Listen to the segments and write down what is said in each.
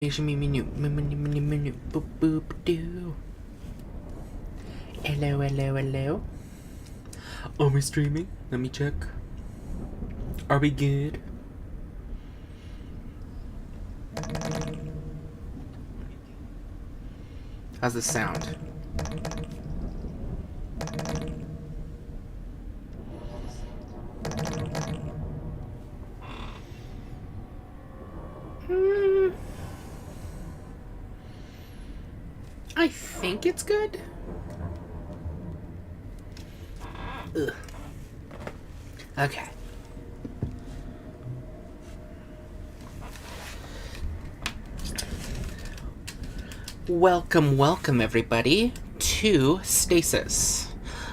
Hello, hello, hello. Are we streaming? Let me check. Are we good? How's this sound? I think it's good. Ugh. Okay. Welcome everybody to Stasis.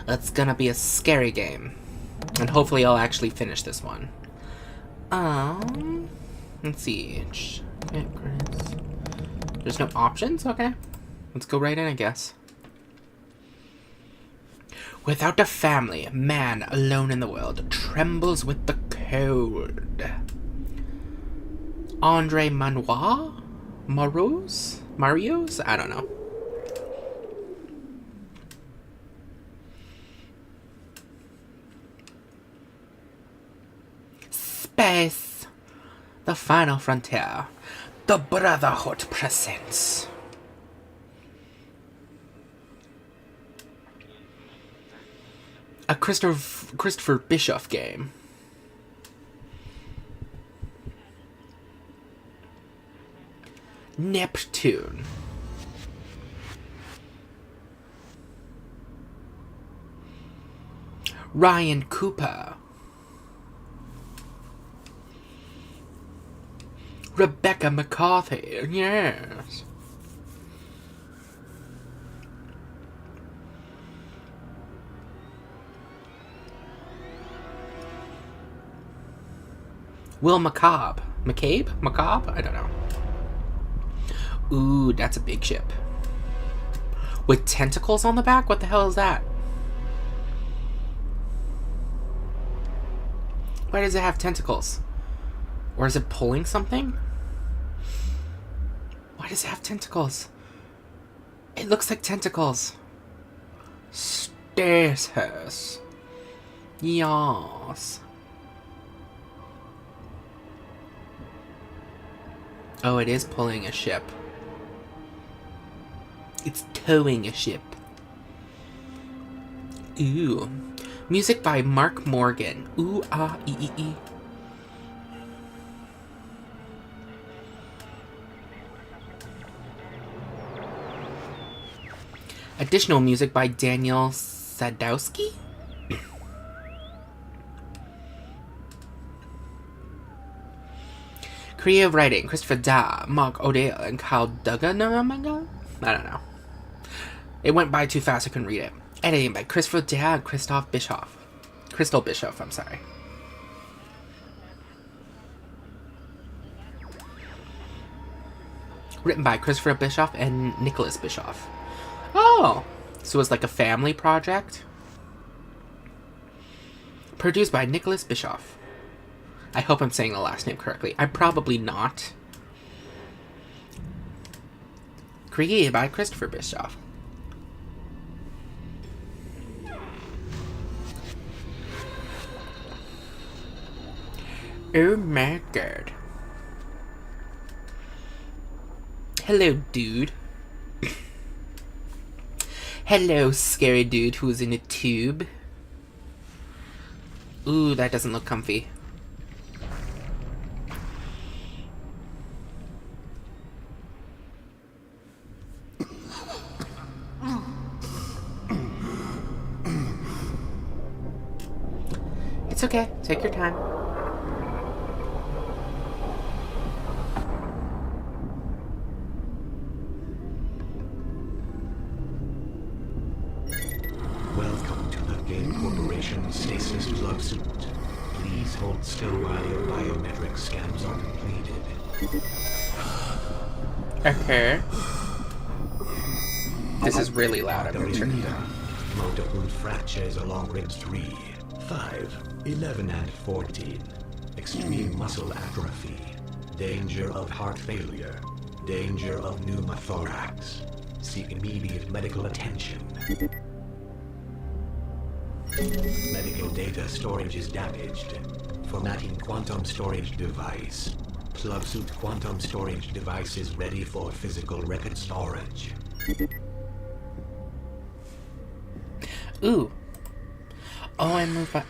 That's gonna be a scary game. And hopefully I'll actually finish this one. Let's see. There's no options? Okay. Let's go right in, I guess. Without a family, man alone in the world trembles with the cold. Andre Manoir? Mario's? I don't know. Space. The final frontier. The Brotherhood presents. A Christopher Bischoff game. Neptune. Ryan Cooper. Rebecca McCarthy. Yes. Will McCabe? McCabe? I don't know. Ooh, that's a big ship. With tentacles on the back? What the hell is that? Why does it have tentacles? Or is it pulling something? Why does it have tentacles? It looks like tentacles. Stasis. Yes. Oh, it is pulling a ship. It's towing a ship. Ooh. Music by Mark Morgan. Ooh, ah, ee. Additional music by Daniel Sadowski? Creative writing, Christopher Da, Mark O'Dale, and Kyle Duggan? I don't know. It went by too fast, I couldn't read it. Editing by Christopher Da and Crystal Bischoff, I'm sorry. Written by Christopher Bischoff and Nicholas Bischoff. Oh! So it was like a family project? Produced by Nicholas Bischoff. I hope I'm saying the last name correctly. I'm probably not. Created by Christopher Bischoff. Oh my god. Hello, dude. Hello, scary dude who's in a tube. Ooh, that doesn't look comfy. It's okay. Take your time. Welcome to the Game Corporation Stasis Lawsuit. Please hold still while your biometric scans are completed. Okay. This is really loud. I'm sure. Multiple fractures along ribs 3, 5, 11, and 14. Extreme muscle atrophy. Danger of heart failure. Danger of pneumothorax. Seek immediate medical attention. Medical data storage is damaged. Formatting quantum storage device. Plug suit quantum storage device is ready for physical record storage. Ooh. Oh, I moved back.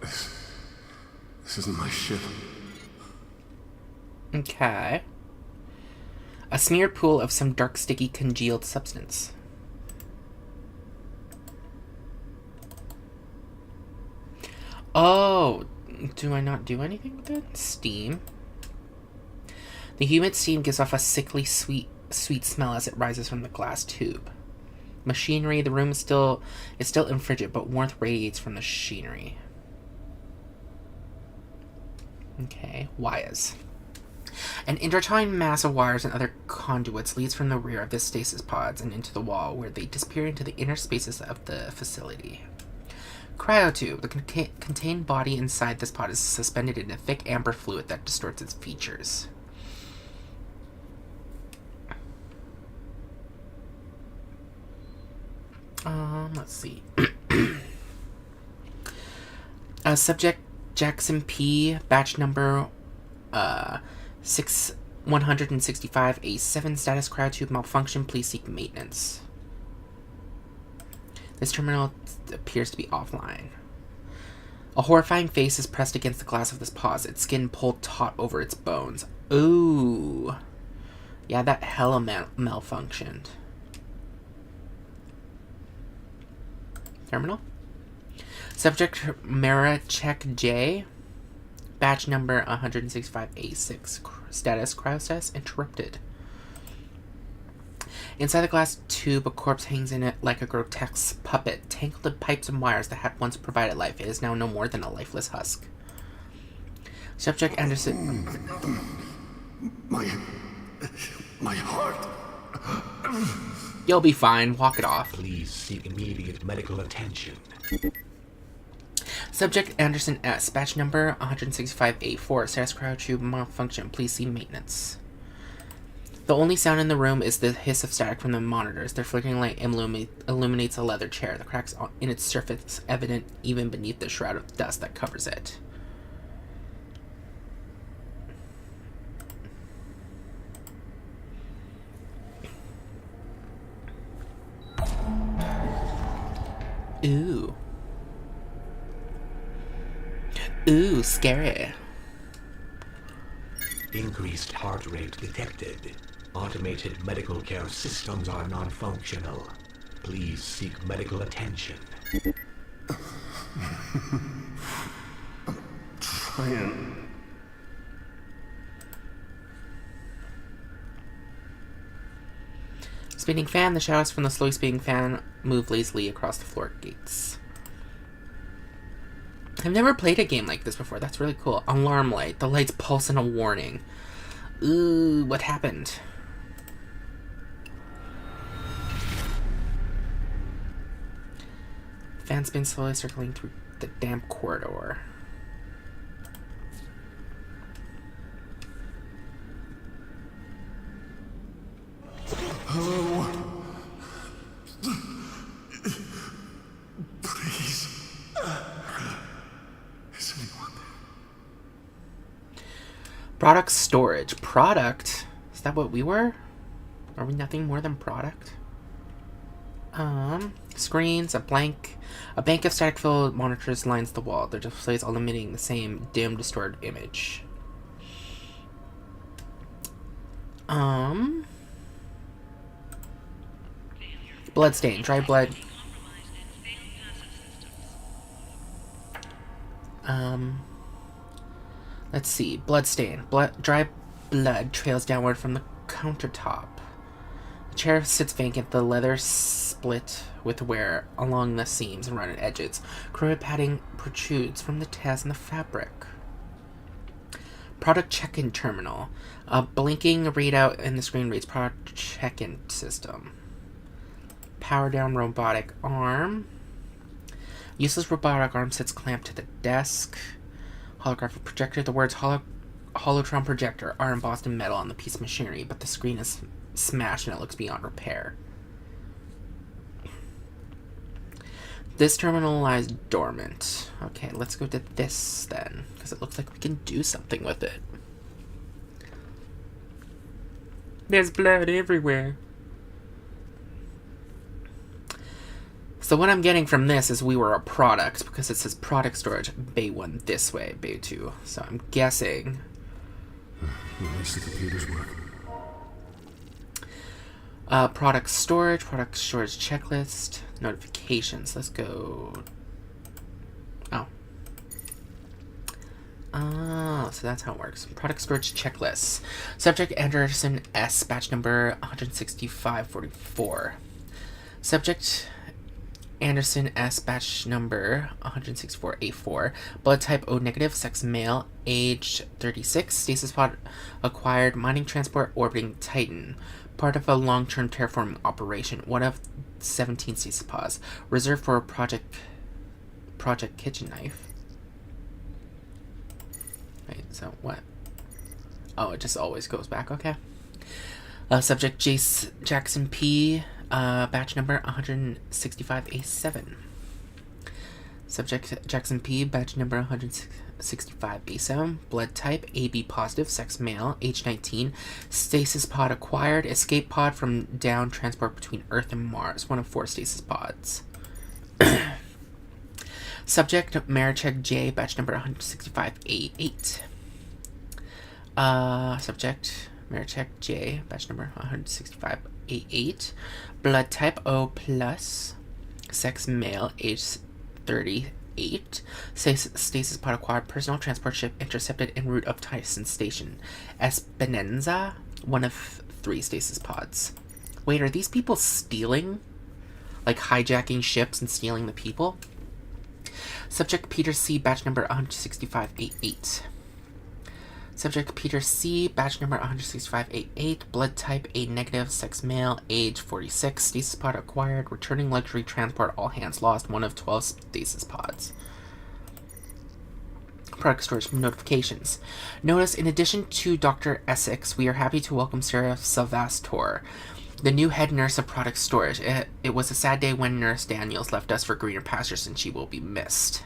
This isn't my ship. Okay. A smeared pool of some dark, sticky, congealed substance. Oh, do I not do anything with it? Steam. The humid steam gives off a sickly, sweet smell as it rises from the glass tube. Machinery. The room is still in frigid, but warmth radiates from the machinery. Okay, wires. An intertwined mass of wires and other conduits leads from the rear of the stasis pods and into the wall, where they disappear into the inner spaces of the facility. Cryotube. The contained body inside this pod is suspended in a thick amber fluid that distorts its features. Let's see. Subject Jackson P. Batch number 165A7. Status cryotube malfunction. Please seek maintenance. This terminal appears to be offline. A horrifying face is pressed against the glass of this pod, its skin pulled taut over its bones. Ooh. Yeah, that hella malfunctioned. Terminal. Subject Marachek J. Batch number 165A6. Status cryostatus interrupted. Inside the glass tube, a corpse hangs in it like a grotesque puppet, tangled in pipes and wires that had once provided life. It is now no more than a lifeless husk. Subject Anderson. My heart. You'll be fine. Walk it off. Please seek immediate medical attention. Subject Anderson S. Batch number 165A4. Status cryotube malfunction. Please see maintenance. The only sound in the room is the hiss of static from the monitors. Their flickering light illuminates a leather chair. The cracks in its surface evident even beneath the shroud of dust that covers it. Ooh. Ooh, scary. Increased heart rate detected. Automated medical care systems are non-functional. Please seek medical attention. Trying. Spinning fan. The shadows from the slowly spinning fan move lazily across the floor gates. I've never played a game like this before. That's really cool. Alarm light. The lights pulse in a warning. Ooh, what happened? Fan spins slowly, circling through the damp corridor. Hello? Please. Is anyone there? Product storage. Product? Is that what we were? Are we nothing more than product? Screens, a bank of static-filled monitors lines the wall. Their displays all emitting the same dim, distorted image. Bloodstain. Dry blood. Let's see. Bloodstain. Dry blood trails downward from the countertop. The chair sits vacant, the leather split with wear along the seams and rounded edges. Corroded padding protrudes from the tabs in the fabric. Product check-in terminal. A blinking readout in the screen reads product check-in system. Power down robotic arm. Useless robotic arm sits clamped to the desk. Holographic projector. The words holotron projector are embossed in metal on the piece of machinery, but the screen is smashed and it looks beyond repair. This terminal lies dormant. Okay, let's go to this then, because it looks like we can do something with it. There's blood everywhere. So what I'm getting from this is we were a product, because it says product storage, Bay 1 this way, Bay 2. So I'm guessing... At least the computers work. Product storage checklist, notifications. Let's go. Oh, so that's how it works. Product storage checklist. Subject Anderson S, batch number 16544. Subject Anderson S, batch number 164A4. Blood type O negative, sex male, age 36. Stasis pod acquired, mining transport orbiting Titan. Part of a long-term terraforming operation. One of 17 stasis pods. Reserved for Project Kitchen Knife. Wait, so what? Oh, it just always goes back. Okay. Subject Jackson P. Batch number 165A7. Subject Jackson P. Batch number 165A7. Blood type AB positive. Sex male. Age 19. Stasis pod acquired. Escape pod from down transport between Earth and Mars. One of 4 stasis pods. Subject Marichek J. Batch number 165A8. Subject Marichek J. Batch number 165A8. Blood type O plus. Sex male. Age 38. Stasis pod acquired. Personal transport ship intercepted en route of Tyson Station. Esperanza. One of 3 stasis pods. Wait, are these people stealing? Like hijacking ships and stealing the people? Subject Peter C. Batch number 165A8. Subject Peter C. Batch number 165A8. Blood type A negative. Sex male. Age 46. Stasis pod acquired. Returning luxury transport. All hands lost. One of 12 stasis pods. Product storage notifications. Notice, in addition to Dr. Essex, we are happy to welcome Sarah Salvastor, the new head nurse of product storage. It was a sad day when Nurse Daniels left us for greener pastures, and she will be missed.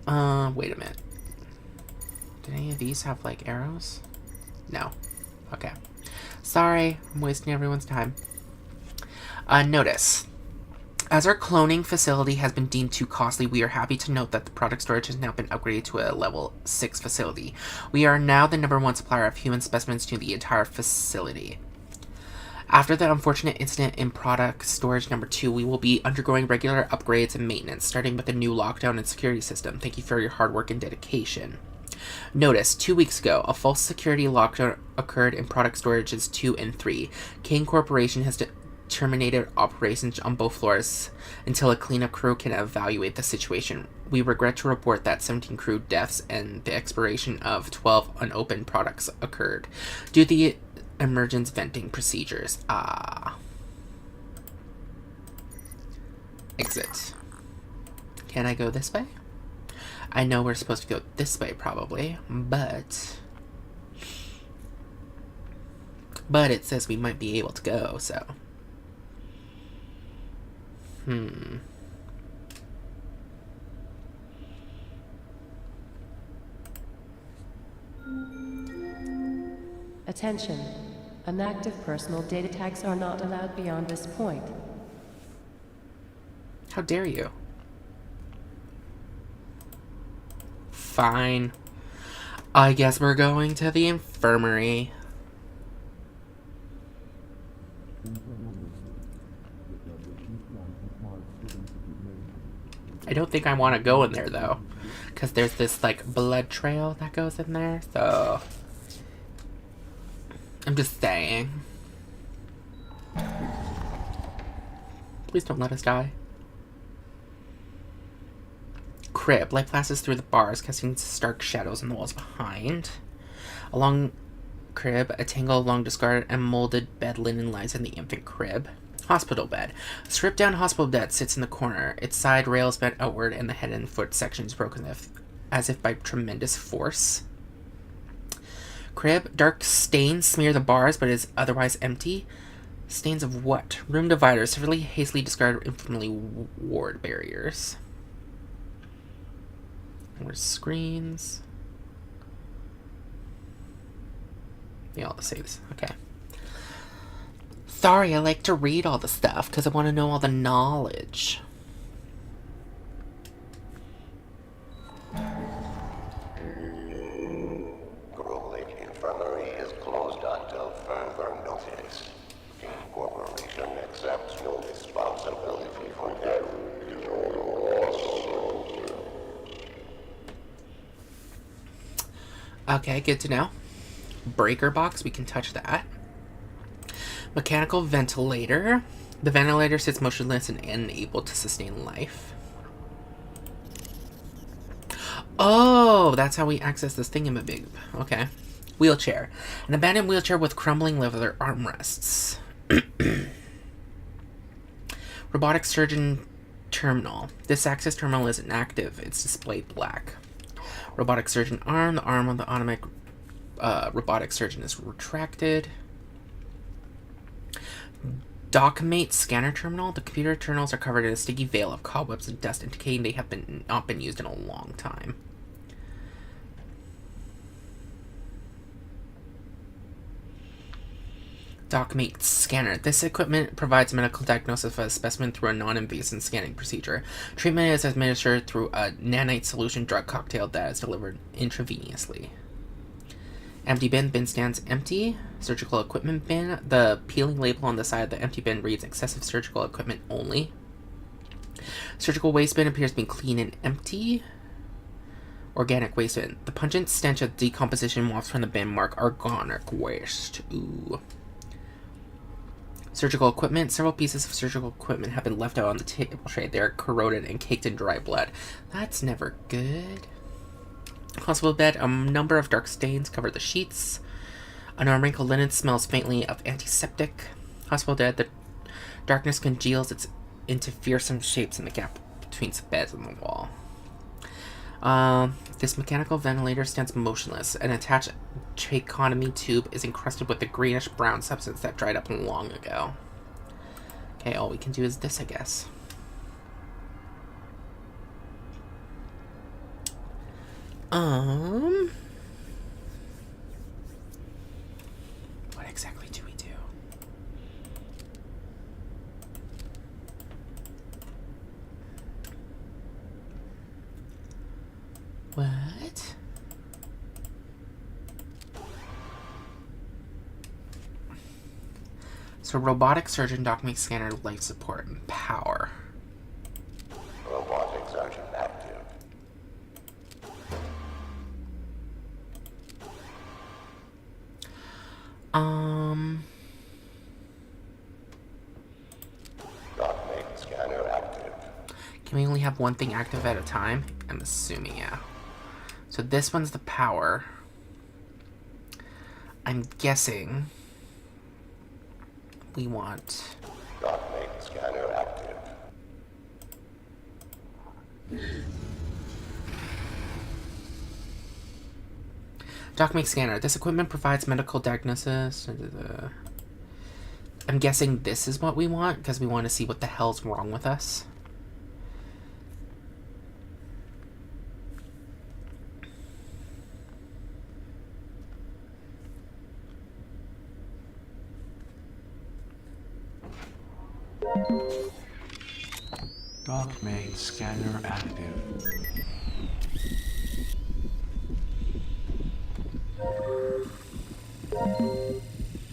Wait a minute. Did any of these have, like, arrows? No. Okay. Sorry, I'm wasting everyone's time. Notice. As our cloning facility has been deemed too costly, we are happy to note that the product storage has now been upgraded to a level 6 facility. We are now the #1 supplier of human specimens to the entire facility. After the unfortunate incident in product storage number 2, we will be undergoing regular upgrades and maintenance, starting with a new lockdown and security system. Thank you for your hard work and dedication. Notice, 2 weeks ago, a false security lockdown occurred in product storages 2 and 3. Kane Corporation has terminated operations on both floors until a cleanup crew can evaluate the situation. We regret to report that 17 crew deaths and the expiration of 12 unopened products occurred due to the emergence venting procedures. Exit. Can I go this way? I know we're supposed to go this way, probably, but it says we might be able to go, so. Attention. Inactive personal data tags are not allowed beyond this point. How dare you? Fine. I guess we're going to the infirmary. I don't think I want to go in there, though. Because there's this, like, blood trail that goes in there, so... I'm just saying. Please don't let us die. Crib. Light flashes through the bars, casting stark shadows on the walls behind. Along crib, a tangle of long discarded and molded bed linen lies in the infant crib. Hospital bed. A stripped down hospital bed sits in the corner. Its side rails bent outward and the head and foot sections broken as if by tremendous force. Crib. Dark stains smear the bars, but is otherwise empty. Stains of what? Room dividers. Severely hastily discarded informally ward barriers. More screens. Yeah, all the saves. Okay. Sorry, I like to read all the stuff because I want to know all the knowledge. Grove Infirmary is closed until further notice. The corporation accepts no responsibility for death. Okay, good to know. Breaker box, we can touch that. Mechanical ventilator. The ventilator sits motionless and unable to sustain life. Oh, that's how we access this thingamabig. Okay. Wheelchair. An abandoned wheelchair with crumbling leather armrests. Robotic surgeon terminal. This access terminal isn't active. It's displayed black. Robotic surgeon arm. The arm of the automatic robotic surgeon is retracted. Dockmate scanner terminal. The computer terminals are covered in a sticky veil of cobwebs and dust, indicating they have not been used in a long time. Dockmate scanner. This equipment provides medical diagnosis of a specimen through a non-invasive scanning procedure. Treatment is administered through a nanite solution drug cocktail that is delivered intravenously. Empty bin. Bin stands empty. Surgical equipment bin. The peeling label on the side of the empty bin reads excessive surgical equipment only. Surgical waste bin appears to be clean and empty. Organic waste bin. The pungent stench of decomposition wafts from the bin mark organic waste. Ooh. Surgical equipment. Several pieces of surgical equipment have been left out on the table tray. They are corroded and caked in dry blood. That's never good. Hospital bed. A number of dark stains cover the sheets. An unwrinkled linen smells faintly of antiseptic. Hospital bed. The darkness congeals into fearsome shapes in the gap between the beds and the wall. This mechanical ventilator stands motionless. An attached tracheotomy tube is encrusted with a greenish-brown substance that dried up long ago. Okay, all we can do is this, I guess. What exactly do we do? What? So robotic surgeon, document scanner, life support, and power. Robotic surgeon active. Document scanner active. Can we only have one thing active at a time? I'm assuming, yeah. So this one's the power. I'm guessing we want... Document scanner active. Document scanner. This equipment provides medical diagnosis. I'm guessing this is what we want, because we want to see what the hell's wrong with us. Dockmate scanner active.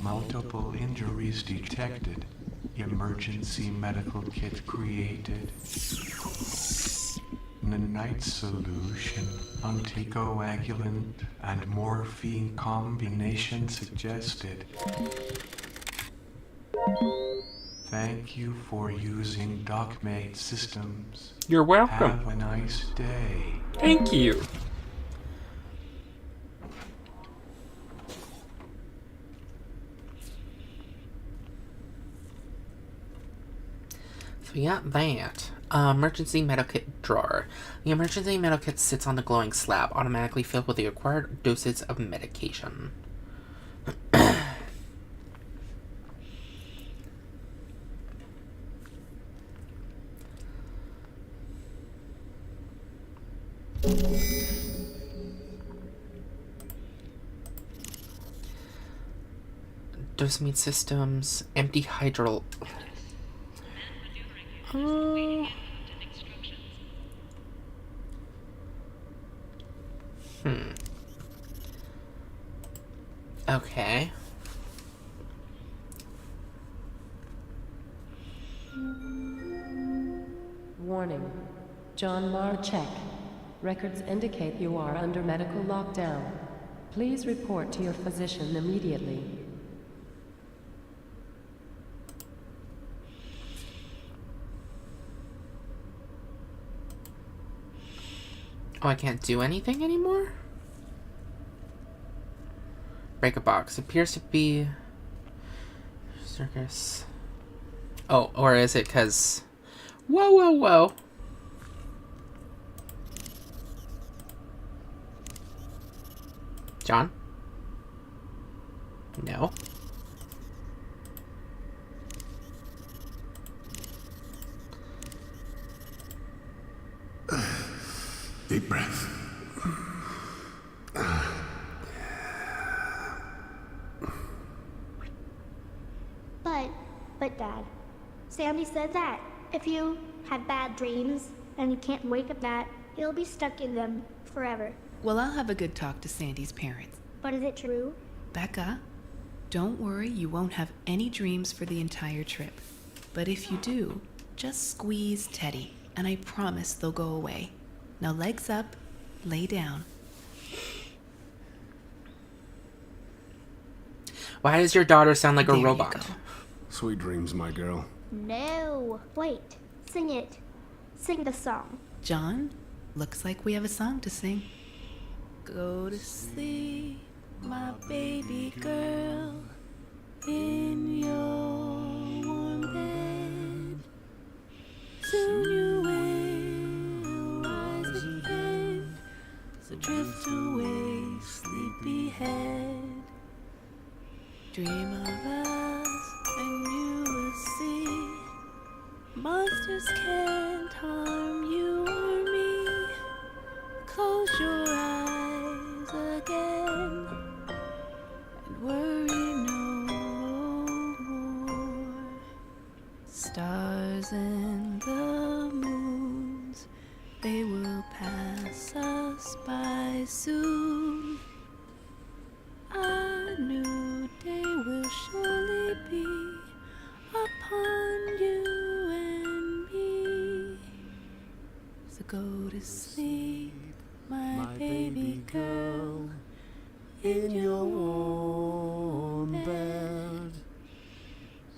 Multiple injuries detected. Emergency medical kit created. Nanite solution, anticoagulant, and morphine combination suggested. Thank you for using Dockmate systems. You're welcome. Have a nice day. Thank you. So we got that. Emergency metal kit drawer. The emergency metal kit sits on the glowing slab, automatically filled with the required doses of medication. Dosamine systems, empty hydro. Okay. Warning. John Marchek. Records indicate you are under medical lockdown. Please report to your physician immediately. Oh, I can't do anything anymore? Break a box. Appears to be... Circus. Oh, or is it because... Whoa, whoa, whoa. John? No. Deep breath. But Dad, Sandy said that if you have bad dreams and you can't wake up that, you'll be stuck in them forever. Well, I'll have a good talk to Sandy's parents. But is it true? Becca, don't worry, you won't have any dreams for the entire trip. But if you do, just squeeze Teddy, and I promise they'll go away. Now legs up, lay down. Why does your daughter sound like There a you robot? go. Sweet dreams, my girl. No. Wait. Sing it. Sing the song. John, looks like we have a song to sing. Go to sleep, my baby girl, in your warm bed. Soon you will rise again, so drift away, sleepyhead. Dream of us, and you will see monsters can't harm you or me. Close your eyes again and worry no more. Stars and the moons, they will pass us by soon. A new day will surely be upon you and me. So go to sleep, my baby girl, in your warm bed.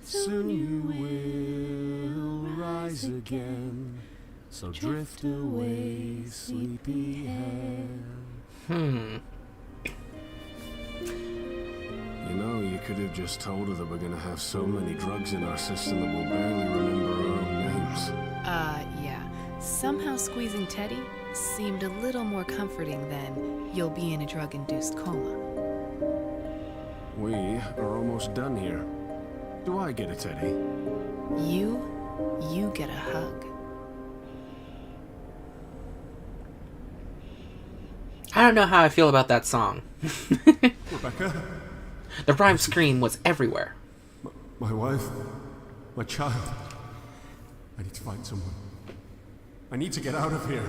Soon you will rise again, so drift away, sleepyhead. You know, you could have just told her that we're gonna have so many drugs in our system that we'll barely remember our own names. Yeah. Somehow squeezing Teddy seemed a little more comforting than you'll be in a drug-induced coma. We are almost done here. Do I get a Teddy? You get a hug. I don't know how I feel about that song. Rebecca? The rhyme scream was everywhere. My wife? My child? I need to find someone. I need to get out of here.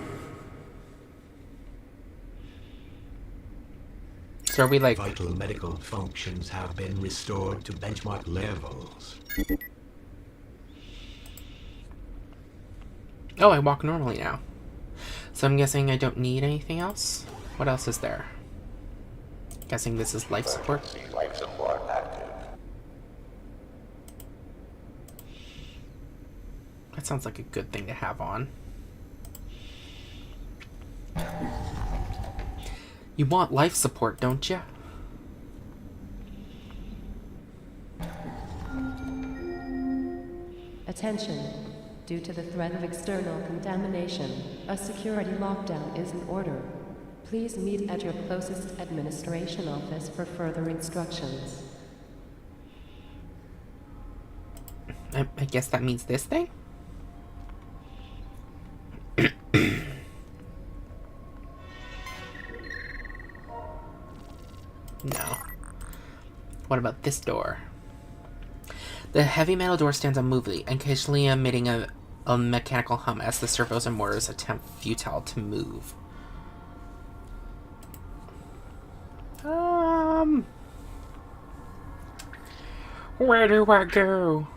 So are we like... Vital medical functions have been restored to benchmark levels. Oh, I walk normally now. So I'm guessing I don't need anything else? What else is there? Guessing this is life support? Emergency life support active. That sounds like a good thing to have on. You want life support, don't you? Attention. Due to the threat of external contamination, a security lockdown is in order. Please meet at your closest administration office for further instructions. I guess that means this thing? No. What about this door? The heavy metal door stands unmovably, occasionally emitting a mechanical hum as the servos and motors attempt futile to move. Where do I go?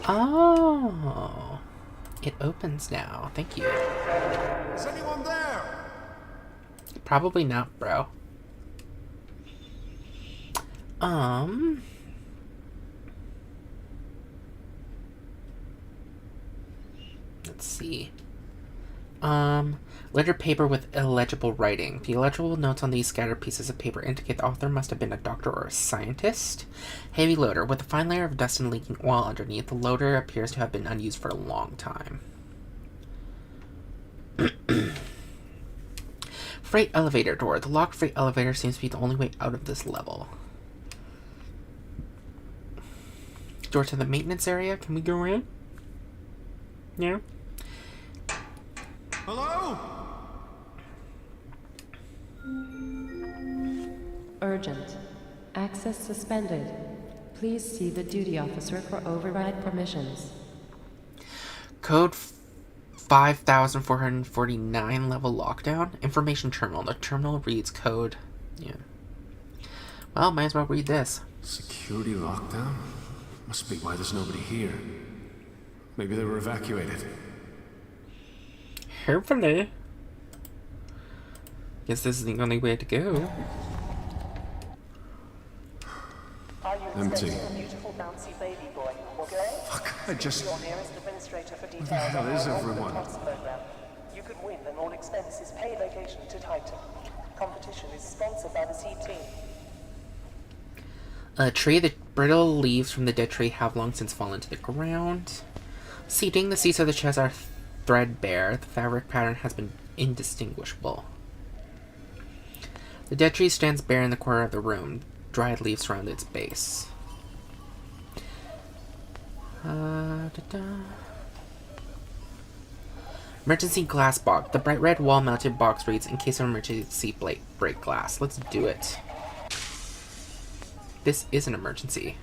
Oh, it opens now. Thank you. Is anyone there? Probably not, bro. Let's see. Lettered paper with illegible writing. The illegible notes on these scattered pieces of paper indicate the author must have been a doctor or a scientist. Heavy loader. With a fine layer of dust and leaking oil underneath, the loader appears to have been unused for a long time. Freight elevator door. The locked freight elevator seems to be the only way out of this level. Door to the maintenance area. Can we go in? Yeah. Hello? Urgent. Access suspended. Please see the duty officer for override permissions. Code 5449 level lockdown. Information terminal. The terminal reads code. Yeah. Well, might as well read this. Security lockdown? Must be why there's nobody here. Maybe they were evacuated. Hopefully. Guess this is the only way to go. Empty. Beautiful bouncy baby boy. Okay? Fuck, I just... Your nearest administrator for details Where the hell on is our everyone? Plus program. You could win an all expenses paid vacation to Titan. Competition is sponsored by the C team. A tree. The brittle leaves from the dead tree have long since fallen to the ground. Seating. The seats of the chairs are threadbare. The fabric pattern has been indistinguishable. The dead tree stands bare in the corner of the room. Dried leaves surround its base. Emergency glass box. The bright red wall-mounted box reads, "In case of emergency, break glass." Let's do it. This is an emergency.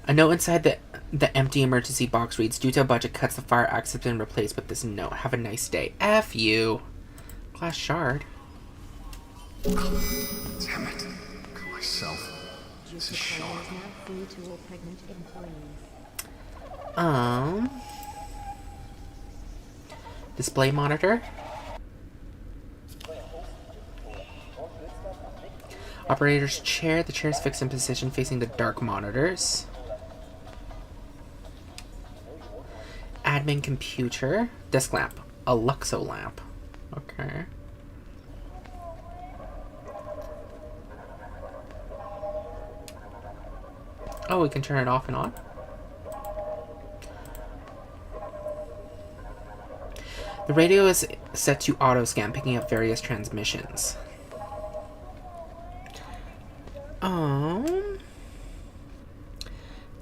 A note inside the empty emergency box reads, "Due to budget cuts, the fire axe has been replaced with this note. Have a nice day." F you. Glass shard. Damn it. Got myself. This is short. Display monitor. Operator's chair. The chair is fixed in position facing the dark monitors. Admin computer. Desk lamp. A Luxo lamp. Okay. Oh, we can turn it off and on? The radio is set to auto scan, picking up various transmissions.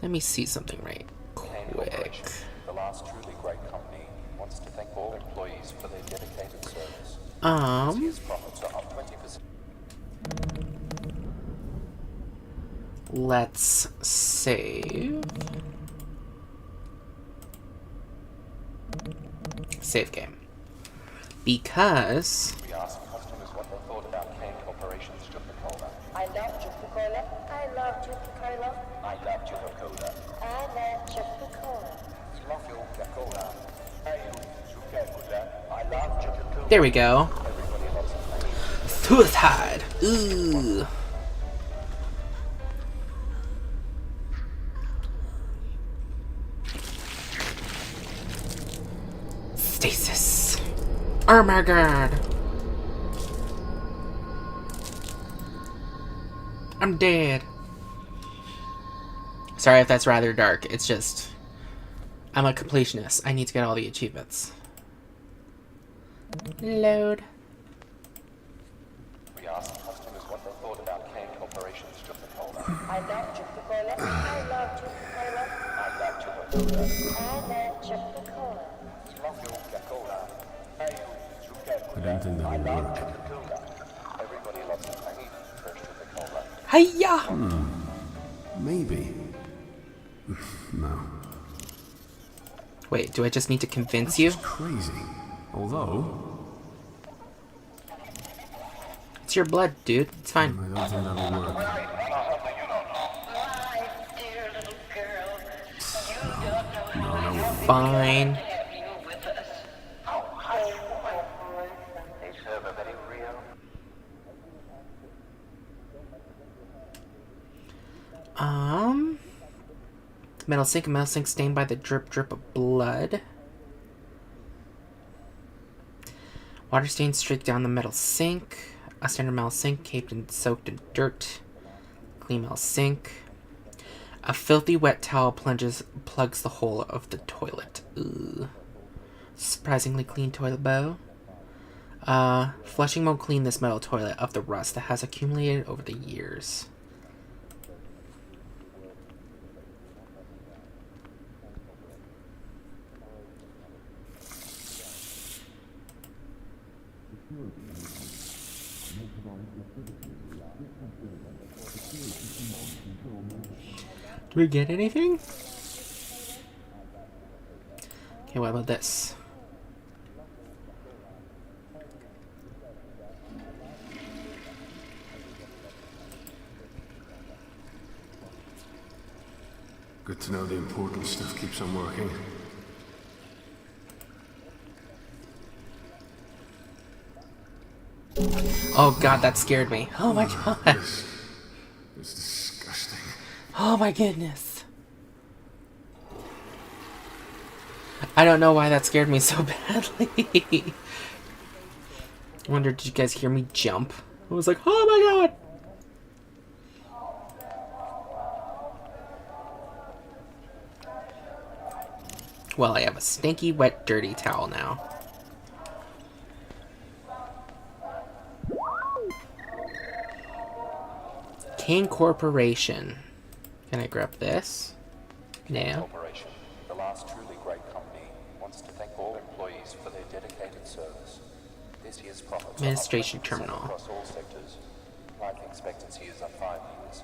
Let me see something right quick. The last truly great company wants to thank all employees for their dedicated service. This year's profits are up 20%. Let's save. Save game. Because We asked customers what they thought about Kane Corporation's Jupicola. I love Jupicola. I love Jupicola. I love Jupicola. I love Jupicola. Fluffy Coca-Cola. Hey, Jupicola. I love Jupicola. there we go. Everybody loves it. Suicide. Ooh. Stasis. Oh my god. I'm dead. Sorry if that's rather dark. It's just... I'm a completionist. I need to get all the achievements. Load. We asked customers what they thought about Kane Corporation's Coca-Cola. I love Coca-Cola. I love Coca-Cola. I love Coca-Cola. I love Coca-Cola. Coca-Cola. Hey, I don't think that will work. Coca-Cola. Everybody loves it. I need fresh Coca-Cola. Hiya! Maybe. No. Wait, do I just need to convince you? It's crazy. Although, It's your blood, dude. It's fine. I don't think that'll work. My dear little girl, you don't know how happy Fine. to have you with us. Is everybody real? Metal sink stained by the drip of blood. Water stains streak down the metal sink. A standard metal sink caped and soaked in dirt. Clean metal sink. A filthy wet towel plugs the hole of the toilet. Ugh. Surprisingly clean toilet bowl. Flushing won't clean this metal toilet of the rust that has accumulated over the years. Do we get anything? Okay, what about this? Good to know the important stuff keeps on working. Oh god, that scared me. Oh my god. This is disgusting. Oh my goodness. I don't know why that scared me so badly. I wonder, did you guys hear me jump? I was like, oh my god. Well, I have a stinky, wet, dirty towel now. Kane Corporation. Can I grab this? No. Corporation, the last truly great company, wants to thank all employees for their dedicated service. This year's profits Administration are up 20% terminal. across all sectors. Life expectancy is up 5 years.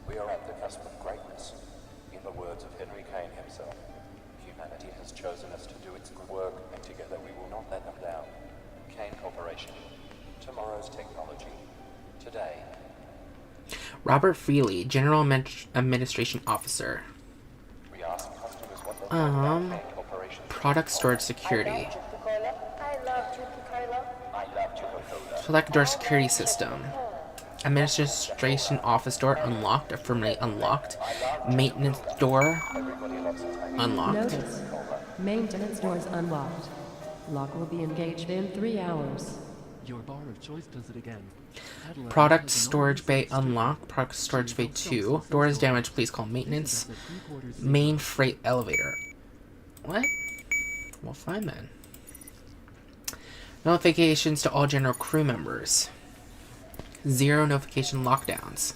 We are at the cusp of greatness. In the words of Henry Kane himself, humanity has chosen us to do its good work, and together we will not let them down. Kane Corporation, tomorrow's technology, today. Robert Feely, General Administration Officer. We ask customers what they thought about Kane Corporation. Product Storage Security. I love Coca-Cola. I love Coca-Cola. Select door security system. Administration office door unlocked, affirmatively unlocked. Maintenance door unlocked. Notice. Maintenance doors unlocked. Lock will be engaged in 3 hours. Your bar of choice does it again. Product storage bay unlocked. Product storage bay 2. Door is damaged. Please call maintenance. Main freight elevator. What? Well, fine then. Notifications to all general crew members. 0 notification lockdowns.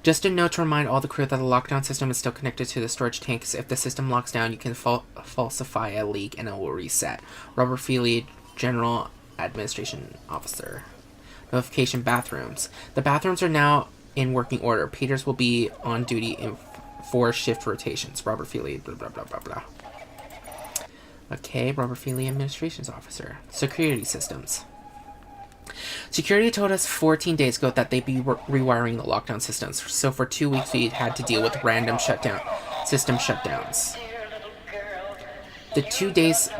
Just a note to remind all the crew that the lockdown system is still connected to the storage tanks. If the system locks down, you can falsify a leak and it will reset. Robert Feely, General Administration Officer. Notification bathrooms. The bathrooms are now in working order. Peters will be on duty in 4 shift rotations. Robert Feely, blah, blah, blah, blah, blah. Okay, Robert Feely, Administrations Officer. Security systems. Security told us 14 days ago that they'd be rewiring the lockdown systems. So for 2 weeks, we had to deal with random system shutdowns. The 2 days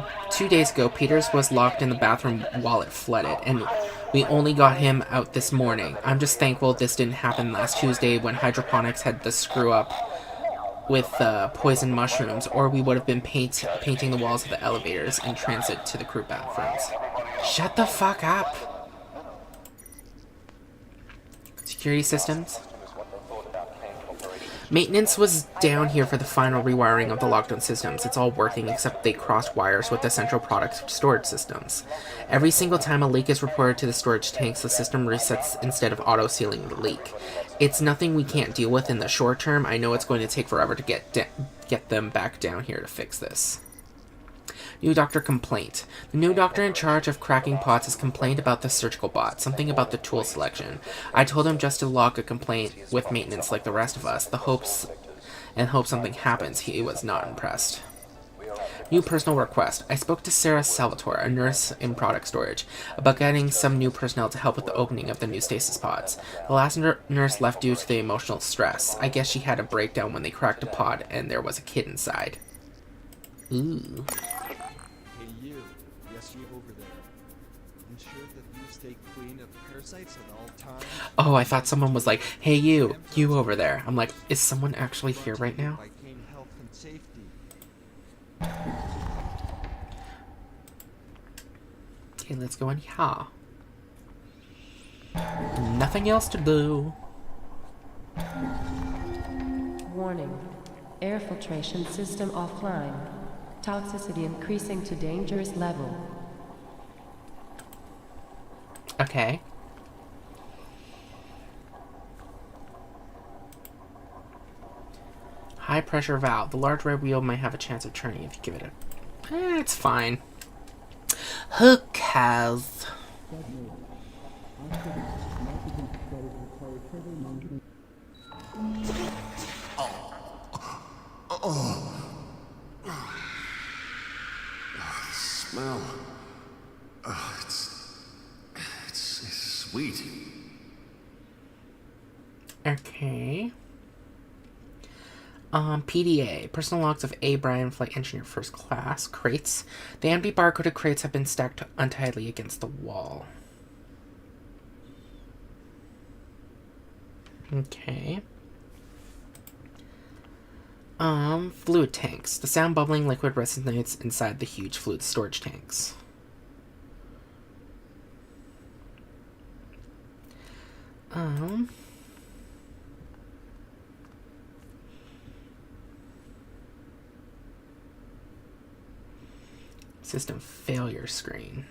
ago, Peters was locked in the bathroom while it flooded, and we only got him out this morning. I'm just thankful this didn't happen last Tuesday when hydroponics had the screw up with poison mushrooms, or we would have been painting the walls of the elevators in transit to the crew bathrooms. Shut the fuck up! Security systems. Maintenance was down here for the final rewiring of the lockdown systems. It's all working except they crossed wires with the central product storage systems. Every single time a leak is reported to the storage tanks, the system resets instead of auto-sealing the leak. It's nothing we can't deal with in the short term. I know it's going to take forever to get them back down here to fix this. New doctor complaint. The new doctor in charge of cracking pots has complained about the surgical bot, something about the tool selection. I told him just to log a complaint with maintenance like the rest of us, hope something happens. He was not impressed. New personal request. I spoke to Sarah Salvatore, a nurse in product storage, about getting some new personnel to help with the opening of the new stasis pods. The last nurse left due to the emotional stress. I guess she had a breakdown when they cracked a pod and there was a kid inside. Ooh. Oh, I thought someone was like, hey you over there. I'm like, is someone actually here right now? Okay, let's go in here. Nothing else to do. Warning. Air filtration system offline. Toxicity increasing to dangerous level. Okay. High pressure valve. The large red wheel might have a chance of turning if you give it a... it's fine. Who cares? Smell. It's sweet. Okay. PDA. Personal logs of A. Bryan, Flight Engineer First Class. Crates. The empty barcoded crates have been stacked untidily against the wall. Okay. Fluid tanks. The sound bubbling liquid resonates inside the huge fluid storage tanks. System failure screen.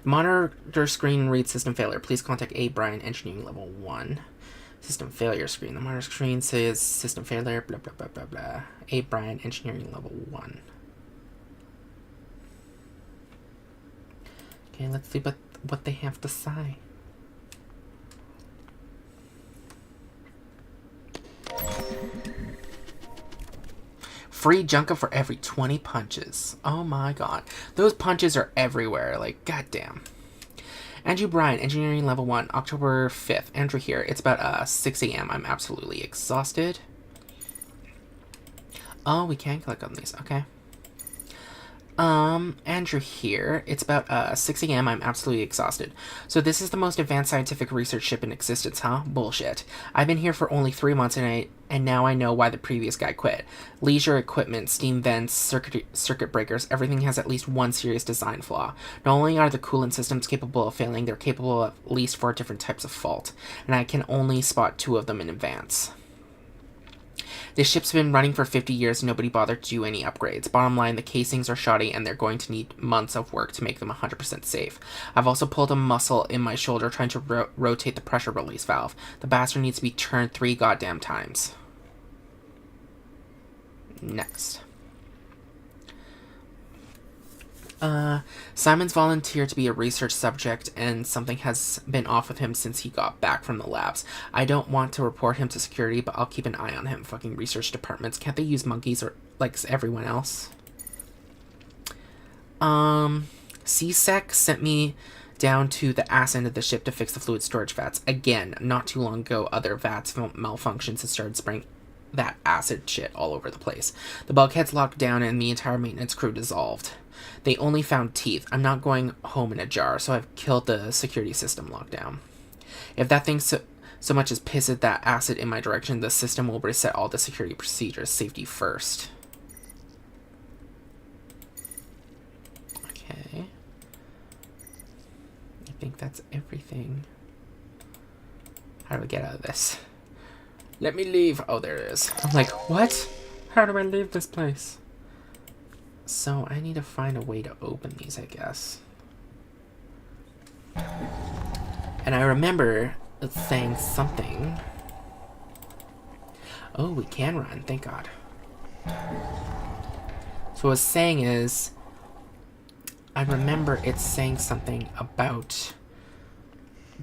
The monitor screen reads system failure. Please contact A. Bryan, Engineering Level 1. System failure screen. The monitor screen says system failure, blah, blah, blah, blah, blah. A. Bryan, Engineering Level 1. Okay, let's see what they have to say. Free Junka for every 20 punches. Oh my god. Those punches are everywhere. Like, goddamn. Andrew Bryan, Engineering Level 1, October 5th. Andrew here. It's about 6 a.m. I'm absolutely exhausted. Oh, we can click on these. Okay. Andrew here. It's about 6 a.m. I'm absolutely exhausted. So this is the most advanced scientific research ship in existence, huh? Bullshit. I've been here for only 3 months and now I know why the previous guy quit. Leisure equipment, steam vents, circuit breakers, everything has at least one serious design flaw. Not only are the coolant systems capable of failing, they're capable of at least 4 different types of fault, and I can only spot 2 of them in advance. This ship's been running for 50 years and nobody bothered to do any upgrades. Bottom line, the casings are shoddy and they're going to need months of work to make them 100% safe. I've also pulled a muscle in my shoulder trying to rotate the pressure release valve. The bastard needs to be turned 3 goddamn times. Next. Simon's volunteered to be a research subject and something has been off with him since he got back from the labs. I don't want to report him to security, but I'll keep an eye on him. Fucking research departments. Can't they use monkeys or like everyone else? CSEC sent me down to the ass end of the ship to fix the fluid storage vats. Again, not too long ago, other vats malfunctions and started spraying that acid shit all over the place. The bulkheads locked down and the entire maintenance crew dissolved. They only found teeth. I'm not going home in a jar, so I've killed the security system lockdown. If that thing so much as pisses that acid in my direction, the system will reset all the security procedures. Safety first. Okay. I think that's everything. How do we get out of this? Let me leave. Oh, there it is. I'm like, what? How do I leave this place? So I need to find a way to open these, I guess. And I remember it saying something. Oh, we can run. Thank God. So what it's saying is, I remember it saying something about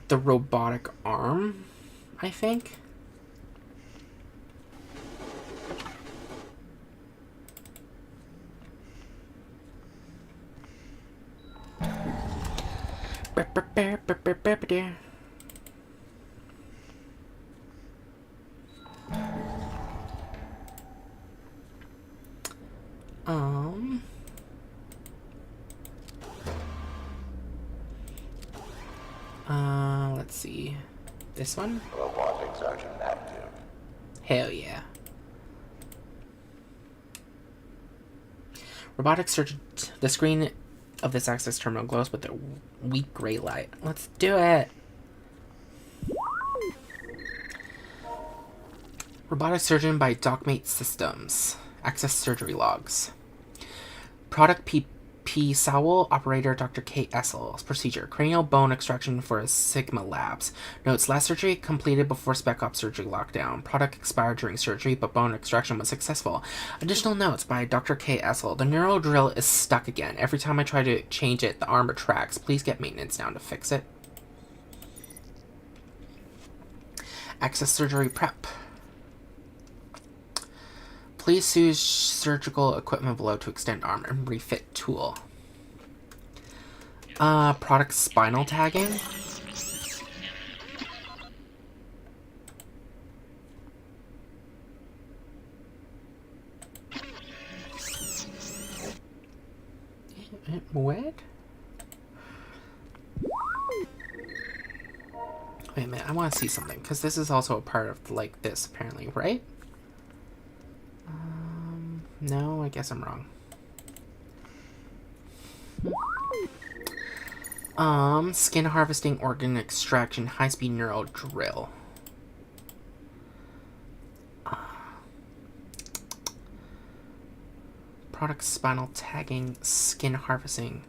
the robotic arm, I think. Let's see. This one? Robotic surgeon active. Hell yeah. Robotic surgeon. The screen of this access terminal glows with a weak gray light. Let's do it. Robotic surgeon by Dockmate Systems. Access surgery logs. Product P. Sowell, operator Dr. K. Essel. Procedure: cranial bone extraction for Sigma Labs. Notes: last surgery completed before Spec Ops surgery lockdown. Product expired during surgery, but bone extraction was successful. Additional notes by Dr. K. Essel. The neural drill is stuck again. Every time I try to change it, the arm retracts. Please get maintenance down to fix it. Access surgery prep. Please use surgical equipment below to extend arm and refit tool. Product spinal tagging. What? Wait a minute, I want to see something, because this is also a part of, like, this, apparently, right? No, I guess I'm wrong. Skin harvesting, organ extraction, high-speed neural drill. Product spinal tagging, skin harvesting.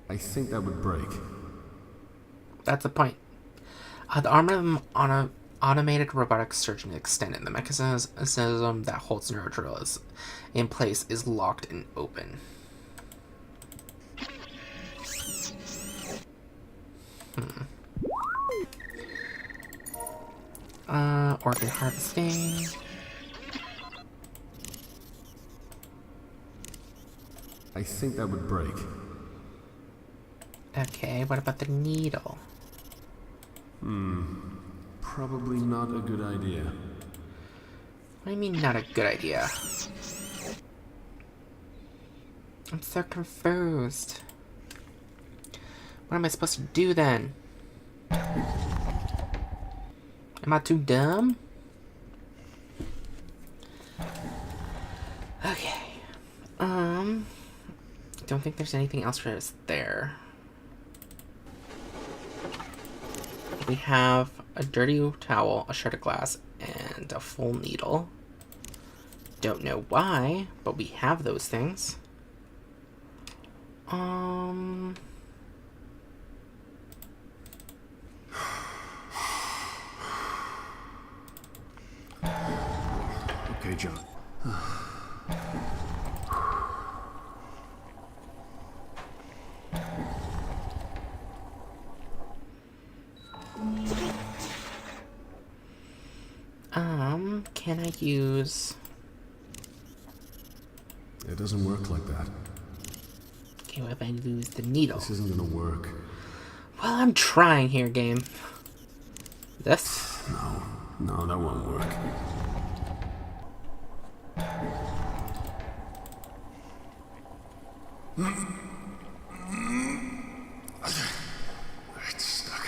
I think that would break. That's the point. The arm of an automated robotic surgeon extended. The mechanism that holds neurodrill is in place is locked and open. Organ harvesting. I think that would break. Okay, what about the needle? Probably not a good idea. What do you mean, not a good idea? I'm so confused. What am I supposed to do then? Am I too dumb? Okay. Don't think there's anything else for us there. We have a dirty towel, a shred of glass, and a full needle. Don't know why, but we have those things. Okay, John. Can I use... It doesn't work like that. Okay, what if I lose the needle? This isn't gonna work. Well, I'm trying here, game. This? No, that won't work. It's stuck.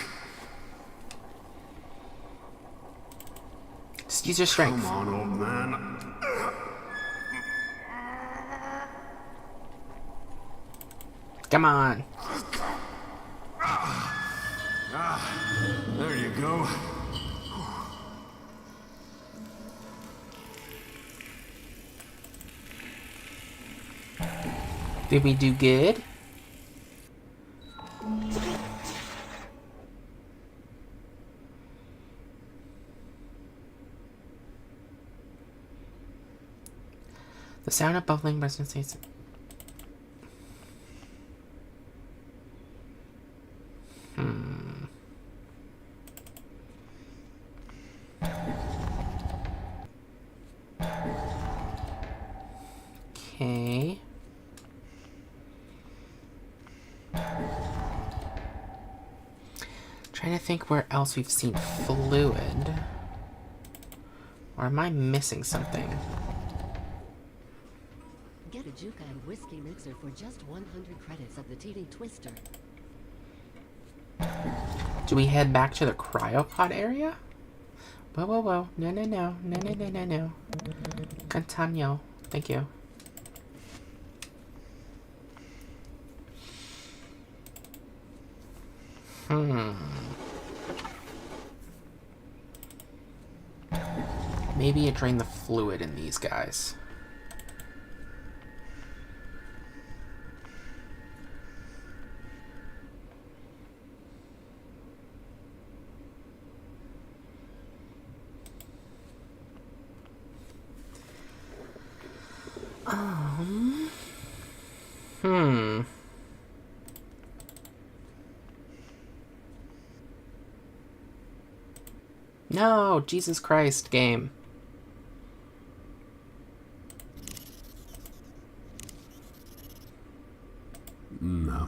Just use your strength. Come on, old man. Come on. There you go. Did we do good? The sound of bubbling resonance. Okay. Trying to think where else we've seen fluid. Or am I missing something? Get a Juka and whiskey mixer for just 100 credits of the TV Twister. Do we head back to the cryopod area? Whoa, whoa, whoa. No, no, no. No, no, no, no, no. Continue. Thank you. Maybe it drained the fluid in these guys. No, Jesus Christ, game. No.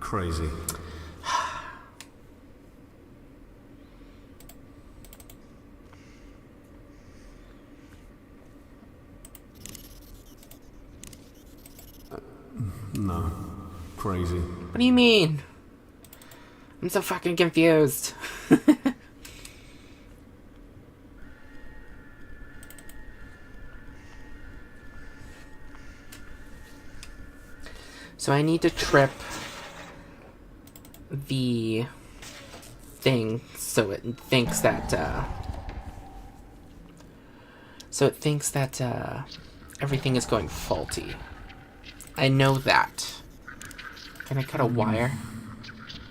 Crazy. No. Crazy. What do you mean? I'm so fucking confused. So I need to trip the thing so it thinks that everything is going faulty. I know that. Can I cut a wire?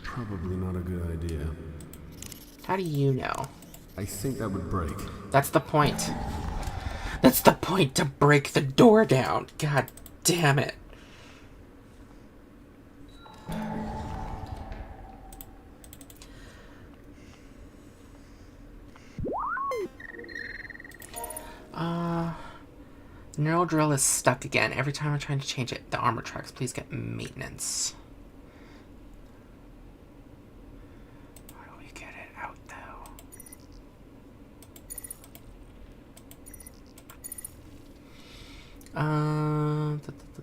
Probably not a good idea. How do you know? I think that would break. That's the point. That's the point, to break the door down. God damn it. Neural drill is stuck again. Every time I'm trying to change it, the armor tracks. Please get maintenance. How do we get it out,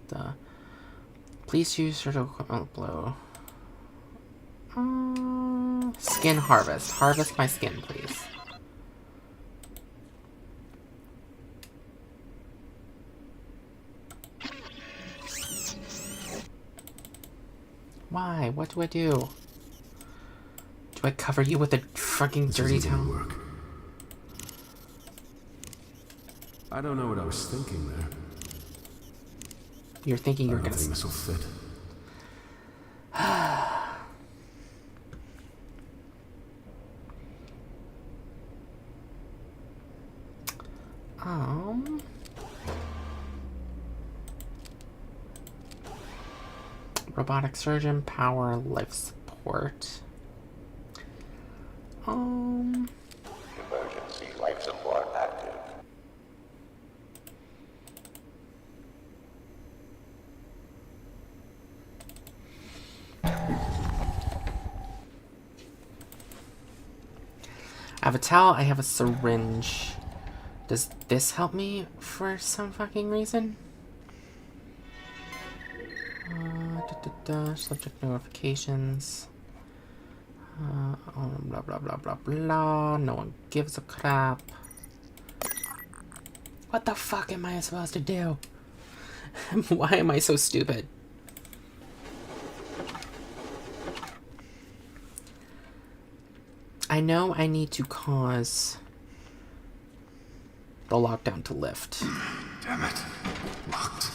though? Please use surgical equipment blow. Skin harvest. Harvest my skin, please. Why? What do I do? Do I cover you with a fucking dirty towel? Work. I don't know what I was thinking there. You're thinking you're gonna. I don't think this will fit. Robotic surgeon, power, life support. Emergency life support active. I have a towel, I have a syringe. Does this help me for some fucking reason? Subject notifications. Blah blah blah blah blah. No one gives a crap. What the fuck am I supposed to do? Why am I so stupid? I know I need to cause the lockdown to lift. Damn it. Locked.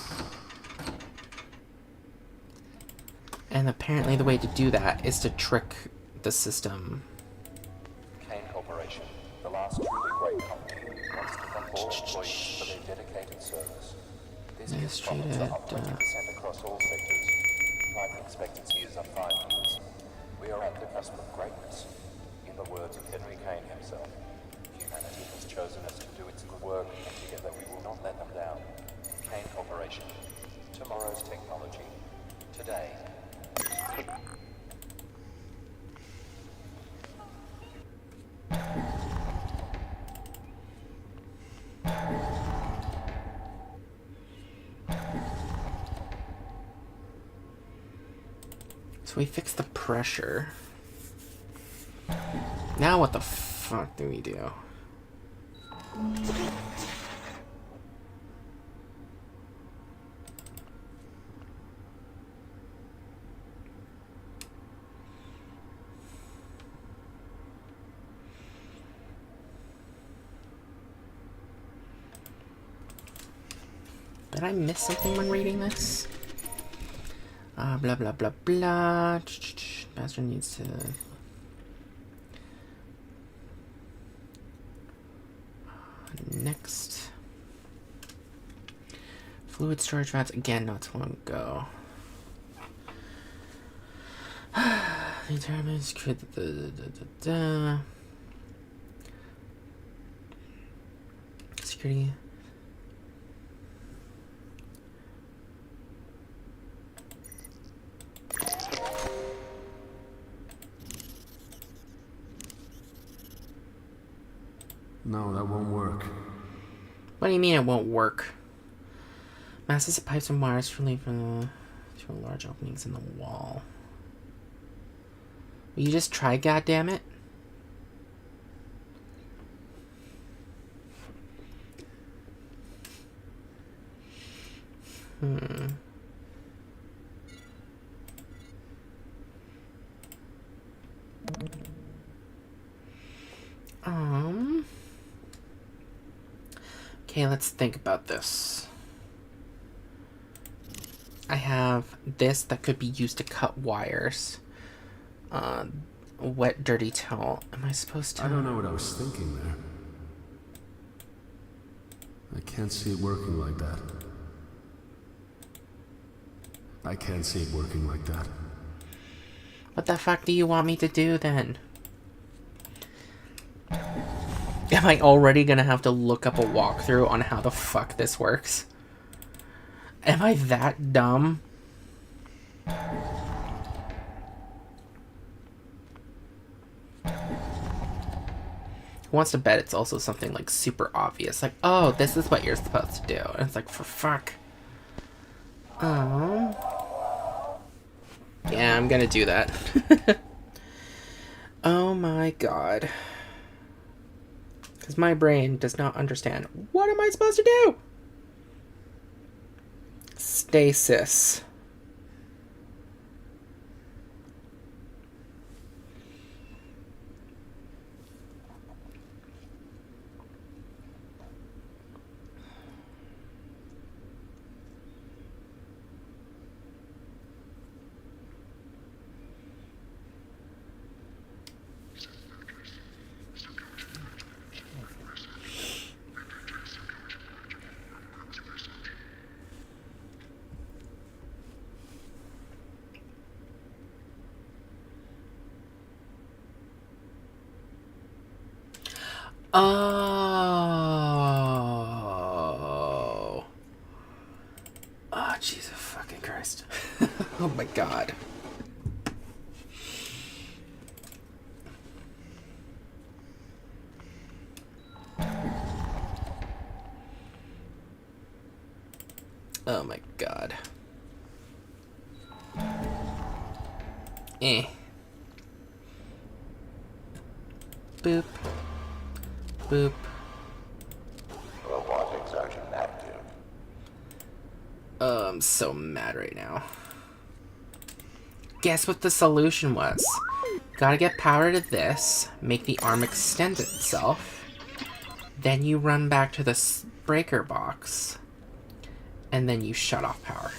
And apparently the way to do that is to trick the system. Kane Corporation, the last truly great company, wants to thank all employees for their dedicated service. These gifts profits are up 20% across all sectors. Life expectancy is up 5 years. We are at the cusp of greatness. In the words of Henry Kane himself, humanity has chosen us to do its good work, and together we will not let them down. Kane Corporation, tomorrow's technology, today. So we fixed the pressure. Now what the fuck do we do? Did I miss something when reading this? Blah blah blah blah. Master needs to. Next. Fluid storage vats again not too long ago. Determines security. No, that won't work. What do you mean it won't work? Masses of pipes and wires from the two large openings in the wall. Will you just try, goddammit? Okay, let's think about this. I have this that could be used to cut wires. Wet, dirty towel. Am I supposed to? I don't know what I was thinking there. I can't see it working like that. I can't see it working like that. What the fuck do you want me to do then? Am I already gonna have to look up a walkthrough on how the fuck this works? Am I that dumb? Who wants to bet it's also something like super obvious? Like, oh, this is what you're supposed to do. And it's like, for fuck. Yeah, I'm gonna do that. Oh my god. Because my brain does not understand. What am I supposed to do? Stasis. Oh. Oh, Jesus fucking Christ. Oh my god. Oh my god. Boop. Boop. Robotics are inactive. Oh, I'm so mad right now. Guess what the solution was? Gotta get power to this, make the arm extend itself. Then you run back to the breaker box. And then you shut off power.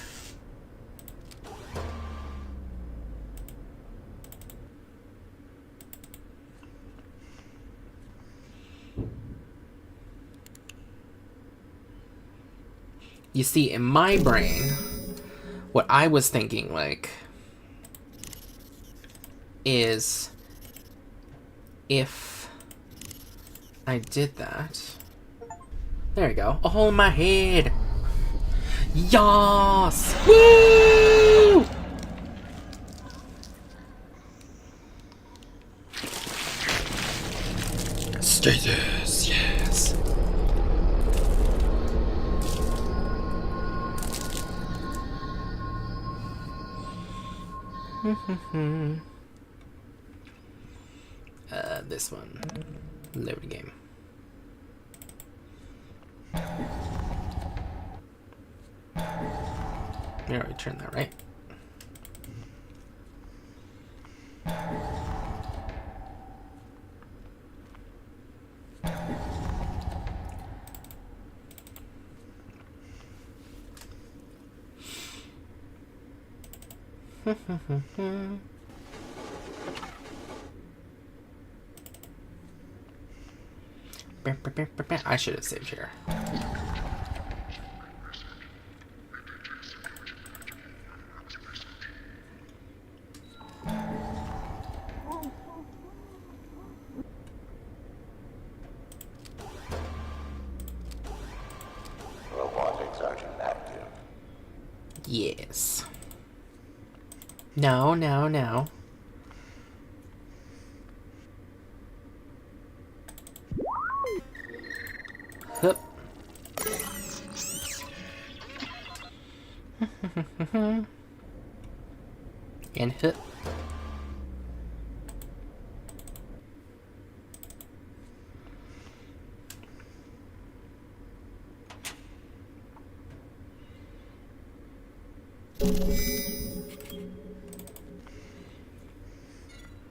You see, in my brain, what I was thinking, like, is if I did that. There you go. A hole in my head. Yas! Woo! Stasis, yes. This one. Load game. We already turned that, right? I should have saved here. Robotics Sergeant active. Yes. No, no, no. Hup. And hup.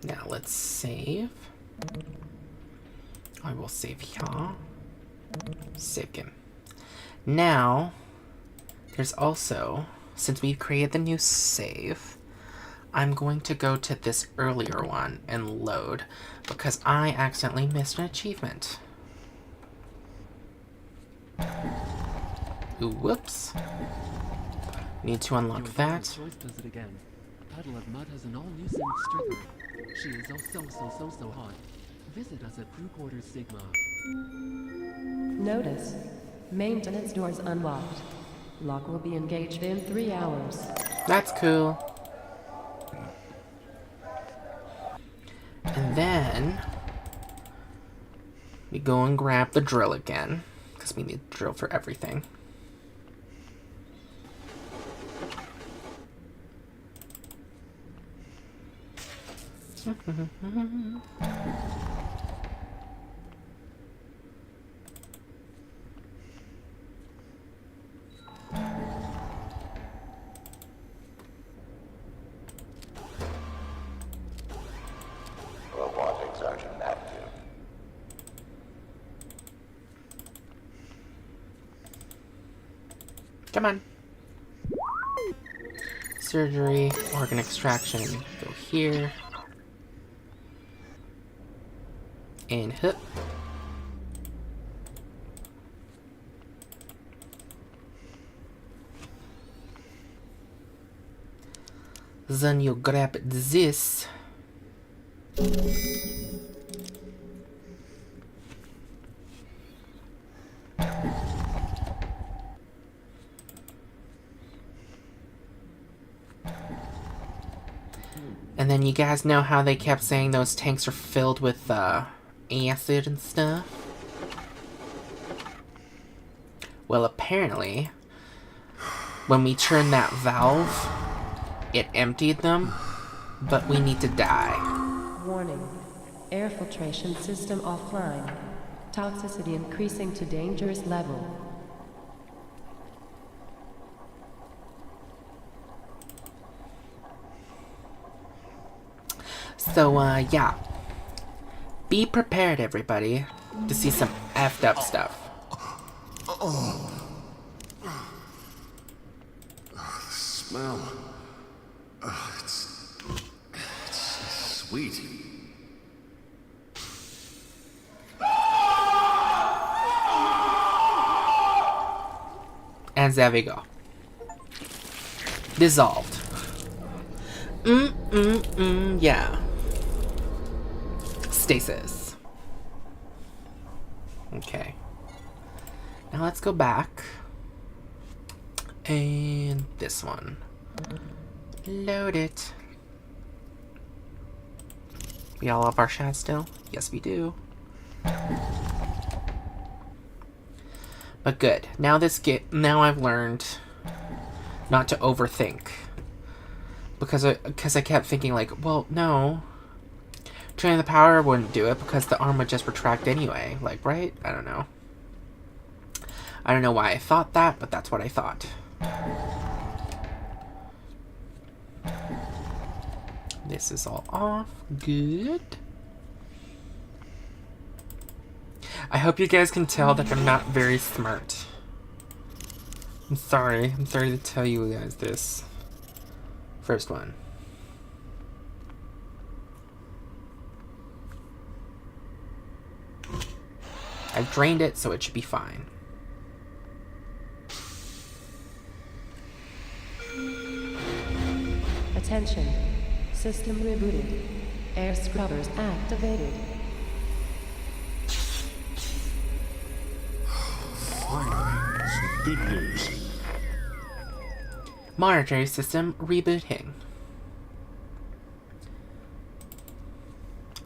Now let's save. I will save here. Save game. Now, there's also, since we've created the new save, I'm going to go to this earlier one and load because I accidentally missed an achievement. Ooh, whoops. Need to unlock Your that. choice does it again. Puddle of Mud has an all-new scenic stripper. She is so hot. Visit us at Crew Quarters Sigma. Notice. Maintenance doors unlocked. Lock will be engaged in 3 hours. That's cool. And then we go and grab the drill again because we need the drill for everything. Robotics Sergeant active. Come on. Surgery, organ extraction, go here. And hip. Then you grab this. And then you guys know how they kept saying those tanks are filled with acid and stuff? Well, apparently, when we turned that valve, it emptied them, but we need to die. Warning. Air filtration system offline. Toxicity increasing to dangerous level. So, yeah. Be prepared, everybody, to see some effed up stuff. Smell. It's sweet. And there we go. Dissolved. Yeah. Stasis. Okay. Now let's go back. And this one. Load it. We all have our shots still? Yes, we do. But good. Now now I've learned not to overthink. Because I kept thinking like, well, no. Draining the power wouldn't do it because the arm would just retract anyway. Like, right? I don't know. I don't know why I thought that, but that's what I thought. This is all off. Good. I hope you guys can tell that I'm not very smart. I'm sorry. I'm sorry to tell you guys this. First one. I've drained it, so it should be fine. Attention. System rebooted. Air scrubbers activated. Finally, some good news. Monitoring system rebooting.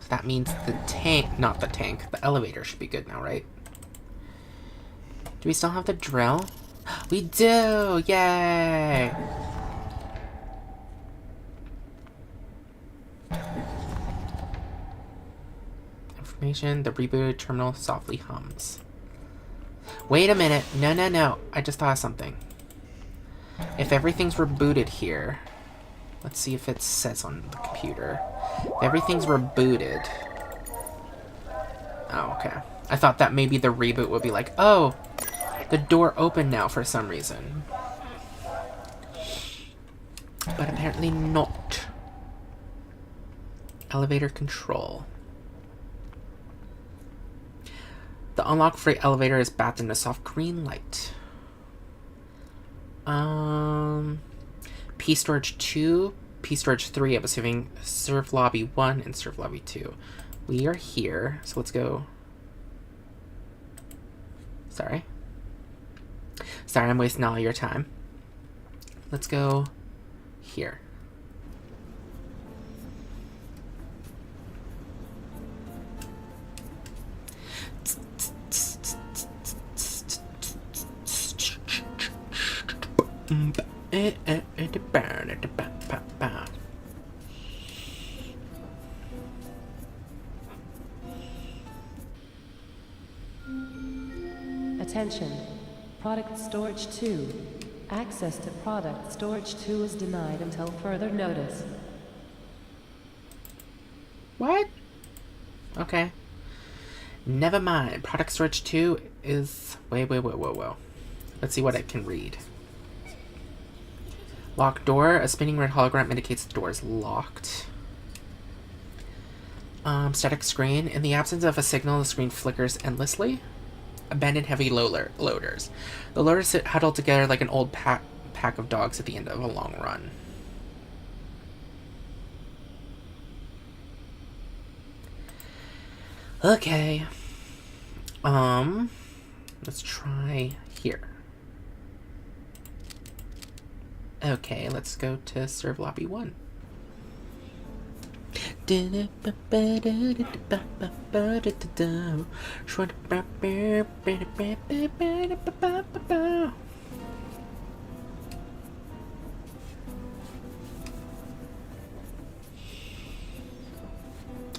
So that means the tank, not the tank, the elevator should be good now, right? Do we still have the drill? We do! Yay! Information, the rebooted terminal softly hums. Wait a minute. No, no, no. I just thought of something. If everything's rebooted here, let's see if it says on the computer. If everything's rebooted. Oh, okay. I thought that maybe the reboot would be like, oh, the door opened now for some reason. But apparently not. Elevator control. The unlock freight elevator is bathed in a soft green light. P storage 2, P storage 3, I'm assuming serve lobby 1 and serve lobby 2. We are here, so let's go. Sorry, I'm wasting all your time. Let's go here. Attention. Product Storage 2. Access to Product Storage 2 is denied until further notice. What? Okay. Never mind. Product Storage 2 is... Whoa. Let's see what I can read. Locked door. A spinning red hologram indicates the door is locked. Static screen. In the absence of a signal, the screen flickers endlessly. Abandoned heavy loaders. The loaders sit huddled together like an old pack of dogs at the end of a long run. Okay. Let's try here. Okay, let's go to serve lobby 1.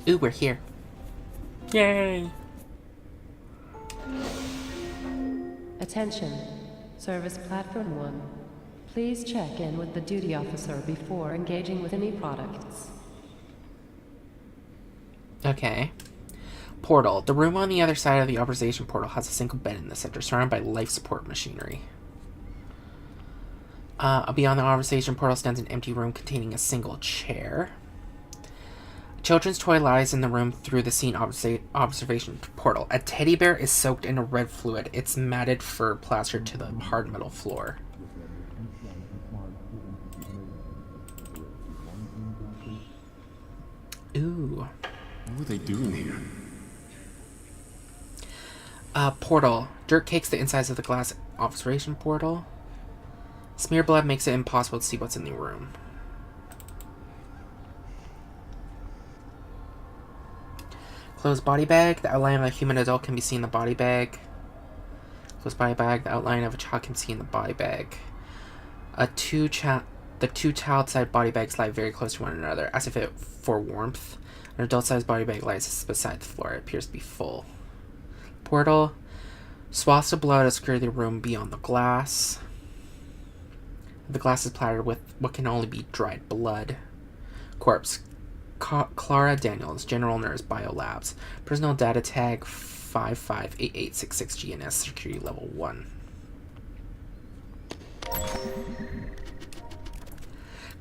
Ooh, we're here. Yay! Attention. Service Platform 1. Please check in with the duty officer before engaging with any products. Okay. Portal. The room on the other side of the authorization portal has a single bed in the center, surrounded by life support machinery. Beyond the authorization portal stands an empty room containing a single chair. A children's toy lies in the room through the scene observation portal. A teddy bear is soaked in a red fluid. Its matted fur plastered to the hard metal floor. Ooh. What are they doing here? Portal. Dirt cakes the insides of the glass observation portal. Smear blood makes it impossible to see what's in the room. Closed body bag. The outline of a human adult can be seen in the body bag. Closed body bag. The outline of a child can be seen in the body bag. The two child-sized body bags lie very close to one another, as if it for warmth. An adult-sized body bag lies beside the floor. It appears to be full. Portal. Swaths of blood obscure the room beyond the glass. The glass is plastered with what can only be dried blood. Corpse. Clara Daniels, General Nurse, Biolabs. Personal data tag 558866GNS, security level 1.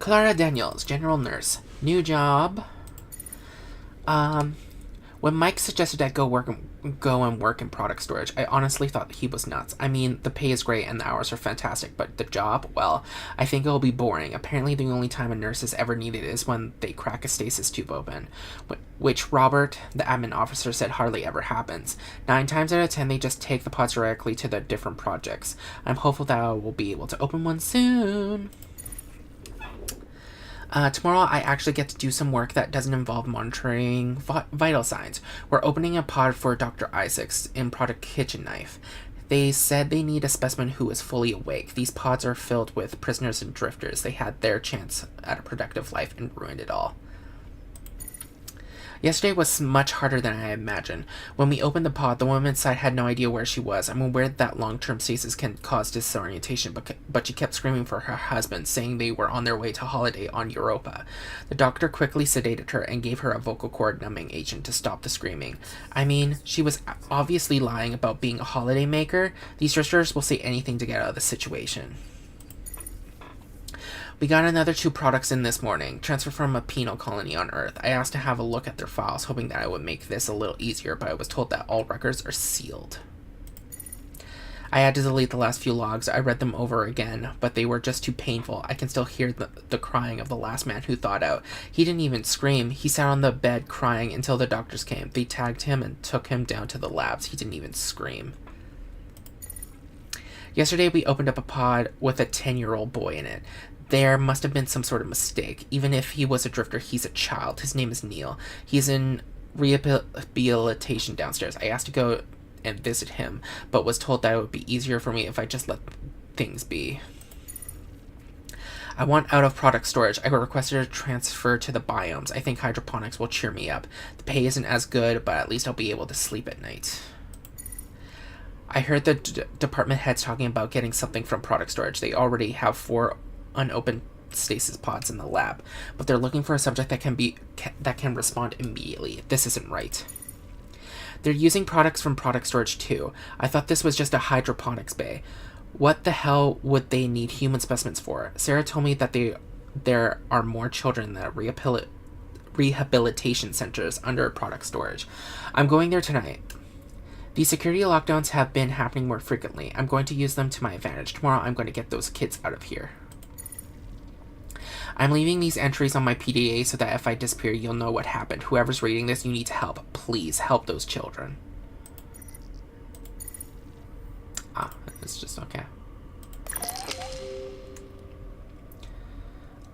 Clara Daniels, General Nurse. New job. When Mike suggested I go and work in product storage, I honestly thought he was nuts. I mean, the pay is great and the hours are fantastic, but the job, well, I think it'll be boring. Apparently the only time a nurse is ever needed is when they crack a stasis tube open, which Robert, the admin officer, said hardly ever happens. 9 times out of 10, they just take the pods directly to the different projects. I'm hopeful that I will be able to open one soon. Tomorrow I actually get to do some work that doesn't involve monitoring vital signs. We're opening a pod for Dr. Isaacs in Product Kitchen Knife. They said they need a specimen who is fully awake. These pods are filled with prisoners and drifters. They had their chance at a productive life and ruined it all. Yesterday was much harder than I imagined. When we opened the pod, the woman inside had no idea where she was. I'm aware that long-term stasis can cause disorientation, but she kept screaming for her husband, saying they were on their way to holiday on Europa. The doctor quickly sedated her and gave her a vocal cord numbing agent to stop the screaming. I mean, she was obviously lying about being a holiday maker. These drifters will say anything to get out of the situation. We got another 2 products in this morning, transferred from a penal colony on Earth. I asked to have a look at their files, hoping that I would make this a little easier, but I was told that all records are sealed. I had to delete the last few logs. I read them over again, but they were just too painful. I can still hear the crying of the last man who thawed out. He didn't even scream. He sat on the bed crying until the doctors came. They tagged him and took him down to the labs. He didn't even scream. Yesterday we opened up a pod with a 10-year-old boy in it. There must have been some sort of mistake. Even if he was a drifter, he's a child. His name is Neil. He's in rehabilitation downstairs. I asked to go and visit him, but was told that it would be easier for me if I just let things be. I want out of product storage. I requested a transfer to the biomes. I think hydroponics will cheer me up. The pay isn't as good, but at least I'll be able to sleep at night. I heard the department heads talking about getting something from product storage. They already have 4 unopened stasis pods in the lab, but they're looking for a subject that can respond immediately. This isn't right. They're using products from product storage too. I thought this was just a hydroponics bay. What the hell would they need human specimens for? Sarah told me that there are more children than rehabilitation centers under product storage. I'm going there tonight. These security lockdowns have been happening more frequently. I'm going to use them to my advantage. Tomorrow I'm going to get those kids out of here. I'm leaving these entries on my PDA so that if I disappear, you'll know what happened. Whoever's reading this, you need to help. Please, help those children. It's just okay.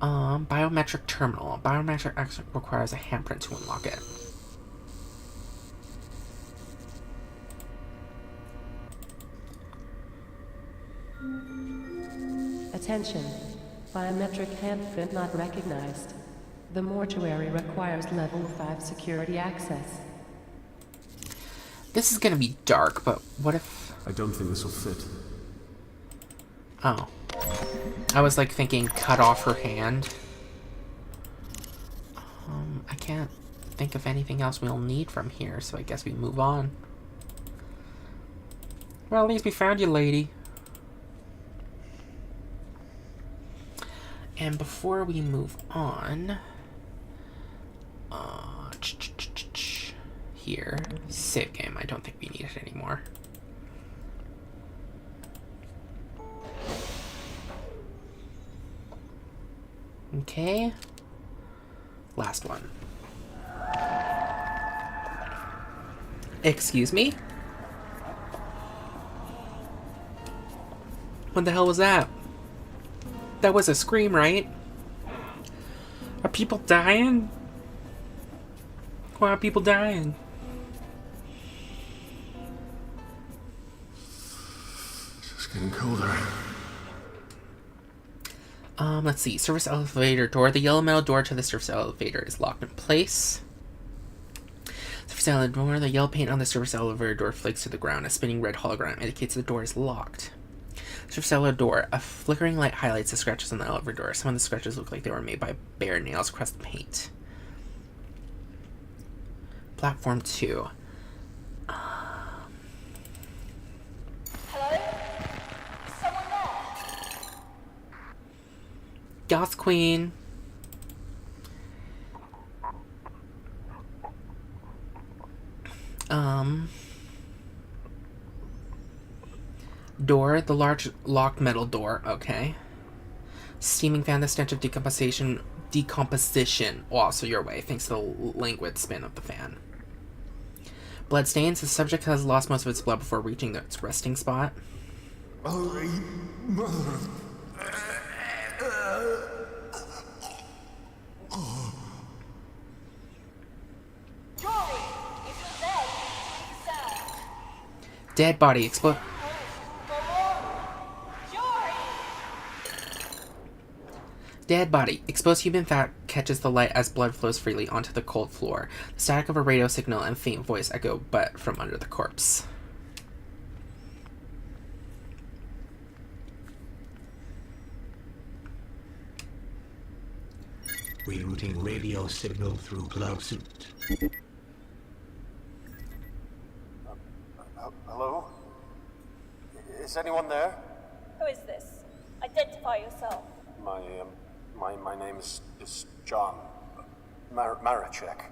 Biometric terminal. Biometric access requires a handprint to unlock it. Attention. Biometric handprint not recognized. The mortuary requires level 5 security access. This is gonna be dark, but what if... I don't think this will fit. Oh. I was like thinking cut off her hand. I can't... think of anything else we'll need from here, so I guess we move on. Well, at least we found you, lady. And before we move on, here, save game. I don't think we need it anymore. Okay. Last one. Excuse me? What the hell was that? That was a scream, right? Are people dying? Why are people dying? It's getting colder. Let's see. Service elevator door. The yellow metal door to the service elevator is locked in place. Service elevator door. The yellow paint on the service elevator door flakes to the ground. A spinning red hologram indicates the door is locked. Service elevator door. A flickering light highlights the scratches on the elevator door. Some of the scratches look like they were made by bare nails across the paint. Platform 2. Hello? Is someone there? Goth Queen. Door, the large locked metal door, okay. Steaming fan, the stench of decomposition. Oh, so your way, thanks to the languid spin of the fan. Blood stains, the subject has lost most of its blood before reaching its resting spot. Holy mother. Dead body explode. Dead body. Exposed human fat catches the light as blood flows freely onto the cold floor. The static of a radio signal and faint voice echo but from under the corpse. Rerouting radio signal through plug suit. Hello? Is anyone there? Who is this? Identify yourself. My name is John Maracek.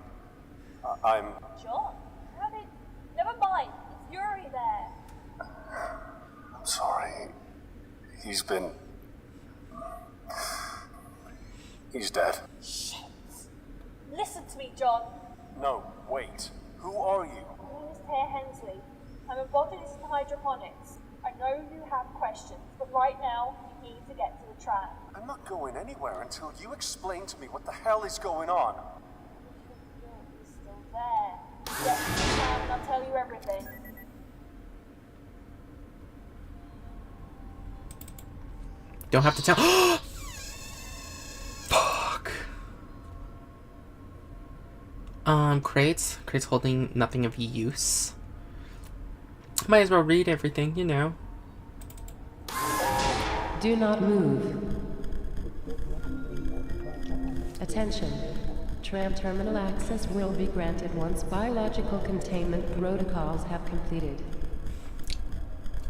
I'm... John? How did... Never mind. It's Yuri there. I'm sorry. He's dead. Shit. Listen to me, John. No, wait. Who are you? My name is Claire Hensley. I'm a botanist in hydroponics. I know you have questions, but right now, you need to get to the tram. I'm not going anywhere until you explain to me what the hell is going on. You're still there. Get to the tram and I'll tell you everything. Don't have to tell. Fuck. Crates. Crates holding nothing of use. Might as well read everything, you know. Do not move. Attention. Tram terminal access will be granted once biological containment protocols have completed.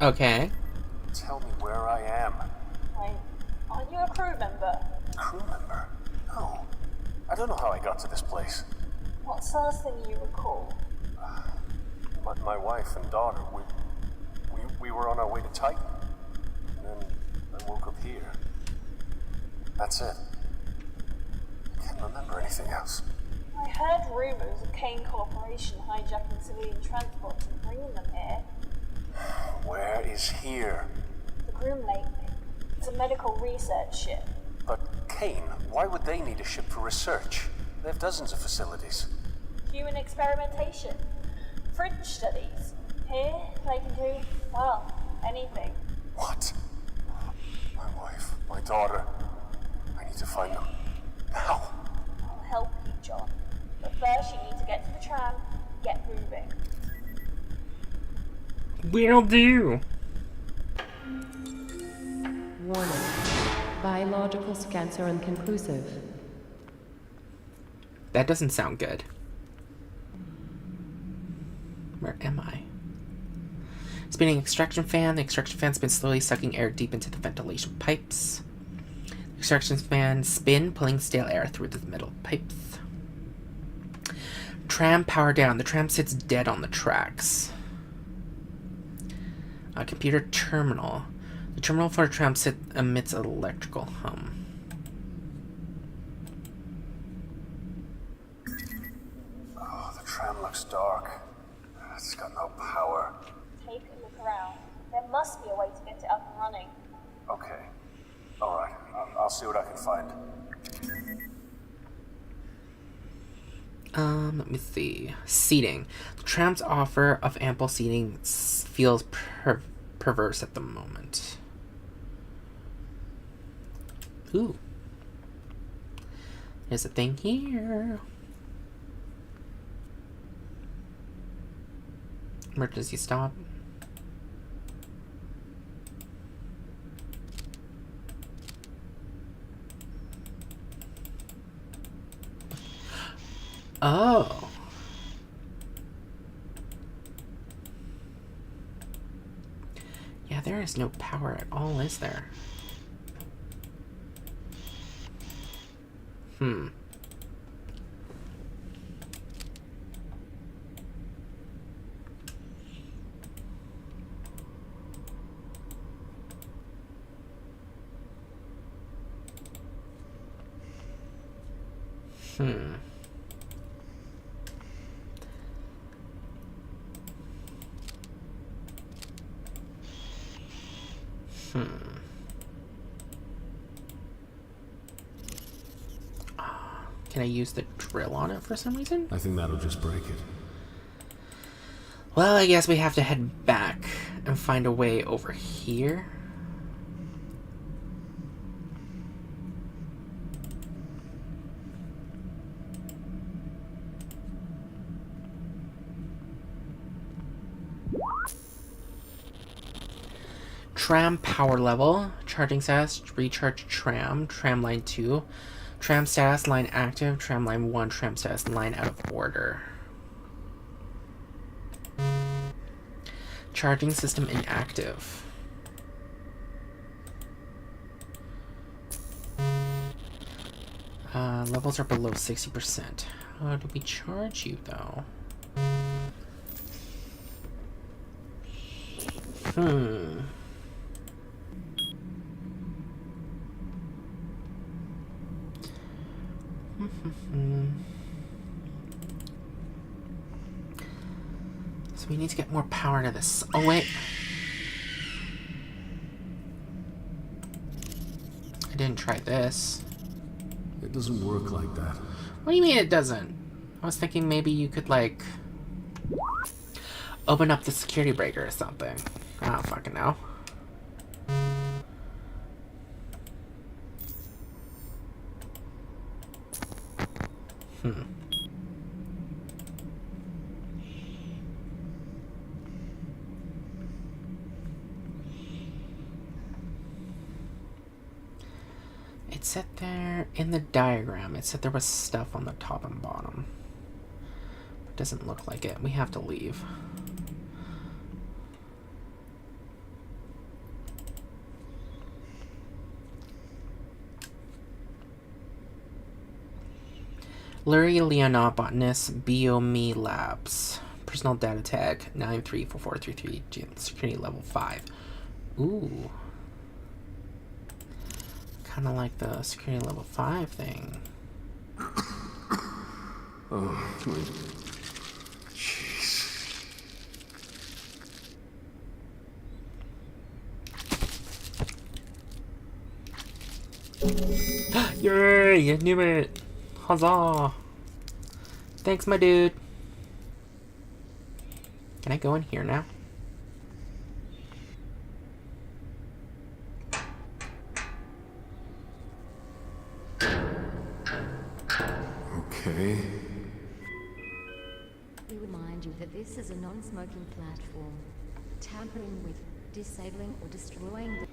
Okay. Tell me where I am. Wait, aren't you a crew member? Crew member? No. I don't know how I got to this place. What's the last thing you recall? My wife and daughter, we were on our way to Titan. And then I woke up here. That's it. I can't remember anything else. I heard rumors of Kane Corporation hijacking civilian transports and bringing them here. Where is here? The Groom Lake. It's a medical research ship. But Kane, why would they need a ship for research? They have dozens of facilities. Human experimentation. Fringe studies. Here, they can do, well, anything. What? My wife, my daughter. I need to find them. Now. I'll help you, John. But first you need to get to the tram, get moving. Will do. Warning. Biological scans are inconclusive. That doesn't sound good. Where am I? Spinning extraction fan. The extraction fan's been slowly sucking air deep into the ventilation pipes. The extraction fan spin, pulling stale air through the metal pipes. Tram power down. The tram sits dead on the tracks. Computer terminal. The terminal for the tram emits an electrical hum. Oh, the tram looks dark. It's got no power. Take a look around. There must be a way to get it up and running. Okay. Alright, I'll see what I can find. Let me see. Seating. The tram's offer of ample seating feels perverse at the moment. Ooh. There's a thing here. Emergency stop. Oh. Yeah, there is no power at all, is there? Hmm. Can I use the drill on it for some reason? I think that'll just break it. Well, I guess we have to head back and find a way over here. Tram power level. Charging status. Recharge tram. Tram line 2. Tram status line active. Tram line 1. Tram status line out of order. Charging system inactive. Levels are below 60%. How do we charge you though? So we need to get more power to this. Oh wait. I didn't try this. It doesn't work like that. What do you mean it doesn't? I was thinking maybe you could like open up the security breaker or something. I don't fucking know. It said there in the diagram, it said there was stuff on the top and bottom. It doesn't look like it. We have to leave. Lurie Leonard Botanist Biome Labs. Personal data tag 934433 security level 5. Ooh. Kinda like the security level 5 thing. Oh, wait. Jeez. Yay! I knew it! Huzzah! Thanks, my dude. Can I go in here now? Okay. We remind you that this is a non-smoking platform. Tampering with, disabling, or destroying the...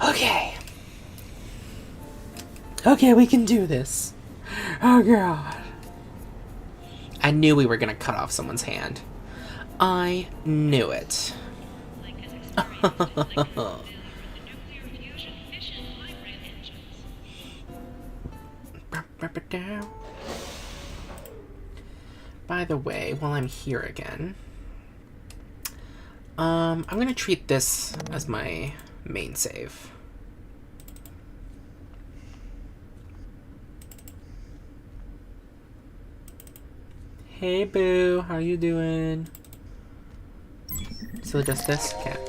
Okay. Okay, we can do this. Oh god. I knew we were gonna cut off someone's hand. I knew it. By the way, while I'm here again, I'm gonna treat this as my main save. Hey boo, how you doing? So just this cat.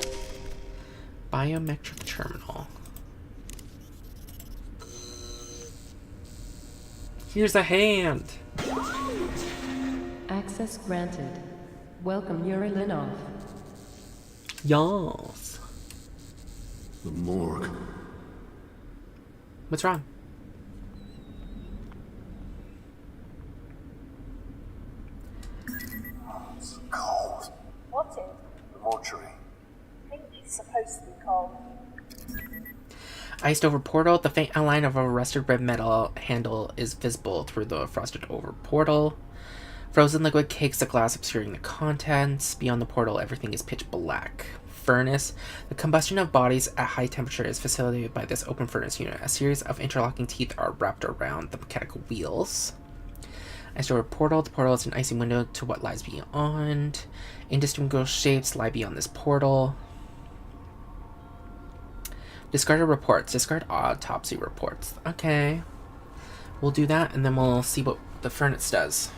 Biometric terminal. Here's a hand. Access granted. Welcome, Yuri Linov. Yas. The morgue. What's wrong? It's cold. What is? The mortuary. I think it's supposed to be cold. Iced over portal. The faint outline of a rusted red metal handle is visible through the frosted over portal. Frozen liquid cakes the glass, obscuring the contents. Beyond the portal, everything is pitch black. Furnace. The combustion of bodies at high temperature is facilitated by this open furnace unit. A series of interlocking teeth are wrapped around the mechanical wheels. Iced over portal. The portal is an icy window to what lies beyond. Indistinguishable shapes lie beyond this portal. Discarded reports. Discard autopsy reports. Okay. We'll do that, and then we'll see what the furnace does.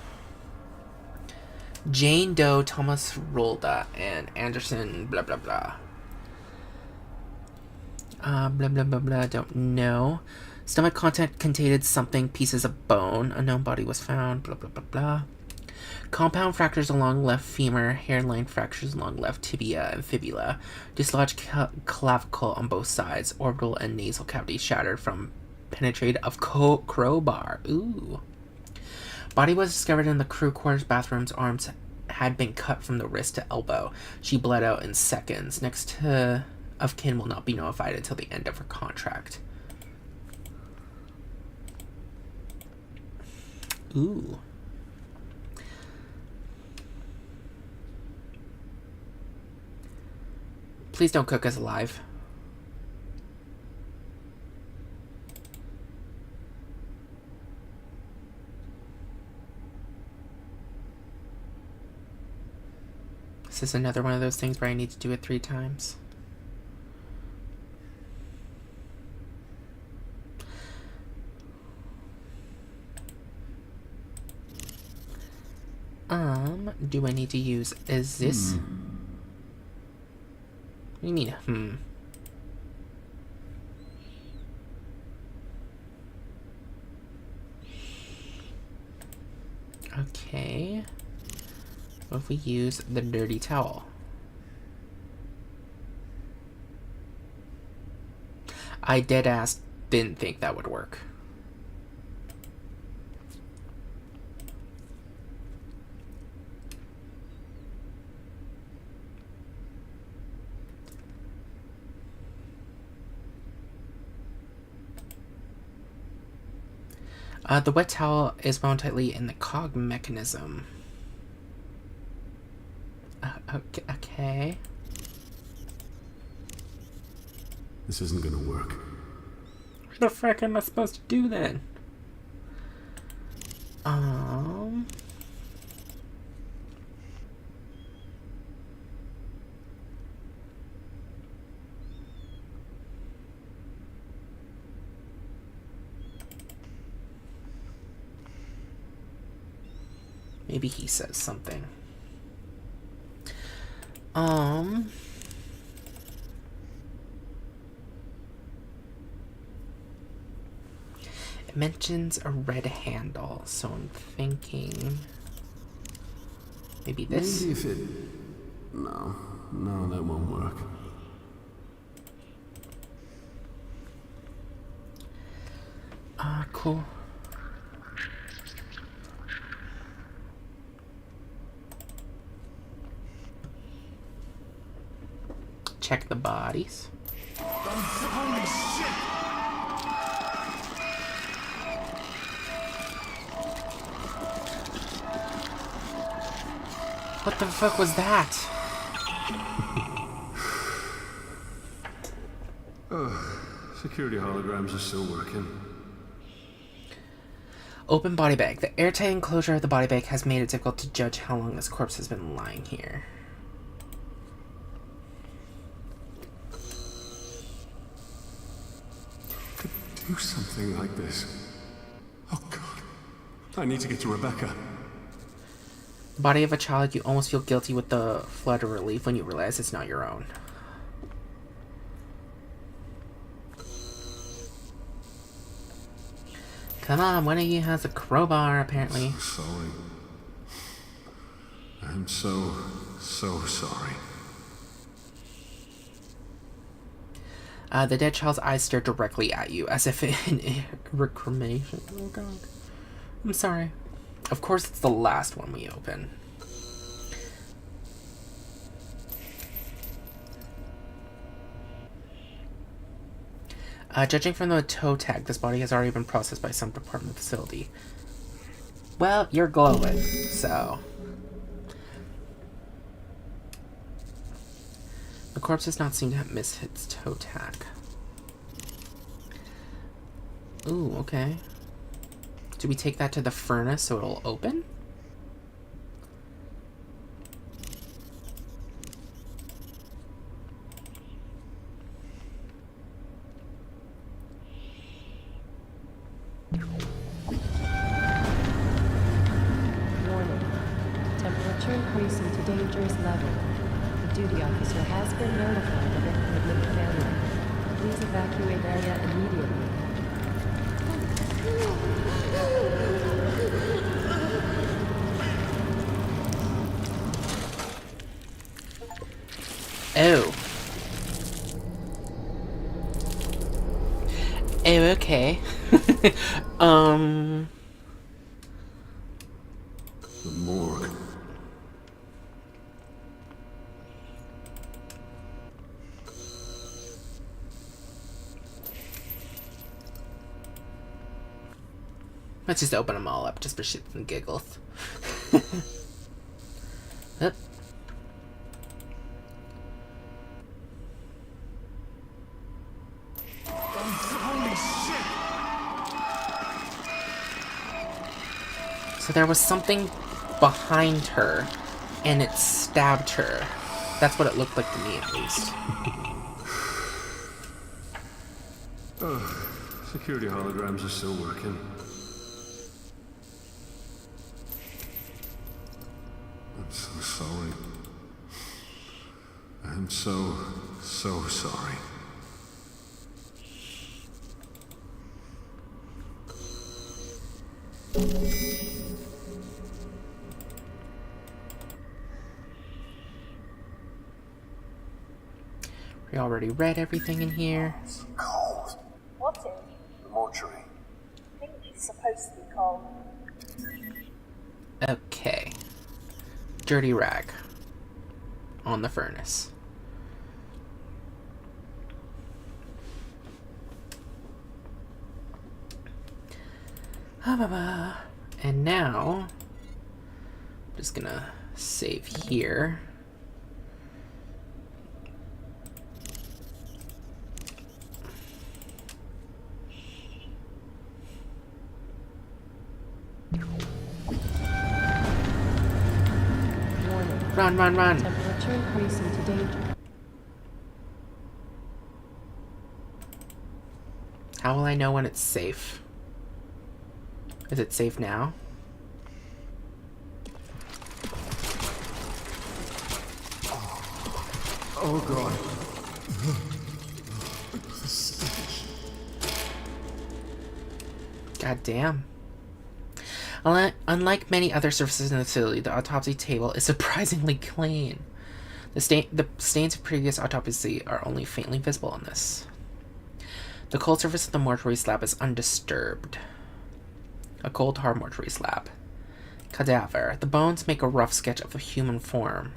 Jane Doe, Thomas Rolda, and Anderson, blah, blah, blah. Blah, blah, blah, blah, don't know. Stomach content contained something, pieces of bone. Unknown body was found, blah, blah, blah, blah. Compound fractures along left femur, hairline fractures along left tibia and fibula. Dislodged clavicle on both sides. Orbital and nasal cavity shattered from penetrated of crowbar. Ooh. Body was discovered in the crew quarters bathrooms. Arms had been cut from the wrist to elbow. She bled out in seconds. Next of kin will not be notified until the end of her contract. Ooh. Please don't cook us alive. Is this another one of those things where I need to do it 3 times? Do I need to use is this? What do you mean, Okay. What if we use the dirty towel? I deadass didn't think that would work. The wet towel is wound tightly in the cog mechanism. Okay. This isn't gonna work. What the frick am I supposed to do then? Maybe he says something. It mentions a red handle, so I'm thinking maybe this. Maybe if it... No, that won't work. Cool. Check the bodies. Holy shit! What the fuck was that? Security holograms are still working. Open body bag. The airtight enclosure of the body bag has made it difficult to judge how long this corpse has been lying here. Do something like this. Oh god. I need to get to Rebecca. The body of a child, you almost feel guilty with the flood of relief when you realize it's not your own. Come on, one of you has a crowbar, apparently. I'm so sorry. I'm so sorry. The dead child's eyes stare directly at you, as if in recrimination. Oh god. I'm sorry. Of course, it's the last one we open. Judging from the toe tag, this body has already been processed by some department of the facility. Well, you're glowing, so... The corpse does not seem to have missed its toe tag. Ooh, okay. Do we take that to the furnace so it'll open? Warning. Temperature increasing to dangerous level. The duty officer has been notified of equipment failure. Please evacuate area immediately. Oh. Oh, okay. The morgue. Let's just open them all up just for shits and giggles. Oop. Holy shit! So there was something behind her, and it stabbed her. That's what it looked like to me, at least. Security holograms are still working. I'm so sorry. I'm so sorry. We already read everything in here. It's cold. What is? The mortuary. I think it's supposed to be cold. Okay. Dirty rag. On the furnace. And now, I'm just gonna save here. Warning. Run. Temperature increasing to danger. How will I know when it's safe? Is it safe now? Oh god. God damn. Unlike many other surfaces in the facility, the autopsy table is surprisingly clean. The stains of previous autopsy are only faintly visible on this. The cold surface of the mortuary slab is undisturbed. A cold, hard mortuary slab. Cadaver. The bones make a rough sketch of a human form.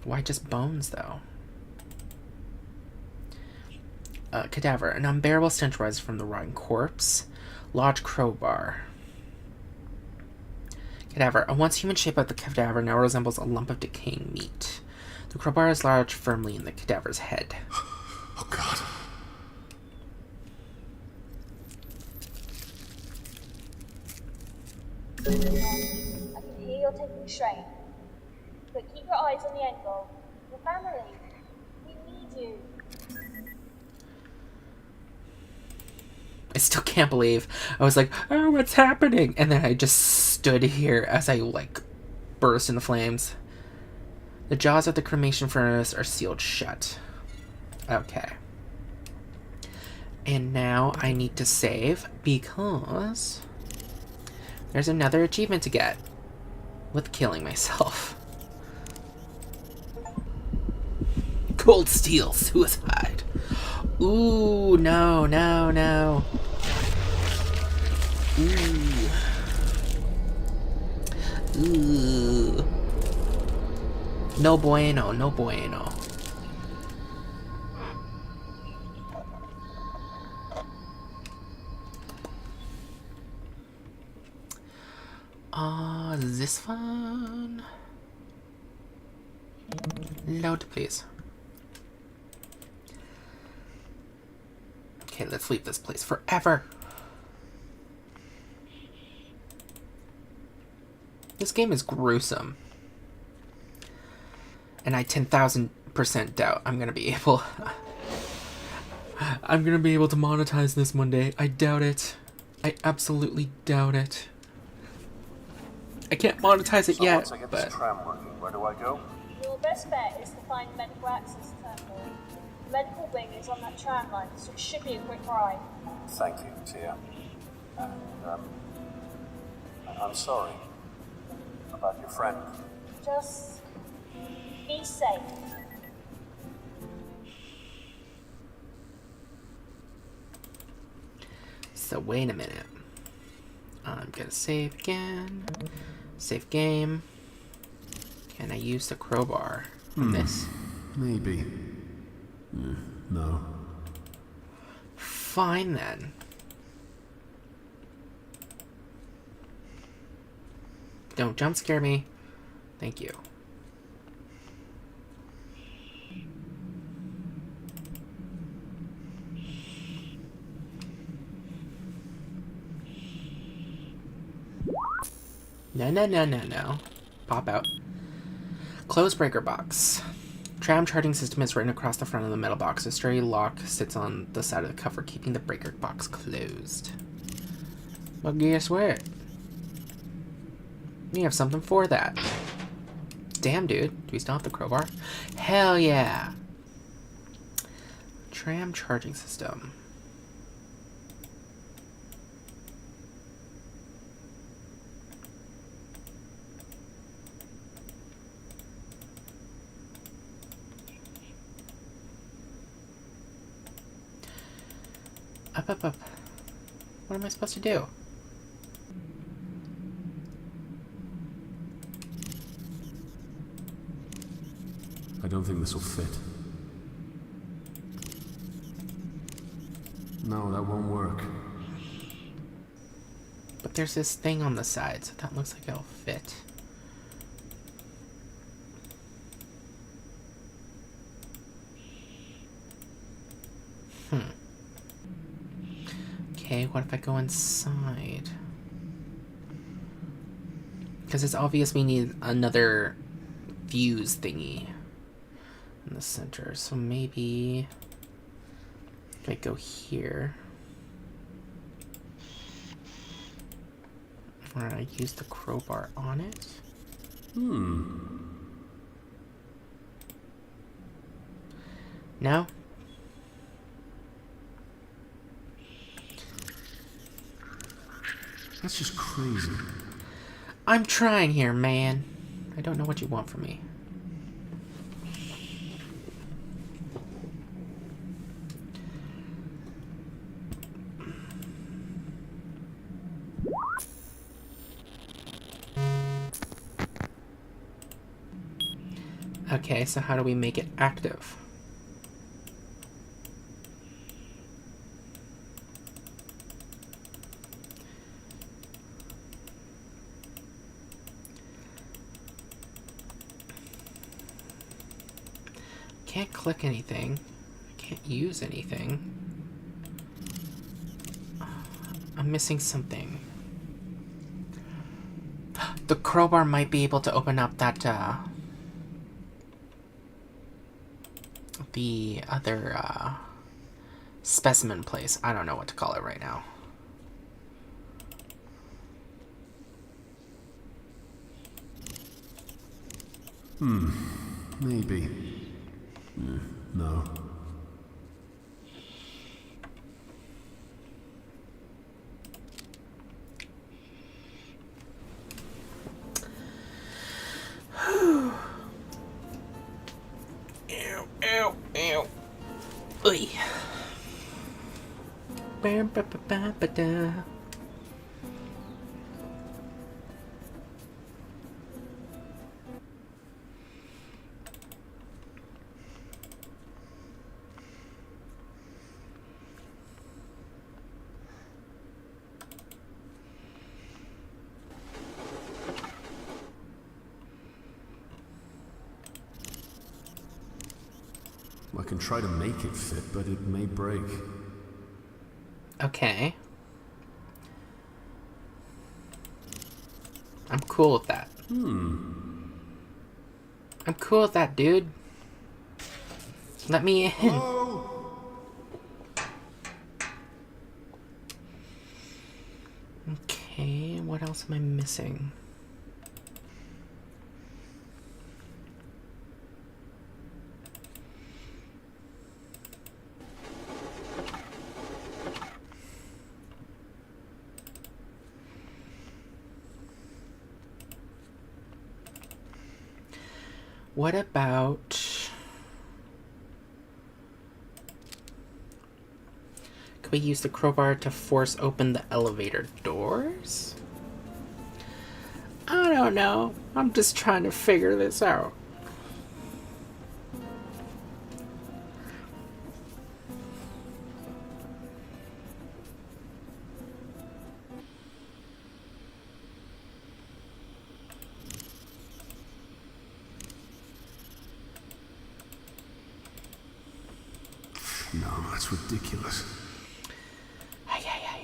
Why just bones, though? Cadaver. An unbearable stench rises from the rotting corpse. Lodge crowbar. Cadaver. A once human shape of the cadaver now resembles a lump of decaying meat. The crowbar is lodged firmly in the cadaver's head. Oh, God. I can hear you're taking strain. But keep your eyes on the end goal. Your family. We need you. I still can't believe. I was like, oh, what's happening? And then I just stood here as I, like, burst into flames. The jaws of the cremation furnace are sealed shut. Okay. And now I need to save because there's another achievement to get with killing myself. Cold steel suicide. Ooh, no, no, no. Ooh. Ooh. No bueno, no bueno. Is this fun? Load, please. Okay, let's leave this place forever. This game is gruesome. And I 10,000% doubt I'm gonna be able... I'm gonna be able to monetize this one day. I doubt it. I absolutely doubt it. I can't monetize it yet, once I get but... this tram working, where do I go? Your best bet is to find the medical access terminal. The medical wing is on that tram line, so it should be a quick ride. Thank you, Tia. And, I'm sorry about your friend. Just be safe. So wait a minute. I'm gonna save again. Save game. Can I use the crowbar from this? Maybe. No. Fine then. Don't jump scare me. Thank you. No, no, no, no, no. Pop out. Close breaker box. Tram charging system is written across the front of the metal box. A sturdy lock sits on the side of the cover, keeping the breaker box closed. Well, guess what? We have something for that. Damn, dude. Do we still have the crowbar? Hell yeah! Tram charging system. Up, up, up. What am I supposed to do? I don't think this will fit. No, that won't work. But there's this thing on the side, so that looks like it'll fit. Okay, what if I go inside? Because it's obvious we need another fuse thingy in the center. So maybe if I go here, or I use the crowbar on it. No? That's just crazy. I'm trying here, man. I don't know what you want from me. Okay, so how do we make it active? can't click anything. I can't use anything. I'm missing something. The crowbar might be able to open up that, the other, specimen place. I don't know what to call it right now. Maybe. No. Ew, ew, ew. Oy. Ba-ba-ba-ba-ba-da. I can try to make it fit, but it may break. Okay. I'm cool with that. I'm cool with that, dude. Let me in. Hello? Okay, what else am I missing? What about... Could we use the crowbar to force open the elevator doors? I don't know. I'm just trying to figure this out. No, that's ridiculous. Ay, ay, ay.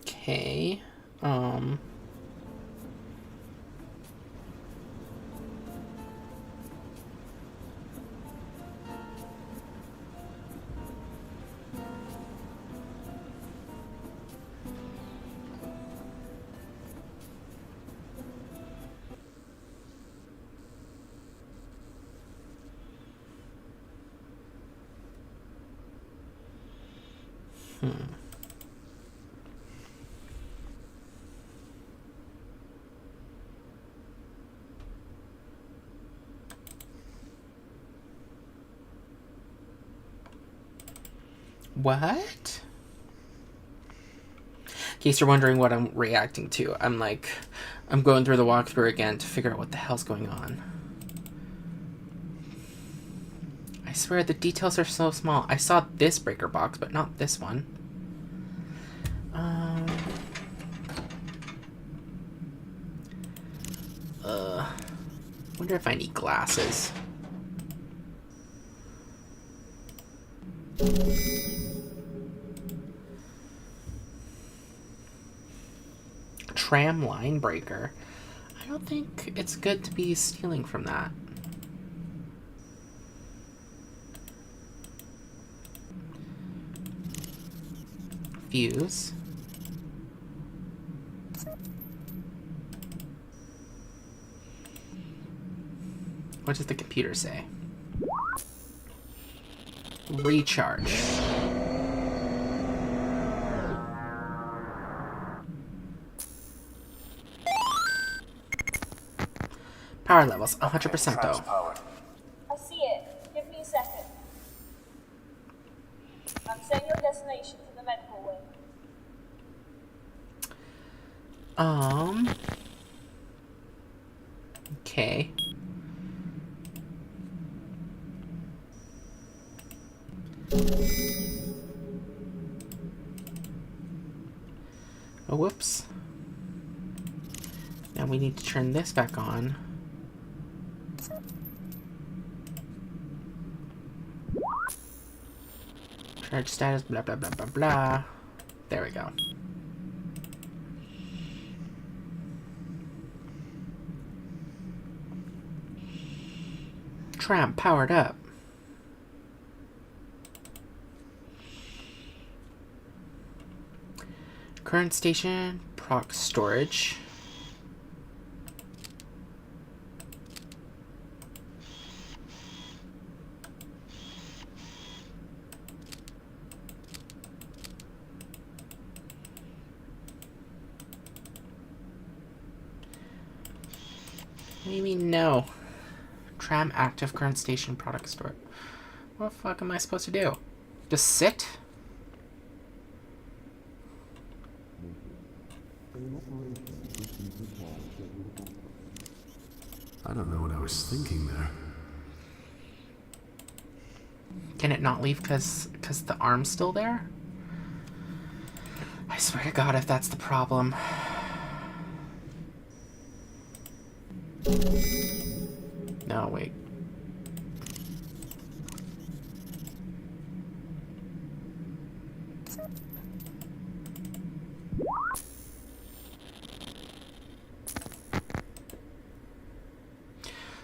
Okay. What? In case you're wondering what I'm reacting to, I'm going through the walkthrough again to figure out what the hell's going on. I swear the details are so small. I saw this breaker box, but not this one. Wonder if I need glasses. Tram line breaker. I don't think it's good to be stealing from that. Fuse. What does the computer say? Recharge. Power levels, 100% though. I see it. Give me a second. I'm sending your destination to the medical wing. Okay. Oh, whoops. Now we need to turn this back on. Charge status, blah, blah, blah, blah, blah. There we go. Tram powered up. Current station, proc storage. What do you mean no? Tram active, current station, product store. What the fuck am I supposed to do? Just sit? I don't know what I was thinking there. Can it not leave because the arm's still there? I swear to God if that's the problem. No, wait.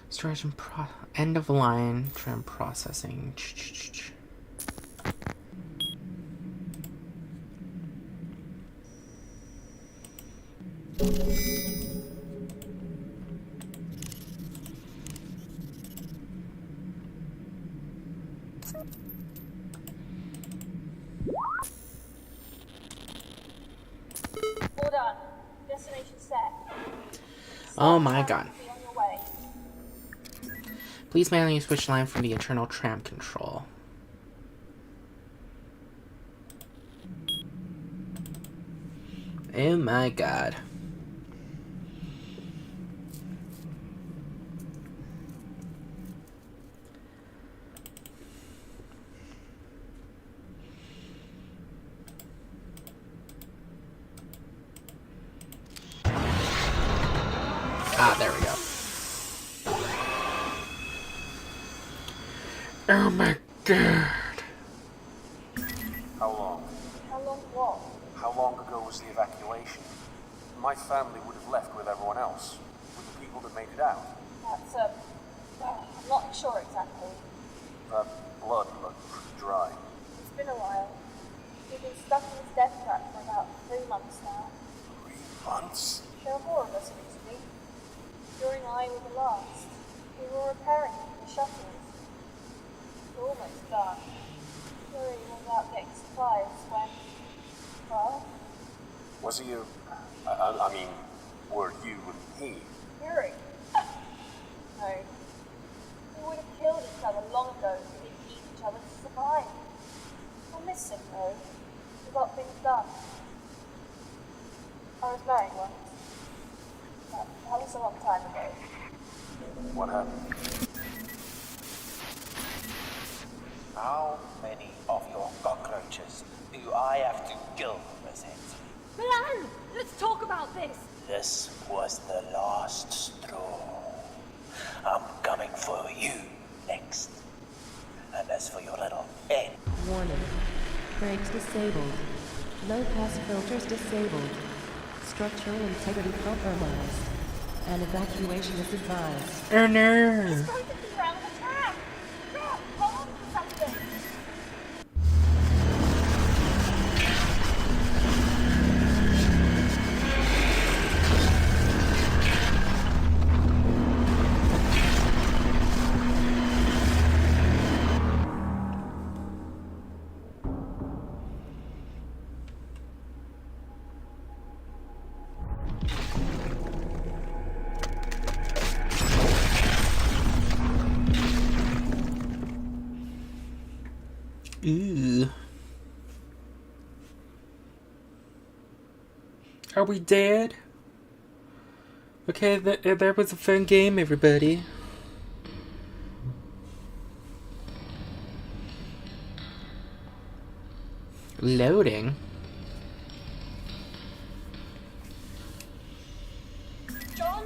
Storage and end of line, tram processing. All done. Destination set. Oh my God. Be on your way. Please manually switch line from the internal tram control. Oh my God. Ah, there we go. Oh my God. How long? How long what? How long ago was the evacuation? My family would have left with everyone else, with the people that made it out. That's, I'm not sure exactly. That blood looked pretty dry. It's been a while. We've been stuck in this death trap for about 3 months now. 3 months? There are 4 of us recently. You and I were the last. We were repairing the shuttles. We're almost done. Yuri was out getting supplies when... Well? Was he I mean, were you and he? Yuri? No. We would have killed each other long ago if we didn't need each other to survive. I miss him though. We got things done. I was married once. But that was a long time ago. What happened? How many of your cockroaches do I have to kill, Rosette? Milan, let's talk about this. This was the last straw. I'm coming for you next. And as for your little head... Warning. Brakes disabled. Low pass filters disabled. Structural integrity compromised. And evacuation is advised. Oh no! He's going to be around the trap! Crap, hold on to something! Ooh. Are we dead? Okay, that was a fun game, everybody. Loading. John?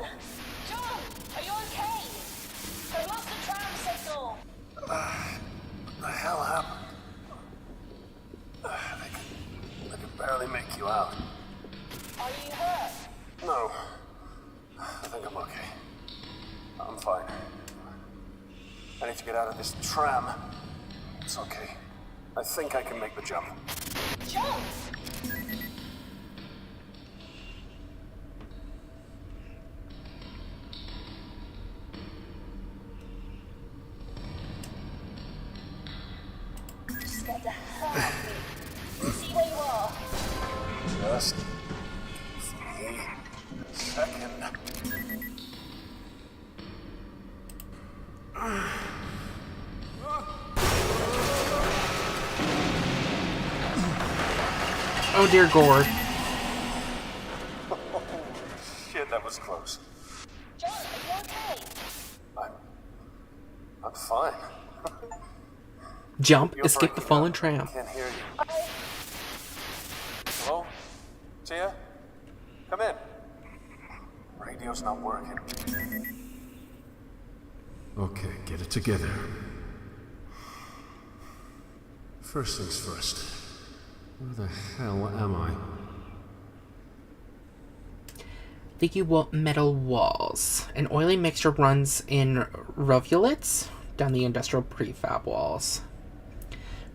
I'm fine. I need to get out of this tram. It's okay. I think I can make the jump. Jump! You scared the hell out of me. See where you are. Just give me a second. Oh dear Gord. Shit, that was close. John, are you okay? I'm fine. Jump, You're escape the breaking fallen up. tram. Can't hear you. Hello? Tia? Come in. Radio's not working. Okay, get it together. First things first. Where the hell am I? Leaky metal walls. An oily mixture runs in rivulets down the industrial prefab walls.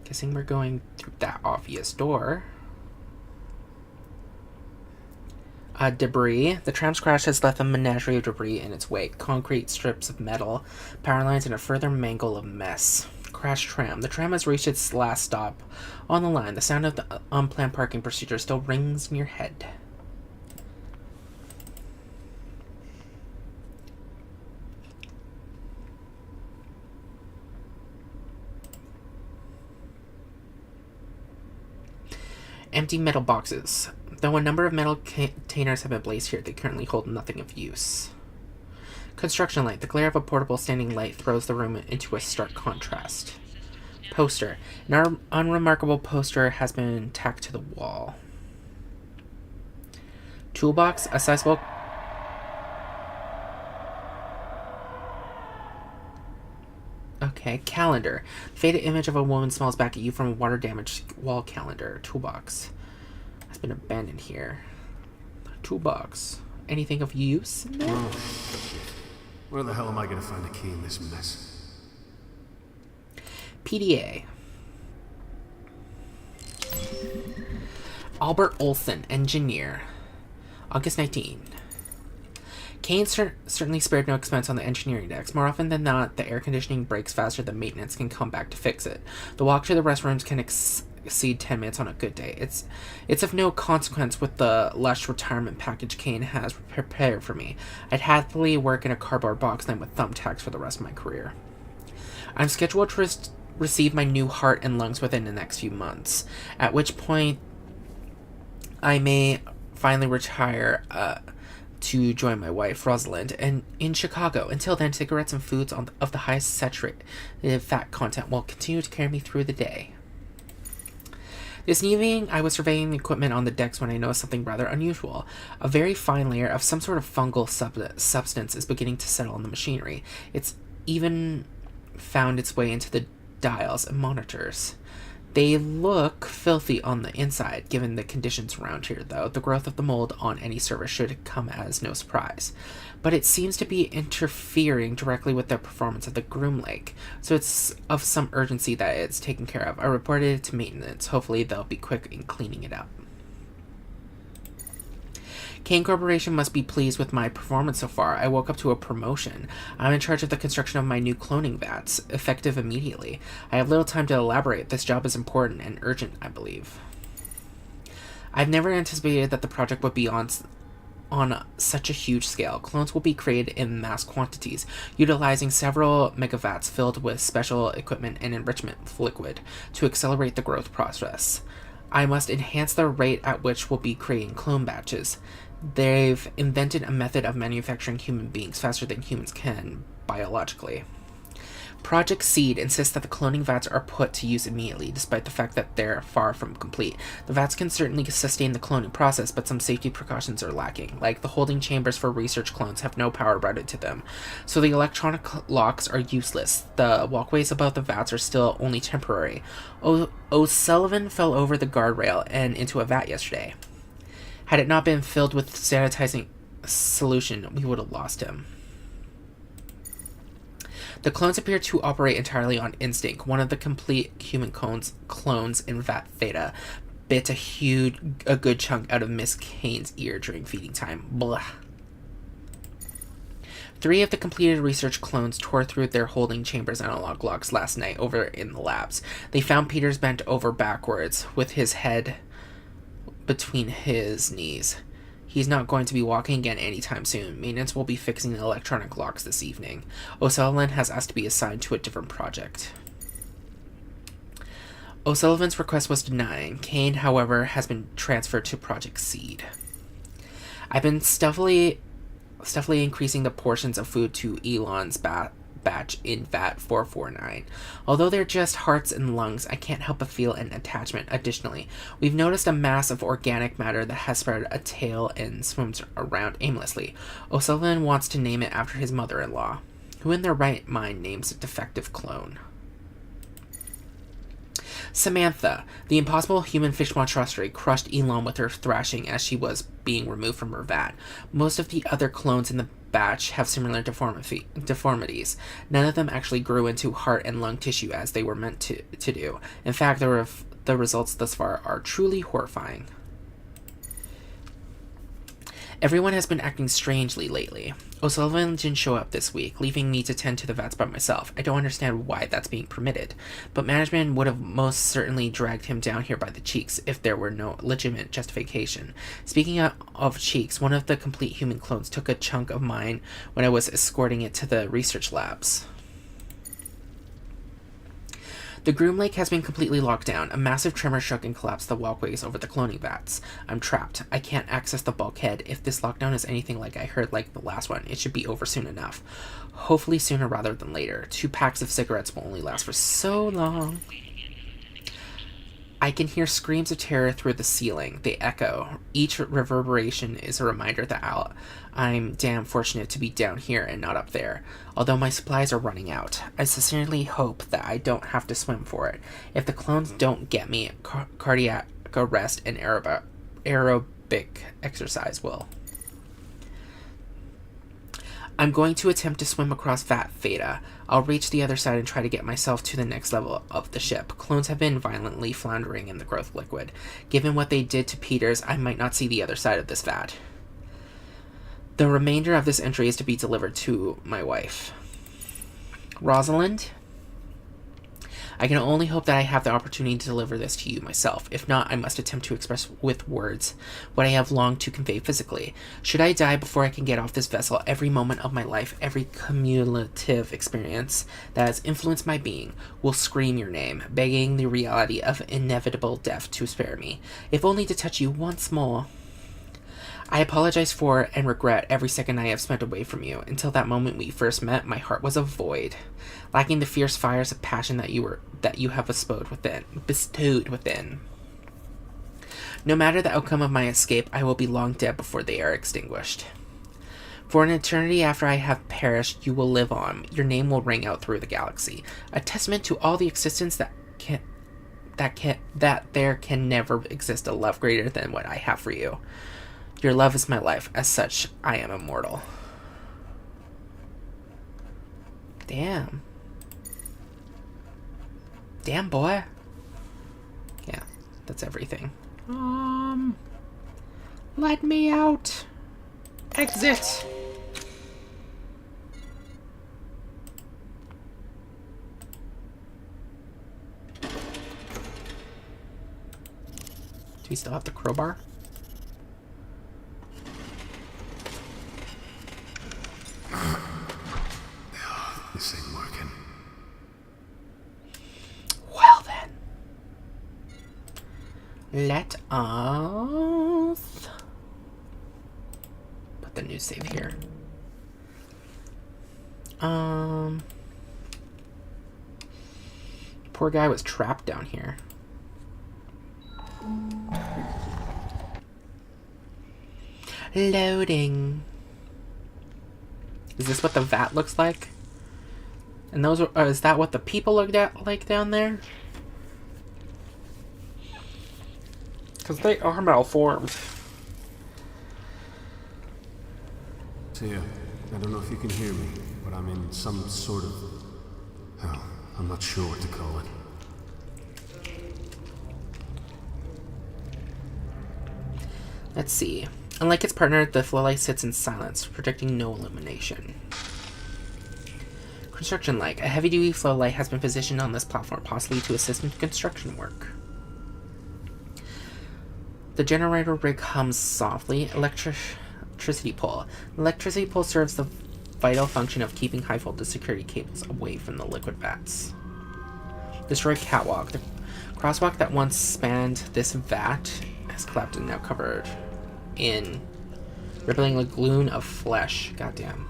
Guessing we're going through that obvious door. Debris. The tram's crash has left a menagerie of debris in its wake. Concrete strips of metal, power lines, and a further mangle of mess. Crash tram. The tram has reached its last stop on the line. The sound of the unplanned parking procedure still rings in your head. Empty metal boxes. Though a number of metal containers have been placed here, they currently hold nothing of use. Construction light. The glare of a portable standing light throws the room into a stark contrast. Poster. An unremarkable poster has been tacked to the wall. Toolbox. A sizable... Okay, calendar. Faded image of a woman smiles back at you from a water-damaged wall calendar. Toolbox. Has been abandoned here. Toolbox. Anything of use in there? Oh, shit. Where the hell am I gonna find a key in this mess? PDA. Albert Olson, engineer. August 19. Kane certainly spared no expense on the engineering decks. More often than not, the air conditioning breaks faster than maintenance can come back to fix it. The walk to the restrooms can exceed 10 minutes on a good day. It's of no consequence with the lush retirement package Kane has prepared for me. I'd happily work in a cardboard box then with thumbtacks for the rest of my career. I'm scheduled to receive my new heart and lungs within the next few months, at which point I may finally retire to join my wife, Rosalind, and in Chicago. Until then, cigarettes and foods of the highest saturated fat content will continue to carry me through the day. This evening, I was surveying the equipment on the decks when I noticed something rather unusual. A very fine layer of some sort of fungal substance is beginning to settle on the machinery. It's even found its way into the dials and monitors. They look filthy on the inside, given the conditions around here, though. The growth of the mold on any surface should come as no surprise. But it seems to be interfering directly with the performance of the groom lake, so it's of some urgency that it's taken care of. I reported it to maintenance. Hopefully they'll be quick in cleaning it up. Kane Corporation must be pleased with my performance so far. I woke up to a promotion. I'm in charge of the construction of my new cloning vats, effective immediately. I have little time to elaborate. This job is important and urgent, I believe. I've never anticipated that the project would be on such a huge scale. Clones will be created in mass quantities, utilizing several megavats filled with special equipment and enrichment liquid to accelerate the growth process. I must enhance the rate at which we'll be creating clone batches. They've invented a method of manufacturing human beings faster than humans can, biologically. Project Seed insists that the cloning vats are put to use immediately, despite the fact that they're far from complete. The vats can certainly sustain the cloning process, but some safety precautions are lacking. Like, the holding chambers for research clones have no power routed to them, so the electronic locks are useless. The walkways above the vats are still only temporary. O'Sullivan fell over the guardrail and into a vat yesterday. Had it not been filled with sanitizing solution, we would have lost him. The clones appear to operate entirely on instinct. One of the complete human clones in Vat Theta bit a good chunk out of Miss Kane's ear during feeding time. Blah. 3 of the completed research clones tore through their holding chambers analog locks last night over in the labs. They found Peters bent over backwards with his head between his knees. He's not going to be walking again anytime soon. Maintenance will be fixing the electronic locks this evening. O'Sullivan has asked to be assigned to a different project. O'Sullivan's request was denied. Kane, however, has been transferred to Project Seed. I've been stealthily increasing the portions of food to Elon's batch in VAT 449. Although they're just hearts and lungs, I can't help but feel an attachment. Additionally, we've noticed a mass of organic matter that has spread a tail and swims around aimlessly. O'Sullivan wants to name it after his mother-in-law. Who in their right mind names a defective clone? Samantha, the impossible human fish monstrosity, crushed Elon with her thrashing as she was being removed from her vat. Most of the other clones in the batch have similar deformities. None of them actually grew into heart and lung tissue as they were meant to do. In fact, the results thus far are truly horrifying. Everyone has been acting strangely lately. O'Sullivan didn't show up this week, leaving me to tend to the vats by myself. I don't understand why that's being permitted, but management would have most certainly dragged him down here by the cheeks if there were no legitimate justification. Speaking of cheeks, one of the complete human clones took a chunk of mine when I was escorting it to the research labs. The Groom Lake has been completely locked down. A massive tremor shook and collapsed the walkways over the cloning vats. I'm trapped. I can't access the bulkhead. If this lockdown is anything like I heard like the last one, it should be over soon enough. Hopefully sooner rather than later. 2 packs of cigarettes will only last for so long. I can hear screams of terror through the ceiling. They echo. Each reverberation is a reminder that I'm damn fortunate to be down here and not up there, although my supplies are running out. I sincerely hope that I don't have to swim for it. If the clones don't get me, cardiac arrest and aerobic exercise will. I'm going to attempt to swim across Vat Theta. I'll reach the other side and try to get myself to the next level of the ship. Clones have been violently floundering in the growth liquid. Given what they did to Peters, I might not see the other side of this vat. The remainder of this entry is to be delivered to my wife. Rosalind? I can only hope that I have the opportunity to deliver this to you myself. If not, I must attempt to express with words what I have longed to convey physically. Should I die before I can get off this vessel, every moment of my life, every cumulative experience that has influenced my being, will scream your name, begging the reality of inevitable death to spare me, if only to touch you once more. I apologize for and regret every second I have spent away from you. Until that moment we first met, my heart was a void, lacking the fierce fires of passion that you have bestowed within. No matter the outcome of my escape, I will be long dead before they are extinguished. For an eternity after I have perished, you will live on. Your name will ring out through the galaxy, a testament to all the existence that there can never exist a love greater than what I have for you. Your love is my life. As such, I am immortal. Damn. Damn, boy. Yeah, that's everything. Let me out. Exit. Do we still have the crowbar? This ain't working. Well then. Let us put the new save here. Poor guy was trapped down here. Loading. Is this what the vat looks like? And those are, is that what the people looked at like down there? Because they are malformed. Tia, I don't know if you can hear me, but I'm in some sort of Oh, I'm not sure what to call it. Let's see. Unlike its partner, the flowlight sits in silence, projecting no illumination. Construction-like. A heavy-duty flowlight has been positioned on this platform, possibly to assist in construction work. The generator rig hums softly. Electricity pole. The electricity pole serves the vital function of keeping high-voltage security cables away from the liquid vats. Destroyed catwalk. The crosswalk that once spanned this vat has collapsed and now covered in rippling lagoon of flesh. Goddamn.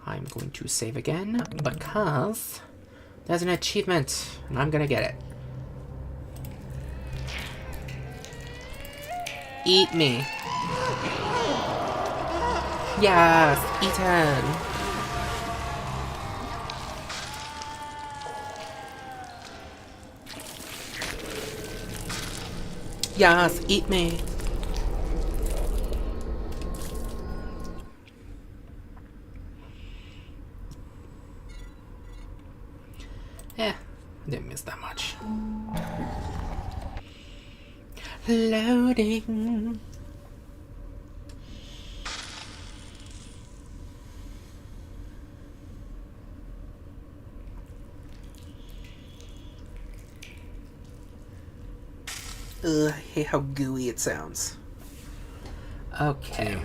I'm going to save again because there's an achievement and I'm gonna get it. Eat me. Yes, eaten. Yes, eat me. Didn't miss that much. Loading. Ugh, I hate how gooey it sounds. Okay. Yeah,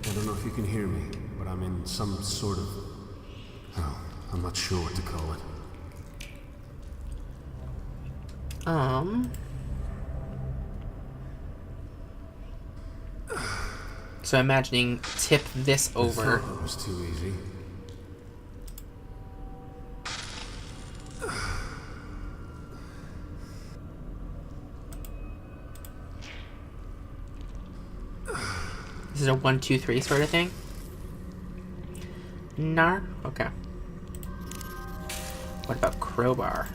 I don't know if you can hear me, but I'm in some sort of... Oh, I'm not sure what to call it. So imagining tip this over. I thought that was too easy. This is a 1, 2, 3 sort of thing? Nar? Okay. What about crowbar?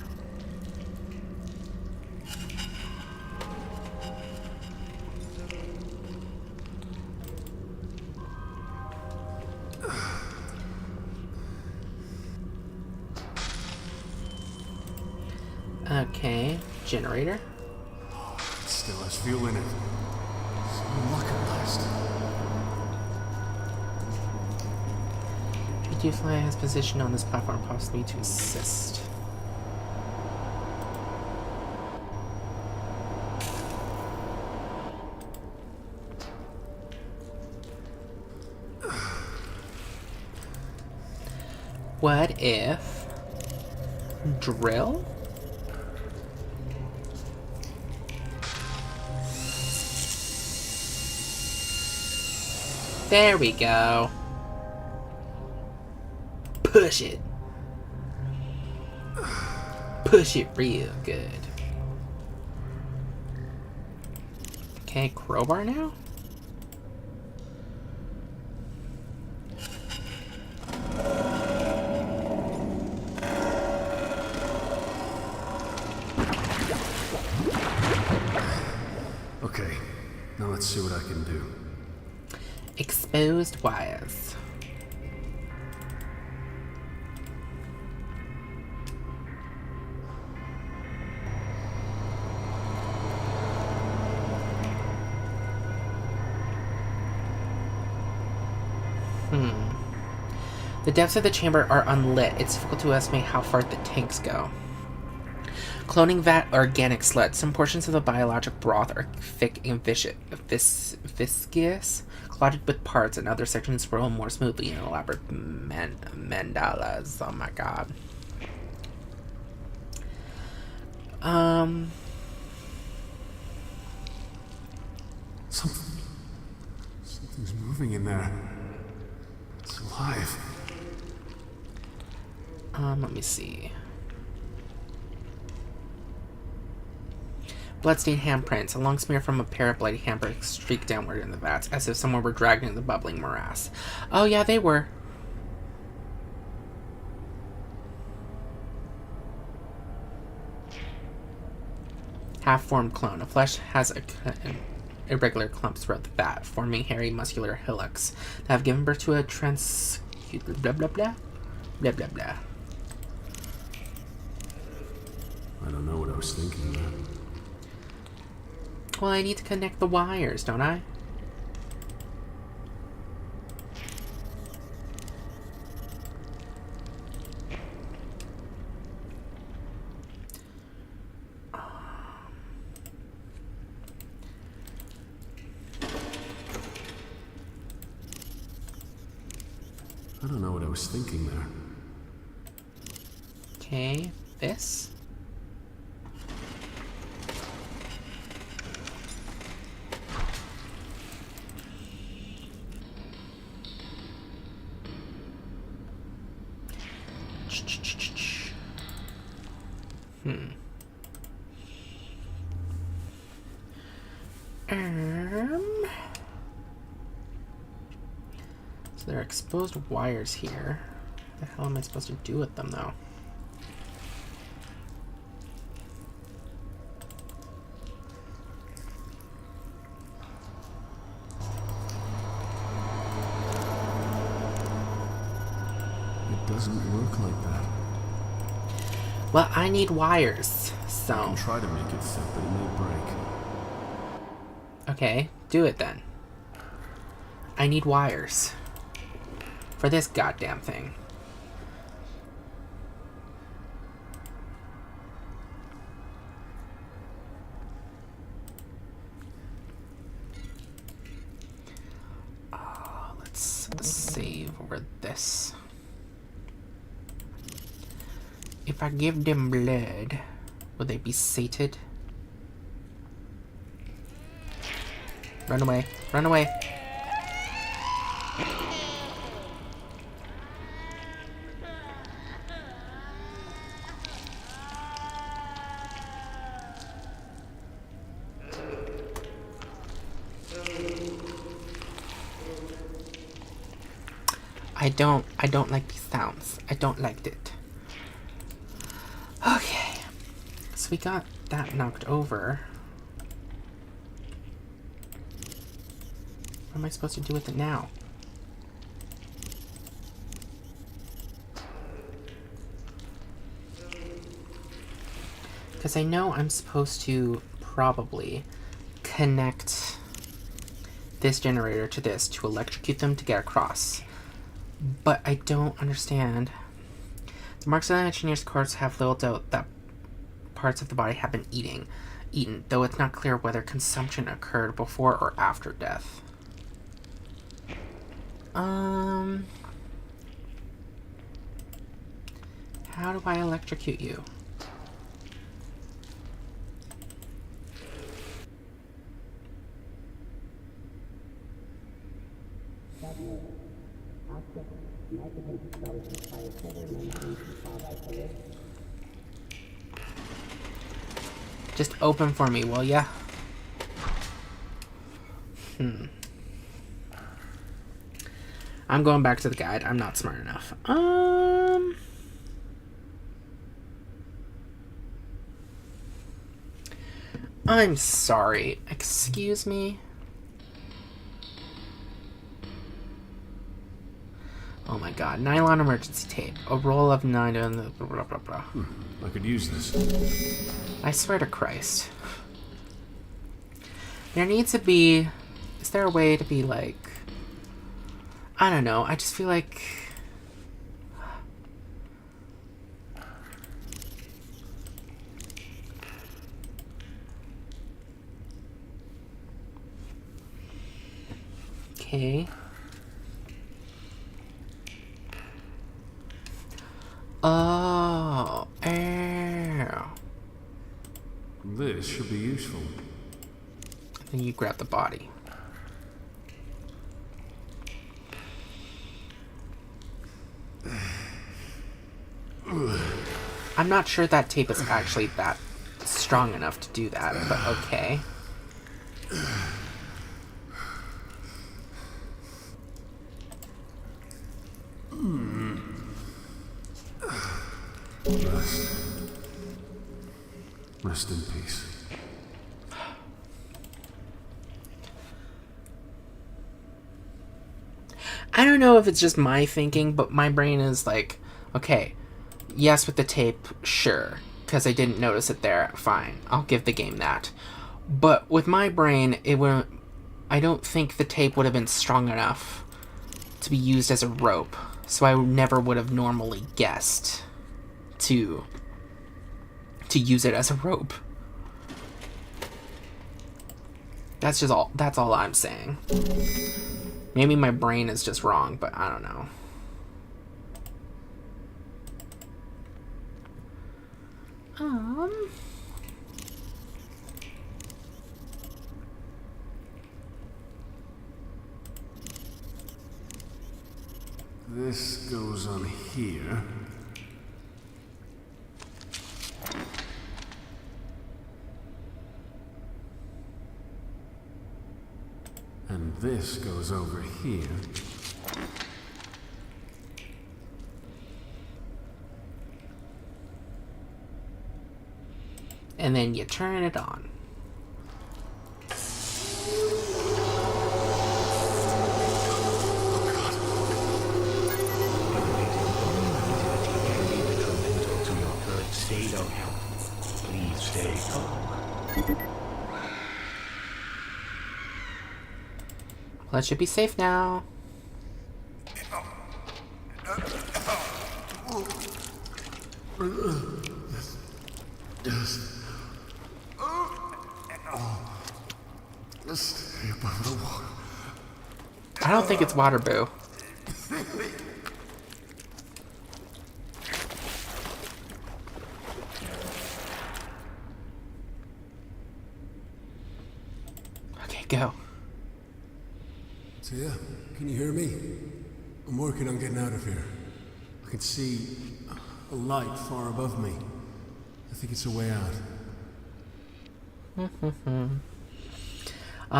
Okay, generator. It still has fuel in it. Some luck at last. Fly has positioned on this platform, possibly to assist. What if drill? There we go. Push it. Push it real good. Okay, crowbar now? Okay, now let's see what I can do. Exposed wires. The depths of the chamber are unlit. It's difficult to estimate how far the tanks go. Cloning vat organic sludge. Some portions of the biologic broth are thick and viscous, clotted with parts, and other sections swirl more smoothly in elaborate mandalas. Oh my god. Something's moving in there. It's alive. Let me see. Bloodstained handprints. A long smear from a pair of bloody handprints streaked downward in the vats, as if someone were dragged into the bubbling morass. Oh yeah, they were. Half-formed clone. A flesh has irregular clumps throughout the vat, forming hairy, muscular hillocks that have given birth to a blah blah blah. Blah blah blah. I don't know what I was thinking there. Well, I need to connect the wires, don't I? I don't know what I was thinking there. Okay, this. So there are exposed wires here. What the hell am I supposed to do with them, though? It doesn't work like that. Well, I need wires, so... I can try to make it fit, but it may break. Okay, do it then. I need wires. For this goddamn thing. Let's save over this. If I give them blood, will they be sated? Run away. Run away. I don't like these sounds. I don't like it. Okay. So we got that knocked over. What am I supposed to do with it now? Because I know I'm supposed to probably connect this generator to this to electrocute them to get across. But I don't understand. The marks of the engineer's corpse have little doubt that parts of the body have been eaten, though it's not clear whether consumption occurred before or after death. How do I electrocute you? Just open for me, will ya? I'm going back to the guide. I'm not smart enough. I'm sorry. Excuse me? Oh my god. Nylon emergency tape. A roll of nylon... blah, blah, blah. I could use this. I swear to Christ. There needs to be... Is there a way to be like... I don't know. I just feel like... Okay. Oh, air. This should be useful. Then you grab the body. I'm not sure that tape is actually that strong enough to do that, but okay. Rest in peace. I don't know if it's just my thinking, but my brain is like, okay, yes with the tape, sure. because I didn't notice it there. Fine, I'll give the game that. But with my brain, I don't think the tape would have been strong enough to be used as a rope, so I never would have normally guessed to use it as a rope. That's all I'm saying. Maybe my brain is just wrong, but I don't know. This goes on here. And this goes over here. And then you turn it on. State of health. Please stay calm. Well, it should be safe now. Stay above the water. I don't think it's water, Boo. Okay, go. So yeah, can you hear me? I'm working on getting out of here. I can see a light far above me. I think it's a way out.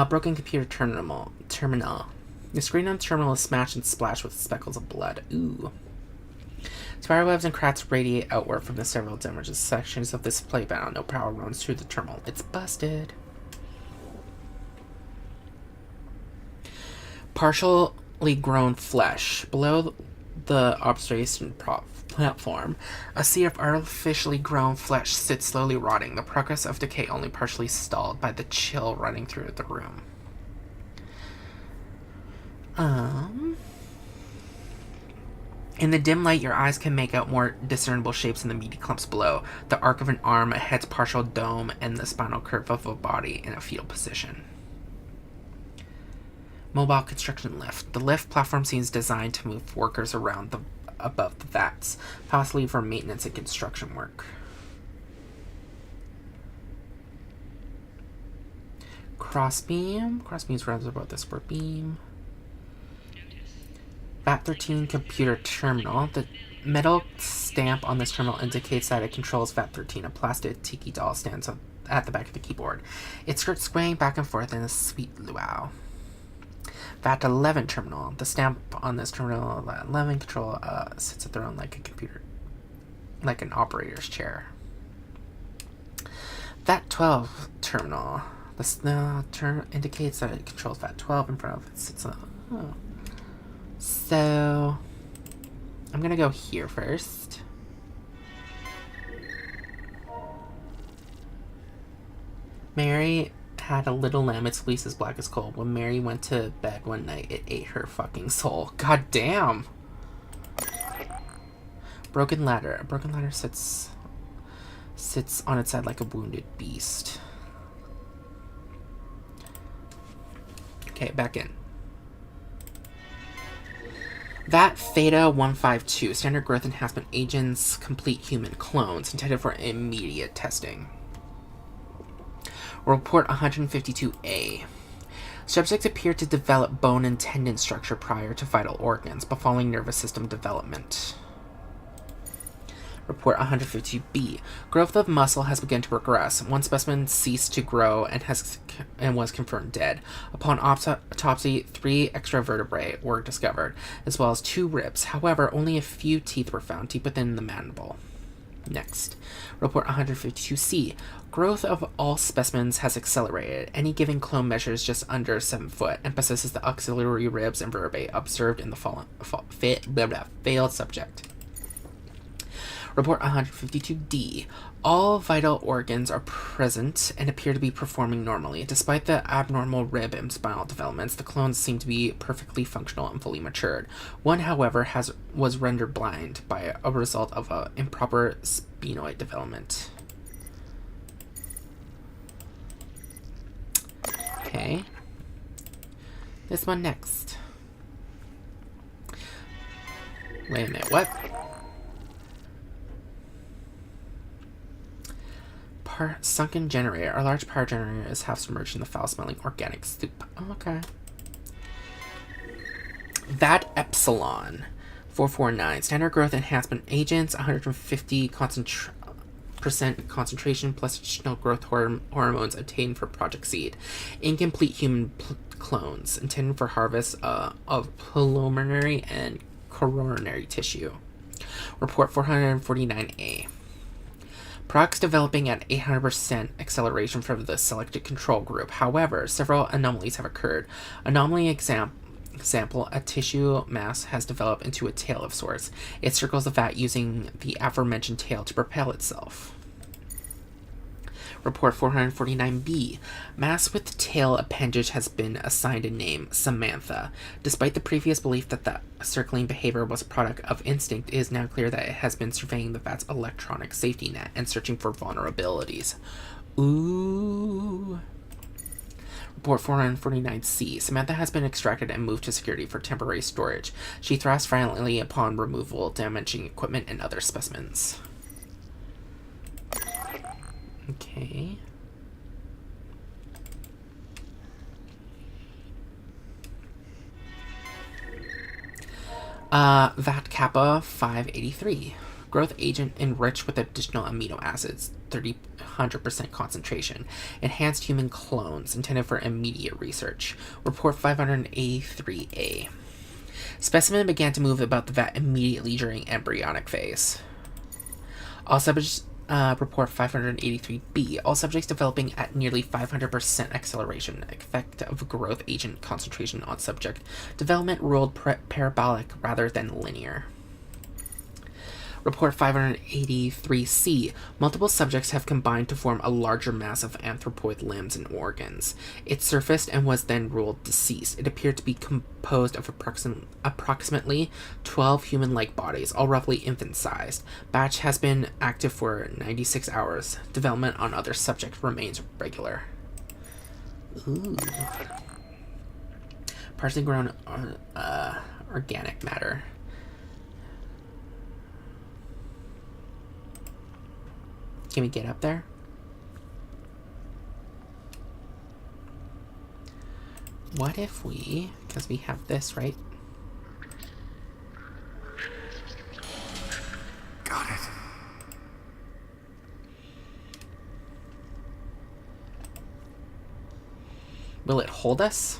Broken computer terminal. The screen on the terminal is smashed and splashed with speckles of blood. Ooh. Spiderwebs and cracks radiate outward from the several damaged sections of this display panel. No power runs through the terminal. It's busted. Partially grown flesh. Below the observation platform, a sea of artificially grown flesh sits slowly rotting, the progress of decay only partially stalled by the chill running through the room. In the dim light, your eyes can make out more discernible shapes in the meaty clumps below. The arc of an arm, a head's partial dome, and the spinal curve of a body in a fetal position. Mobile construction lift. The lift platform seems designed to move workers around above the vats, possibly for maintenance and construction work. Crossbeam. Crossbeams runs about this for beam. VAT 13 computer terminal. The metal stamp on this terminal indicates that it controls VAT 13. A plastic tiki doll stands at the back of the keyboard. Its skirt swaying back and forth in a sweet luau. VAT 11 terminal. The stamp on this terminal, VAT 11 control, sits a throne like a computer, like an operator's chair. VAT 12 terminal. The term indicates that it controls VAT 12 in front of it. Sits on. Oh. So, I'm gonna go here first. Mary had a little lamb, its fleece as black as coal. When Mary went to bed one night, it ate her fucking soul. God damn! Broken ladder. A broken ladder sits on its side like a wounded beast. Okay, back in. VAT Theta 152, standard growth enhancement agents, complete human clones, intended for immediate testing. Report 152A. Subjects appear to develop bone and tendon structure prior to vital organs, but following nervous system development. Report 152B. Growth of muscle has begun to progress. One specimen ceased to grow and was confirmed dead. Upon autopsy, 3 extra vertebrae were discovered, as well as 2 ribs. However, only a few teeth were found deep within the mandible. Next. Report 152C. Growth of all specimens has accelerated. Any given clone measures just under 7 foot. Emphasis is the auxiliary ribs and vertebrae observed in the failed subject. Report 152D. All vital organs are present and appear to be performing normally. Despite the abnormal rib and spinal developments, the clones seem to be perfectly functional and fully matured. One, however, was rendered blind by a result of improper sphenoid development. Okay. This one next. Wait a minute, what? Sunken generator. Our large power generator is half submerged in the foul-smelling organic soup. Oh, okay. VAT Epsilon 449. Standard growth enhancement agents. 150% concentration plus additional growth hormones obtained for Project Seed. Incomplete human clones intended for harvest of pulmonary and coronary tissue. Report 449A. Products developing at 800% acceleration from the selected control group. However, several anomalies have occurred. Anomaly example, a tissue mass has developed into a tail of sorts. It circles the vat using the aforementioned tail to propel itself. Report 449B. Mass with tail appendage has been assigned a name, Samantha. Despite the previous belief that the circling behavior was a product of instinct, it is now clear that it has been surveying the vat's electronic safety net and searching for vulnerabilities. Ooh. Report 449C. Samantha has been extracted and moved to security for temporary storage. She thrashed violently upon removal, damaging equipment and other specimens. Okay. VAT Kappa 583. Growth agent enriched with additional amino acids, 100% concentration. Enhanced human clones intended for immediate research. Report 583A. Specimen began to move about the vat immediately during embryonic phase. All subjects. Report 583B. All subjects developing at nearly 500% acceleration. Effect of growth agent concentration on subject development ruled parabolic rather than linear. Report 583C. Multiple subjects have combined to form a larger mass of anthropoid limbs and organs. It surfaced and was then ruled deceased. It appeared to be composed of approximately 12 human-like bodies, all roughly infant-sized. Batch has been active for 96 hours. Development on other subjects remains regular. Ooh. Partially grown organic matter. Can we get up there? What if we, because we have this, right? Got it. Will it hold us?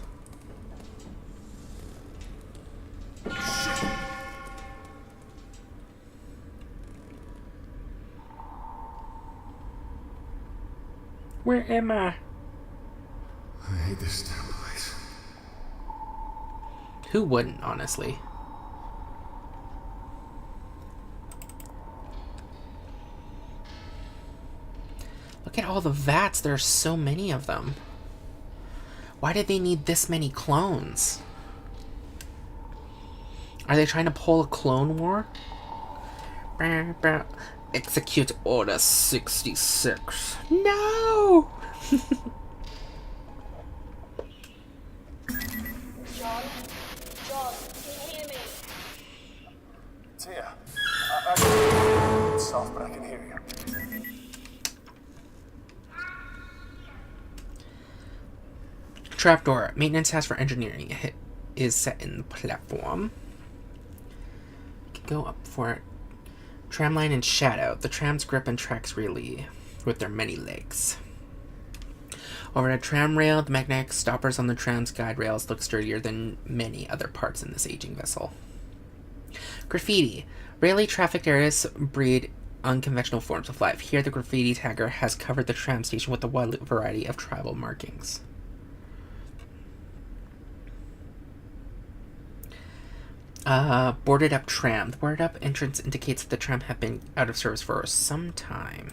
Where am I? I hate this damn place. Who wouldn't, honestly? Look at all the vats. There are so many of them. Why did they need this many clones? Are they trying to pull a clone war? Execute Order 66. No! John, can you hear me? Tia, it's soft, but I can hear you. Trapdoor. Maintenance task for engineering. It is set in the platform. Go up for it. Tramline and shadow. The trams grip and tracks really with their many legs. Over a tram rail, the magnetic stoppers on the tram's guide rails look sturdier than many other parts in this aging vessel. Graffiti. Rarely trafficked areas breed unconventional forms of life. Here, the graffiti tagger has covered the tram station with a wide variety of tribal markings. Boarded up tram. The boarded up entrance indicates that the tram had been out of service for some time.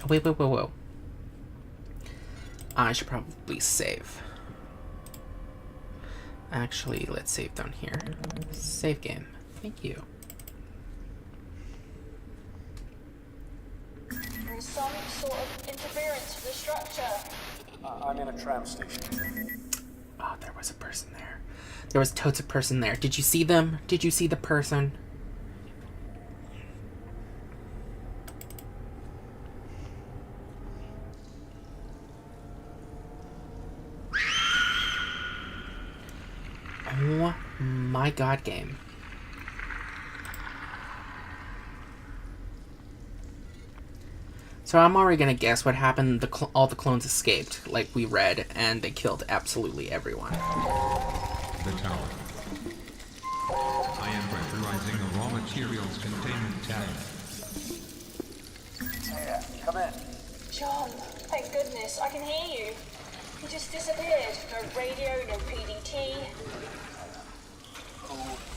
Oh, wait. I should probably save. Actually, let's save down here. Save game. Thank you. There's some sort of interference with the structure. I'm in a tram station. Oh, there was a person there. There was totes a person there. Did you see them? Did you see the person? Oh my god, game. So I'm already gonna guess what happened. All the clones escaped, like we read, and they killed absolutely everyone. The tower. I am pressurizing the raw materials containment tank. Yeah, come in. John, thank goodness, I can hear you. You just disappeared. No radio, no PDT. Who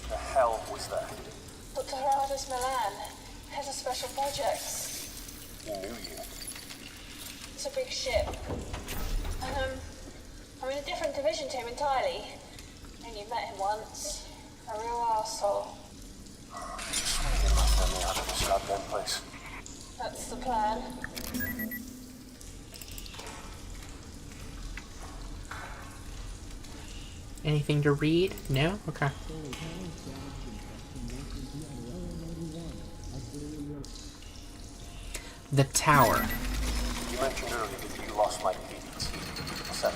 the hell was that? Dr. Gerardus Milan, head of special projects. He knew you. It's a big ship. And, I'm in a different division to him entirely. And you've met him once. A real arsehole. Just want to get my family out of this goddamn place. That's the plan. Anything to read? No? Okay. The tower. You mentioned earlier that you lost my PDT. What's that?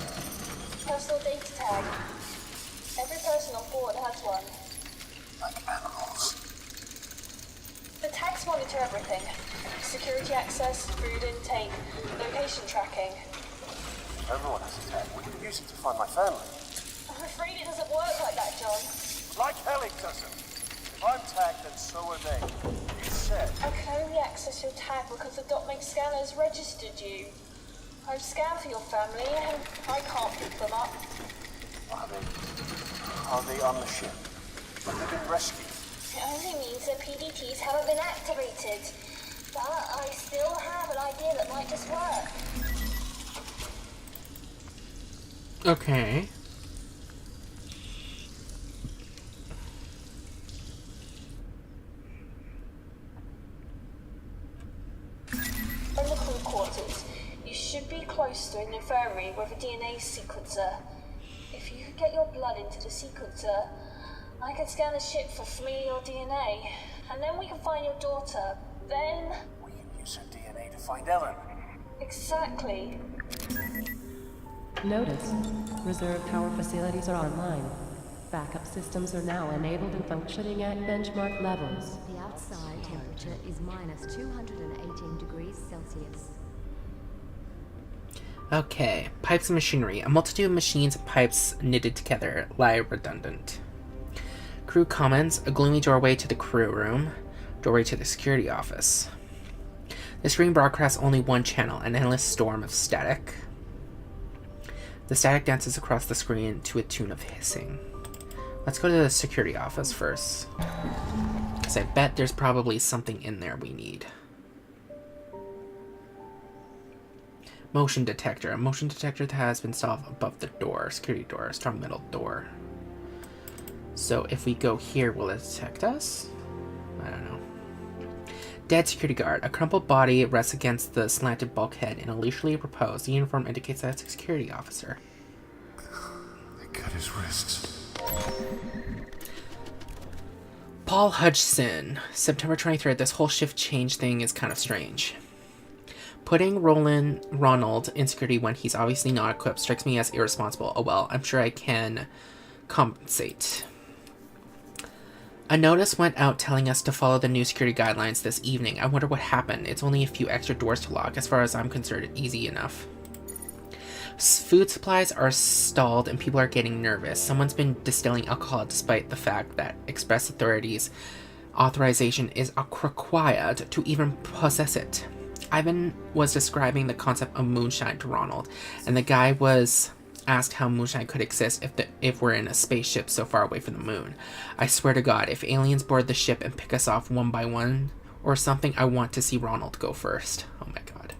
Personal data tag. Every person on board has one. Like animals. The tags monitor everything. Security access, food intake, location tracking. Everyone has a tag. We can use it to find my family. I'm afraid it doesn't work like that, John. Like hell it doesn't. If I'm tagged, then so are they. You said. I can only access your tag because the DotMake scanners registered you. I've scanned for your family and I can't pick them up. Are they on the ship? Have they been rescued? It only means that PDTs haven't been activated. But I still have an idea that might just work. Okay. From the crew quarters, you should be close to an infirmary with a DNA sequencer. If you could get your blood into the sequencer, I could scan the ship for familial DNA, and then we can find your daughter. Then... We can use her DNA to find Ellen. Exactly. Notice, reserve power facilities are online. Backup systems are now enabled and functioning at benchmark levels. The outside temperature is minus 218 degrees Celsius. Okay. Pipes and machinery. A multitude of machines and pipes knitted together lie redundant. Crew comments. A gloomy doorway to the crew room. Doorway to the security office. The screen broadcasts only one channel, an endless storm of static. The static dances across the screen to a tune of hissing. Let's go to the security office first, because I bet there's probably something in there we need. Motion detector. A motion detector that has been installed above the door. Security door. Strong metal door. So if we go here, will it detect us? I don't know. Dead security guard. A crumpled body rests against the slanted bulkhead in a leisurely repose. The uniform indicates that it's a security officer. They cut his wrists. Paul Hudson. September 23rd. This whole shift change thing is kind of strange. Putting Ronald in security when he's obviously not equipped strikes me as irresponsible. Oh well, I'm sure I can compensate. A notice went out telling us to follow the new security guidelines this evening. I wonder what happened. It's only a few extra doors to lock. As far as I'm concerned, easy enough. Food supplies are stalled and people are getting nervous. Someone's been distilling alcohol despite the fact that express authorities authorization is required to even possess it. Ivan was describing the concept of moonshine to Ronald, and the guy was asked how moonshine could exist if we're in a spaceship so far away from the moon. I swear to God, if aliens board the ship and pick us off one by one or something, I want to see Ronald go first. Oh my God.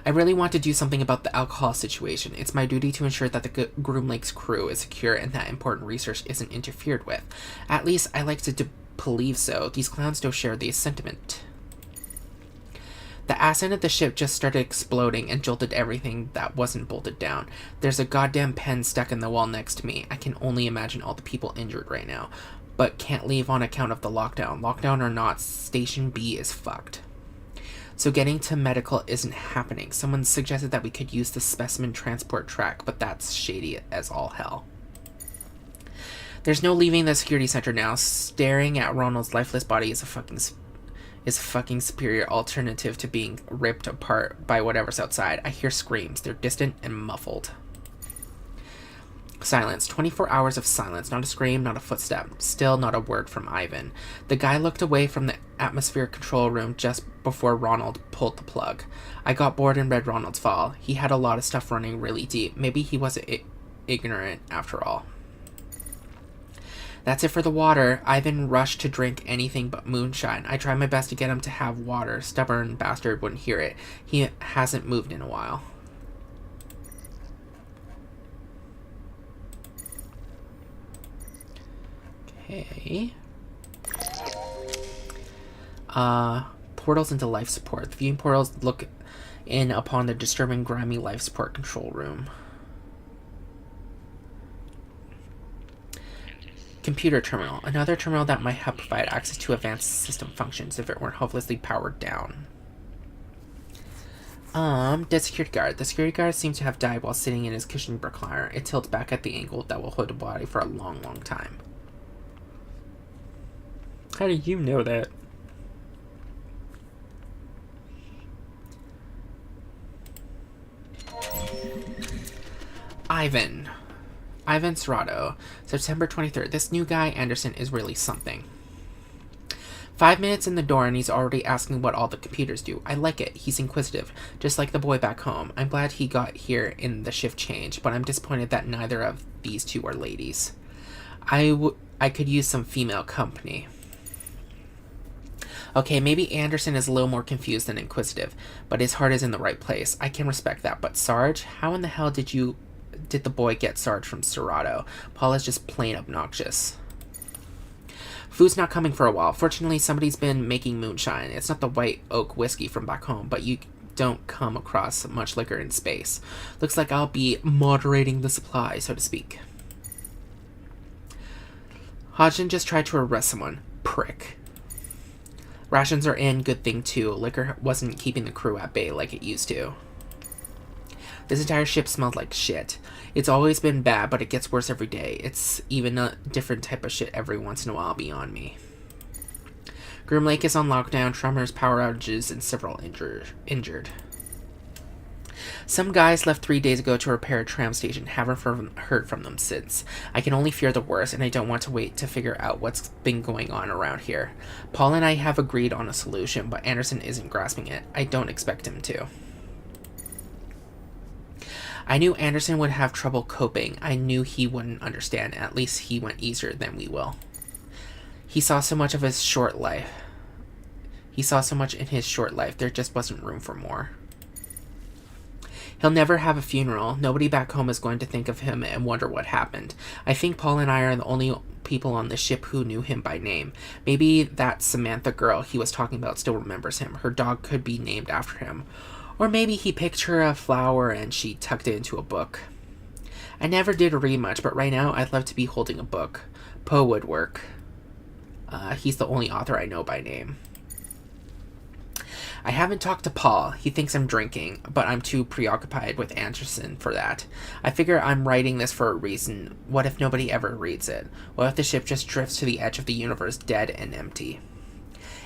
I really want to do something about the alcohol situation. It's my duty to ensure that the Groom Lake's crew is secure and that important research isn't interfered with. At least I like to believe so. These clowns don't share this sentiment. The acid of the ship just started exploding and jolted everything that wasn't bolted down. There's a goddamn pen stuck in the wall next to me. I can only imagine all the people injured right now, but can't leave on account of the lockdown. Lockdown or not, Station B is fucked. So getting to medical isn't happening. Someone suggested that we could use the specimen transport track, but that's shady as all hell. There's no leaving the security center now. Staring at Ronald's lifeless body is a fucking superior alternative to being ripped apart by whatever's outside. I hear screams. They're distant and muffled. Silence. 24 hours of silence. Not a scream, not a footstep. Still not a word from Ivan. The guy looked away from the atmosphere control room just before Ronald pulled the plug. I got bored and read Ronald's file. He had a lot of stuff running really deep. Maybe he wasn't ignorant after all. That's it for the water. Ivan rushed to drink anything but moonshine. I tried my best to get him to have water. Stubborn bastard wouldn't hear it. He hasn't moved in a while. Okay. Portals into life support. The viewing portals look in upon the disturbing, grimy life support control room. Computer terminal. Another terminal that might help provide access to advanced system functions if it weren't hopelessly powered down. Dead security guard. The security guard seems to have died while sitting in his cushioned recliner. It tilts back at the angle that will hold the body for a long, long time. How do you know that? Ivan Serrato, September 23rd. This new guy, Anderson, is really something. 5 minutes in the door and he's already asking what all the computers do. I like it. He's inquisitive, just like the boy back home. I'm glad he got here in the shift change, but I'm disappointed that neither of these two are ladies. I could use some female company. Okay, maybe Anderson is a little more confused than inquisitive, but his heart is in the right place. I can respect that, but Sarge? How in the hell did the boy get Sarge from Serrato? Paul is just plain obnoxious. Food's not coming for a while. Fortunately, somebody's been making moonshine. It's not the white oak whiskey from back home, but you don't come across much liquor in space. Looks like I'll be moderating the supply, so to speak. Hodgson just tried to arrest someone. Prick. Rations are in, good thing too. Liquor wasn't keeping the crew at bay like it used to. This entire ship smelled like shit. It's always been bad, but it gets worse every day. It's even a different type of shit every once in a while beyond me. Groom Lake is on lockdown, tremors, power outages, and several injured. Some guys left 3 days ago to repair a tram station. Haven't heard from them since. I can only fear the worst, and I don't want to wait to figure out what's been going on around here. Paul and I have agreed on a solution, but Anderson isn't grasping it. I don't expect him to. I knew Anderson would have trouble coping. I knew he wouldn't understand. At least he went easier than we will. He saw so much of his short life. He saw so much in his short life. There just wasn't room for more. He'll never have a funeral. Nobody back home is going to think of him and wonder what happened. I think Paul and I are the only people on the ship who knew him by name. Maybe that Samantha girl he was talking about still remembers him. Her dog could be named after him. Or maybe he picked her a flower and she tucked it into a book. I never did read much, but right now I'd love to be holding a book. Poe would work. He's the only author I know by name. I haven't talked to Paul. He thinks I'm drinking, but I'm too preoccupied with Anderson for that. I figure I'm writing this for a reason. What if nobody ever reads it? What if the ship just drifts to the edge of the universe dead and empty?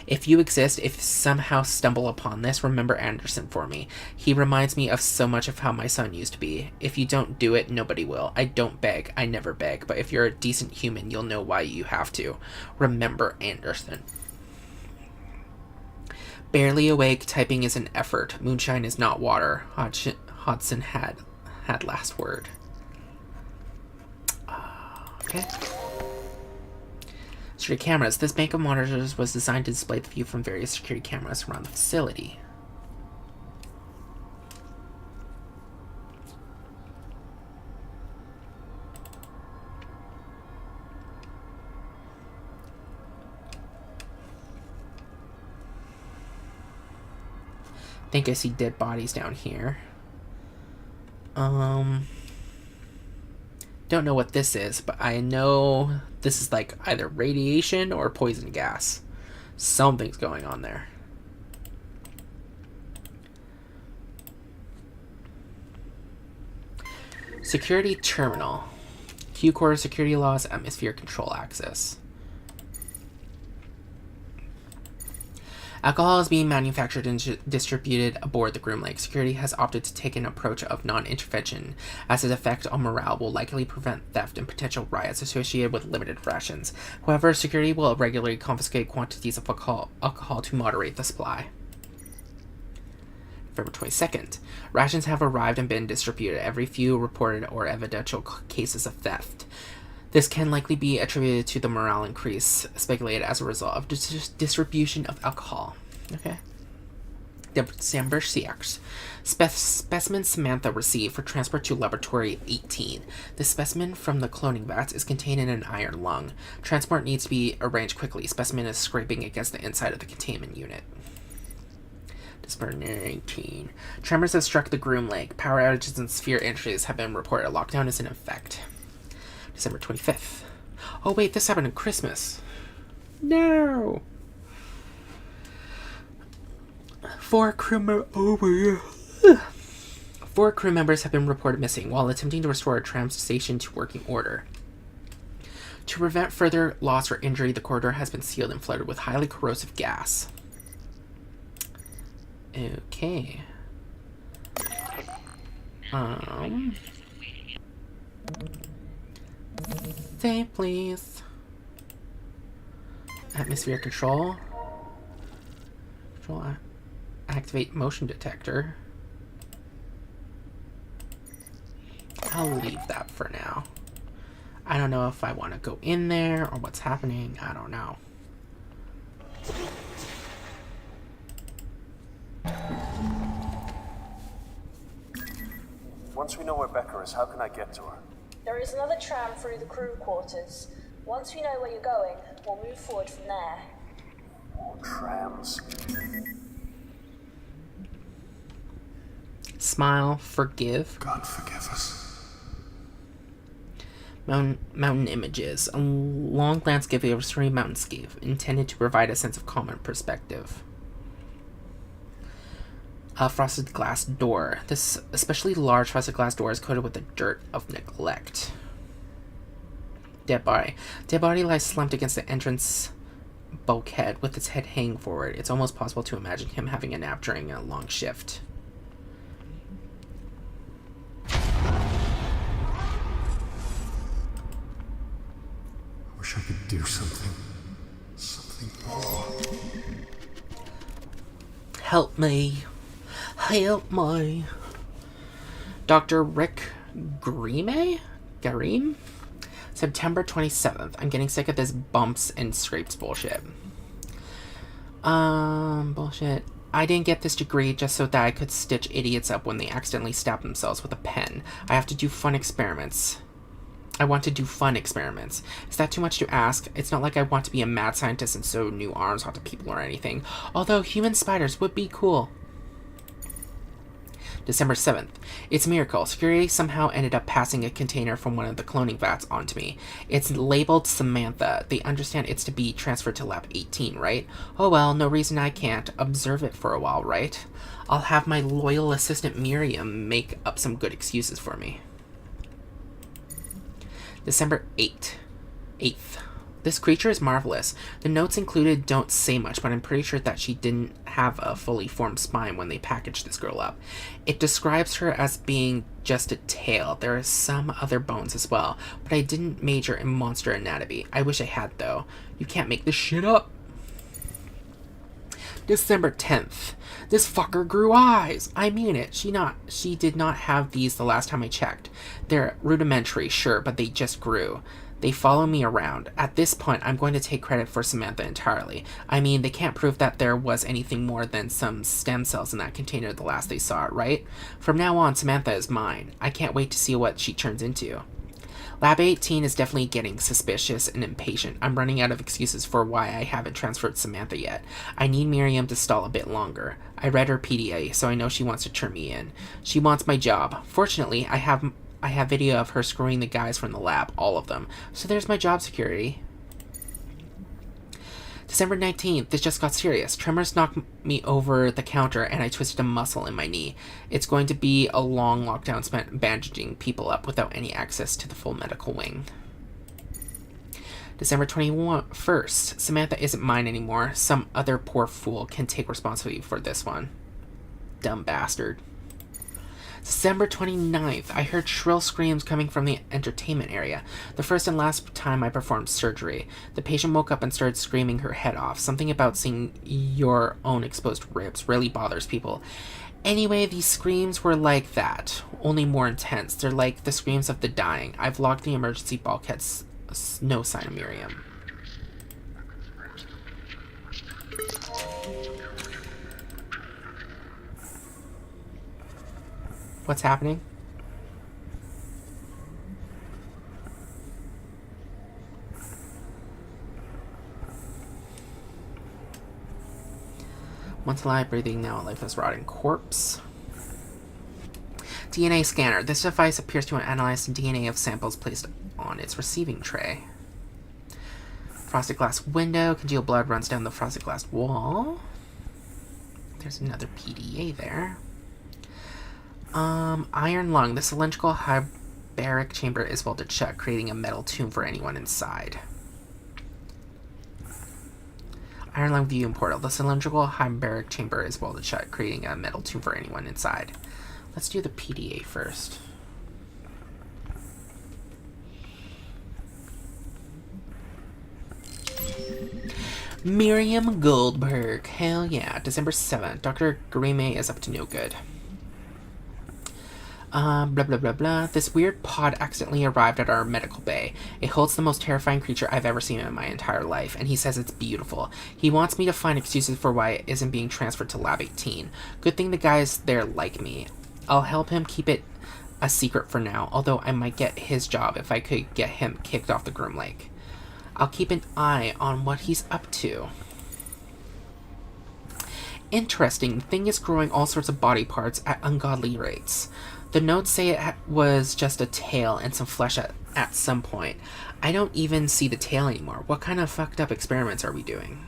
If you exist, if somehow stumble upon this, remember Anderson for me. He reminds me of so much of how my son used to be. If you don't do it, nobody will. I don't beg. I never beg. But if you're a decent human, you'll know why you have to. Remember Anderson. Barely awake, typing is an effort. Moonshine is not water. Hodgson had last word. Okay. Security cameras. This bank of monitors was designed to display the view from various security cameras around the facility. I think I see dead bodies down here. Don't know what this is, but I know this is like either radiation or poison gas. Something's going on there. Security terminal. Q-Core security loss, atmosphere control access. Alcohol is being manufactured and distributed aboard the Groom Lake. Security has opted to take an approach of non-intervention, as its effect on morale will likely prevent theft and potential riots associated with limited rations. However, security will regularly confiscate quantities of alcohol to moderate the supply. February 22nd. Rations have arrived and been distributed. Every few reported or evidential cases of theft. This can likely be attributed to the morale increase speculated as a result of distribution of alcohol. Okay. December 6th. Specimen Samantha received for transport to Laboratory 18. The specimen from the cloning vats is contained in an iron lung. Transport needs to be arranged quickly. Specimen is scraping against the inside of the containment unit. December 19. Tremors have struck the Groom Lake. Power outages and severe injuries have been reported. Lockdown is in effect. December 25th. Oh wait, this happened on Christmas. No! 4 crew members have been reported missing while attempting to restore a tram station to working order. To prevent further loss or injury, the corridor has been sealed and flooded with highly corrosive gas. Okay. Save, please. Atmosphere control. Activate motion detector. I'll leave that for now. I don't know if I want to go in there or what's happening. I don't know. Once we know where Becca is, how can I get to her? There is another tram through the crew quarters. Once we know where you're going, we'll move forward from there. More trams. Smile, forgive. God forgive us. Mountain images. A long landscape of a serene mountainscape intended to provide a sense of calm and perspective. A frosted glass door. This especially large frosted glass door is coated with the dirt of neglect. Dead body. Dead body lies slumped against the entrance bulkhead with its head hanging forward. It's almost possible to imagine him having a nap during a long shift. Wish I could do something. Something more. Help me. Help me. Dr. Rick Garim? September 27th. I'm getting sick of this bumps and scrapes bullshit. Bullshit. I didn't get this degree just so that I could stitch idiots up when they accidentally stab themselves with a pen. I have to do fun experiments. I want to do fun experiments. Is that too much to ask? It's not like I want to be a mad scientist and sew new arms onto people or anything. Although human spiders would be cool. December 7th. It's a miracle. Security somehow ended up passing a container from one of the cloning vats onto me. It's labeled Samantha. They understand it's to be transferred to Lab 18, right? Oh well, no reason I can't observe it for a while, right? I'll have my loyal assistant Miriam make up some good excuses for me. December 8th. This creature is marvelous. The notes included don't say much, but I'm pretty sure that she didn't have a fully formed spine when they packaged this girl up. It describes her as being just a tail. There are some other bones as well, but I didn't major in monster anatomy. I wish I had, though. You can't make this shit up. December 10th. This fucker grew eyes. I mean it. She did not have these the last time I checked. They're rudimentary, sure, but they just grew. They follow me around. At this point, I'm going to take credit for Samantha entirely. I mean, they can't prove that there was anything more than some stem cells in that container the last they saw it, right? From now on, Samantha is mine. I can't wait to see what she turns into. Lab 18 is definitely getting suspicious and impatient. I'm running out of excuses for why I haven't transferred Samantha yet. I need Miriam to stall a bit longer. I read her PDA, so I know she wants to turn me in. She wants my job. Fortunately, I have video of her screwing the guys from the lab, all of them. So there's my job security. December 19th, this just got serious. Tremors knocked me over the counter and I twisted a muscle in my knee. It's going to be a long lockdown spent bandaging people up without any access to the full medical wing. December 21st, Samantha isn't mine anymore. Some other poor fool can take responsibility for this one. Dumb bastard. December 29th, I heard shrill screams coming from the entertainment area. The first and last time I performed surgery. The patient woke up and started screaming her head off. Something about seeing your own exposed ribs really bothers people. Anyway, these screams were like that, only more intense. They're like the screams of the dying. I've logged the emergency bulkheads. No sign of Miriam. What's happening? Once alive, breathing, now a lifeless, rotting corpse. DNA scanner. This device appears to analyze the DNA of samples placed on its receiving tray. Frosted glass window. Congealed blood runs down the frosted glass wall. There's another PDA there. Iron lung. The cylindrical hyperbaric chamber is welded shut, creating a metal tomb for anyone inside. Iron lung viewing portal. The cylindrical hyperbaric chamber is welded shut, creating a metal tomb for anyone inside. Let's do the PDA first. Miriam Goldberg. Hell yeah. December 7th. Dr. Grime is up to no good. Blah blah blah blah. This weird pod accidentally arrived at our medical bay. It holds the most terrifying creature I've ever seen in my entire life, and he says it's beautiful. He wants me to find excuses for why it isn't being transferred to Lab 18. Good thing the guys there like me. I'll help him keep it a secret for now, although I might get his job if I could get him kicked off the Groom Lake. I'll keep an eye on what he's up to. Interesting, the thing is growing all sorts of body parts at ungodly rates. The notes say it was just a tail and some flesh at some point. I don't even see the tail anymore. What kind of fucked up experiments are we doing?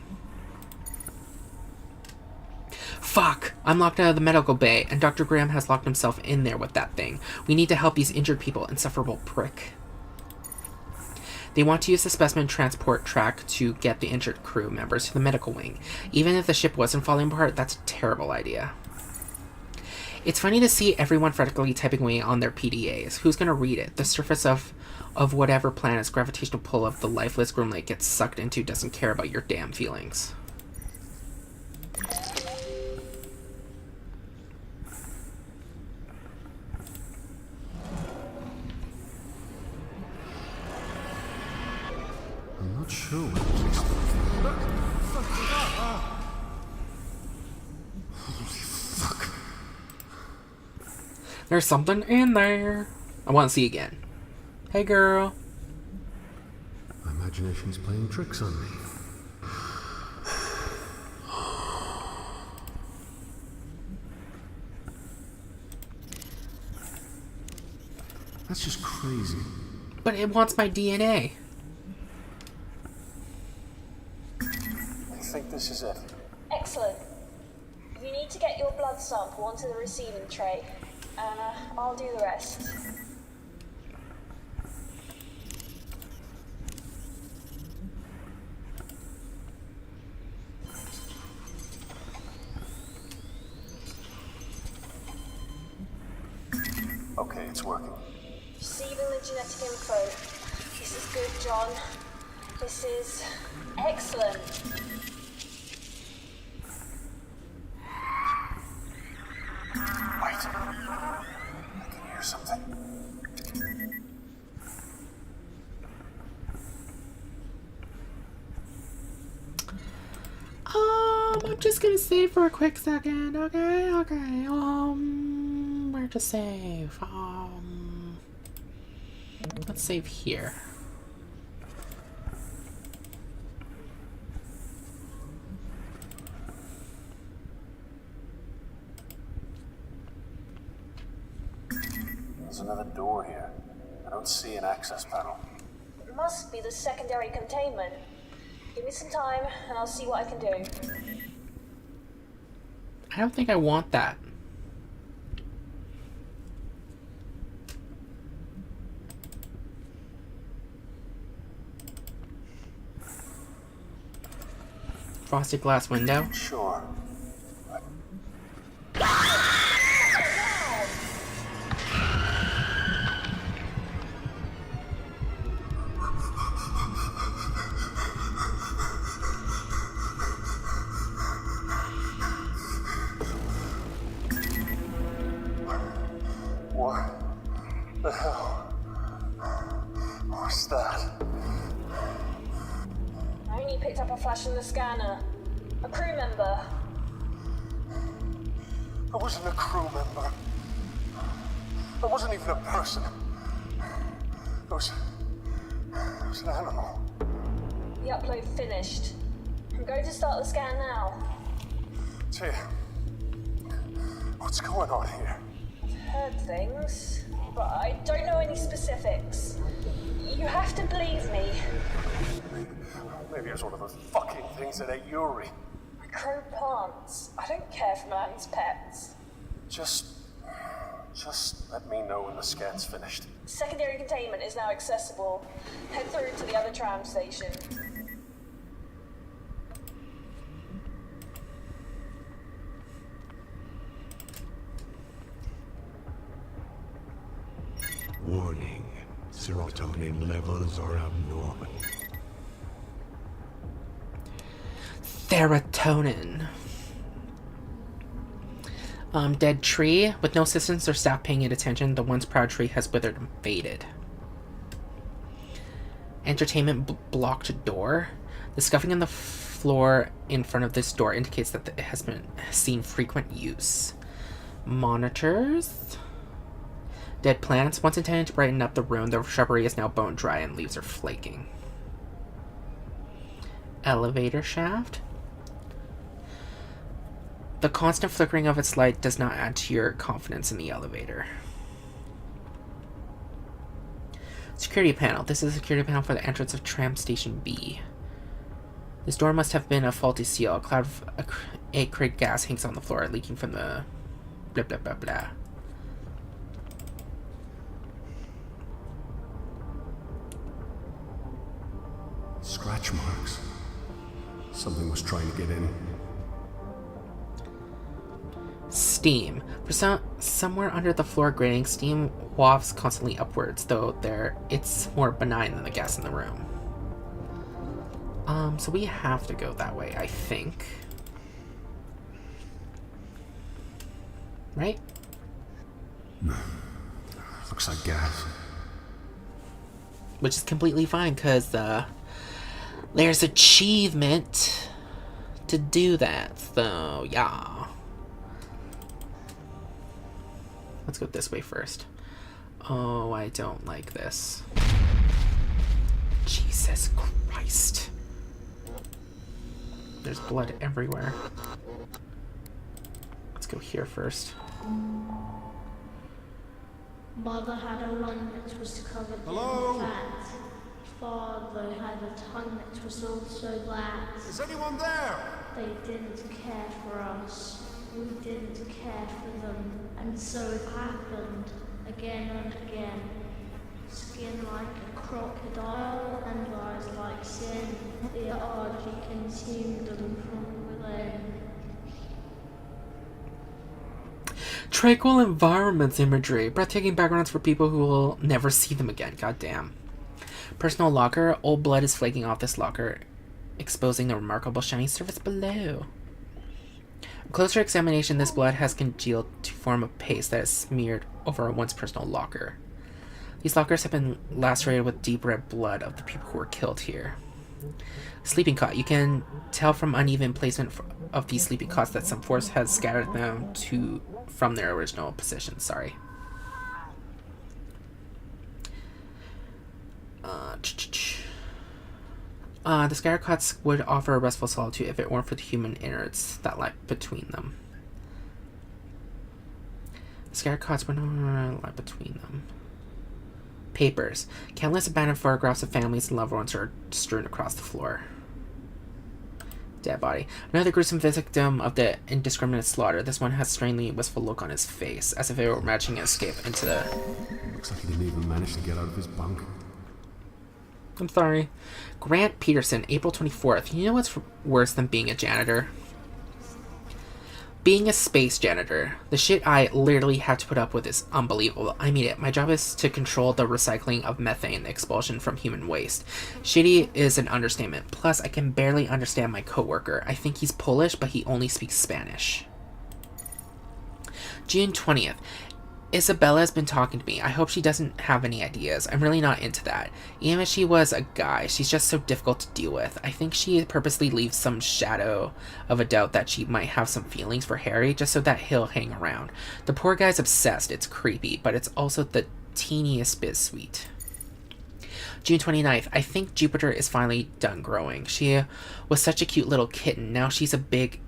Fuck! I'm locked out of the medical bay, and Dr. Graham has locked himself in there with that thing. We need to help these injured people, insufferable prick. They want to use the specimen transport track to get the injured crew members to the medical wing. Even if the ship wasn't falling apart, that's a terrible idea. It's funny to see everyone frantically typing away on their PDAs. Who's gonna read it? The surface of whatever planet's gravitational pull of the lifeless Groom Lake gets sucked into doesn't care about your damn feelings. I'm not sure what There's something in there. I want to see again. Hey, girl. My imagination's playing tricks on me. That's just crazy. But it wants my DNA. I think this is it. Excellent. You need to get your blood sample onto the receiving tray, and I'll do the rest. Okay, it's working. Receiving the genetic info. This is good, John. This is excellent. Wait. I can hear something. I'm just gonna save for a quick second. Okay. Where to save? Let's save here. There's another door here. I don't see an access panel. It must be the secondary containment. Give me some time, and I'll see what I can do. I don't think I want that. Frosted glass window? Sure. What the hell? What's that? I only picked up a flash in the scanner. A crew member. I wasn't a crew member. I wasn't even a person. I was an animal. The upload finished. I'm going to start the scan now. Tia, what's going on here? I've heard things, but I don't know any specifics. You have to believe me. Maybe it was one of those fucking things that ate Yuri. Crow plants. I don't care for man's pets. Just let me know when the scan's finished. Secondary containment is now accessible. Head through to the other tram station. Warning. Serotonin levels are abnormal. Serotonin. Dead tree. With no assistants or staff paying it attention, the once proud tree has withered and faded. Entertainment blocked door. The scuffing on the floor in front of this door indicates that it has seen frequent use. Monitors. Dead plants. Once intended to brighten up the room, the shrubbery is now bone dry and leaves are flaking. Elevator shaft. The constant flickering of its light does not add to your confidence in the elevator. Security panel. This is a security panel for the entrance of tram station B. This door must have been a faulty seal. A cloud of acrid gas hangs on the floor, leaking from the blah blah blah blah. Scratch marks. Something was trying to get in. Steam. For somewhere under the floor grating, steam wafts constantly upwards, though it's more benign than the gas in the room. So we have to go that way, I think. Right? Looks like gas. Which is completely fine, because there's achievement to do that, so yeah. Let's go this way first. Oh, I don't like this. Jesus Christ. There's blood everywhere. Let's go here first. Mother had a lung that was covered in fat. Father had a tongue that was also black. Is anyone there? They didn't care for us. We didn't care for them. And so it happened again and again. Skin like a crocodile and eyes like sin. The argy consumed them from within. Tranquil environments imagery. Breathtaking backgrounds for people who will never see them again. God damn. Personal locker. Old blood is flaking off this locker, exposing the remarkable shiny surface below. On closer examination, this blood has congealed to form a paste that is smeared over a once personal locker. These lockers have been lacerated with deep red blood of the people who were killed here. Sleeping cot. You can tell from uneven placement of these sleeping cots that some force has scattered them from their original position. Sorry. The scattered cots would offer a restful solitude if it weren't for the human innards that lie between them. The scattered cots would lie between them. Papers. Countless abandoned photographs of families and loved ones are strewn across the floor. Dead body. Another gruesome victim of the indiscriminate slaughter. This one has a strangely wistful look on his face, as if it were matching an escape into the... Looks like he didn't even manage to get out of his bunk. I'm sorry. Grant Peterson, April 24th. You know what's worse than being a janitor? Being a space janitor. The shit I literally have to put up with is unbelievable. I mean it. My job is to control the recycling of methane expulsion from human waste. Shitty is an understatement. Plus, I can barely understand my coworker. I think he's Polish, but he only speaks Spanish. June 20th. Isabella has been talking to me. I hope she doesn't have any ideas. I'm really not into that. Even if she was a guy, she's just so difficult to deal with. I think she purposely leaves some shadow of a doubt that she might have some feelings for Harry, just so that he'll hang around. The poor guy's obsessed. It's creepy, but it's also the teeniest bit sweet. June 29th. I think Jupiter is finally done growing. She was such a cute little kitten. Now she's big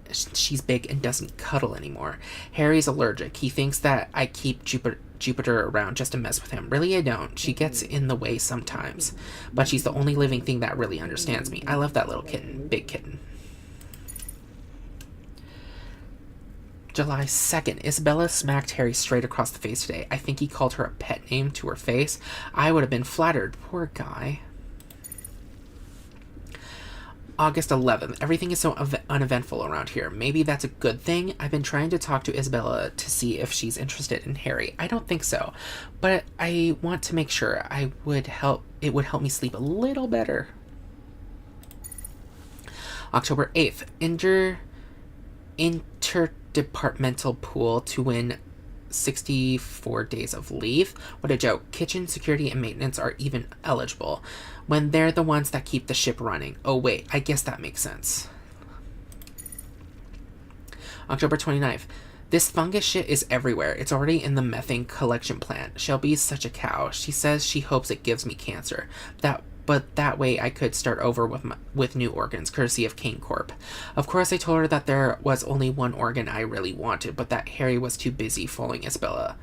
and doesn't cuddle anymore. Harry's allergic. He thinks that I keep Jupiter around just to mess with him. Really, I don't. She gets in the way sometimes. But she's the only living thing that really understands me. I love that little kitten. Big kitten. July 2nd. Isabella smacked Harry straight across the face today. I think he called her a pet name to her face. I would have been flattered. Poor guy. August 11th. Everything is so uneventful around here. Maybe that's a good thing. I've been trying to talk to Isabella to see if she's interested in Harry. I don't think so, but I want to make sure. It would help me sleep a little better. October 8th. Interdepartmental pool to win 64 days of leave. What a joke. Kitchen, security, and maintenance are even eligible when they're the ones that keep the ship running. Oh wait, I guess that makes sense. October 29th. This fungus shit is everywhere. It's already in the methane collection plant. Shelby's such a cow. She says she hopes it gives me cancer. But that way I could start over with new organs, courtesy of Kane Corp. Of course, I told her that there was only one organ I really wanted, but that Harry was too busy following Isabella.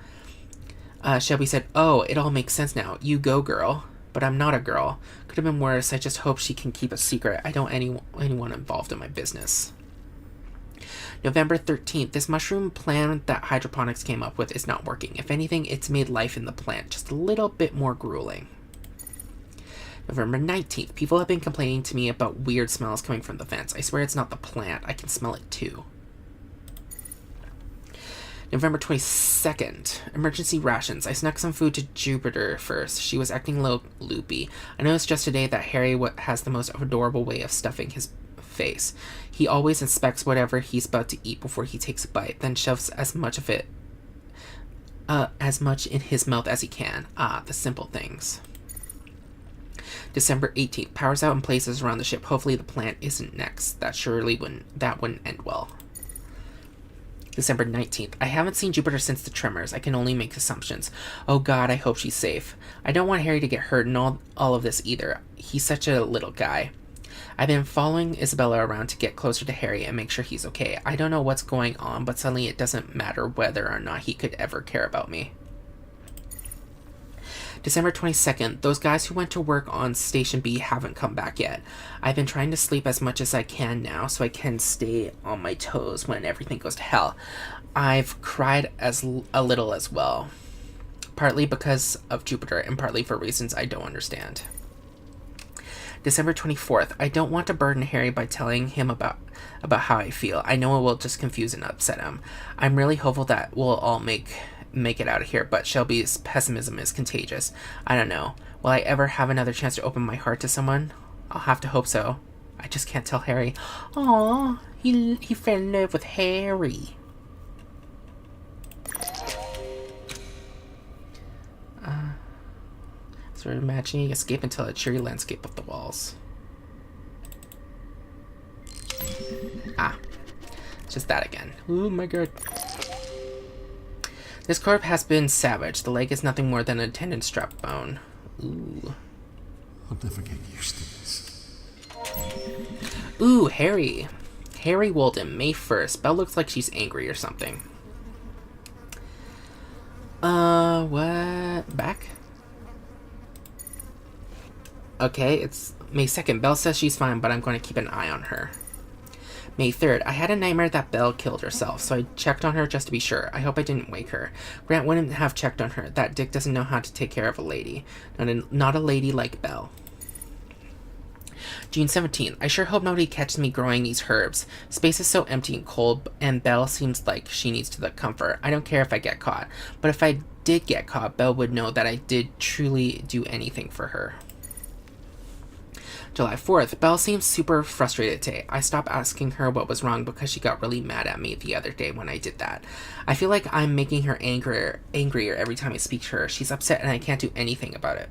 Shelby said, "Oh, it all makes sense now. You go, girl." But I'm not a girl. Could have been worse. I just hope she can keep a secret. I don't want anyone involved in my business. November 13th. This mushroom plan that hydroponics came up with is not working. If anything, it's made life in the plant just a little bit more grueling. November 19th. People have been complaining to me about weird smells coming from the vents. I swear it's not the plant. I can smell it too. November 22nd. Emergency rations. I snuck some food to Jupiter first. She was acting loopy. I noticed just today that Harry has the most adorable way of stuffing his face. He always inspects whatever he's about to eat before he takes a bite, then shoves as much in his mouth as he can. Ah, the simple things. December 18th. Power's out in places around the ship. Hopefully the plant isn't next. That wouldn't end well. December 19th. I haven't seen Jupiter since the tremors. I can only make assumptions. Oh god, I hope she's safe. I don't want Harry to get hurt in all of this either. He's such a little guy. I've been following Isabella around to get closer to Harry and make sure he's okay. I don't know what's going on, but suddenly it doesn't matter whether or not he could ever care about me. December 22nd. Those guys who went to work on Station B haven't come back yet. I've been trying to sleep as much as I can now so I can stay on my toes when everything goes to hell. I've cried a little as well. Partly because of Jupiter and partly for reasons I don't understand. December 24th. I don't want to burden Harry by telling him about how I feel. I know it will just confuse and upset him. I'm really hopeful that we'll all make it out of here, but Shelby's pessimism is contagious. I don't know. Will I ever have another chance to open my heart to someone? I'll have to hope so. I just can't tell Harry. Aww, he fell in love with Harry. Sort of imagining escape until a cheery landscape of the walls. It's just that again. Oh my god. This corpse has been savaged. The leg is nothing more than a tendon strap bone. Ooh. I'll never get used to this. Ooh, Harry. Harry Walden, May 1st. Belle looks like she's angry or something. What? Back? Okay, it's May 2nd. Belle says she's fine, but I'm going to keep an eye on her. May 3rd. I had a nightmare that Belle killed herself, so I checked on her just to be sure. I hope I didn't wake her. Grant wouldn't have checked on her. That dick doesn't know how to take care of a lady. Not a lady like Belle. June 17th. I sure hope nobody catches me growing these herbs. Space is so empty and cold, and Belle seems like she needs the comfort. I don't care if I get caught, but if I did get caught, Belle would know that I did truly do anything for her. July 4th. Belle seems super frustrated today. I stopped asking her what was wrong because she got really mad at me the other day when I did that. I feel like I'm making her angrier every time I speak to her. She's upset and I can't do anything about it.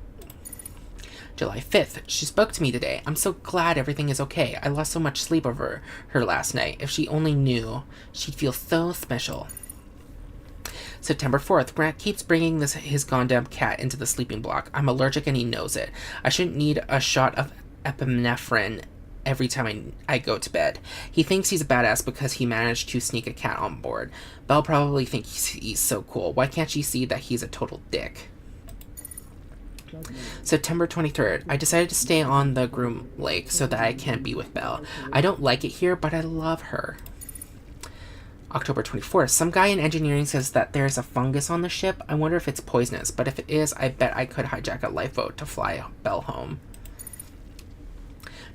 July 5th. She spoke to me today. I'm so glad everything is okay. I lost so much sleep over her last night. If she only knew, she'd feel so special. September 4th. Grant keeps bringing his goddamn cat into the sleeping block. I'm allergic and he knows it. I shouldn't need a shot of epinephrine every time I go to bed. He thinks he's a badass because he managed to sneak a cat on board. Belle probably thinks he's so cool. Why can't she see that he's a total dick? September 23rd. I decided to stay on the Groom Lake so that I can be with Belle. I don't like it here, but I love her. October 24th. Some guy in engineering says that there's a fungus on the ship. I wonder if it's poisonous, but if it is, I bet I could hijack a lifeboat to fly Belle home.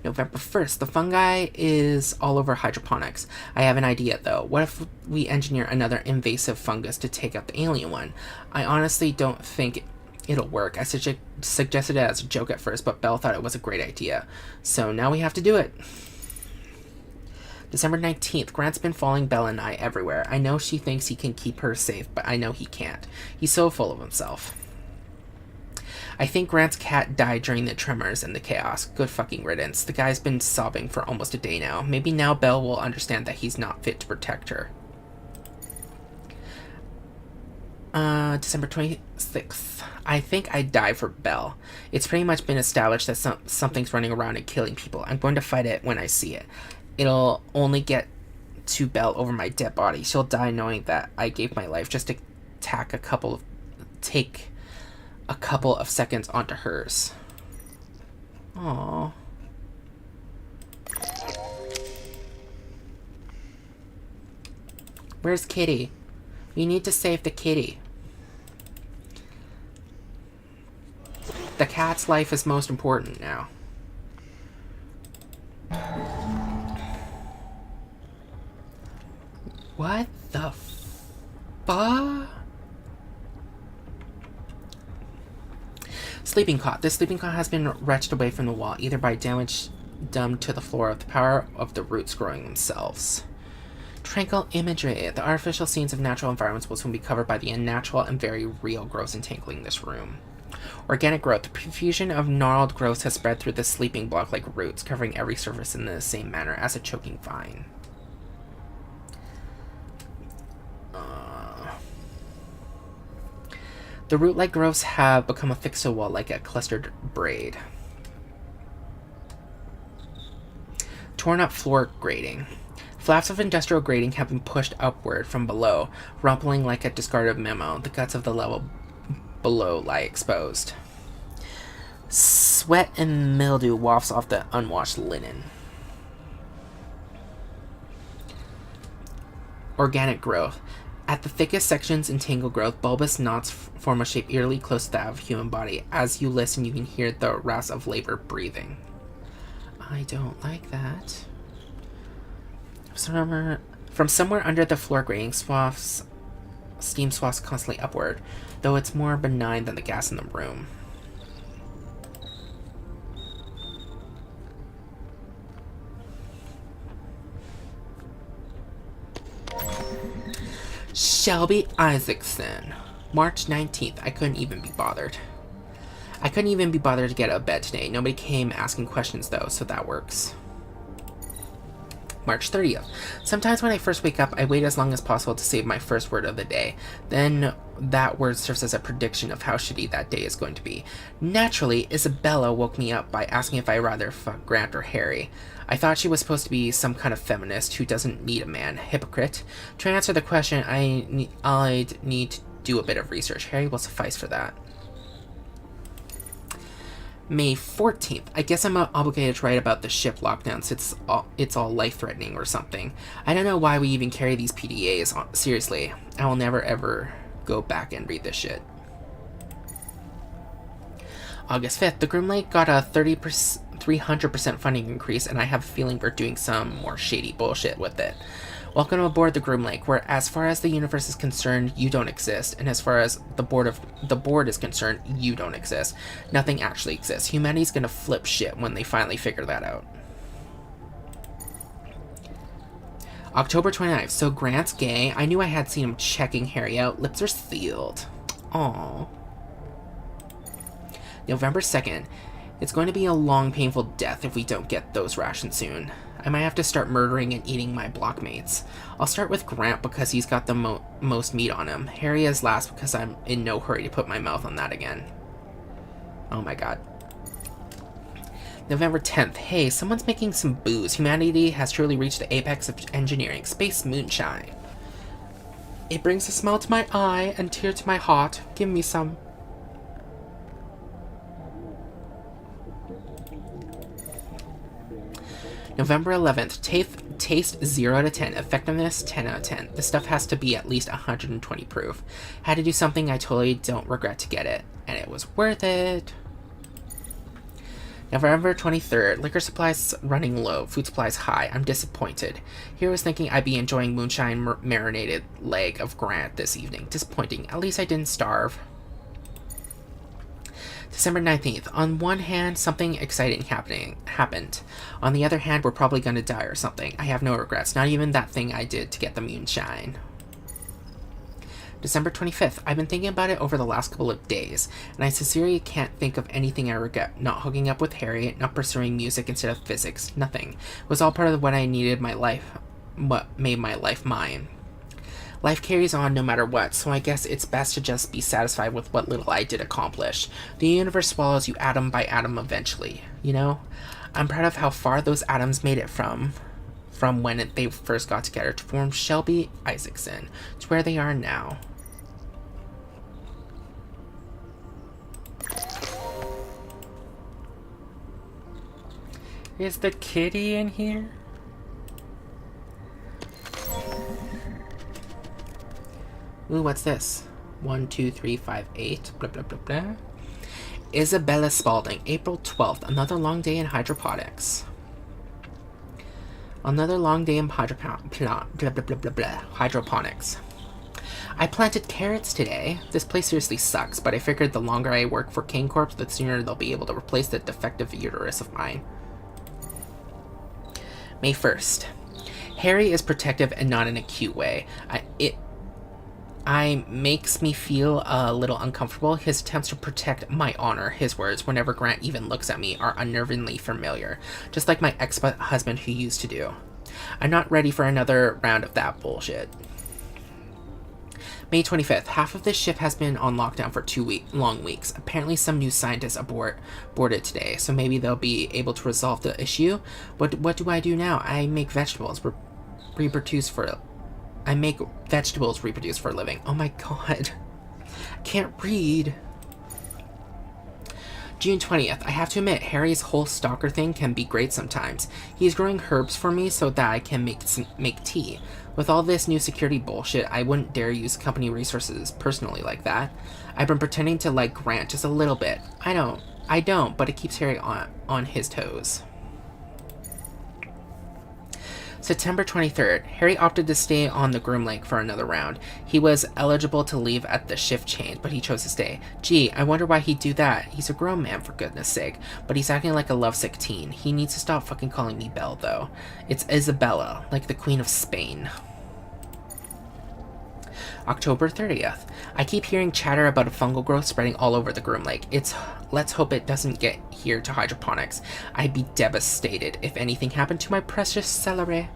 November 1st. The fungi is all over hydroponics. I have an idea, though. What if we engineer another invasive fungus to take out the alien one? I honestly don't think it'll work. I suggested it as a joke at first, but Belle thought it was a great idea. So now we have to do it. December 19th. Grant's been following Belle and I everywhere. I know she thinks he can keep her safe, but I know he can't. He's so full of himself. I think Grant's cat died during the tremors and the chaos. Good fucking riddance. The guy's been sobbing for almost a day now. Maybe now Belle will understand that he's not fit to protect her. December 26th. I think I'd die for Belle. It's pretty much been established that something's running around and killing people. I'm going to fight it when I see it. It'll only get to Belle over my dead body. She'll die knowing that I gave my life just to take a couple of seconds onto hers. Aww. Where's Kitty? We need to save the kitty. The cat's life is most important now. What the fuck? Sleeping cot. This sleeping cot has been wrenched away from the wall, either by damage done to the floor or the power of the roots growing themselves. Tranquil imagery. The artificial scenes of natural environments will soon be covered by the unnatural and very real growths entangling this room. Organic growth. The profusion of gnarled growths has spread through the sleeping block like roots, covering every surface in the same manner as a choking vine. The root-like growths have become affixed to the wall like a clustered braid. Torn up floor grating. Flaps of industrial grating have been pushed upward from below, rumpling like a discarded memo. The guts of the level below lie exposed. Sweat and mildew wafts off the unwashed linen. Organic growth. At the thickest sections in tangled growth, bulbous knots form a shape eerily close to that of a human body. As you listen, you can hear the rasp of labor breathing. I don't like that. From somewhere under the floor grating, steam swafts constantly upward, though it's more benign than the gas in the room. Shelby Isaacson. March 19th. I couldn't even be bothered. I couldn't even be bothered to get out of bed today. Nobody came asking questions though, so that works. March 30th. Sometimes when I first wake up, I wait as long as possible to save my first word of the day. Then that word serves as a prediction of how shitty that day is going to be. Naturally, Isabella woke me up by asking if I'd rather fuck Grant or Harry. I thought she was supposed to be some kind of feminist who doesn't need a man. Hypocrite. To answer the question, I'd need to do a bit of research. Harry will suffice for that. May 14th. I guess I'm obligated to write about the ship lockdown since it's all life-threatening or something. I don't know why we even carry these PDAs. Seriously, I will never ever go back and read this shit. August 5th. The Groom Lake got a 300% funding increase, and I have a feeling we're doing some more shady bullshit with it. Welcome aboard the Groom Lake, where as far as the universe is concerned, you don't exist, and as far as the board is concerned, you don't exist. Nothing actually exists. Humanity's gonna flip shit when they finally figure that out. October 29th. So Grant's gay. I knew I had seen him checking Harry out. Lips are sealed. Aww. November 2nd. It's going to be a long, painful death if we don't get those rations soon. I might have to start murdering and eating my blockmates. I'll start with Grant because he's got the most meat on him. Harry is last because I'm in no hurry to put my mouth on that again. Oh my god. November 10th. Hey, someone's making some booze. Humanity has truly reached the apex of engineering. Space moonshine. It brings a smile to my eye and tear to my heart. Give me some. November 11th. Taste 0 out of 10. Effectiveness 10 out of 10. This stuff has to be at least 120 proof. Had to do something I totally don't regret to get it. And it was worth it. November 23rd. Liquor supplies running low. Food supplies high. I'm disappointed. Here I was thinking I'd be enjoying moonshine marinated leg of Grant this evening. Disappointing. At least I didn't starve. December 19th. On one hand, something exciting happened. On the other hand, we're probably going to die or something. I have no regrets. Not even that thing I did to get the moonshine. December 25th. I've been thinking about it over the last couple of days, and I sincerely can't think of anything I regret. Not hooking up with Harry, not pursuing music instead of physics. Nothing. It was all part of what I needed what made my life mine. Life carries on no matter what, so I guess it's best to just be satisfied with what little I did accomplish. The universe swallows you atom by atom eventually, you know? I'm proud of how far those atoms made it from when they first got together to form Shelby Isaacson, to where they are now. Is the kitty in here? Ooh, what's this? 1, 2, 3, 5, 8. Blah, blah, blah, blah. Isabella Spaulding, April 12th. Another long day in hydroponics. Another long day in hydroponics. I planted carrots today. This place seriously sucks, but I figured the longer I work for King Corp, the sooner they'll be able to replace the defective uterus of mine. May 1st. Harry is protective and not in a cute way. It makes me feel a little uncomfortable. His attempts to protect my honor, his words, whenever Grant even looks at me, are unnervingly familiar, just like my ex-husband who used to do. I'm not ready for another round of that bullshit. May 25th. Half of this ship has been on lockdown for 2 long weeks. Apparently some new scientists boarded today, so maybe they'll be able to resolve the issue. What do I do now? I make vegetables reproduce for a living. Oh my god. I can't read. June 20th. I have to admit, Harry's whole stalker thing can be great sometimes. He's growing herbs for me so that I can make tea. With all this new security bullshit, I wouldn't dare use company resources personally like that. I've been pretending to like Grant just a little bit. I don't, but it keeps Harry on his toes. September 23rd. Harry opted to stay on the groom lake for another round. He was eligible to leave at the shift change, but he chose to stay. Gee, I wonder why he'd do that. He's a grown man, for goodness sake. But he's acting like a lovesick teen. He needs to stop fucking calling me Belle, though. It's Isabella, like the Queen of Spain. October 30th. I keep hearing chatter about a fungal growth spreading all over the groom lake. Let's hope it doesn't get here to hydroponics. I'd be devastated if anything happened to my precious celery.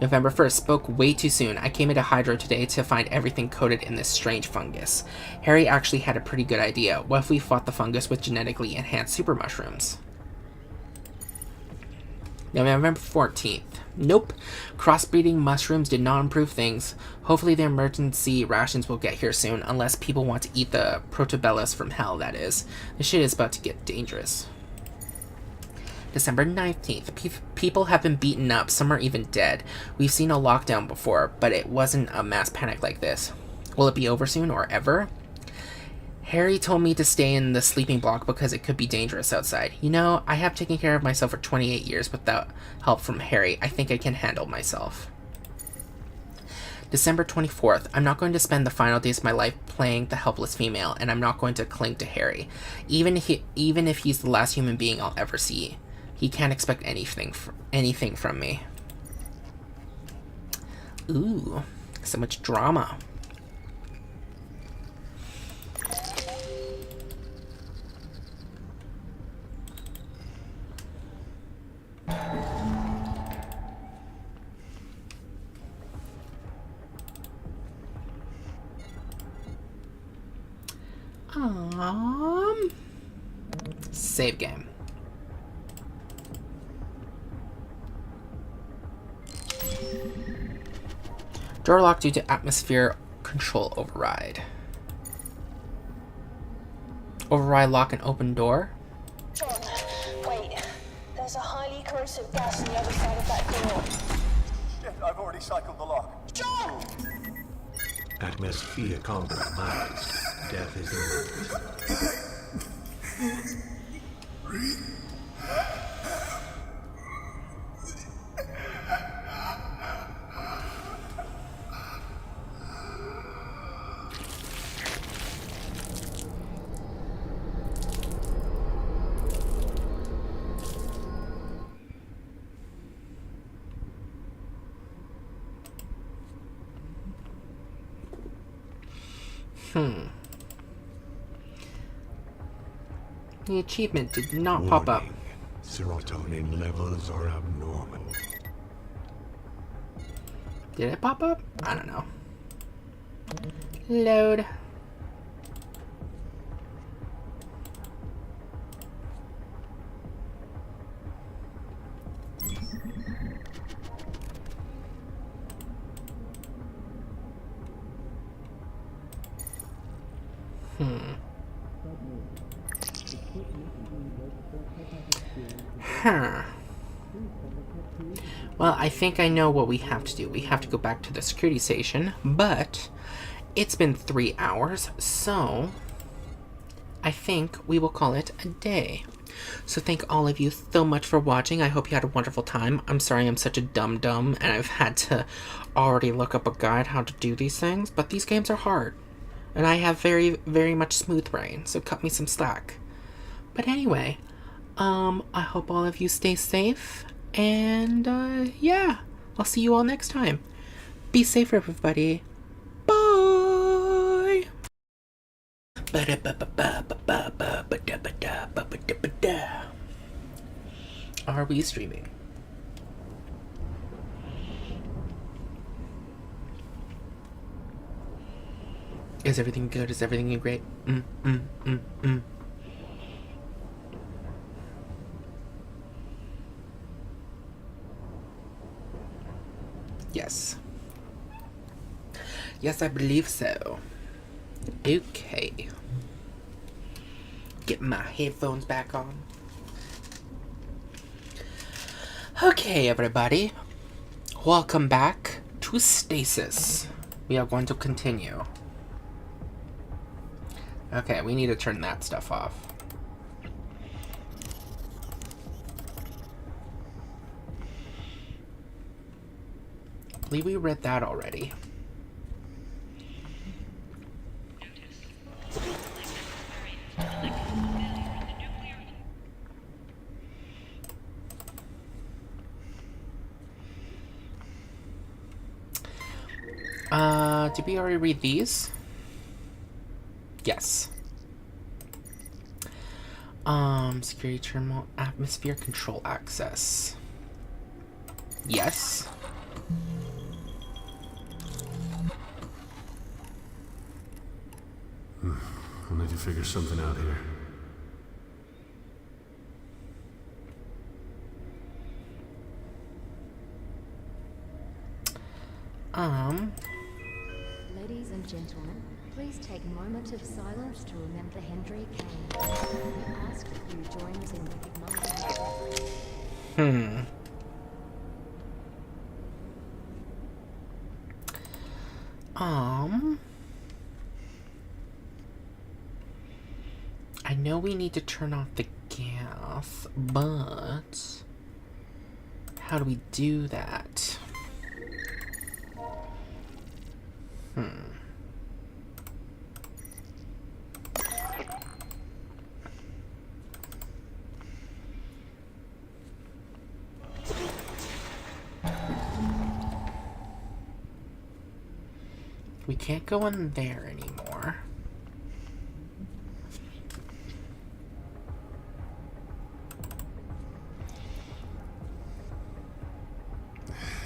November 1st. Spoke way too soon. I came into Hydro today to find everything coated in this strange fungus. Harry actually had a pretty good idea. What if we fought the fungus with genetically enhanced super mushrooms? November 14th. Nope. Crossbreeding mushrooms did not improve things. Hopefully the emergency rations will get here soon, unless people want to eat the protobellus from hell, that is. This shit is about to get dangerous. December 19th. People have been beaten up, some are even dead. We've seen a lockdown before, but it wasn't a mass panic like this. Will it be over soon, or ever? Harry told me to stay in the sleeping block because it could be dangerous outside. You know, I have taken care of myself for 28 years without help from Harry. I think I can handle myself. December 24th. I'm not going to spend the final days of my life playing the helpless female, and I'm not going to cling to Harry. Even if he's the last human being I'll ever see. He can't expect anything from me. Ooh, so much drama. Save game. Door locked due to atmosphere control override. Override lock and open door. John, wait. There's a highly corrosive gas on the other side of that door. Shit, I've already cycled the lock. John! Atmosphere compromised. Death is imminent. The achievement did not pop up. Serotonin levels are abnormal. Did it pop up? I don't know. Load. Huh. Well, I think I know what we have to do. We have to go back to the security station, but it's been 3 hours, so I think we will call it a day. So thank all of you so much for watching. I hope you had a wonderful time. I'm sorry I'm such a dum-dum and I've had to already look up a guide how to do these things, but these games are hard. And I have very, very much smooth brain, so cut me some slack. But anyway, I hope all of you stay safe, and, yeah, I'll see you all next time. Be safe, everybody. Bye! Are we streaming? Is everything good? Is everything great? Yes. Yes, I believe so. Okay. Get my headphones back on. Okay, everybody. Welcome back to Stasis. We are going to continue. Okay, we need to turn that stuff off. believe we read that already. Did we already read these? Yes. Security terminal, atmosphere control access. Yes. I'll need to figure something out here. Ladies and gentlemen, please take a moment of silence to remember Henry Kane. We ask that you join us in recognizing I know we need to turn off the gas, but how do we do that? We can't go in there anymore.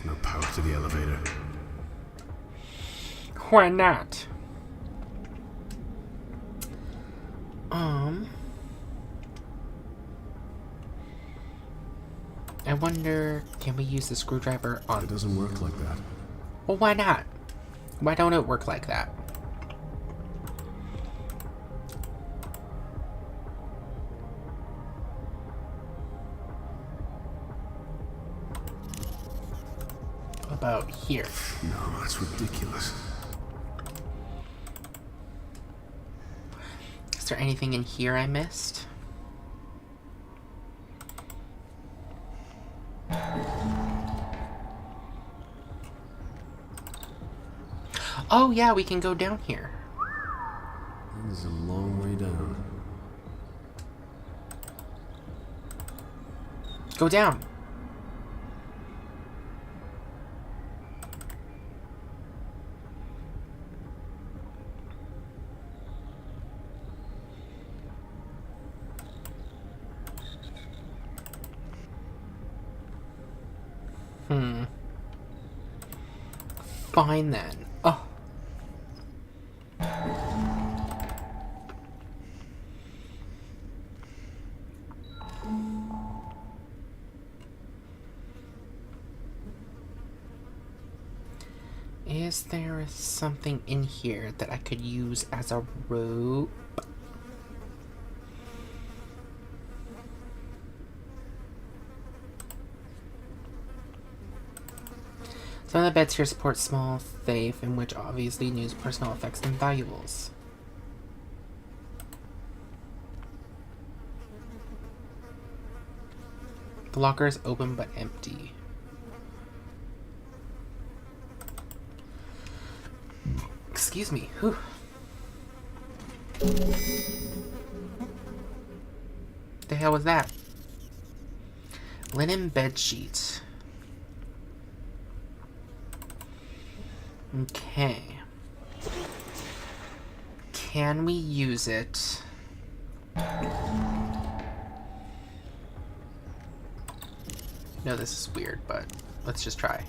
No power to the elevator. Why not? I wonder, can we use the screwdriver on... It doesn't work like that. Well, why not? Why don't it work like that? About here. No, that's ridiculous. Is there anything in here I missed? Oh yeah, we can go down here. This is a long way down. Go down. Fine then. Oh. Is there something in here that I could use as a rope? Some of the beds here support small safe in which obviously news, personal effects, and valuables. The locker is open but empty. Excuse me. Whew. The hell was that? Linen bed sheet. Okay. Can we use it? No, this is weird, but let's just try.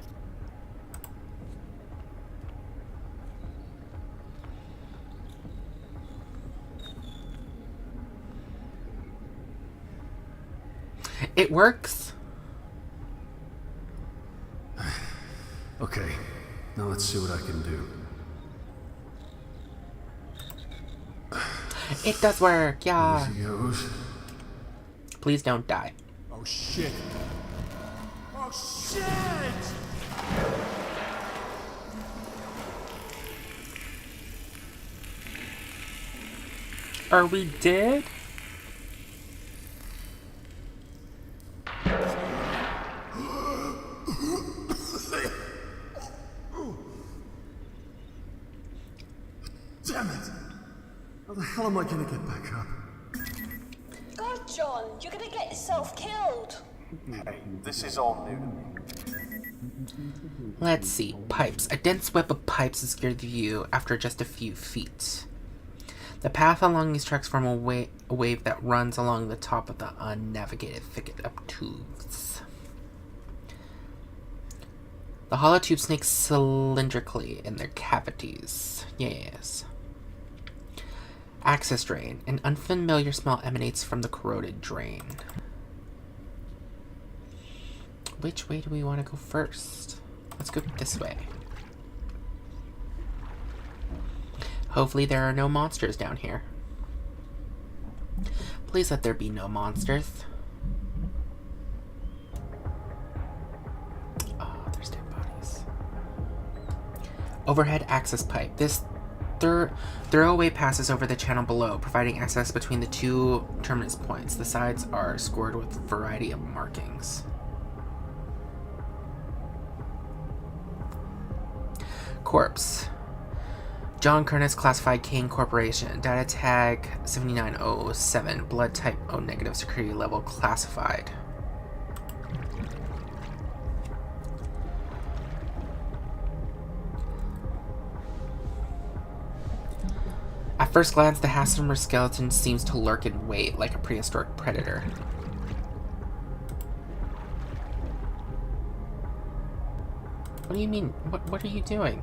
It works. Okay, now let's see what I can do. It does work, yeah. Easy goes. Please don't die. Oh shit. Oh shit! Are we dead? Damn it! How the hell am I gonna get back up? God, John, you're gonna get yourself killed. Hey, this is all new to me. Let's see. Pipes. A dense web of pipes obscured the view after just a few feet. The path along these tracks form a wave that runs along the top of the unnavigated thicket of tubes. The hollow tubes snake cylindrically in their cavities. Yes. Access drain. An unfamiliar smell emanates from the corroded drain. Which way do we want to go first? Let's go this way. Hopefully there are no monsters down here. Please let there be no monsters. Oh, there's dead bodies. Overhead access pipe. This throwaway passes over the channel below, providing access between the two terminus points. The sides are scored with a variety of markings. Corpse. John Curtis, classified Kane Corporation. Data tag 7907. Blood type O negative. Security level classified. At first glance, the Hasselmer skeleton seems to lurk in wait like a prehistoric predator. What do you mean? What are you doing?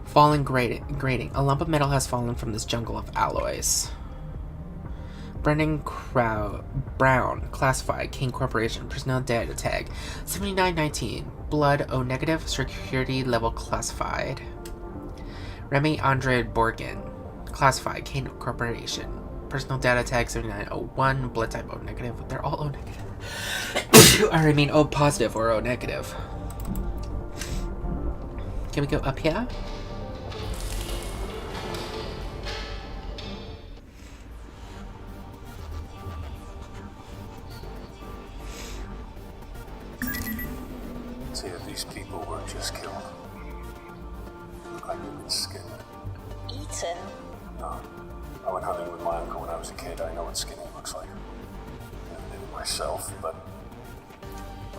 Fallen grating. A lump of metal has fallen from this jungle of alloys. Brendan Brown, classified, King Corporation, personnel data tag 7919, blood O negative, security level classified. Remy Andre Borgen, classified, King Corporation, personal data tag 7901, blood type O negative. They're all O negative. Or I mean O positive or O negative. Can we go up here? See if these people were just killed. Look like they've been skinned. Eaten? No. I went hunting with my uncle when I was a kid. I know what skinning looks like. Never did it myself, but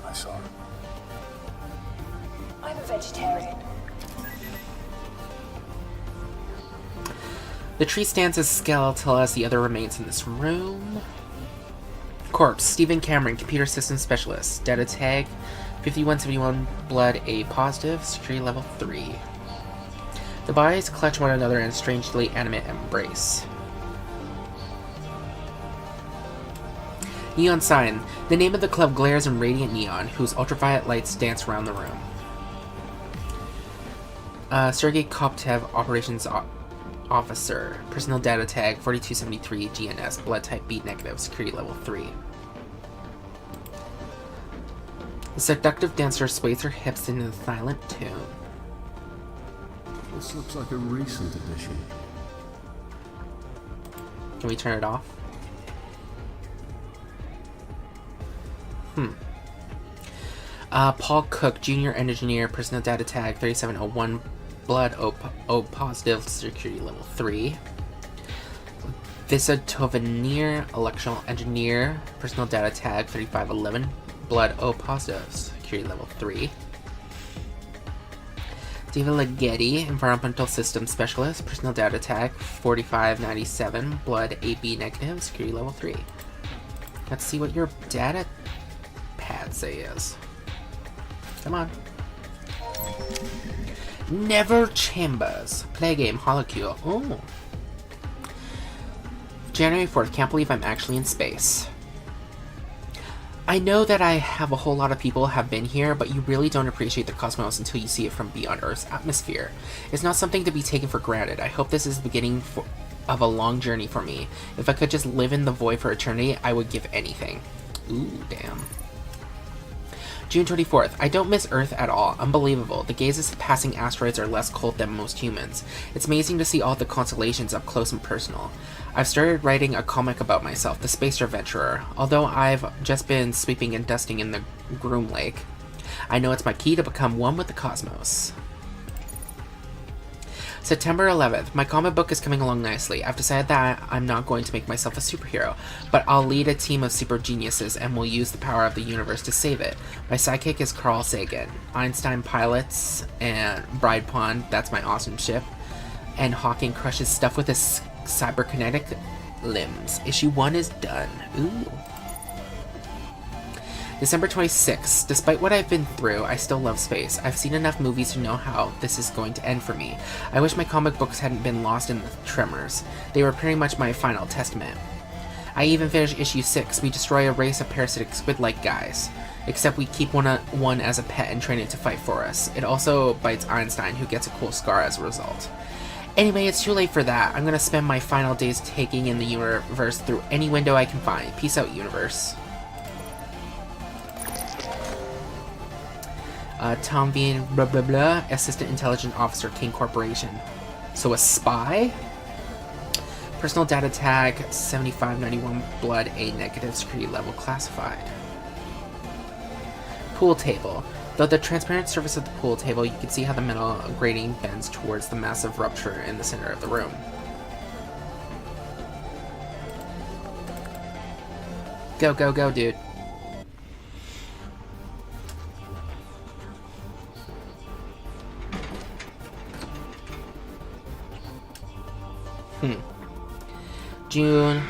I saw it. I'm a vegetarian. The tree stands as skeletal as the other remains in this room. Corpse, Stephen Cameron, computer systems specialist. Data tag 5171, blood A positive, security level 3. The bodies clutch one another in a strangely animate embrace. Neon sign. The name of the club glares in radiant neon, whose ultraviolet lights dance around the room. Sergei Koptev, operations officer. Personal data tag 4273 GNS, blood type B negative, security level 3. The seductive dancer sways her hips in a silent tune. This looks like a recent addition. Can we turn it off? Paul Cook, junior engineer, personal data tag 3701, blood O positive, security level 3. Visa Tovenier, electrical engineer, personal data tag 3511, blood O positive, security level 3. David Leggetti, environmental systems specialist, personal data tag 4597, blood AB negative, security level 3. Let's see what your data pad says. Come on. Never Chambers. Play game, Holocule. Oh. January 4th. Can't believe I'm actually in space. I know that I have a whole lot of people have been here, but you really don't appreciate the cosmos until you see it from beyond Earth's atmosphere. It's not something to be taken for granted. I hope this is the beginning of a long journey for me. If I could just live in the void for eternity, I would give anything. Ooh, damn. June 24th. I don't miss Earth at all. Unbelievable. The gazes of passing asteroids are less cold than most humans. It's amazing to see all the constellations up close and personal. I've started writing a comic about myself, the Space Adventurer. Although I've just been sweeping and dusting in the Groom Lake, I know it's my key to become one with the cosmos. September 11th. My comic book is coming along nicely. I've decided that I'm not going to make myself a superhero, but I'll lead a team of super geniuses and will use the power of the universe to save it. My sidekick is Carl Sagan. Einstein pilots and Bride Pond, that's my awesome ship. And Hawking crushes stuff with his cyberkinetic limbs. Issue 1 is done. Ooh. December 26th. Despite what I've been through, I still love space. I've seen enough movies to know how this is going to end for me. I wish my comic books hadn't been lost in the tremors. They were pretty much my final testament. I even finished issue 6. We destroy a race of parasitic squid-like guys. Except we keep one as a pet and train it to fight for us. It also bites Einstein, who gets a cool scar as a result. Anyway, it's too late for that. I'm gonna spend my final days taking in the universe through any window I can find. Peace out, universe. Tom Bean, blah blah blah, Assistant Intelligence Officer, King Corporation. So a spy? Personal data tag, 7591, blood, A negative, security level classified. Pool table. Though the transparent surface of the pool table, you can see how the metal grating bends towards the massive rupture in the center of the room. Go, go, go, dude. June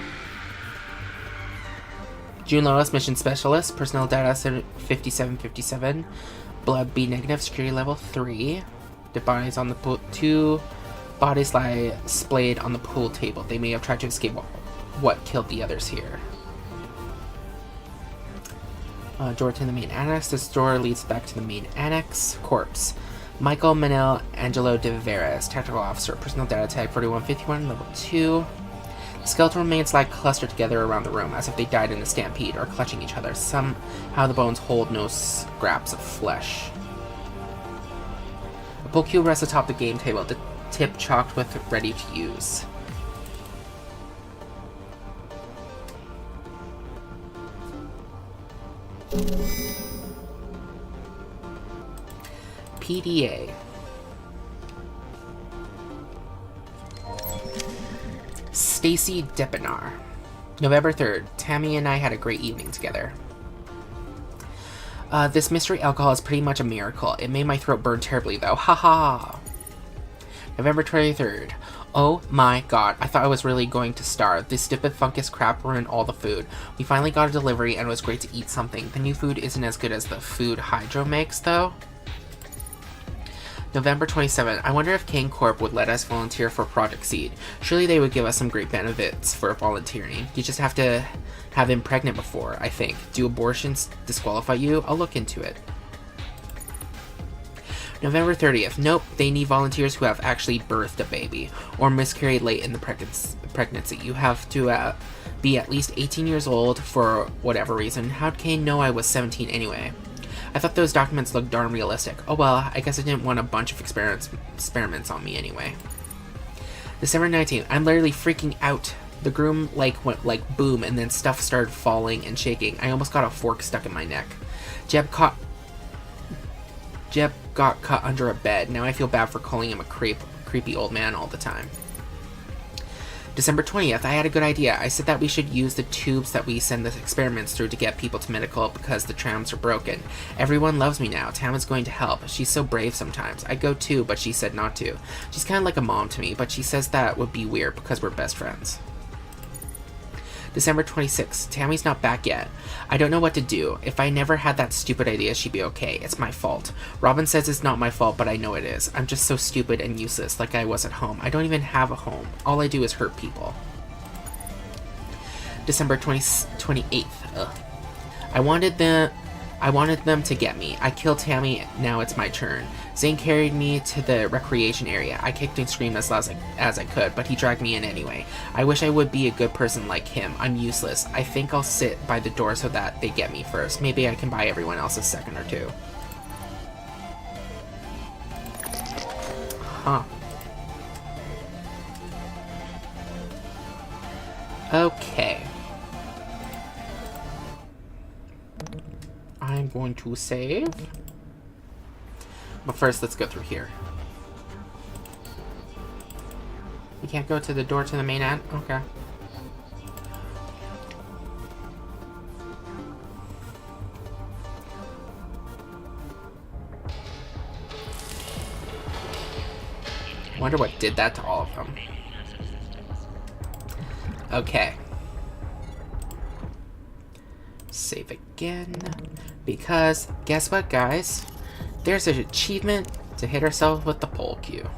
Lois, Mission Specialist, Personnel Data 5757, Blood B negative, Security Level 3. The bodies on the pool, 2 bodies lie splayed on the pool table. They may have tried to escape what killed the others here. Door to the main annex. This door leads back to the main annex. Corpse. Michael Manel Angelo de Veras, Tactical Officer, Personnel Data Tag 4151, Level 2. The skeletal remains lie clustered together around the room, as if they died in a stampede or clutching each other. Somehow the bones hold no scraps of flesh. A pool cue rests atop the game table, the tip chalked with ready to use. PDA. Stacy Depinar. November 3rd. Tammy and I had a great evening together. This mystery alcohol is pretty much a miracle. It made my throat burn terribly though. Haha. November 23rd. Oh my god, I thought I was really going to starve. This stupid fungus crap ruined all the food. We finally got a delivery and it was great to eat something. The new food isn't as good as the food Hydro makes though. November 27th. I wonder if Kane Corp would let us volunteer for Project Seed. Surely they would give us some great benefits for volunteering. You just have to have been pregnant before, I think. Do abortions disqualify you? I'll look into it. November 30th. Nope, they need volunteers who have actually birthed a baby or miscarried late in the pregnancy. You have to be at least 18 years old for whatever reason. How'd Kane know I was 17 anyway? I thought those documents looked darn realistic. Oh well, I guess I didn't want a bunch of experiments on me anyway. December 19th. I'm literally freaking out. The groom went like boom and then stuff started falling and shaking. I almost got a fork stuck in my neck. Jeb got cut under a bed. Now I feel bad for calling him a creepy old man all the time. December 20th, I had a good idea. I said that we should use the tubes that we send the experiments through to get people to medical because the trams are broken. Everyone loves me now. Tam is going to help. She's so brave sometimes. I'd go too, but she said not to. She's kind of like a mom to me, but she says that would be weird because we're best friends. December 26th, Tammy's not back yet. I don't know what to do. If I never had that stupid idea, she'd be okay. It's my fault. Robin says it's not my fault, but I know it is. I'm just so stupid and useless, like I was at home. I don't even have a home. All I do is hurt people. December 28th. Ugh. I wanted them to get me. I killed Tammy, now it's my turn. Zane carried me to the recreation area. I kicked and screamed as loud as I could, but he dragged me in anyway. I wish I would be a good person like him. I'm useless. I think I'll sit by the door so that they get me first. Maybe I can buy everyone else a second or two. Huh. Okay. I'm going to save. But first, let's go through here. We can't go to the door to the main end? Okay. Wonder what did that to all of them. Okay. Save again. Because, guess what, guys? There's an achievement to hit ourselves with the pole cue.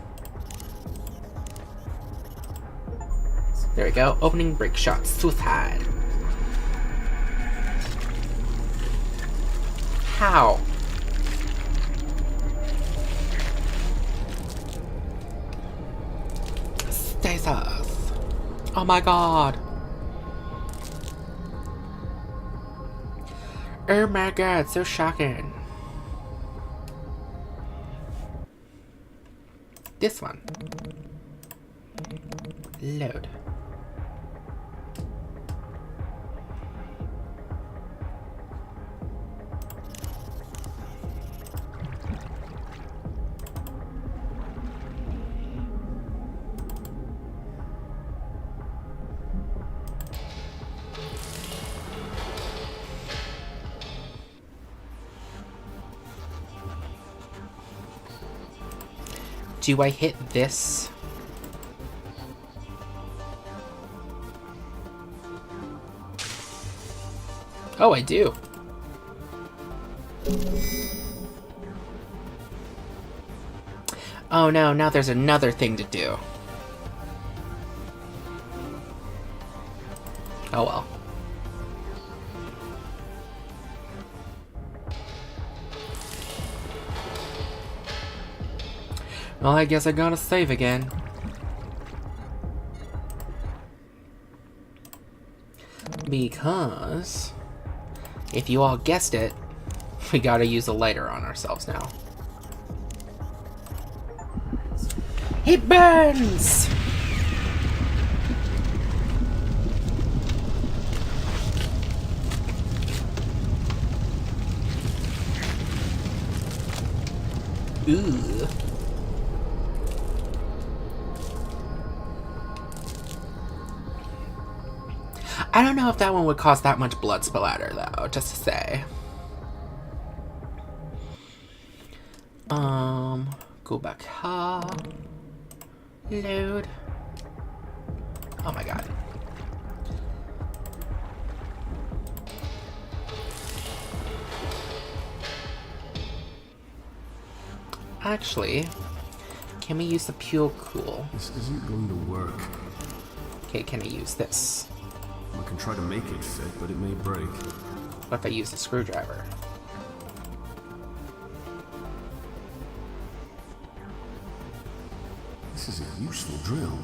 There we go. Opening break shot. Suicide. How? Stasis. Oh my god. Oh my god, so shocking. This one. Load. Do I hit this? Oh, I do. Oh no, now there's another thing to do. Oh well. Well, I guess I gotta save again. Because, if you all guessed it, we gotta use a lighter on ourselves now. It burns! Ooh. I don't know if that one would cause that much blood splatter, though, just to say. Go back here. Load. Oh my god. Actually, can we use the Pure Cool? This isn't going to work. Okay, can I use this? I can try to make it fit, but it may break. What if I use the screwdriver? This is a useful drill.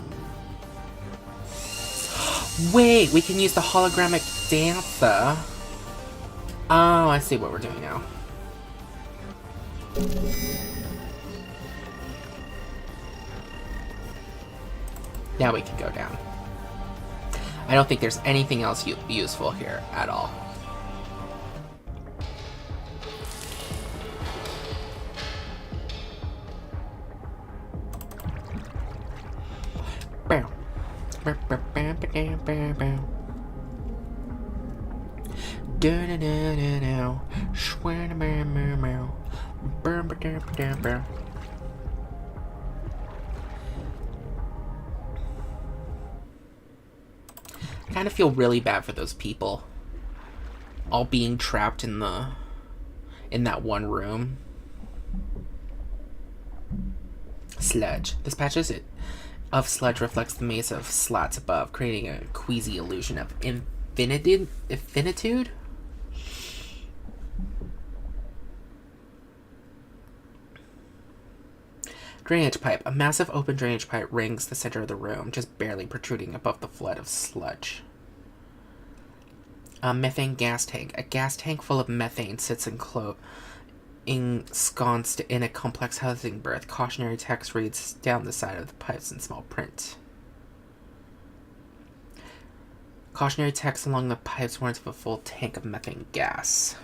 Wait, we can use the hologramic dancer. Oh, I see what we're doing now. Now we can go down. I don't think there's anything else useful here at all. I kind of feel really bad for those people, all being trapped in that one room. Sludge. This patch of sludge reflects the maze of slats above, creating a queasy illusion of infinitude. Drainage pipe. A massive open drainage pipe rings the center of the room, just barely protruding above the flood of sludge. A methane gas tank. A gas tank full of methane sits ensconced in a complex housing berth. Cautionary text reads down the side of the pipes in small print. Cautionary text along the pipes warns of a full tank of methane gas.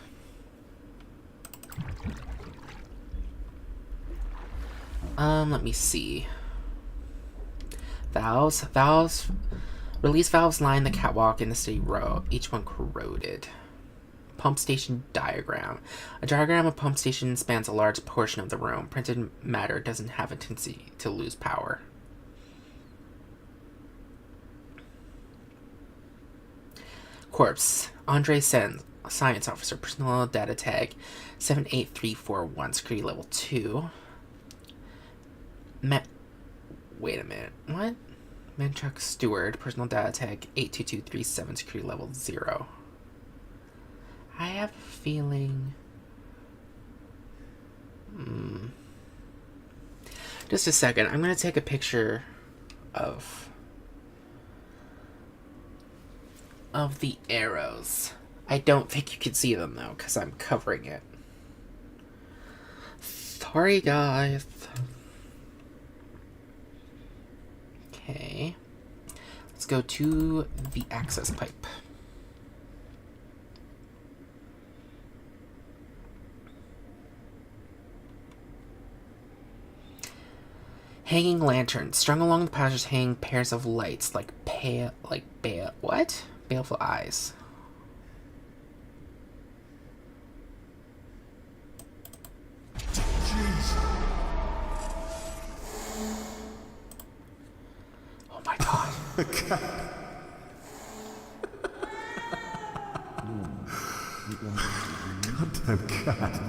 Let me see. Valves. Release valves line the catwalk in the steady row, each one corroded. Pump station diagram. A diagram of pump station spans a large portion of the room. Printed matter doesn't have a tendency to lose power. Corpse. Andre Sen, science officer, personal data tag 78341, security level 2. Wait a minute. What? Manchuk Steward, personal data tag 82237, security level 0. I have a feeling... Just a second. I'm going to take a picture of the arrows. I don't think you can see them, though, because I'm covering it. Sorry, guys. Okay. Let's go to the access pipe. Hanging lanterns. Strung along the passage hang pairs of lights baleful eyes. Jeez. Oh my god. The cat. Goddamn cat.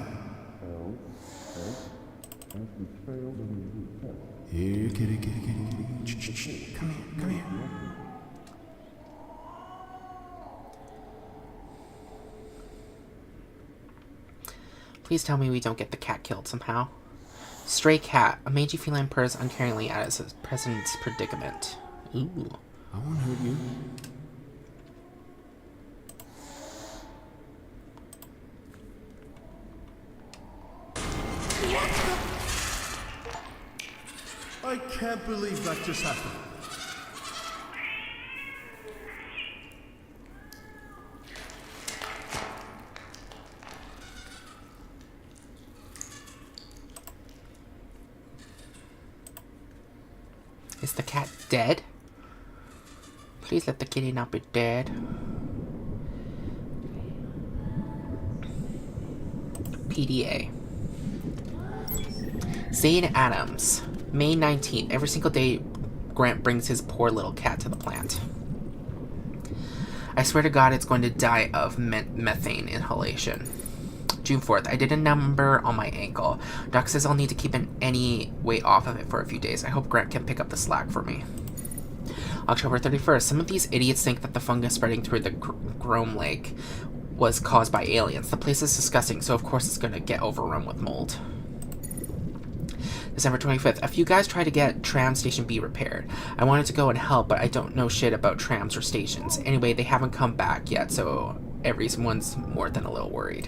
Here, kitty, kitty, kitty, kitty. Shh. Come here, come here. Please tell me we don't get the cat killed somehow. Stray cat. A mangy feline purrs uncaringly at his presence predicament. Ooh. I won't hurt you. I can't believe that just happened. Is the cat dead? Please let the kitty not be dead. PDA. Zane Adams. May 19th. Every single day, Grant brings his poor little cat to the plant. I swear to God it's going to die of methane inhalation. June 4th. I did a number on my ankle. Doc says I'll need to keep any weight off of it for a few days. I hope Grant can pick up the slack for me. October 31st. Some of these idiots think that the fungus spreading through the Grome Lake was caused by aliens. The place is disgusting, so of course it's going to get overrun with mold. December 25th. A few guys tried to get tram station B repaired. I wanted to go and help, but I don't know shit about trams or stations. Anyway, they haven't come back yet, so everyone's more than a little worried.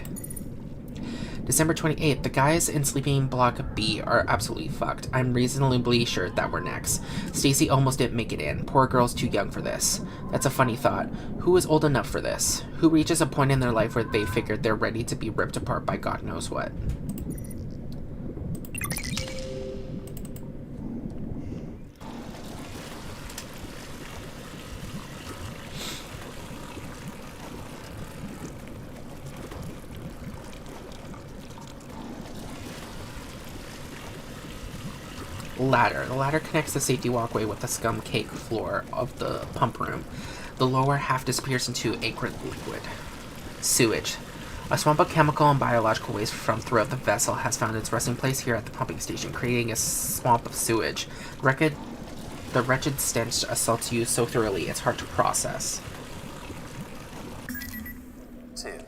December 28th. The guys in sleeping block B are absolutely fucked. I'm reasonably sure that we're next. Stacy almost didn't make it in. Poor girl's too young for this. That's a funny thought. Who is old enough for this? Who reaches a point in their life where they figure they're ready to be ripped apart by God knows what? Ladder. The ladder connects the safety walkway with the scum cake floor of the pump room. The lower half disappears into aqueous liquid. Sewage. A swamp of chemical and biological waste from throughout the vessel has found its resting place here at the pumping station, creating a swamp of sewage. The wretched stench assaults you so thoroughly it's hard to process. Tim,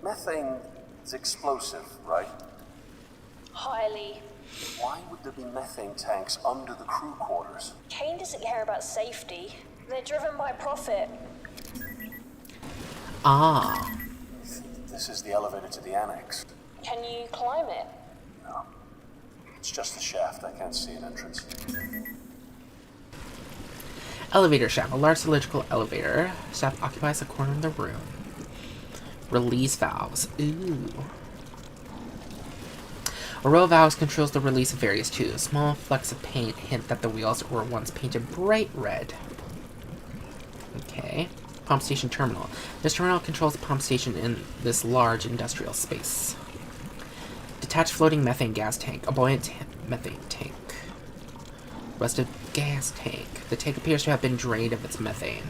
methane is explosive, right? Highly. Why would there be methane tanks under the crew quarters? Kane doesn't care about safety. They're driven by profit. Ah. This is the elevator to the annex. Can you climb it? No. It's just the shaft. I can't see an entrance. Elevator shaft. A large cylindrical elevator. Shaft occupies a corner of the room. Release valves. Ooh. A row of valves controls the release of various tubes. Small flecks of paint hint that the wheels were once painted bright red. Okay. Pump station terminal. This terminal controls the pump station in this large industrial space. Detached floating methane gas tank. A buoyant methane tank. Rusted gas tank. The tank appears to have been drained of its methane.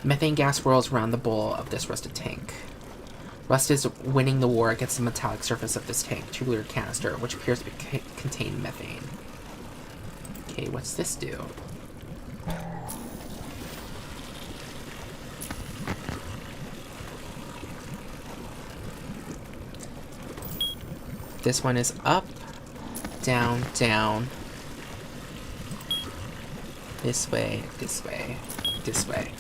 Methane gas swirls around the bowl of this rusted tank. Rust is winning the war against the metallic surface of this tank. Tubular canister, which appears to contain methane. Okay, what's this do? This one is up, down, down. This way, this way, this way.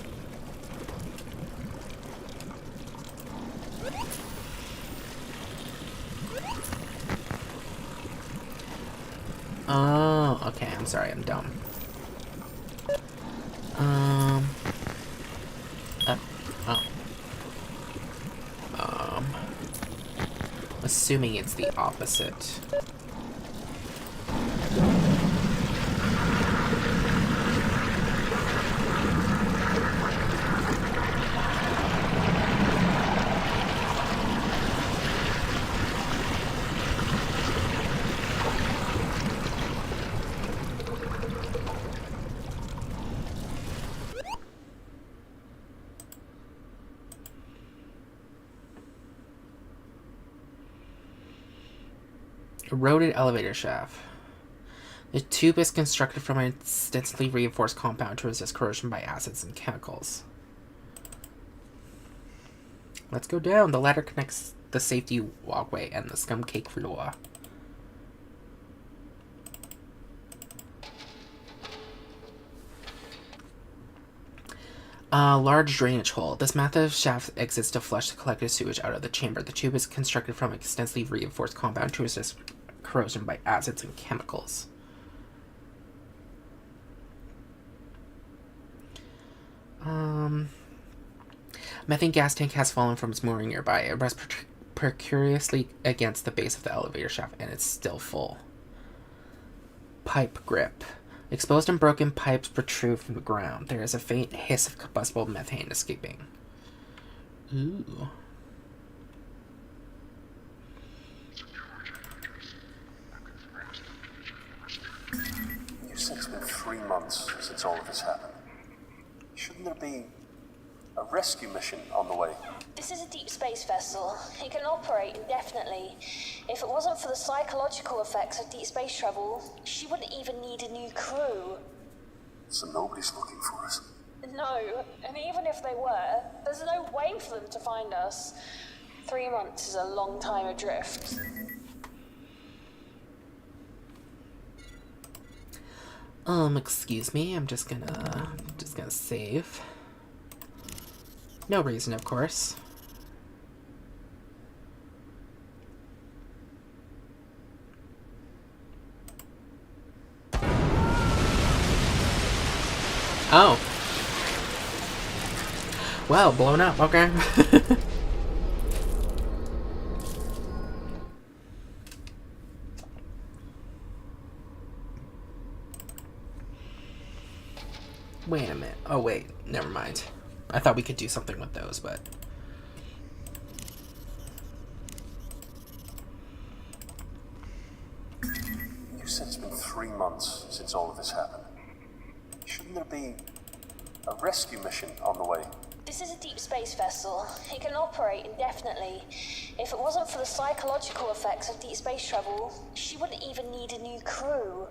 Oh, okay, I'm sorry, I'm dumb. Up, oh. Assuming it's the opposite. Eroded elevator shaft. The tube is constructed from an extensively reinforced compound to resist corrosion by acids and chemicals. Let's go down. The ladder connects the safety walkway and the scum cake floor. Large drainage hole. This massive shaft exists to flush the collected sewage out of the chamber. The tube is constructed from an extensively reinforced compound to resist corrosion by acids and chemicals. Methane gas tank has fallen from its mooring nearby. It rests precariously against the base of the elevator shaft, and it's still full. Pipe grip. Exposed and broken pipes protrude from the ground. There is a faint hiss of combustible methane escaping. Ooh. You said it's been 3 months since all of this happened. Shouldn't there be a rescue mission on the way? This is a deep space vessel. It can operate indefinitely. If it wasn't for the psychological effects of deep space travel, she wouldn't even need a new crew. So nobody's looking for us? No, and even if they were, there's no way for them to find us. 3 months is a long time adrift. Excuse me, I'm just gonna save. No reason, of course. Oh. Well, blown up, okay. Wait a minute. Oh, wait. Never mind. I thought we could do something with those, but... You said it's been 3 months since all of this happened. Shouldn't there be a rescue mission on the way? This is a deep space vessel. It can operate indefinitely. If it wasn't for the psychological effects of deep space travel, she wouldn't even need a new crew.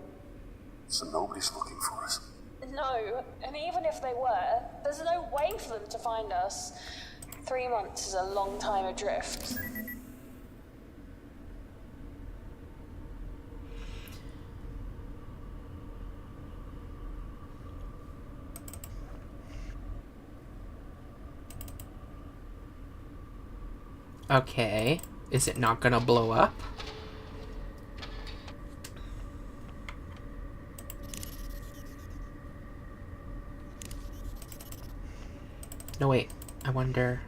So nobody's looking for us? No, and even if they were, there's no way for them to find us. 3 months is a long time adrift. Okay. Is it not gonna blow up? No, wait. I wonder...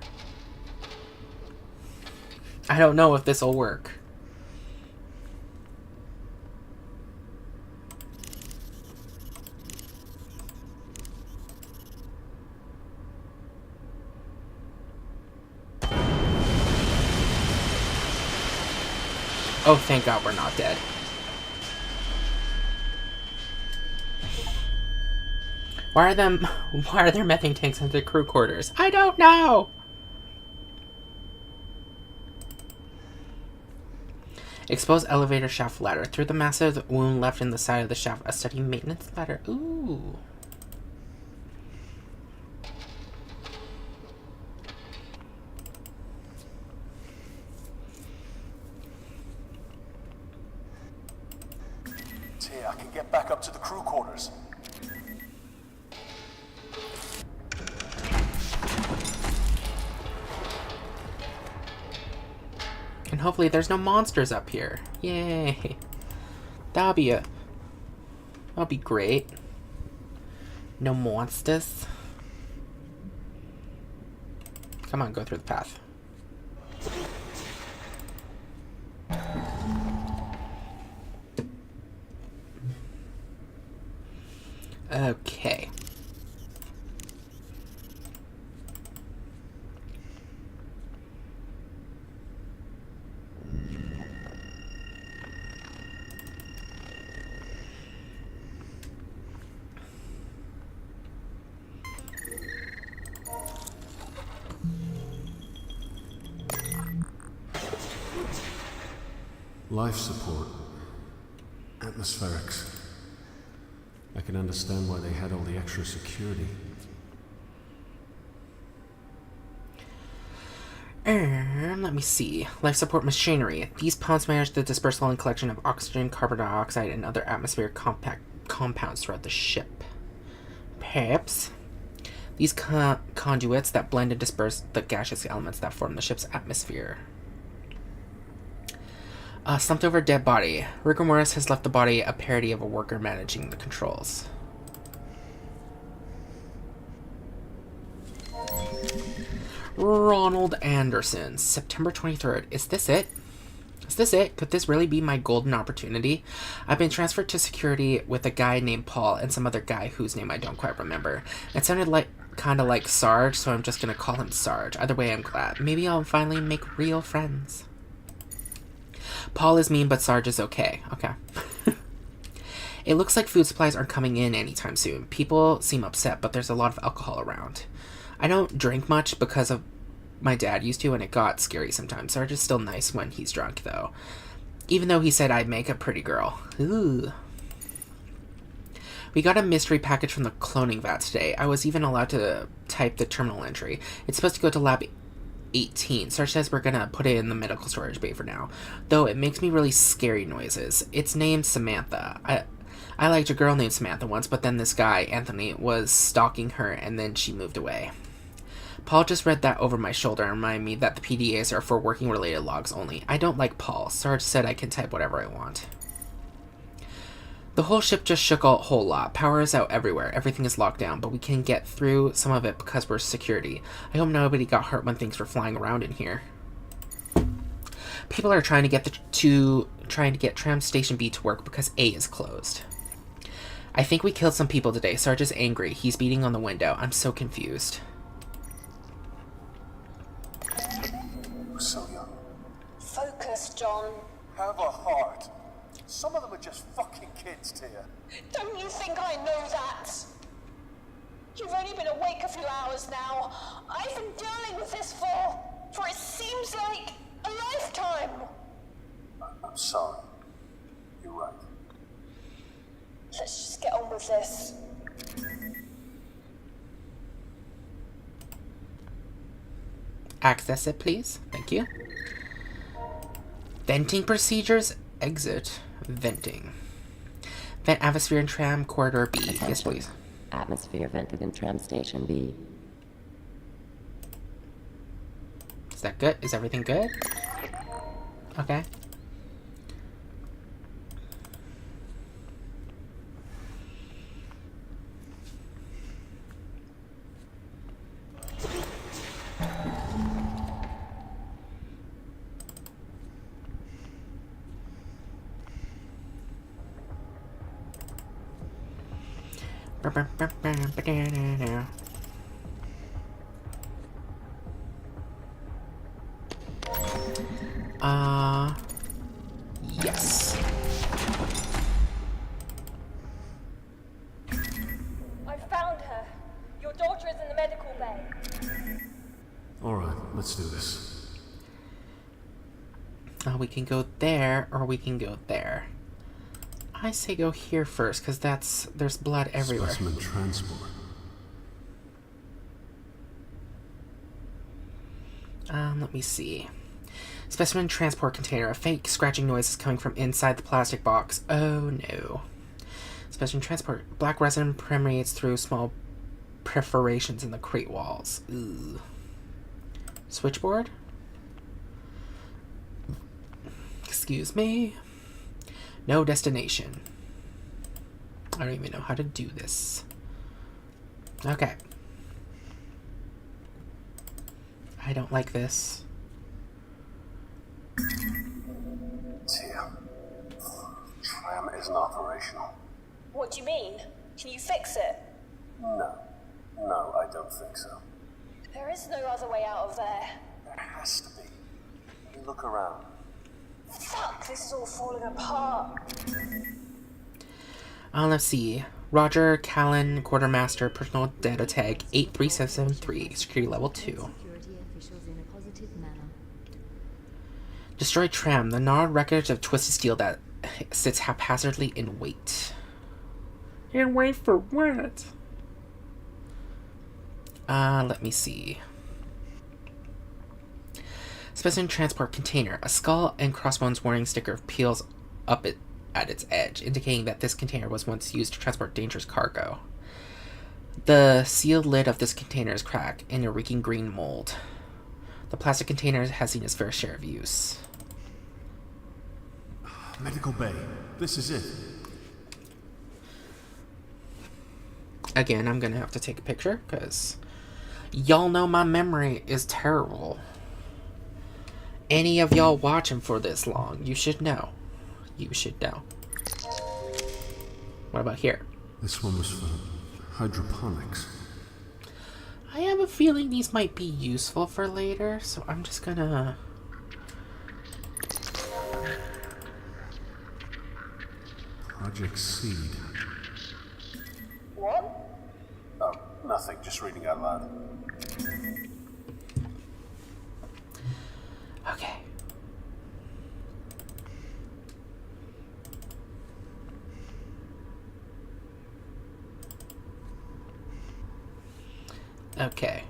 I don't know if this'll work. Oh, thank God we're not dead. Why are there methane tanks in the crew quarters? I don't know! Exposed elevator shaft ladder. Through the massive wound left in the side of the shaft, a steady maintenance ladder. Ooh. Tia, I can get back up to the crew quarters. And hopefully there's no monsters up here. Yay. That'll be great. No monsters. Come on, go through the path. Okay. Life support. Atmospherics. I can understand why they had all the extra security. Let me see. Life support machinery. These pumps manage the dispersal and collection of oxygen, carbon dioxide, and other atmospheric compounds throughout the ship. Perhaps these conduits that blend and disperse the gaseous elements that form the ship's atmosphere. Slumped over a dead body. Rigor mortis has left the body a parody of a worker managing the controls. Ronald Anderson, September 23rd. Is this it? Is this it? Could this really be my golden opportunity? I've been transferred to security with a guy named Paul and some other guy whose name I don't quite remember. It sounded like kind of like Sarge, so I'm just gonna call him Sarge. Either way, I'm glad. Maybe I'll finally make real friends. Paul is mean, but Sarge is okay. Okay. It looks like food supplies aren't coming in anytime soon. People seem upset, but there's a lot of alcohol around. I don't drink much because of my dad used to, and it got scary sometimes. Sarge is still nice when he's drunk, though. Even though he said I'd make a pretty girl. Ooh. We got a mystery package from the cloning vat today. I was even allowed to type the terminal entry. It's supposed to go to lab 18. Sarge says we're gonna put it in the medical storage bay for now. Though it makes me really scary noises. It's named Samantha. I liked a girl named Samantha once, but then this guy, Anthony, was stalking her and then she moved away. Paul just read that over my shoulder and reminded me that the PDAs are for working related logs only. I don't like Paul. Sarge said I can type whatever I want. The whole ship just shook a whole lot. Power is out everywhere. Everything is locked down, but we can get through some of it because we're security. I hope nobody got hurt when things were flying around in here. People are trying to get Tram Station B to work because A is closed. I think we killed some people today. Sarge is angry. He's beating on the window. I'm so confused. So young. Focus, John. Have a heart. Some of them are just fucking kids, Tia. Don't you think I know that? You've only been awake a few hours now. I've been dealing with this for it seems like a lifetime. I'm sorry. You're right. Let's just get on with this. Access it, please. Thank you. Venting procedures. Exit. Venting. Vent atmosphere in tram corridor B. Attention. Yes, please. Atmosphere vented in tram station B. Is that good? Is everything good? Okay. let's do this. We can go there, or we can go there. I say go here first, because there's blood everywhere. Specimen transport. Let me see. Specimen transport container. A fake scratching noise is coming from inside the plastic box. Oh no. Specimen transport. Black resin permeates through small perforations in the crate walls. Ugh. Switchboard? Excuse me. No destination. I don't even know how to do this. Okay. I don't like this. Tia, tram isn't operational. What do you mean? Can you fix it? No, I don't think so. There is no other way out of there. There has to be. You look around. Fuck, this is all falling apart. Let's see. Roger Callan, Quartermaster, Personal Data Tag 83773, Security Level 2. Security officials in a positive manner. Destroy tram, the gnarled wreckage of twisted steel that sits haphazardly in wait. In wait for what? Let me see. Specimen transport container. A skull and crossbones warning sticker peels up at its edge, indicating that this container was once used to transport dangerous cargo. The sealed lid of this container is cracked in a reeking green mold. The plastic container has seen its fair share of use. Medical bay. This is it. Again, I'm gonna have to take a picture, because y'all know my memory is terrible. Any of y'all watching for this long, you should know. You should know. What about here? This one was for hydroponics. I have a feeling these might be useful for later, so I'm just gonna... Project Seed. What? Oh, nothing, just reading out loud. Okay. Okay.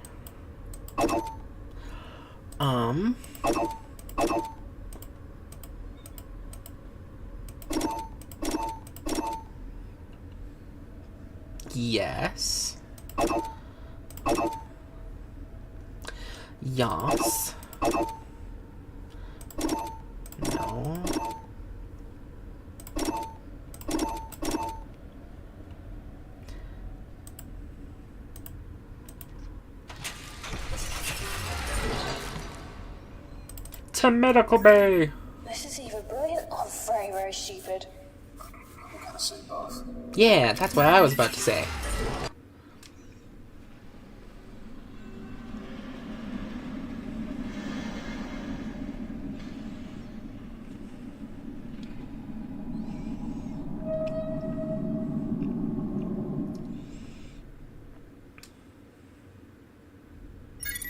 Yes. Yes. No. To medical bay. This is either brilliant or very, very stupid. I'm gonna say both. Yeah, that's what I was about to say.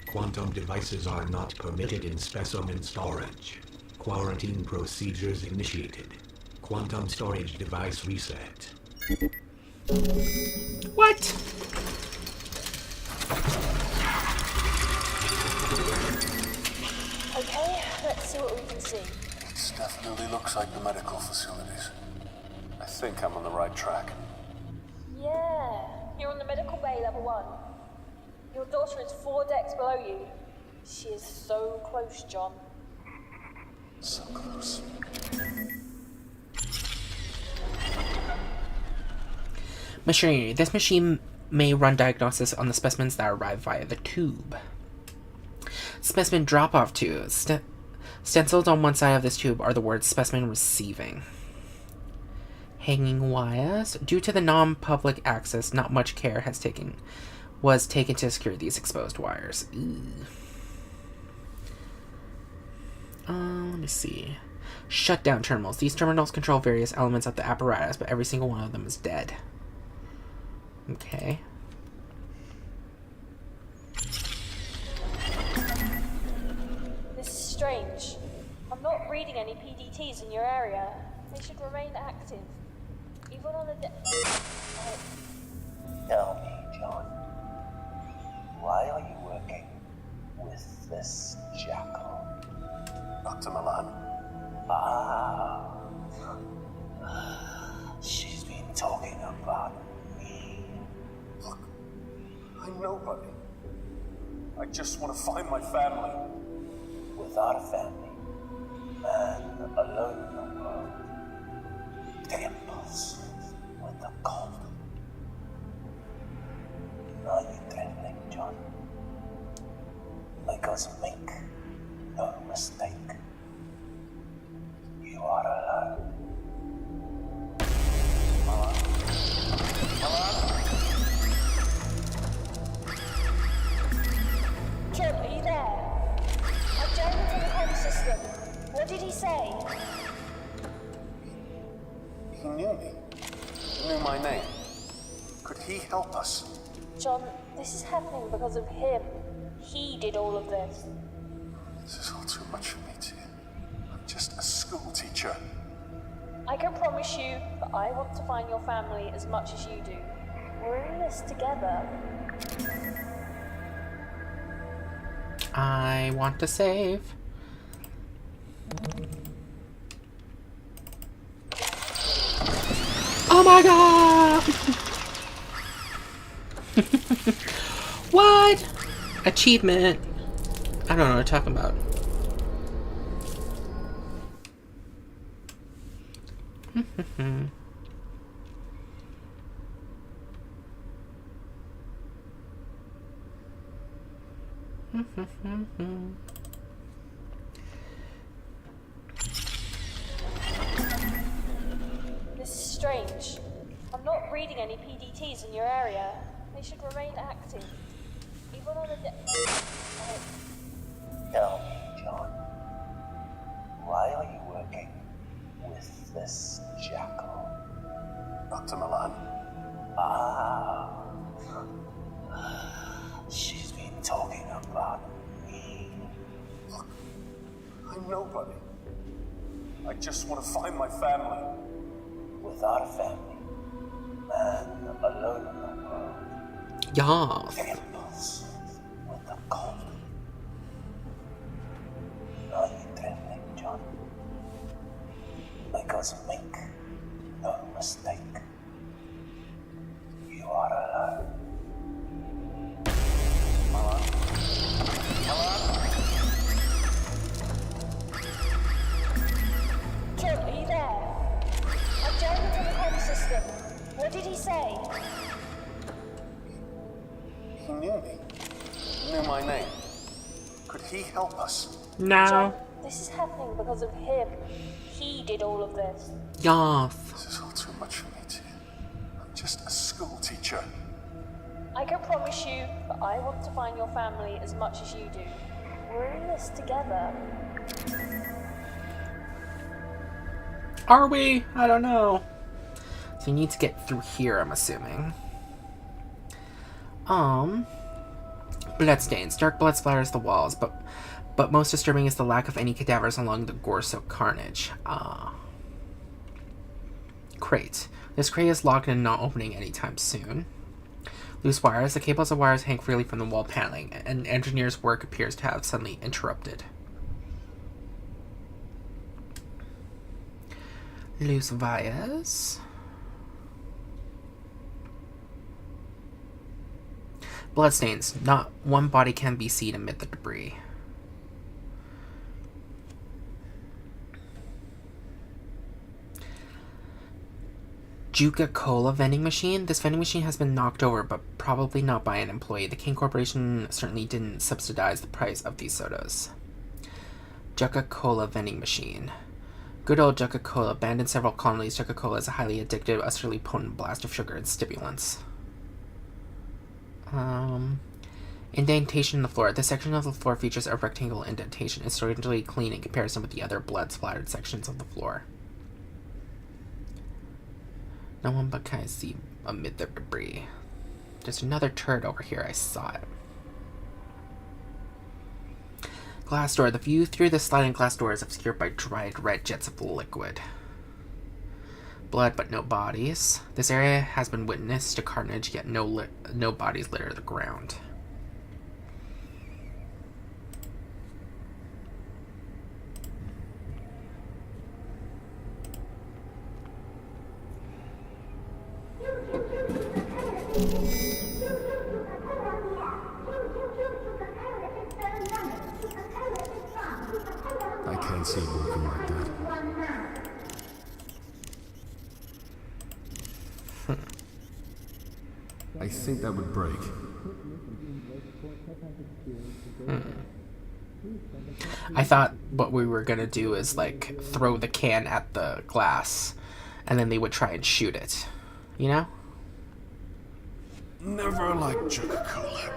Quantum devices are not permitted in specimen storage. Quarantine procedures initiated. Quantum storage device reset. What? Okay, let's see what we can see. It definitely looks like the medical facilities. I think I'm on the right track. Yeah, you're on the medical bay level 1. Your daughter is 4 decks below you. She is so close, John. So close. Machinery. This machine may run diagnosis on the specimens that arrive via the tube. Specimen drop-off tube. Stenciled on one side of this tube are the words specimen receiving. Hanging wires. Due to the non-public access, not much care was taken to secure these exposed wires. Let me see. Shutdown terminals. These terminals control various elements of the apparatus, but every single one of them is dead. Okay. strange. I'm not reading any PDTs in your area. They should remain active. Even on a Tell me, John, why are you working with this jackal? Dr. Milan. Ah. She's been talking about me. Look, I'm nobody. I just want to find my family. Without a family, man alone in the world. Temples with the cold. Are you trembling, John? Make us make no mistake. You are alone. John, are you there? I've jammed into the comm system. What did he say? He knew me. He knew my name. Could he help us? John, this is happening because of him. He did all of this. This is all too much for me, dear. I'm just a school teacher. I can promise you that I want to find your family as much as you do. We're in this together. I want to save. Oh my god! What? Achievement. I don't know what I'm talking about. This is strange. I'm not reading any PDTs in your area. They should remain active. Even on a Tell me, John, why are you working with this jackal? Dr. Milan. Ah. She's been talking about me. Look, I'm nobody. I just want to find my family. Without a family, man alone in the world. Yes. Temples with the cold. Are you trembling, John? Make us make no mistake. You are alone. John, are you there? I've jammed into the comm system. What did he say? He knew me. He knew my name. Could he help us? No. John, this is happening because of him. He did all of this. Yes. This is all too much for me, dear. I'm just a school teacher. I can promise you that I want to find your family as much as you do. We're in this together. Are we? I don't know. So you need to get through here, I'm assuming. Bloodstains. Dark blood splatters the walls, but most disturbing is the lack of any cadavers along the gore-soaked carnage. Crate. This crate is locked and not opening anytime soon. Loose wires. The cables and wires hang freely from the wall paneling, and engineer's work appears to have suddenly interrupted. Loose wires. Bloodstains. Not one body can be seen amid the debris. Juca-Cola vending machine. This vending machine has been knocked over, but probably not by an employee. The King Corporation certainly didn't subsidize the price of these sodas. Juca-Cola vending machine. Good old Juca-Cola. Banned in several colonies, Juca-Cola is a highly addictive, utterly potent blast of sugar and stimulants. Indentation in the floor. This section of the floor features a rectangular indentation. It's strangely clean in comparison with the other blood-splattered sections of the floor. No one but can see amid the debris. There's another turret over here. I saw it. Glass door. The view through the sliding glass door is obscured by dried red jets of liquid. Blood, but no bodies. This area has been witness to carnage, yet no bodies litter the ground. I can't see it working like that. I think that would break. I thought what we were gonna do is, like, throw the can at the glass, and then they would try and shoot it. You know? Never liked Coca-Cola.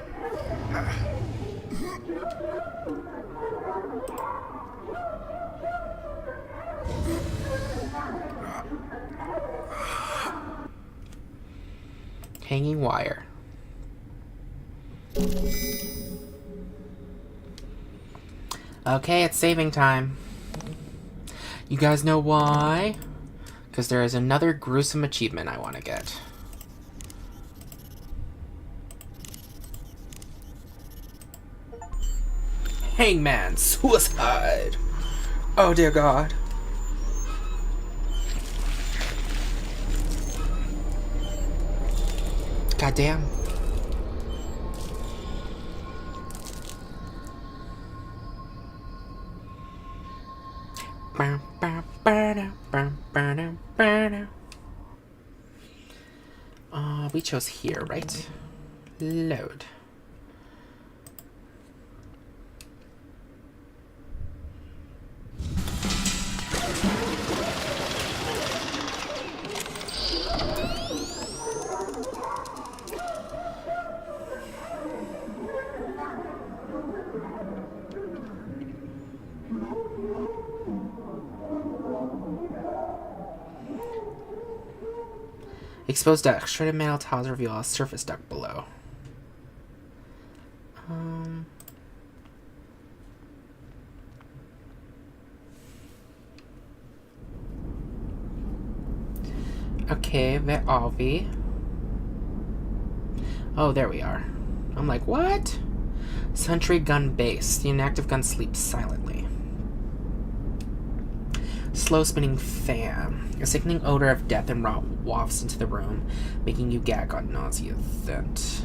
Hanging wire. Okay, it's saving time. You guys know why? Because there is another gruesome achievement I want to get. Hangman suicide. Oh dear God. Goddamn. We chose here, right? Load. Exposed duct. Shredded metal tiles reveal a surface duct below. Okay, where are we? Oh, there we are. I'm like, what? Sentry gun base. The inactive gun sleeps silently. Slow spinning fan. A sickening odor of death and rot wafts into the room, making you gag on nausea. That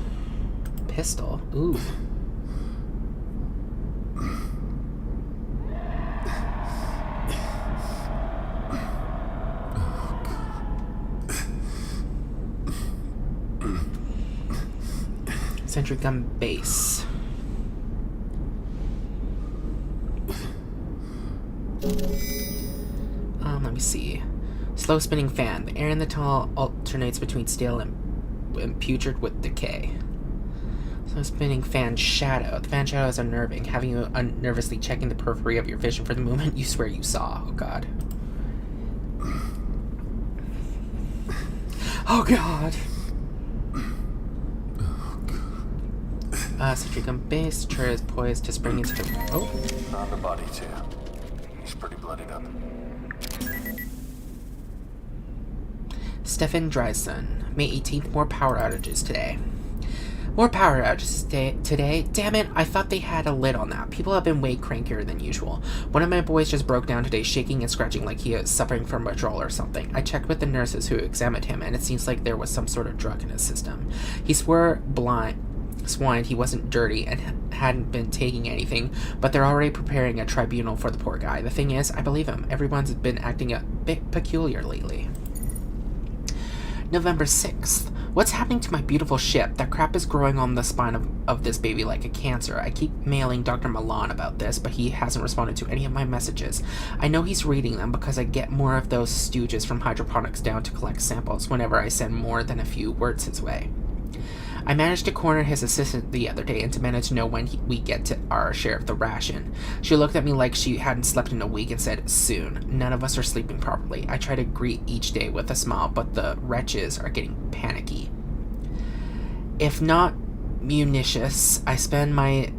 pistol. Ooh. Sentry gun base. Let me see. Slow spinning fan. The air in the tunnel alternates between stale and putrid with decay. Slow spinning fan shadow. The fan shadow is unnerving, having you nervously checking the periphery of your vision for the moment you swear you saw. Oh God. Oh God. Sentry gun base. The chair is poised to spring into the... Oh. Found the body too. He's pretty bloodied up. Stefan Dryson. May 18th, more power outages today. More power outages today? Damn it, I thought they had a lid on that. People have been way crankier than usual. One of my boys just broke down today, shaking and scratching like he is suffering from withdrawal or something. I checked with the nurses who examined him, and it seems like there was some sort of drug in his system. He swore swine he wasn't dirty and hadn't been taking anything, but they're already preparing a tribunal for the poor guy. The thing is, I believe him. Everyone's been acting a bit peculiar lately. November 6th. What's happening to my beautiful ship? That crap is growing on the spine of this baby like a cancer. I keep mailing Dr. Milan about this, but he hasn't responded to any of my messages. I know he's reading them because I get more of those stooges from hydroponics down to collect samples whenever I send more than a few words his way. I managed to corner his assistant the other day and to manage to know when we get to our share of the ration. She looked at me like she hadn't slept in a week and said, soon. None of us are sleeping properly. I try to greet each day with a smile, but the wretches are getting panicky. If not munitious, I spend my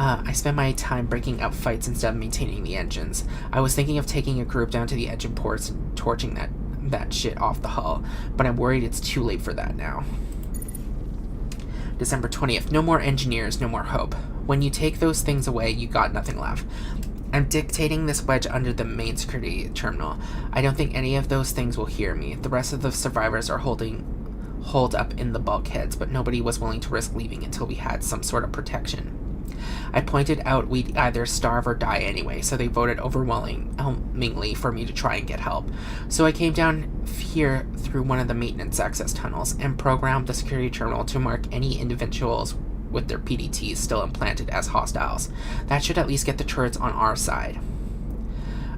I spend my time breaking up fights instead of maintaining the engines. I was thinking of taking a group down to the engine ports and torching that shit off the hull, but I'm worried it's too late for that now. December 20th. No more engineers, no more hope. When you take those things away, you got nothing left. I'm dictating this wedge under the main security terminal. I don't think any of those things will hear me. The rest of the survivors are holed up in the bulkheads, but nobody was willing to risk leaving until we had some sort of protection. I pointed out we'd either starve or die anyway, so they voted overwhelmingly for me to try and get help. So I came down here through one of the maintenance access tunnels and programmed the security terminal to mark any individuals with their PDTs still implanted as hostiles. That should at least get the turrets on our side.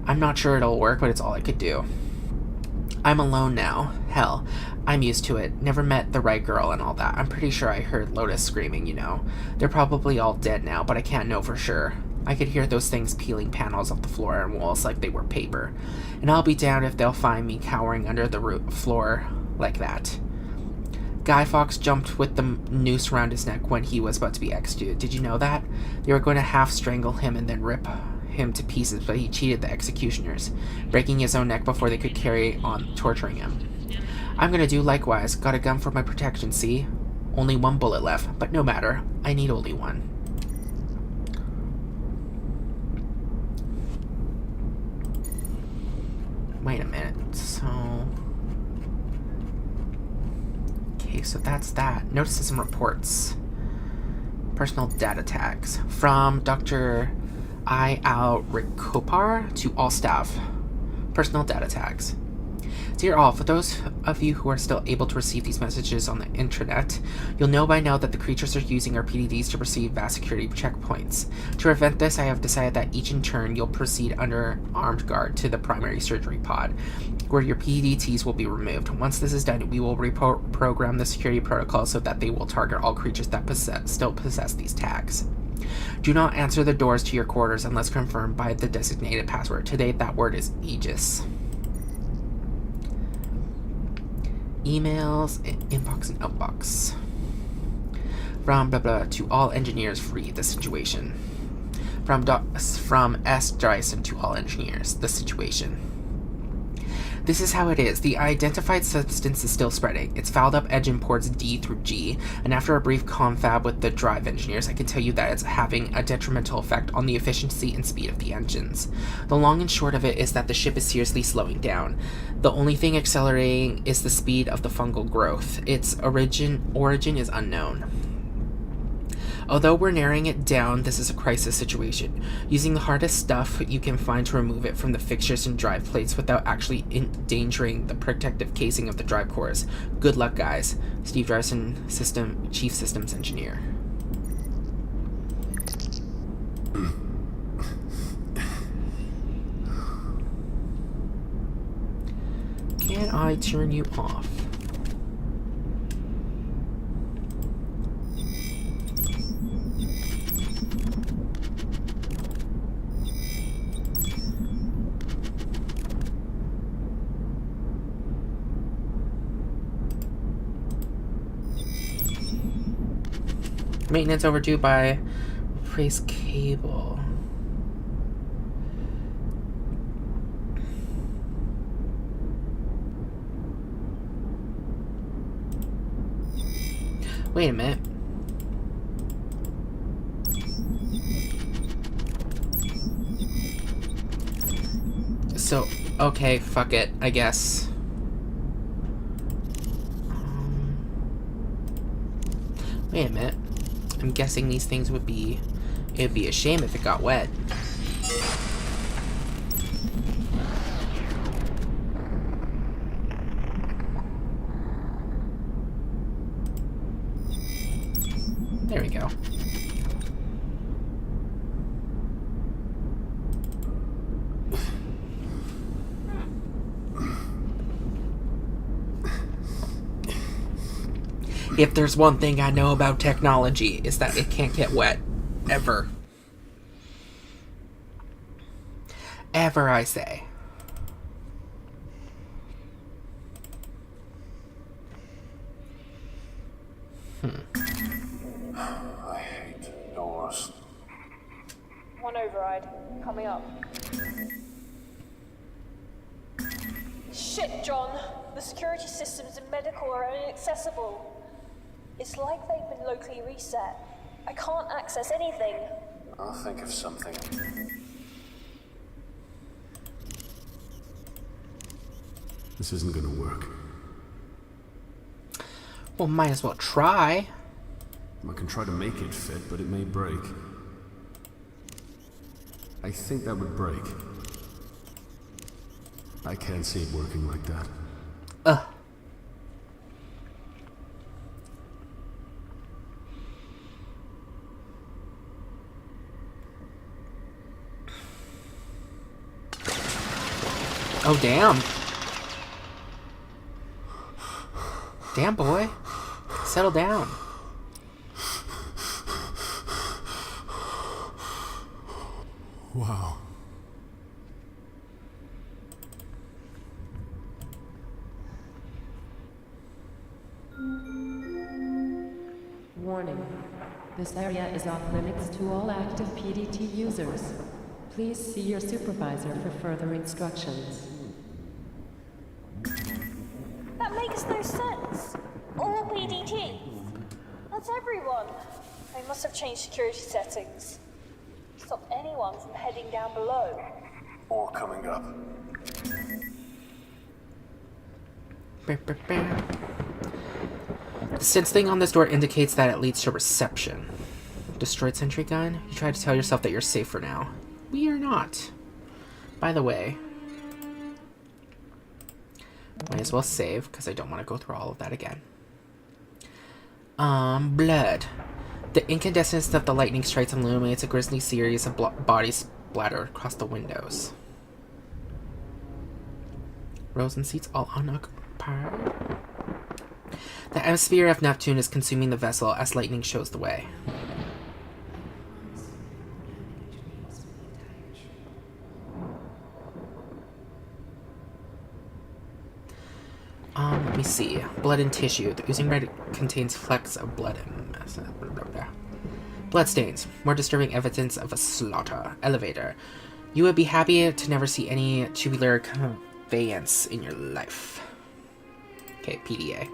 I'm not sure it'll work, but it's all I could do. I'm alone now. Hell, I'm used to it. Never met the right girl and all that. I'm pretty sure I heard Lotus screaming, you know. They're probably all dead now, but I can't know for sure. I could hear those things peeling panels off the floor and walls like they were paper. And I'll be damned if they'll find me cowering under the floor like that. Guy Fawkes jumped with the noose around his neck when he was about to be executed. Did you know that? They were going to half strangle him and then rip him to pieces, but he cheated the executioners, breaking his own neck before they could carry on torturing him. I'm gonna do likewise. Got a gun for my protection, see? Only one bullet left, but no matter. I need only one. Wait a minute, so... Okay, so that's that. Notices and reports. Personal data tags. From Dr. I. Al Rikopar to all staff. Personal data tags. Dear all, for those of you who are still able to receive these messages on the intranet, you'll know by now that the creatures are using our PDDs to perceive vast security checkpoints. To prevent this, I have decided that each in turn you'll proceed under armed guard to the primary surgery pod, where your PDTs will be removed. Once this is done, we will reprogram the security protocol so that they will target all creatures that still possess these tags. Do not answer the doors to your quarters unless confirmed by the designated password. Today, that word is Aegis. Emails, inbox, and outbox. From blah blah to all engineers free, the situation. From S. Dyson to all engineers, the situation. This is how it is. The identified substance is still spreading. It's fouled up engine ports D through G, and after a brief confab with the drive engineers, I can tell you that it's having a detrimental effect on the efficiency and speed of the engines. The long and short of it is that the ship is seriously slowing down. The only thing accelerating is the speed of the fungal growth. Its origin is unknown. Although we're narrowing it down, this is a crisis situation. Using the hardest stuff you can find to remove it from the fixtures and drive plates without actually endangering the protective casing of the drive cores. Good luck, guys. Steve Dyson, Chief Systems Engineer. Can I turn you off? Maintenance overdue by replace cable. Wait a minute. So, okay, fuck it, I guess. Wait a minute. I'm guessing these things would be... It'd be a shame if it got wet. There we go. If there's one thing I know about technology, is that it can't get wet. Ever. Ever, I say. I hate doors. coming up. Shit, John. The security systems in medical are inaccessible. It's like they've been locally reset. I can't access anything. I'll think of something. This isn't gonna work. Well, might as well try. I can try to make it fit, but it may break. I think that would break. I can't see it working like that. Oh, damn. Damn, boy. Settle down. Wow. Warning. This area is off limits to all active PDT users. Please see your supervisor for further instructions. That makes no sense. All PDTs. That's everyone. They must have changed security settings. Stop anyone from heading down below. Or coming up. The sense thing on this door indicates that it leads to reception. Destroyed sentry gun? You try to tell yourself that you're safe for now. We are not. By the way, might as well save, because I don't want to go through all of that again. Blood. The incandescence of the lightning strikes and illuminates a grisly series of bodies splattered across the windows. Rows and seats all unoccupied. The atmosphere of Neptune is consuming the vessel as lightning shows the way. Let me see. Blood and tissue. The oozing red contains flecks of blood and blood stains. More disturbing evidence of a slaughter. Elevator. You would be happy to never see any tubular conveyance in your life. Okay, PDA.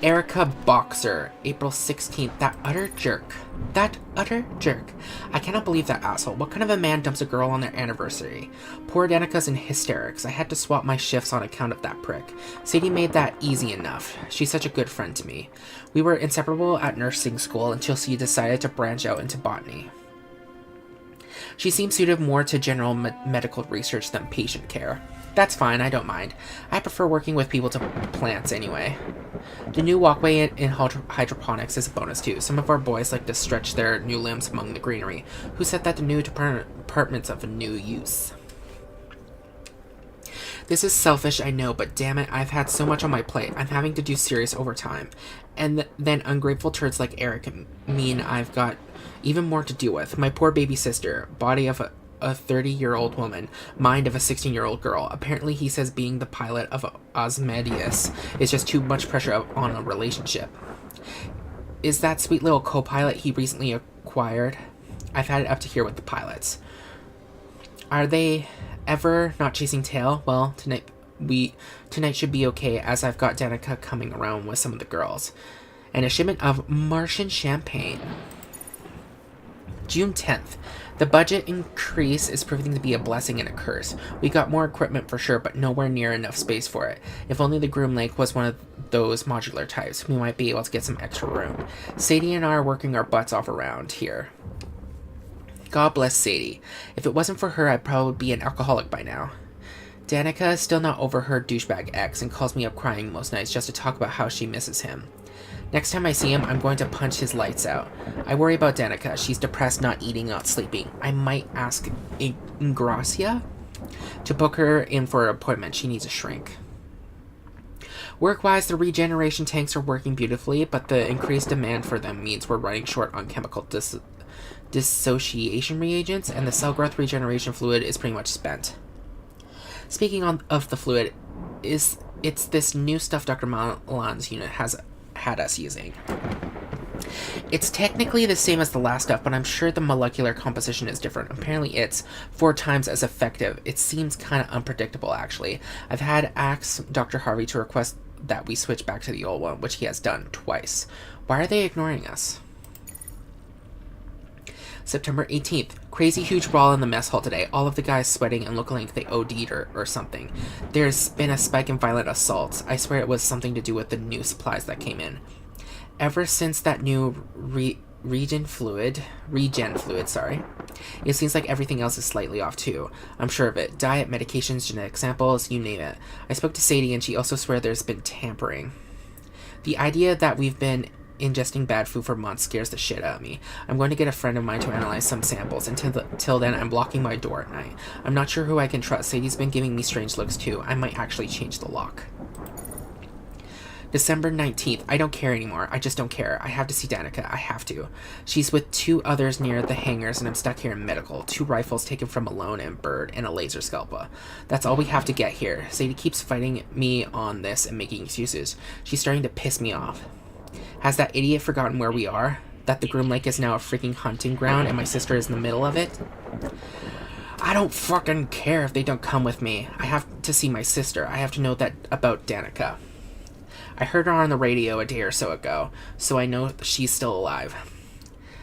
Erica Boxer, April 16th. That utter jerk. That utter jerk. I cannot believe that asshole. What kind of a man dumps a girl on their anniversary? Poor Danica's in hysterics. I had to swap my shifts on account of that prick. Sadie made that easy enough. She's such a good friend to me. We were inseparable at nursing school until she decided to branch out into botany. She seems suited more to general medical research than patient care. That's fine, I don't mind. I prefer working with people to plants anyway. The new walkway in hydroponics is a bonus too. Some of our boys like to stretch their new limbs among the greenery. Who said that the new department's of a new use? This is selfish, I know, but damn it, I've had so much on my plate. I'm having to do serious overtime. And then ungrateful turds like Eric mean I've got even more to deal with. My poor baby sister, body of a 30-year-old woman, mind of a 16-year-old girl. Apparently he says being the pilot of Osmodeus is just too much pressure on a relationship. Is that sweet little co-pilot he recently acquired? I've had it up to here with the pilots. Are they ever not chasing tail? Well, tonight should be okay, as I've got Danica coming around with some of the girls. And a shipment of Martian champagne. June 10th. The budget increase is proving to be a blessing and a curse. We got more equipment for sure, but nowhere near enough space for it. If only the Groom Lake was one of those modular types, we might be able to get some extra room. Sadie and I are working our butts off around here. God bless Sadie. If it wasn't for her, I'd probably be an alcoholic by now. Danica is still not over her douchebag ex and calls me up crying most nights just to talk about how she misses him. Next time I see him, I'm going to punch his lights out. I worry about Danica. She's depressed, not eating, not sleeping. I might ask Ingracia to book her in for an appointment. She needs a shrink. Work-wise, the regeneration tanks are working beautifully, but the increased demand for them means we're running short on chemical dissociation reagents, and the cell growth regeneration fluid is pretty much spent. Speaking of the fluid, it's this new stuff Dr. Milan's unit has had us using. It's technically the same as the last stuff, but I'm sure the molecular composition is different. Apparently it's 4 times as effective. It seems kind of unpredictable, actually. I've had asked Dr. Harvey to request that we switch back to the old one, which he has done twice. Why are they ignoring us? September 18th. Crazy huge brawl in the mess hall today. All of the guys sweating and looking like they OD'd or something. There's been a spike in violent assaults. I swear it was something to do with the new supplies that came in. Ever since that new regen fluid, it seems like everything else is slightly off too. I'm sure of it. Diet, medications, genetic samples, you name it. I spoke to Sadie and she also swears there's been tampering. The idea that we've been ingesting bad food for months scares the shit out of me. I'm going to get a friend of mine to analyze some samples. Until then, I'm blocking my door at night. I'm not sure who I can trust. Sadie's been giving me strange looks too. I might actually change the lock. December 19th. I don't care anymore. I just don't care. I have to see Danica. I have to. She's with 2 others near the hangars and I'm stuck here in medical. 2 rifles taken from Malone and Bird and a laser scalpel. That's all we have to get here. Sadie keeps fighting me on this and making excuses. She's starting to piss me off. Has that idiot forgotten where we are? That the Groom Lake is now a freaking hunting ground and my sister is in the middle of it? I don't fucking care if they don't come with me. I have to see my sister. I have to know that about Danica. I heard her on the radio a day or so ago, so I know she's still alive.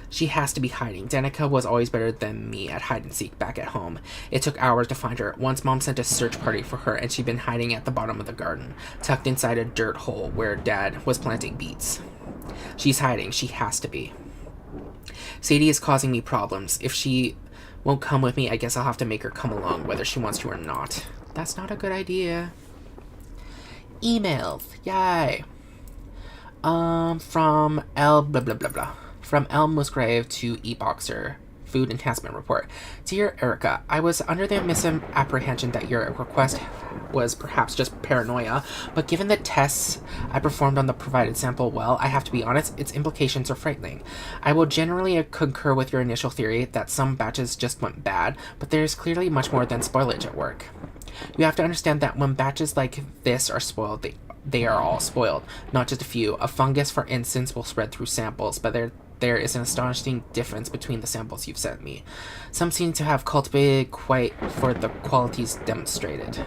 She has to be hiding. Danica was always better than me at hide-and-seek back at home. It took hours to find her. Once Mom sent a search party for her, and she'd been hiding at the bottom of the garden, tucked inside a dirt hole where Dad was planting beets. She's hiding. She has to be. Sadie is causing me problems. If she won't come with me, I guess I'll have to make her come along, whether she wants to or not. That's not a good idea. Emails. Yay. From L blah blah blah blah. From L Musgrave to eBoxer. Food Enhancement Report. Dear Erica, I was under the misapprehension that your request was perhaps just paranoia, but given the tests I performed on the provided sample, well, I have to be honest, its implications are frightening. I will generally concur with your initial theory that some batches just went bad, but there is clearly much more than spoilage at work. You have to understand that when batches like this are spoiled, they are all spoiled, not just a few. A fungus, for instance, will spread through samples, but there is an astonishing difference between the samples you've sent me. Some seem to have cultivated quite for the qualities demonstrated.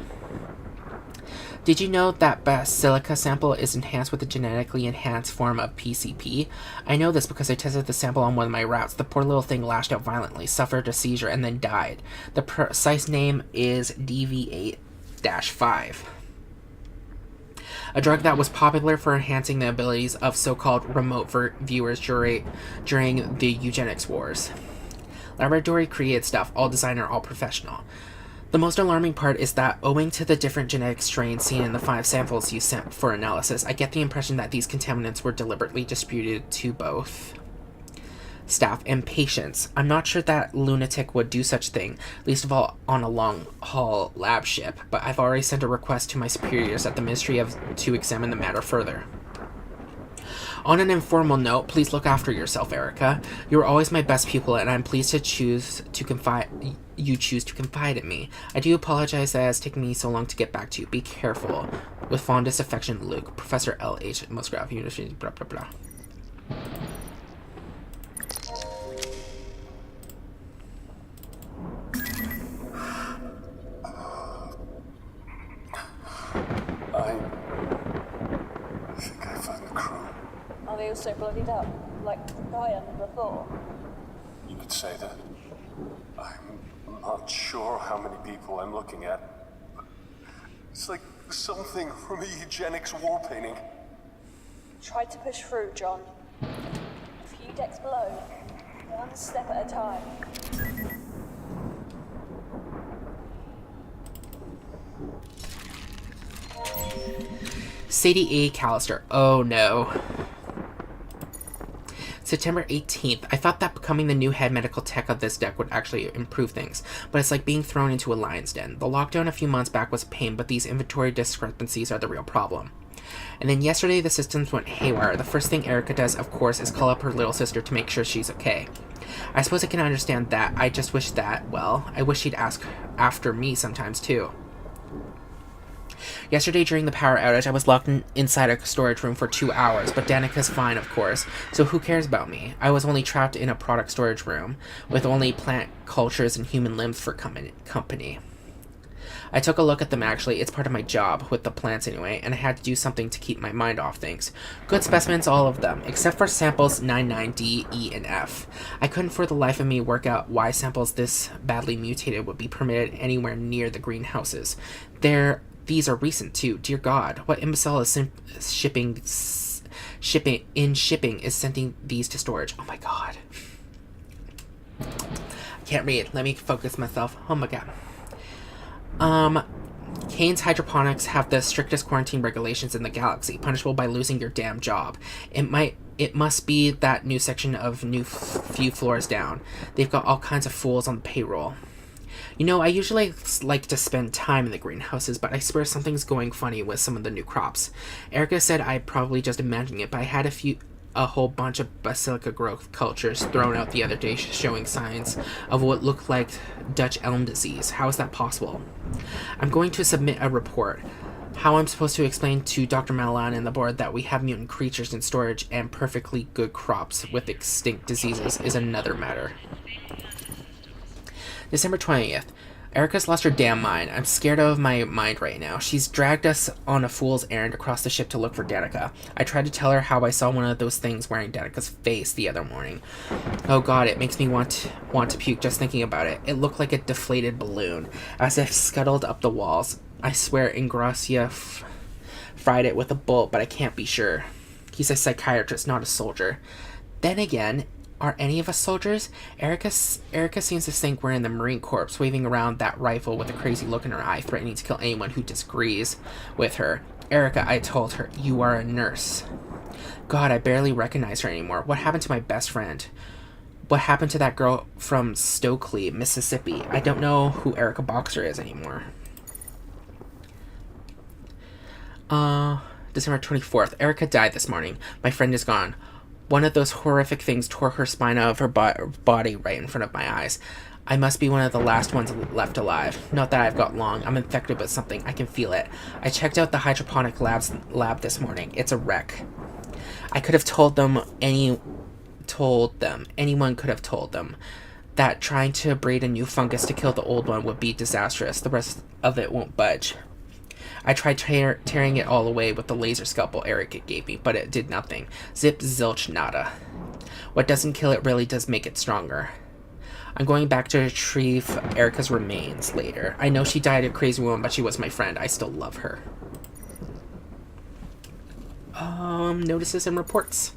Did you know that Basilica sample is enhanced with a genetically enhanced form of PCP? I know this because I tested the sample on one of my rats. The poor little thing lashed out violently, suffered a seizure, and then died. The precise name is DV8-5. A drug that was popular for enhancing the abilities of so-called remote viewers during the eugenics wars. Laboratory created stuff, all designer, all professional. The most alarming part is that, owing to the different genetic strains seen in the 5 samples you sent for analysis, I get the impression that these contaminants were deliberately distributed to both staff and patients. I'm not sure that lunatic would do such a thing, least of all on a long-haul lab ship, but I've already sent a request to my superiors at the Ministry to examine the matter further. On an informal note, please look after yourself, Erica. You are always my best pupil, and I'm pleased to choose to confide in me. I do apologize that it has taken me so long to get back to you. Be careful. With fondest affection, Luke. Professor L.H. Musgrave, University, blah, blah, blah. I think I found the crew. Are they also bloodied up, like the guy under the floor? You could say that. I'm not sure how many people I'm looking at. It's like something from a eugenics war painting. Try to push through, John. A few decks below, one step at a time. Sadie A. Callister. Oh no. September 18th. I thought that becoming the new head medical tech of this deck would actually improve things, but it's like being thrown into a lion's den. The lockdown a few months back was a pain, but these inventory discrepancies are the real problem. And then yesterday the systems went haywire. The first thing Erica does, of course, is call up her little sister to make sure she's okay. I suppose I can understand that. I just wish that, well, I wish she'd ask after me sometimes too. Yesterday during the power outage, I was locked inside a storage room for 2 hours, but Danica's fine, of course, so who cares about me? I was only trapped in a product storage room, with only plant cultures and human limbs for company. I took a look at them actually, it's part of my job, with the plants anyway, and I had to do something to keep my mind off things. Good specimens, all of them, except for samples 99D, E, and F. I couldn't for the life of me work out why samples this badly mutated would be permitted anywhere near the greenhouses. These are recent too, dear God, what imbecile is shipping is sending these to storage? Oh my God. I can't read, let me focus myself, oh my God. Kane's hydroponics have the strictest quarantine regulations in the galaxy, punishable by losing your damn job. It must be that new section of few floors down. They've got all kinds of fools on the payroll. You know, I usually like to spend time in the greenhouses, but I swear something's going funny with some of the new crops. Erica said I'd probably just imagining it, but I had a whole bunch of basilica growth cultures thrown out the other day showing signs of what looked like Dutch elm disease. How is that possible? I'm going to submit a report. How I'm supposed to explain to Dr. Malan and the board that we have mutant creatures in storage and perfectly good crops with extinct diseases is another matter. December 20th. Erica's lost her damn mind. I'm scared of my mind right now. She's dragged us on a fool's errand across the ship to look for Danica. I tried to tell her how I saw one of those things wearing Danica's face the other morning. Oh God, it makes me want to puke just thinking about it. It looked like a deflated balloon, as if scuttled up the walls. I swear Ingracia fried it with a bullet, but I can't be sure. He's a psychiatrist, not a soldier. Then again, are any of us soldiers? Erica seems to think we're in the Marine Corps, waving around that rifle with a crazy look in her eye, threatening to kill anyone who disagrees with her. Erica, I told her, you are a nurse. God, I barely recognize her anymore. What happened to my best friend? What happened to that girl from Stokely, Mississippi? I don't know who Erica Boxer is anymore. December 24th. Erica died this morning. My friend is gone. One of those horrific things tore her spine out of her body right in front of my eyes. I must be one of the last ones left alive. Not that I've got long. I'm infected with something. I can feel it. I checked out the hydroponic lab this morning. It's a wreck. I could have told them. Anyone could have told them that trying to breed a new fungus to kill the old one would be disastrous. The rest of it won't budge. I tried tearing it all away with the laser scalpel Erica gave me, but it did nothing. Zip, zilch, nada. What doesn't kill it really does make it stronger. I'm going back to retrieve Erica's remains later. I know she died a crazy woman, but she was my friend. I still love her. Notices and reports.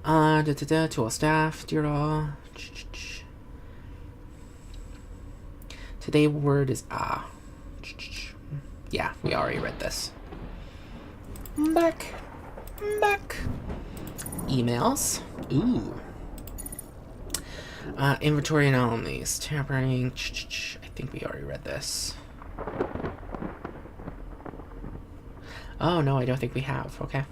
To all staff, dear all. Today's word is ah. Yeah, we already read this. Back. Emails. Ooh. Inventory anomalies. Tampering. I think we already read this. Oh, no, I don't think we have. Okay.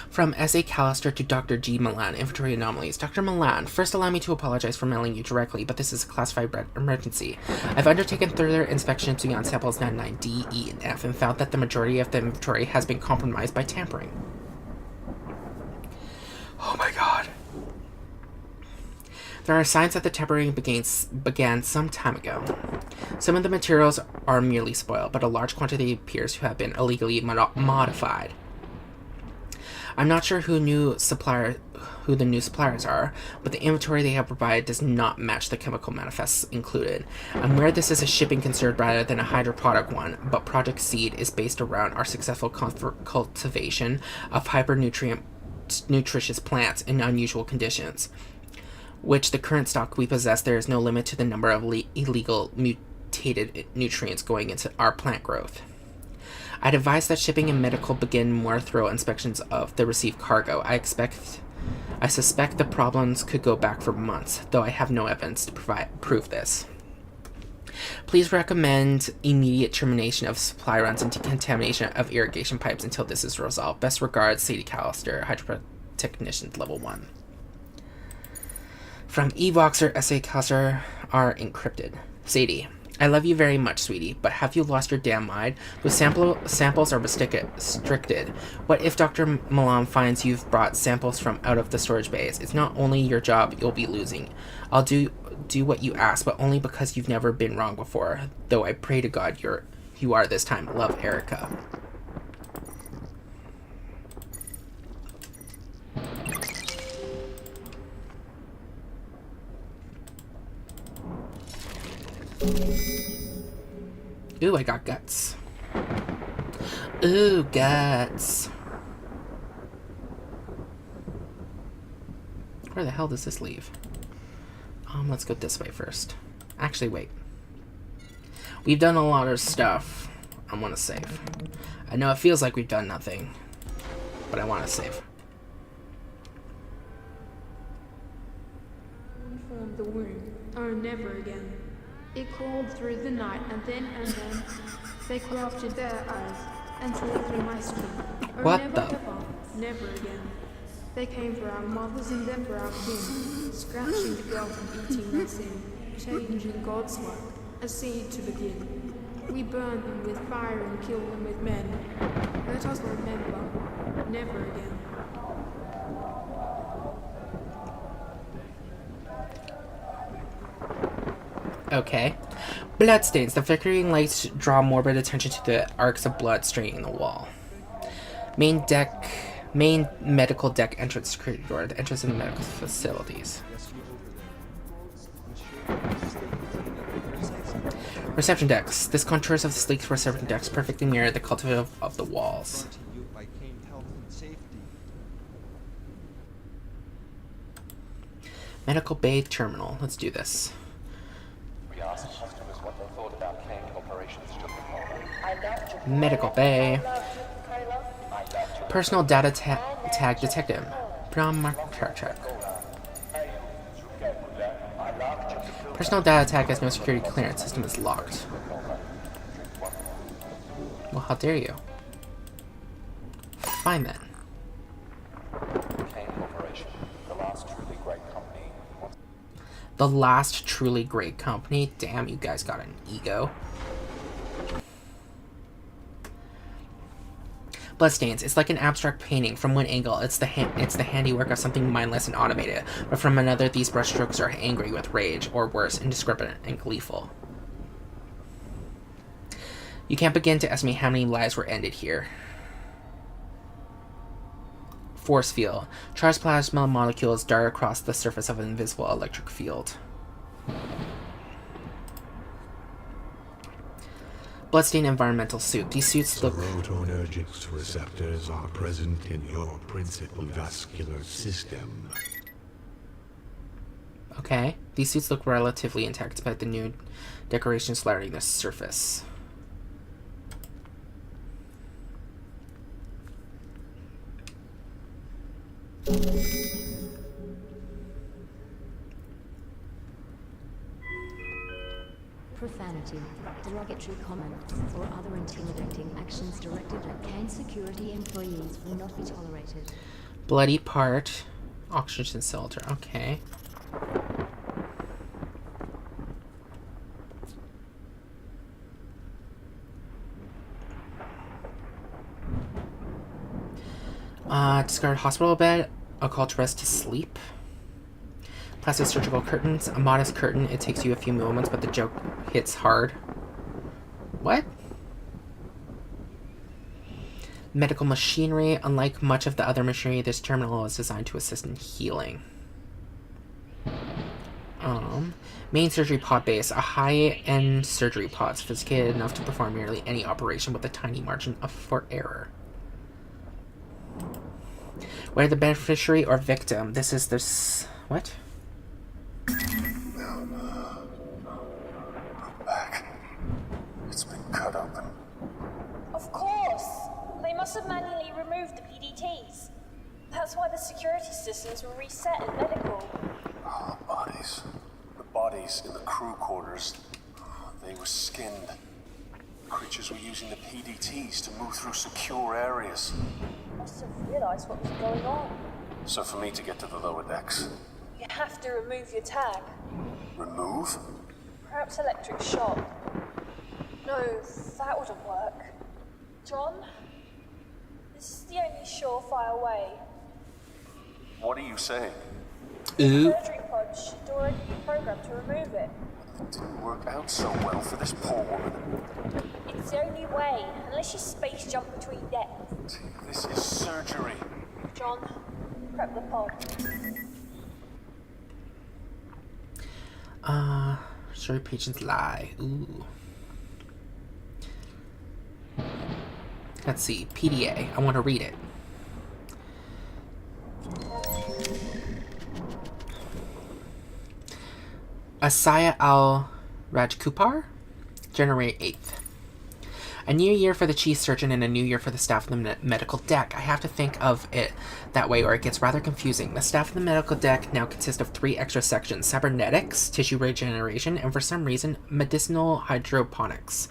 From S.A. Callister to Dr. G. Milan, Inventory Anomalies. Dr. Milan, first allow me to apologize for mailing you directly, but this is a classified emergency. I've undertaken further inspections beyond samples 99D, E, and F, and found that the majority of the inventory has been compromised by tampering. Oh my God. There are signs that the tampering began some time ago. Some of the materials are merely spoiled, but a large quantity appears to have been illegally modified. I'm not sure who the new suppliers are, but the inventory they have provided does not match the chemical manifests included. I'm aware this is a shipping concern rather than a hydroponic one, but Project Seed is based around our successful cultivation of nutritious plants in unusual conditions. Which the current stock we possess, there is no limit to the number of illegal mutated nutrients going into our plant growth. I'd advise that shipping and medical begin more thorough inspections of the received cargo. I suspect the problems could go back for months, though I have no evidence to prove this. Please recommend immediate termination of supply runs and decontamination of irrigation pipes until this is resolved. Best regards, Sadie Callister, Hydrotechnician Level 1. From Evoxer, S.A. Callister are encrypted. Sadie, I love you very much, sweetie, but have you lost your damn mind? Those samples are restricted. What if Dr. Milan finds you've brought samples from out of the storage bays? It's not only your job you'll be losing. I'll do what you ask, but only because you've never been wrong before. Though I pray to God you are this time. Love, Erica. Ooh, I got guts. Ooh, guts. Where the hell does this leave? Let's go this way first. Actually, wait. We've done a lot of stuff. I want to save. I know it feels like we've done nothing, but I want to save. Formed the womb. Oh, never again. It crawled through the night, and then they crafted their eyes and tore through my skin. Oh, What never the? ever, never again. They came for our mothers and then for our kin, scratching the ground and eating their sin, changing God's work, a seed to begin. We burn them with fire and kill them with men. Let us remember, never again. Okay. Bloodstains. The flickering lights draw morbid attention to the arcs of blood straining the wall. Main medical deck entrance security door. The entrance in the medical facilities. Reception decks. This contours of the sleek reception decks perfectly mirror the cultivate of the walls. Medical bay terminal. Let's do this. We asked customers what they thought about Kane Corporation's shipment. Medical bay. Personal data tag detective. check. Personal data tag has no security clearance. System is locked. Well, how dare you? Fine then. Kane Corporation, the last truly great company. The last truly great company? Damn, you guys got an ego. Bloodstains. It's like an abstract painting. From one angle, it's the handiwork of something mindless and automated, but from another, these brushstrokes are angry with rage, or worse, indiscriminate and gleeful. You can't begin to estimate how many lives were ended here. Force field. Charged plasma molecules dart across the surface of an invisible electric field. Bloodstain environmental suit. These suits look... Serotonergic receptors are present in your principal vascular system. Okay. These suits look relatively intact despite the new decorations sliding the surface. Profanity, derogatory comments, or other intimidating actions directed at Kane security employees will not be tolerated. Bloody part. Oxygen cylinder. Okay. Discarded hospital bed. A call to rest to sleep. Plastic surgical curtains. A modest curtain. It takes you a few moments, but the joke hits hard. What? Medical machinery. Unlike much of the other machinery, this terminal is designed to assist in healing. Main surgery pod base. A high-end surgery pod, sophisticated enough to perform nearly any operation with a tiny margin for error. Whether the beneficiary or victim, this is this... What? Back. It's been cut open. Of course! They must have manually removed the PDTs. That's why the security systems were reset in medical. Oh, bodies. The bodies in the crew quarters. They were skinned. Creatures were using the PDTs to move through secure areas. Must have realized what was going on. So for me to get to the lower decks... You have to remove your tag. Remove? Perhaps electric shock. No, that wouldn't work. John? This is the only surefire way. What are you saying? The surgery pod should already be programmed to remove it. It didn't work out so well for this poor woman. It's the only way, unless you space jump between deaths. This is surgery. John, prep the pod. Sorry, patients lie. Ooh. Let's see. PDA. I want to read it. Asaya al-Rajkupar, January 8th. A new year for the chief surgeon and a new year for the staff of the medical deck. I have to think of it that way or it gets rather confusing. The staff of the medical deck now consists of 3 extra sections: cybernetics, tissue regeneration, and for some reason, medicinal hydroponics.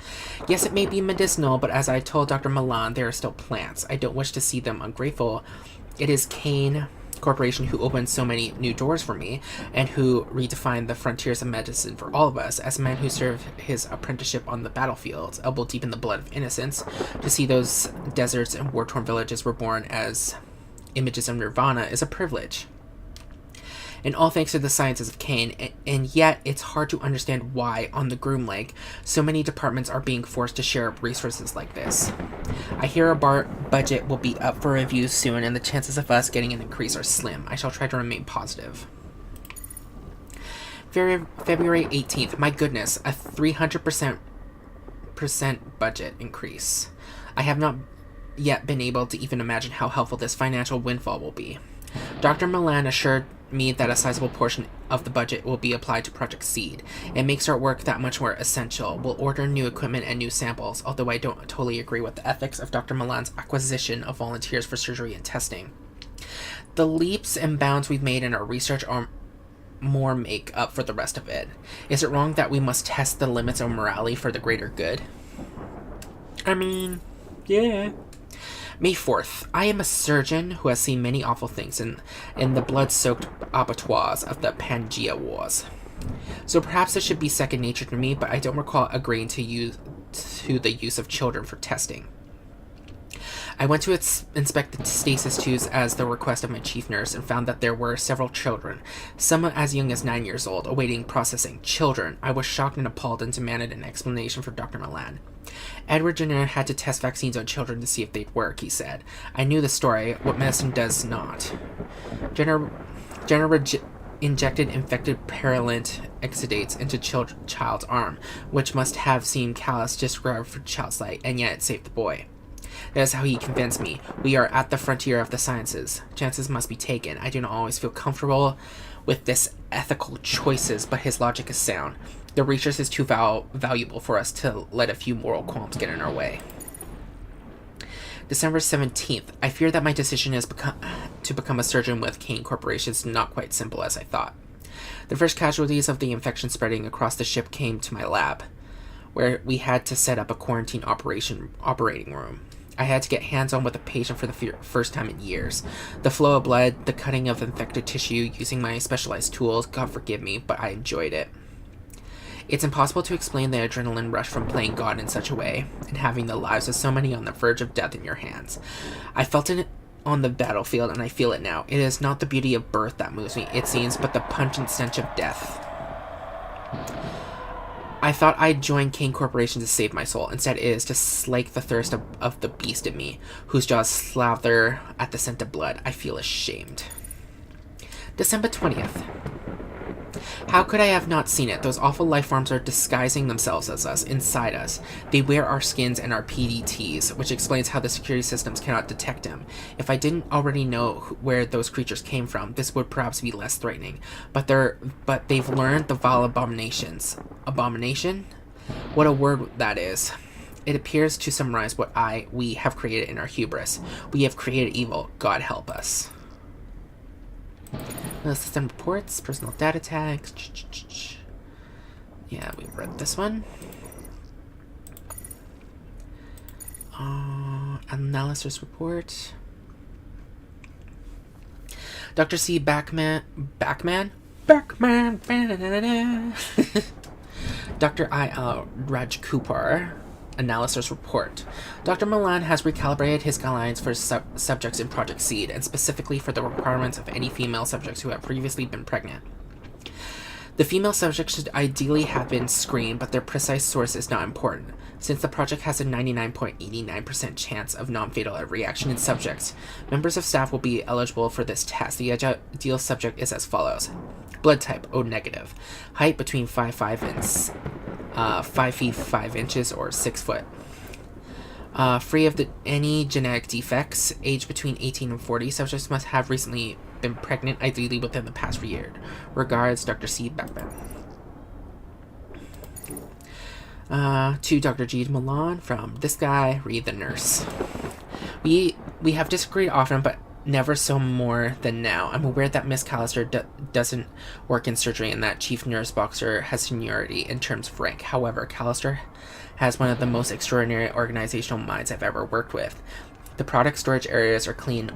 Yes, it may be medicinal, but as I told Dr. Milan, they are still plants. I don't wish to see them ungrateful. It is Kane Corporation who opened so many new doors for me and who redefined the frontiers of medicine for all of us. As a man who served his apprenticeship on the battlefield, elbow deep in the blood of innocence, to see those deserts and war-torn villages reborn as images of nirvana is a privilege. And all thanks to the sciences of Kane, and yet it's hard to understand why, on the Groom Lake, so many departments are being forced to share up resources like this. I hear our budget will be up for review soon, and the chances of us getting an increase are slim. I shall try to remain positive. February 18th. My goodness, a 300% budget increase. I have not yet been able to even imagine how helpful this financial windfall will be. Dr. Milan assured me that a sizable portion of the budget will be applied to Project Seed. It makes our work that much more essential. We'll order new equipment and new samples, although I don't totally agree with the ethics of Dr. Milan's acquisition of volunteers for surgery and testing. The leaps and bounds we've made in our research are more make up for the rest of it. Is it wrong that we must test the limits of morality for the greater good? I mean, yeah. May 4th. I am a surgeon who has seen many awful things in the blood-soaked abattoirs of the Pangea Wars. So perhaps it should be second nature to me, but I don't recall agreeing to the use of children for testing. I went to inspect the stasis tubes as the request of my chief nurse and found that there were several children, some as young as 9 years old, awaiting processing. Children. I was shocked and appalled and demanded an explanation from Dr. Milan. Edward Jenner had to test vaccines on children to see if they'd work, he said. I knew the story, what medicine does not. Jenner injected infected purulent exudates into child's arm, which must have seemed callous just for child's light, and yet it saved the boy. That is how he convinced me. We are at the frontier of the sciences. Chances must be taken. I do not always feel comfortable with this ethical choices, but his logic is sound. The research is too valuable for us to let a few moral qualms get in our way. December 17th. I fear that my decision to become a surgeon with Kane Corporation is not quite simple as I thought. The first casualties of the infection spreading across the ship came to my lab, where we had to set up a quarantine operating room. I had to get hands-on with a patient for the first time in years. The flow of blood, the cutting of infected tissue, using my specialized tools, God forgive me, but I enjoyed it. It's impossible to explain the adrenaline rush from playing God in such a way, and having the lives of so many on the verge of death in your hands. I felt it on the battlefield, and I feel it now. It is not the beauty of birth that moves me, it seems, but the pungent stench of death. I thought I'd join Kane Corporation to save my soul. Instead, it is to slake the thirst of the beast in me, whose jaws slather at the scent of blood. I feel ashamed. December 20th. How could I have not seen it? Those awful life forms are disguising themselves as us, inside us. They wear our skins and our PDTs, which explains how the security systems cannot detect them. If I didn't already know where those creatures came from, this would perhaps be less threatening. But they've learned the vile abominations. Abomination? What a word that is. It appears to summarize what we have created in our hubris. We have created evil. God help us. System reports, personal data tags. Yeah, we've read this one. Analysis report. Dr. C. Backman. Dr. I. Raj Cooper. Analysis report. Dr. Milan has recalibrated his guidelines for subjects in Project Seed, and specifically for the requirements of any female subjects who have previously been pregnant. The female subjects should ideally have been screened, but their precise source is not important. Since the project has a 99.89% chance of non-fatal reaction in subjects, members of staff will be eligible for this test. The ideal subject is as follows. Blood type, O negative. Height between 5'5" and 5 feet 5 inches or 6 foot. Free of any genetic defects. Age between 18 and 40. Subjects must have recently been pregnant, ideally within the past year. Regards, Dr. C. Beckman. To Dr. G. Milan from this guy, read the nurse. We have disagreed often, but never so more than now. I'm aware that Miss Callister doesn't work in surgery and that Chief Nurse Boxer has seniority in terms of rank. However, Callister has one of the most extraordinary organizational minds I've ever worked with. The product storage areas are clean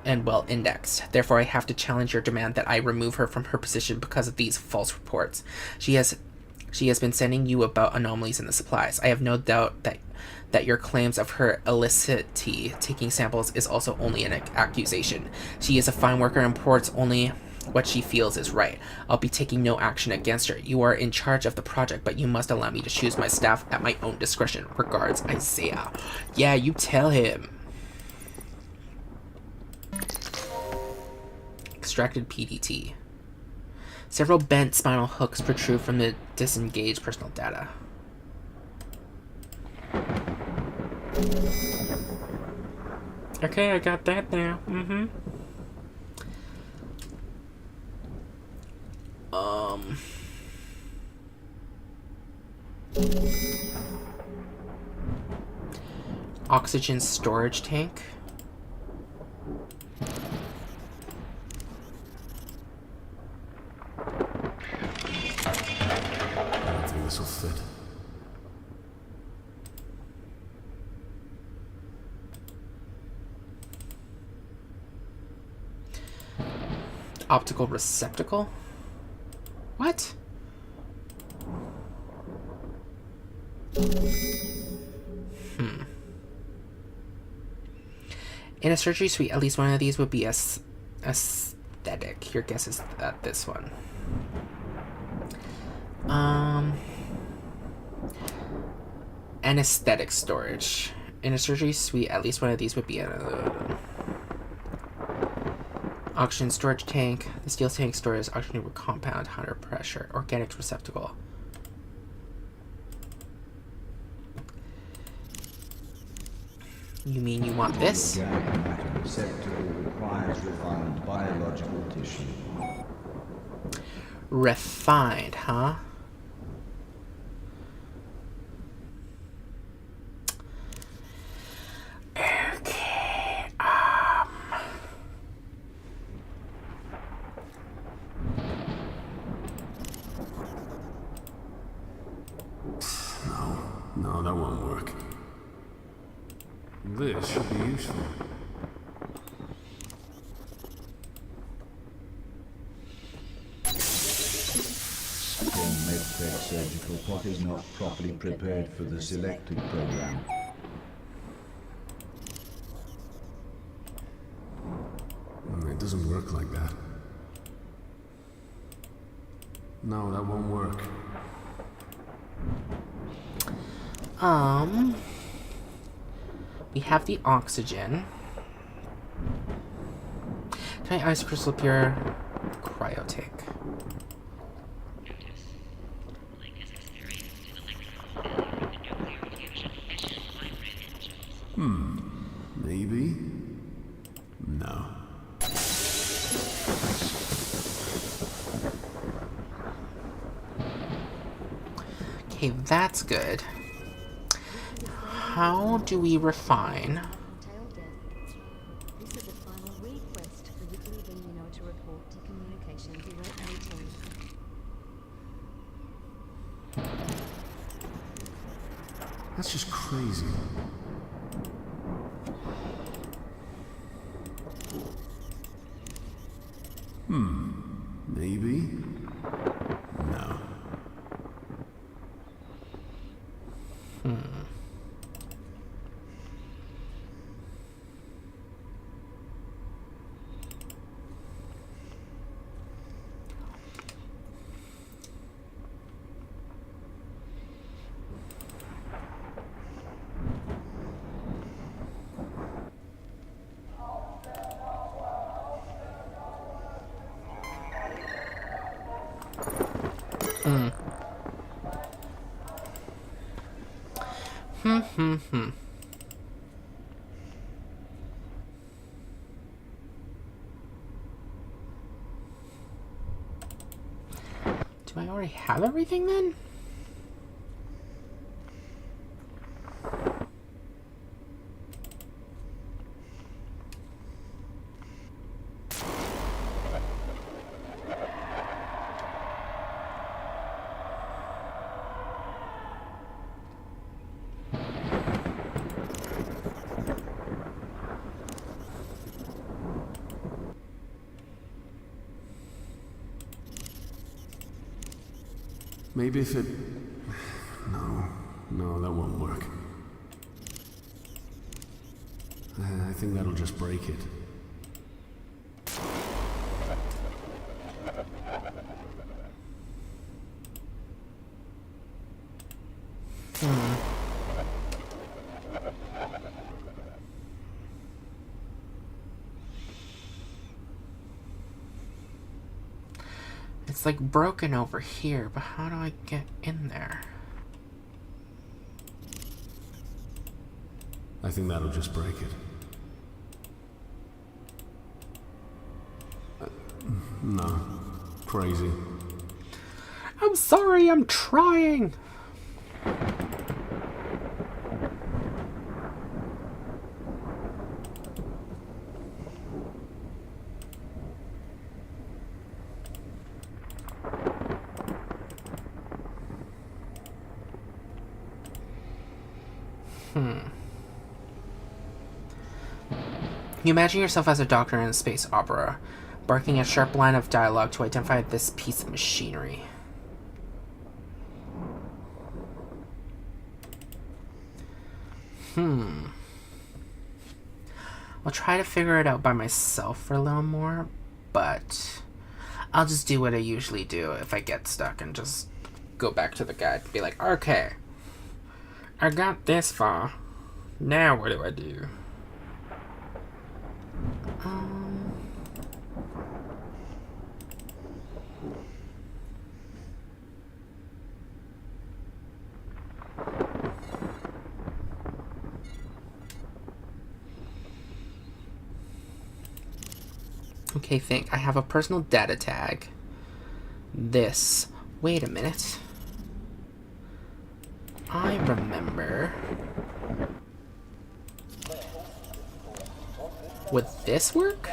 and well indexed. Therefore, I have to challenge your demand that I remove her from her position because of these false reports. She has been sending you about anomalies in the supplies. I have no doubt that your claims of her illicitity taking samples is also only an accusation. She is a fine worker and reports only what she feels is right. I'll be taking no action against her. You are in charge of the project, but you must allow me to choose my staff at my own discretion. Regards, Isaiah. Yeah, you tell him. Extracted PDT. Several bent spinal hooks protrude from the disengaged personal data. Okay, I got that now. Oxygen storage tank. I don't think this will fit. Optical receptacle? What? In a surgery suite, at least one of these would be aesthetic. Your guess is that this one. Anesthetic storage. In a surgery suite, at least one of these would be oxygen storage tank. The steel tank stores oxygen with compound, higher pressure, organic receptacle. You mean you want this? Organic matter receptacle requires refined biological tissue. Refined, huh? Okay. No, that won't work. This should be useful. Skin medtech surgical pot is not properly prepared for the selected program. It doesn't work like that. No, that won't work. We have the oxygen. Can I ice crystal pure cryotank? Maybe? No. Okay, that's good. How do we refine? This is a final request for Italy Bambino to report to communication directly to. That's just crazy. Maybe? No. Do I already have everything then? Maybe if it... No, that won't work. I think that'll just break it. It's like broken over here, but how do I get in there? I think that'll just break it. No. Crazy. I'm sorry, I'm trying! You imagine yourself as a doctor in a space opera, barking a sharp line of dialogue to identify this piece of machinery. I'll try to figure it out by myself for a little more, but I'll just do what I usually do if I get stuck and just go back to the guide and be like, okay, I got this far. Now what do I do? Okay, think. I have a personal data tag. This. Wait a minute. I remember. Would this work?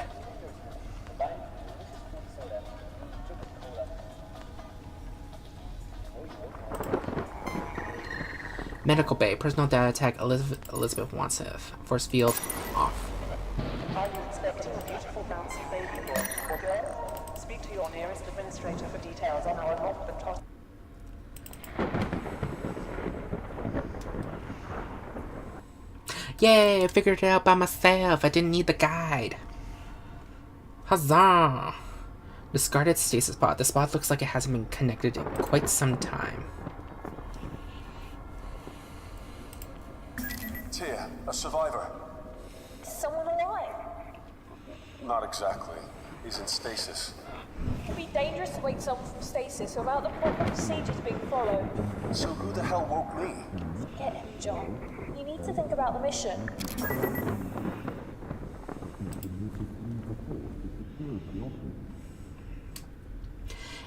Medical bay. Personal data tag. Elizabeth Wanseth. Force field off. Are you expecting a beautiful bouncy baby boy or girl? Speak to your nearest administrator for details on our enrollment process. Yay, I figured it out by myself. I didn't need the guide. Huzzah! Discarded stasis pod. The spot looks like it hasn't been connected in quite some time. Tia, a survivor. Is someone alive? Not exactly. He's in stasis. It could be dangerous to wake someone from stasis without the proper procedures being followed. So who the hell woke me? Forget him, John. You need to think about the mission.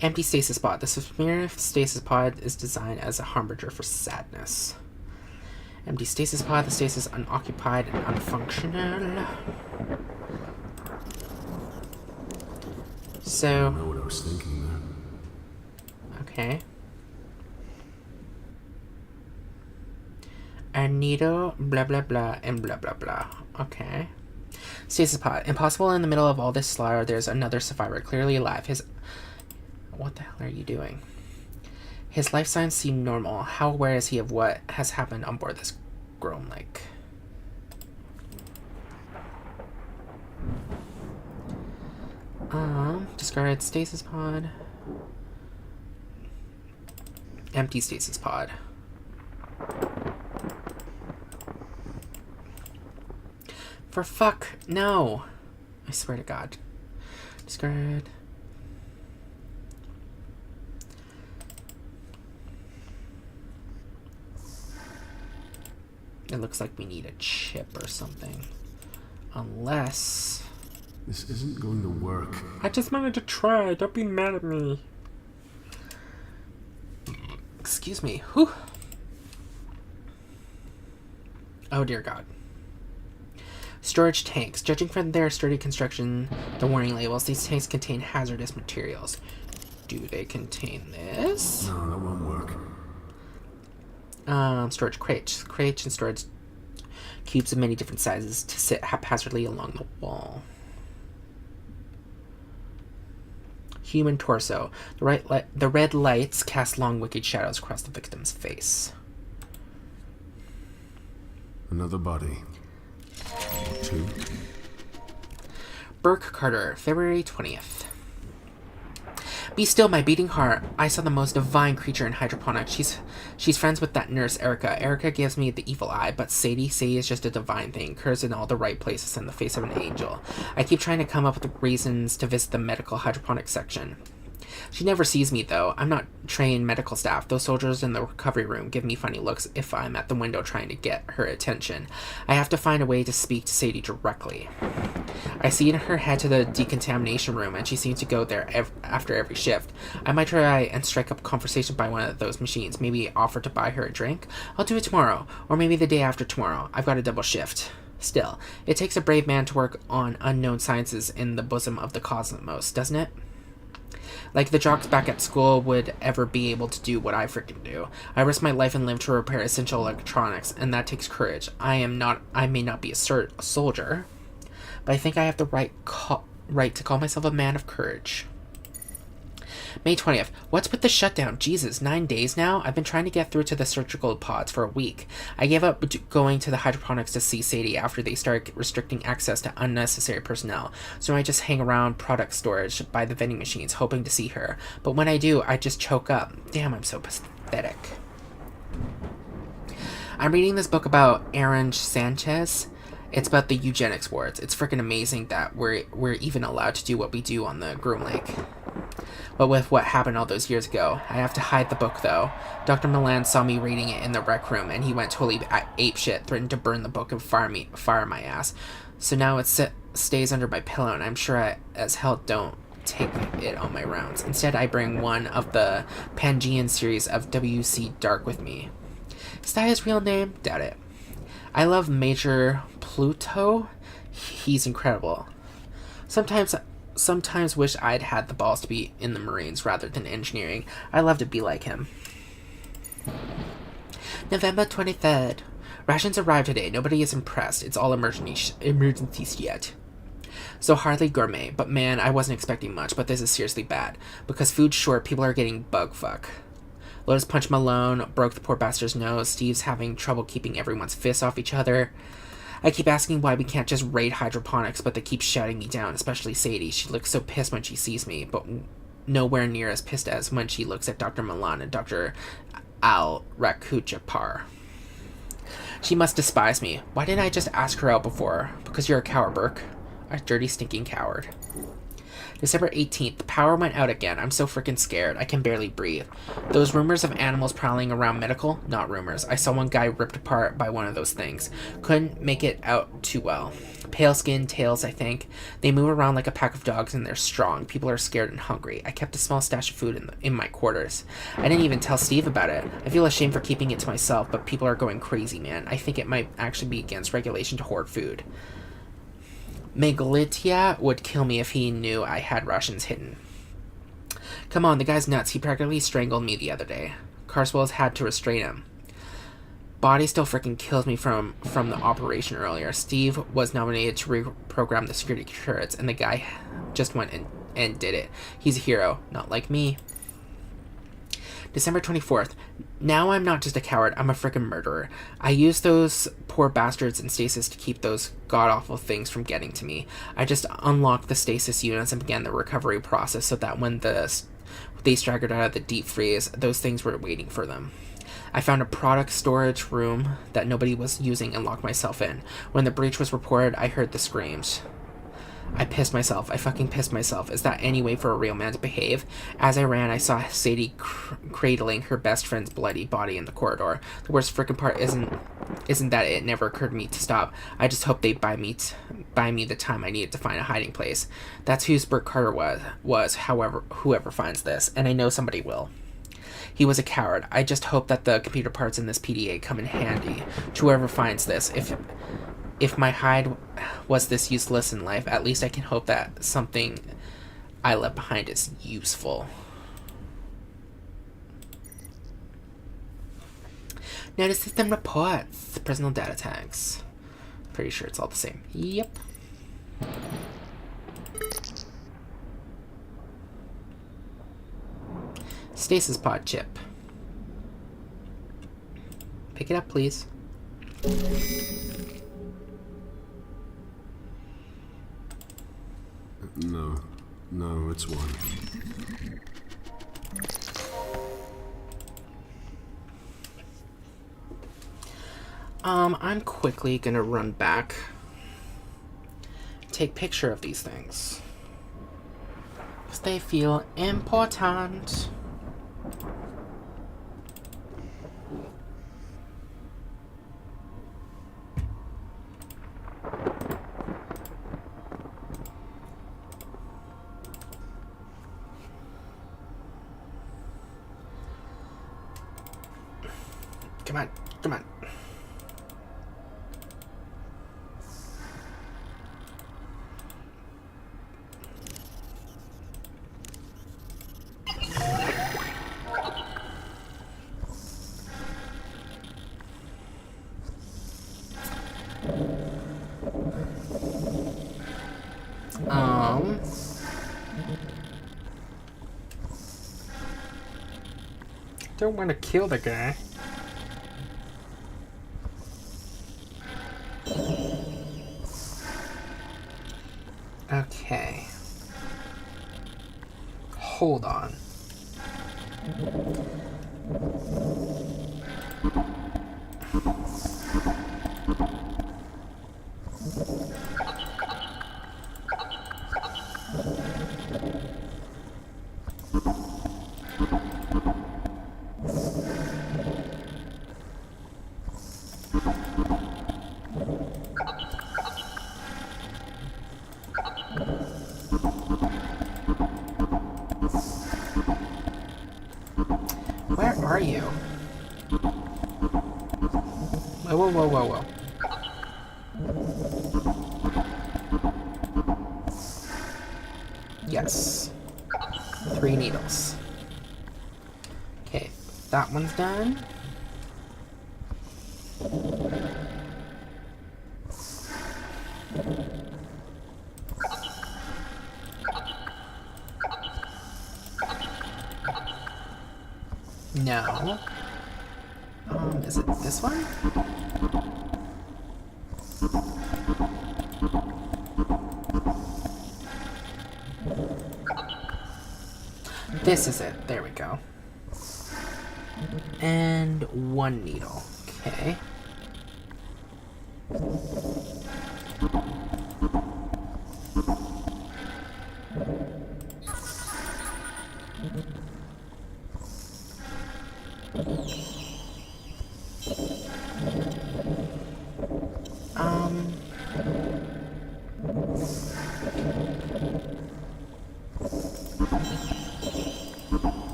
Empty stasis pod. The Sumeria stasis pod is designed as a harbinger for sadness. Empty stasis pod. The stasis is unoccupied and unfunctional. So. I don't know what I was thinking there. Okay. Arnido, blah blah blah, and blah blah blah. Okay. Stasis pod. Impossible in the middle of all this slaughter, there's another survivor, clearly alive. What the hell are you doing? His life signs seem normal. How aware is he of what has happened on board this Grown Lake? Discard stasis pod. Empty stasis pod. For fuck, no. I swear to God. Discard. It looks like we need a chip or something. Unless... This isn't going to work. I just wanted to try. Don't be mad at me. Excuse me. Whew. Oh dear God. Storage tanks. Judging from their sturdy construction, the warning labels, these tanks contain hazardous materials. Do they contain this? No, that won't work. Storage crates. Crates and storage cubes of many different sizes to sit haphazardly along the wall. Human torso. The red lights cast long wicked shadows across the victim's face. Another body. 2. Burke Carter, February 20th. Be still, my beating heart. I saw the most divine creature in hydroponics. She's friends with that nurse, Erica. Erica gives me the evil eye, but Sadie is just a divine thing. Curves in all the right places in the face of an angel. I keep trying to come up with reasons to visit the medical hydroponics section. She never sees me, though. I'm not trained medical staff. Those soldiers in the recovery room give me funny looks if I'm at the window trying to get her attention. I have to find a way to speak to Sadie directly. I see her head to the decontamination room, and she seems to go there after every shift. I might try and strike up a conversation by one of those machines. Maybe offer to buy her a drink. I'll do it tomorrow, or maybe the day after tomorrow. I've got a double shift. Still, it takes a brave man to work on unknown sciences in the bosom of the cosmos, doesn't it? Like the jocks back at school would ever be able to do what I freaking do. I risk my life and limb to repair essential electronics, and that takes courage. I may not be a soldier, but I think I have the right to call myself a man of courage. May 20th. What's with the shutdown? Jesus, 9 days now? I've been trying to get through to the surgical pods for a week. I gave up going to the hydroponics to see Sadie after they started restricting access to unnecessary personnel, so I just hang around product storage by the vending machines, hoping to see her. But when I do, I just choke up. Damn, I'm so pathetic. I'm reading this book about Aaron Sanchez. It's about the eugenics wards. It's freaking amazing that we're even allowed to do what we do on the Groom Lake. But with what happened all those years ago, I have to hide the book, though. Dr. Milan saw me reading it in the rec room, and he went totally apeshit, threatened to burn the book and fire my ass. So now it stays under my pillow, and I'm sure I, as hell, don't take it on my rounds. Instead, I bring one of the Pangean series of W.C. Dark with me. Is that his real name? Doubt it. I love Major Pluto. He's incredible. Sometimes wish I'd had the balls to be in the Marines rather than engineering. I love to be like him. November 23rd. Rations arrived today. Nobody is impressed. It's all emergencies yet. So hardly gourmet, but man, I wasn't expecting much, but this is seriously bad. Because food's short, people are getting bug fuck. Lotus punched Malone, broke the poor bastard's nose. Steve's having trouble keeping everyone's fists off each other. I keep asking why we can't just raid hydroponics, but they keep shouting me down, especially Sadie. She looks so pissed when she sees me, but nowhere near as pissed as when she looks at Dr. Milan and Dr. Al-Rakujapar. She must despise me. Why didn't I just ask her out before? Because you're a coward, Burke. A dirty, stinking coward. December 18th. The power went out again. I'm so freaking scared. I can barely breathe. Those rumors of animals prowling around medical? Not rumors. I saw one guy ripped apart by one of those things. Couldn't make it out too well. Pale skin, tails, I think. They move around like a pack of dogs and they're strong. People are scared and hungry. I kept a small stash of food in my quarters. I didn't even tell Steve about it. I feel ashamed for keeping it to myself, but people are going crazy, man. I think it might actually be against regulation to hoard food. Megalitia would kill me if he knew I had rations hidden. Come on, the guy's nuts. He practically strangled me the other day. Carswell's had to restrain him. Body still freaking kills me from the operation earlier. Steve was nominated to reprogram the security turrets, and the guy just went and did it. He's a hero, not like me. December 24th. Now I'm not just a coward, I'm a frickin' murderer. I used those poor bastards in stasis to keep those god-awful things from getting to me. I just unlocked the stasis units and began the recovery process so that when they staggered out of the deep freeze, those things were waiting for them. I found a product storage room that nobody was using and locked myself in. When the breach was reported, I heard the screams. I pissed myself. I fucking pissed myself. Is that any way for a real man to behave? As I ran, I saw Sadie cradling her best friend's bloody body in the corridor. The worst frickin' part isn't that it never occurred to me to stop. I just hoped they'd buy me the time I needed to find a hiding place. That's who Bert Carter was, however, whoever finds this, and I know somebody will. He was a coward. I just hope that the computer parts in this PDA come in handy to whoever finds this. If my hide was this useless in life, at least I can hope that something I left behind is useful. Notice system reports. Personal data tags. Pretty sure it's all the same. Yep. Stasis pod chip. Pick it up, please. No, it's one. I'm quickly gonna run back. Take picture of these things. Because they feel important. Come on, come on. Don't want to kill the guy. Okay. Hold on. Where are you? Whoa, whoa, whoa, whoa, whoa. Yes. 3 needles. Okay, that one's done. No. Is it this one? This is it. There we go. And 1 needle. Okay.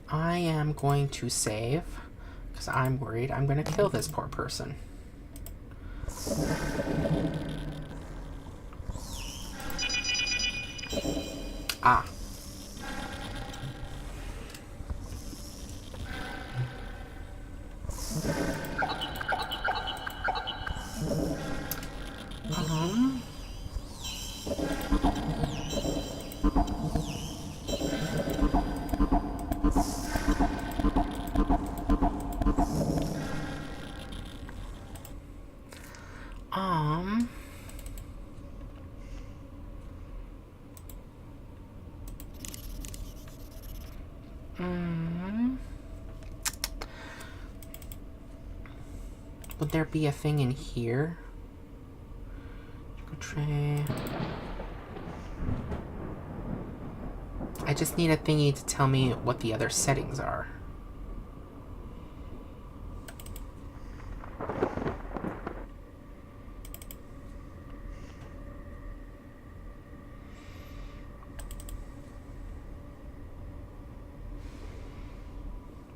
I am going to save, because I'm worried I'm going to kill this poor person. Ah. Would there be a thing in here? Tray. I just need a thingy to tell me what the other settings are.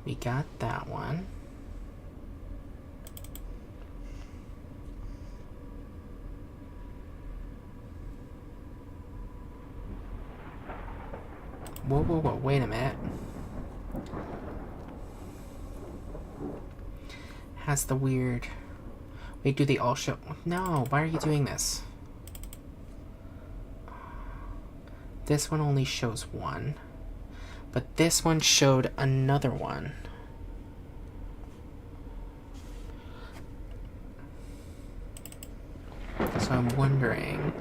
We got that one. Whoa, whoa, whoa, wait a minute. Has the weird... Wait, do they all show... No, why are you doing this? This one only shows one. But this one showed another one. So I'm wondering...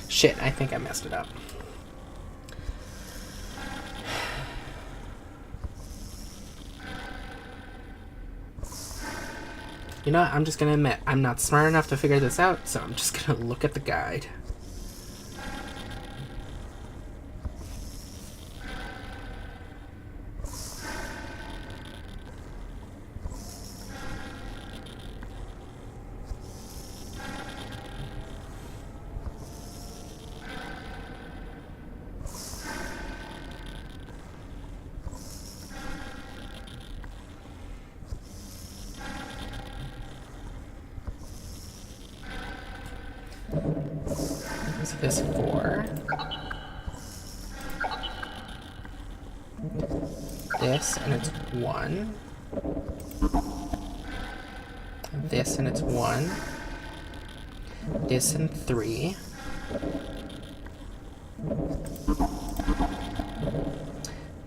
Shit, I think I messed it up. You know what? I'm just gonna admit, I'm not smart enough to figure this out, so I'm just gonna look at the guide. This 4. This and it's 1. This and it's 1. This and 3.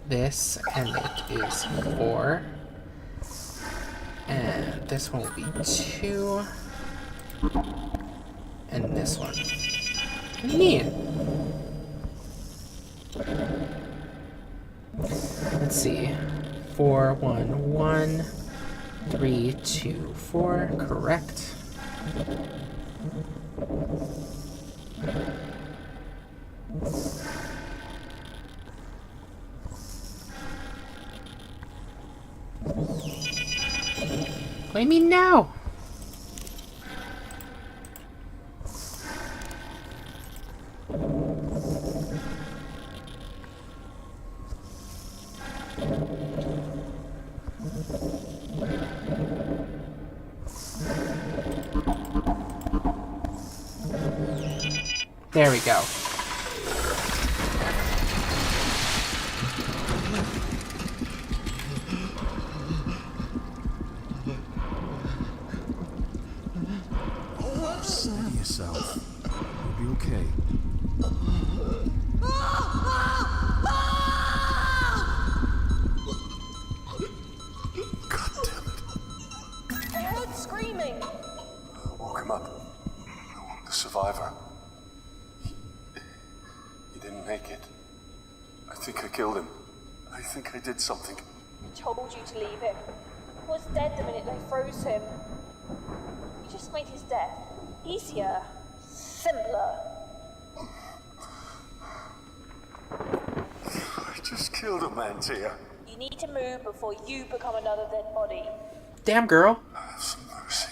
This and it is 4. And this one will be 2. And this one. Neat. Let's see. 4, 1, 1, 3, 2, 4. Correct. What do you mean now? There we go. Steady yourself. You'll be okay. I heard screaming. woke him up. I woke the survivor. He didn't make it. I think I killed him. I think I did something. I told you to leave him. He was dead the minute they froze him. You just made his death easier, simpler. I just killed a man, Tia. You need to move before you become another dead body. Damn, girl. Have some mercy.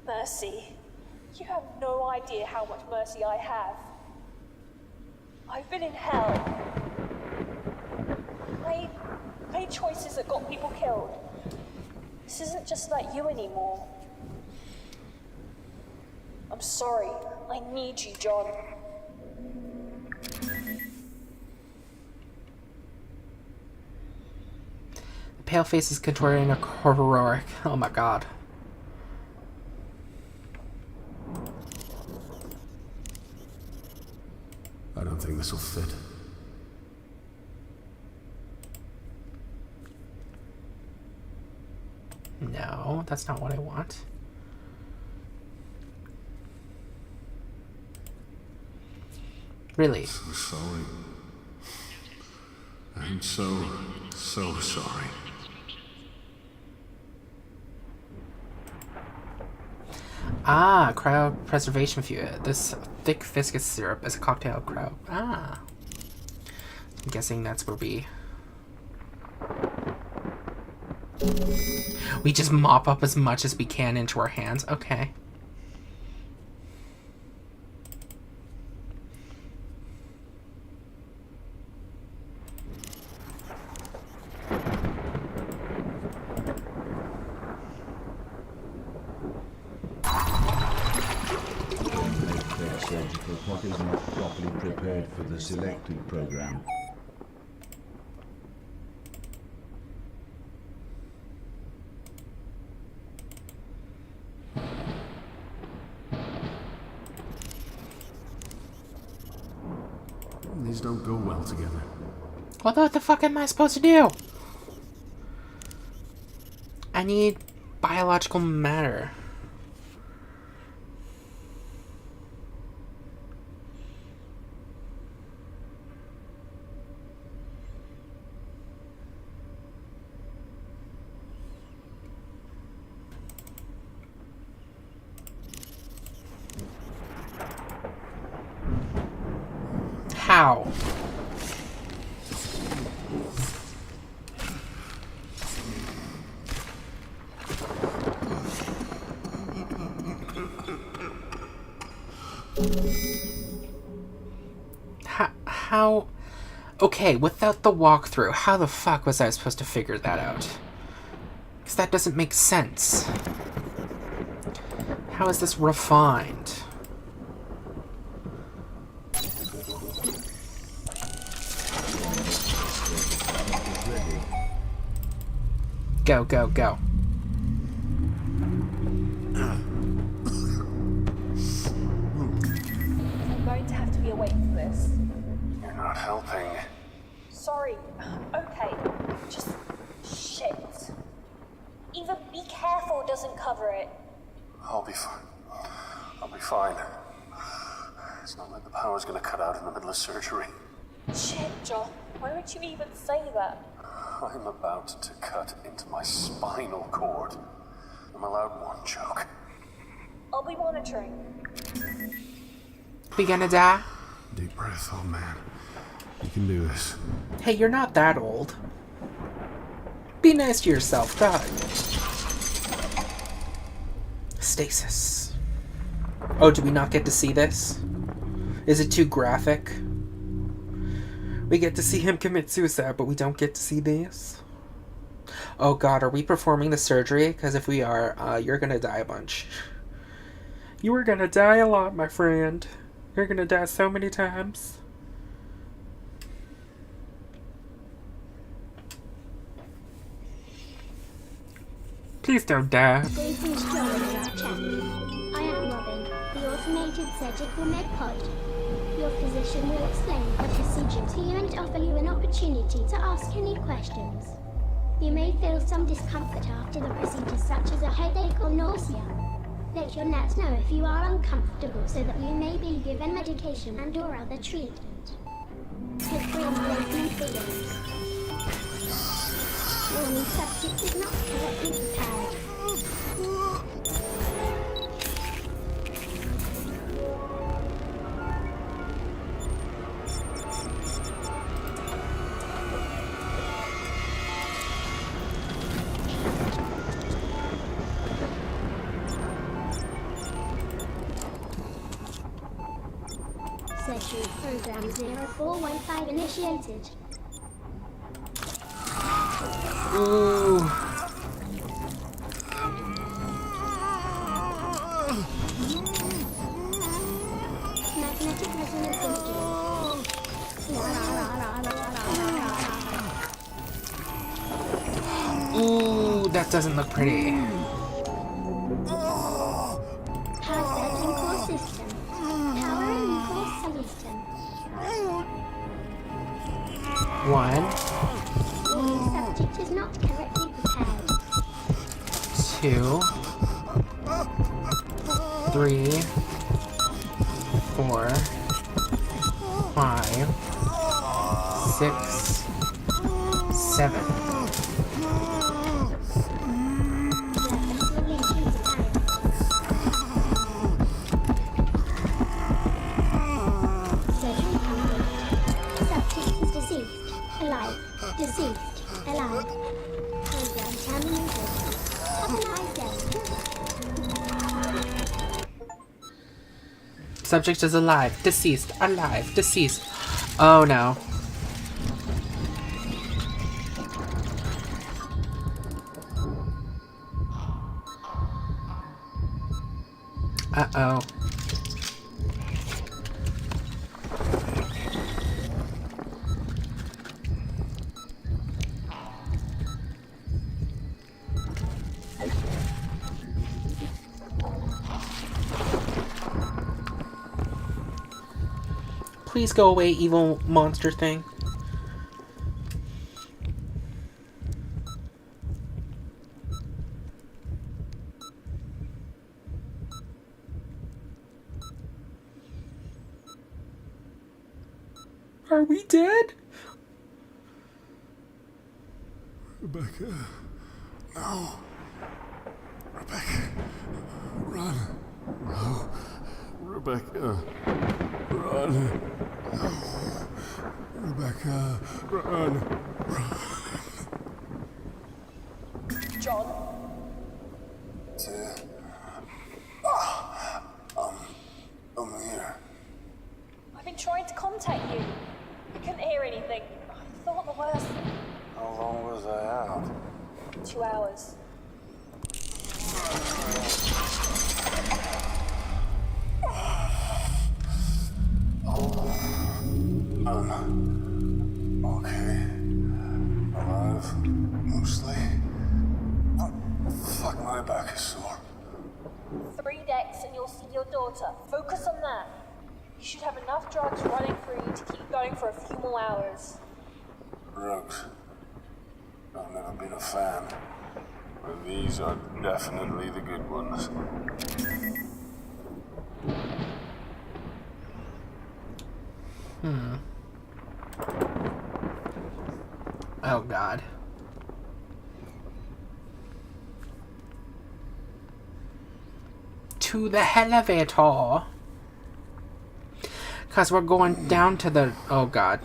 Mercy? You have no idea how much mercy I have. I've been in hell. Made choices that got people killed. This isn't just about you anymore. I'm sorry. I need you, John. The pale face is contorting a heroic. Oh my god. I don't think this will fit. No, that's not what I want. Really? So sorry. I'm so sorry. Ah, cryopreservation fluid. This thick viscous syrup is a cocktail cryo. Ah. I'm guessing that's where we just mop up as much as we can into our hands. Okay. Surgical plot is not properly prepared for the selected program. These don't go well together. Well, what the fuck am I supposed to do? I need biological matter. How? How? Okay, without the walkthrough, how the fuck was I supposed to figure that out? Because that doesn't make sense. How is this refined? Go, go, go. I'm going to have to be awake for this. You're not helping. Sorry. Okay. Just shit. Even be careful doesn't cover it. I'll be fine. I'll be fine. It's not like the power's gonna cut out in the middle of surgery. Shit, John. Why would you even say that? I'm about to cut into my spinal cord. I'm allowed one joke. I'll be monitoring. We gonna die? Deep breath, oh man. You can do this. Hey, you're not that old. Be nice to yourself, God. Stasis. Oh, do we not get to see this? Is it too graphic? We get to see him commit suicide, but we don't get to see this? Oh god, are we performing the surgery? Because if we are, you're gonna die a bunch. You are gonna die a lot, my friend. You're gonna die so many times. Please don't die. Greetings, John and our chat. I am Robin, the automated surgical med pod. Your physician will explain the procedure to you and offer you an opportunity to ask any questions. You may feel some discomfort after the procedure, such as a headache or nausea. Let your nurse know if you are uncomfortable so that you may be given medication and or other treatment. Take free emplacement videos. Warning, subject is not correctly prepared. Session program 0415 initiated. Ooh. Magnetic resonance imaging. Ooh, that doesn't look pretty. Power surging core system. Powering core system. 1, Warning, subject is not correctly prepared. 2, 3, 4, 5, 6, 7. Deceased. Alive. Program terminated. Have a nice day. Subject is alive, deceased, alive, deceased. Oh no. Uh-oh. Please go away, evil monster thing. Are we dead? Rebecca. No. Rebecca. Run. No. Rebecca. Run. No. Rebecca. Run. John? Yeah. I'm here. I've been trying to contact you. I couldn't hear anything. I thought the worst. How long was I out? 2 hours. Okay. Alive. Mostly. Oh, fuck, my back is sore. 3 decks and you'll see your daughter. Focus on that. You should have enough drugs running through you to keep going for a few more hours. Drugs. I've never been a fan. But these are definitely the good ones. Oh god. To the elevator. Cause we're going down to the... Oh god.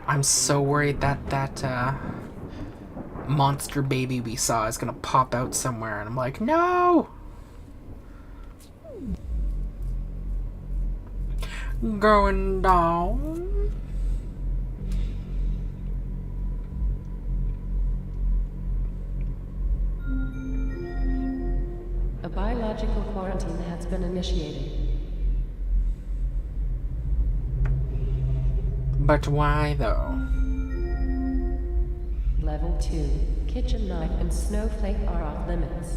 I'm so worried that that monster baby we saw is gonna pop out somewhere, and I'm like, no! Going down. biological quarantine has been initiated. But why, though? Level 2. Kitchen knife and snowflake are off limits.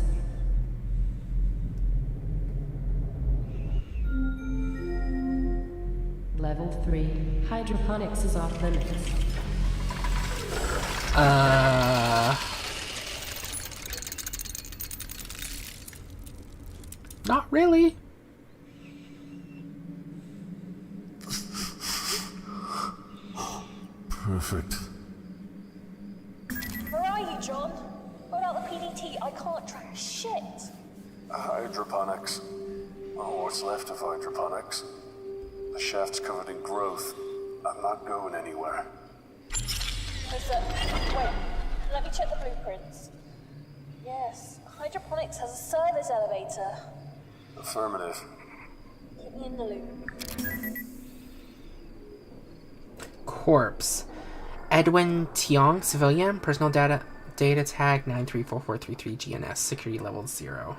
Level 3. Hydroponics is off limits. Not really. Perfect. Where are you, John? Without the PDT, I can't track shit. Hydroponics. Oh, what's left of hydroponics? The shaft's covered in growth. I'm not going anywhere. Wait, let me check the blueprints. Yes, hydroponics has a service elevator. Affirmative. Keep me in the loop. Corpse. Edwin Tiong, civilian, personal data tag 934433 GNS, security level 0.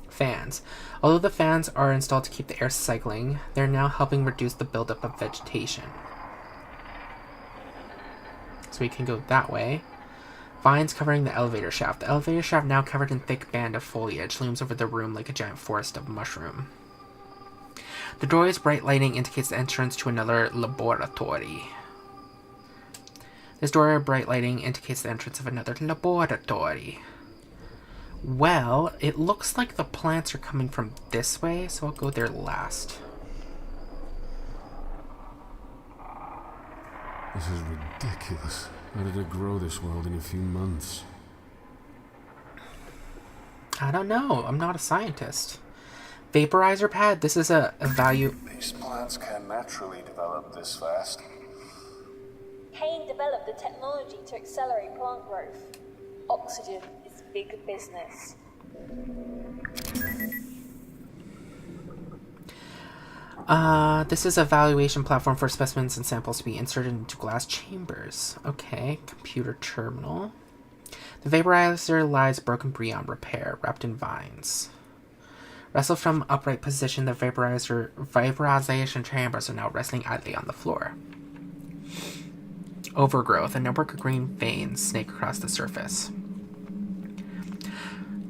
Fans. Although the fans are installed to keep the air cycling, they're now helping reduce the buildup of vegetation. So we can go that way. Vines covering the elevator shaft. The elevator shaft, now covered in thick band of foliage, looms over the room like a giant forest of mushroom. The doorway's bright lighting indicates the entrance to another laboratory. This doorway bright lighting indicates the entrance of another laboratory. Well, it looks like the plants are coming from this way, so I'll go there last. This is ridiculous. How did it grow this world in a few months? I don't know. I'm not a scientist. Vaporizer pad. This is a value. These plants can naturally develop this fast. Kane developed the technology to accelerate plant growth. Oxygen is big business. This is a valuation platform for specimens and samples to be inserted into glass chambers. Okay, computer terminal. The vaporizer lies broken beyond repair, wrapped in vines. Wrestled from upright position, the vaporization chambers are now resting idly on the floor. Overgrowth. A network of green veins snake across the surface.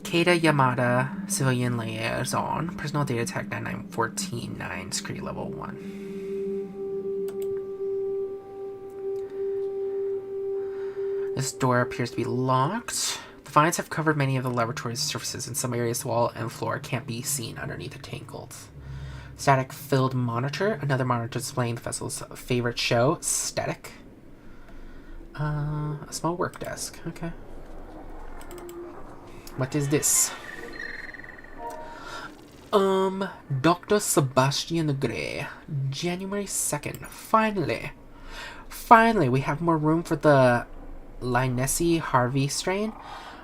Keita Yamada, civilian liaison. Personal data tag 99149, security level 1. This door appears to be locked. The vines have covered many of the laboratory's surfaces. In some areas, the wall and floor can't be seen underneath the tangles. Static filled monitor. Another monitor displaying the vessel's favorite show, Static. A small work desk. Okay. What is this? Dr. Sebastian Gray. January 2nd. Finally, we have more room for the Linesi Harvey strain,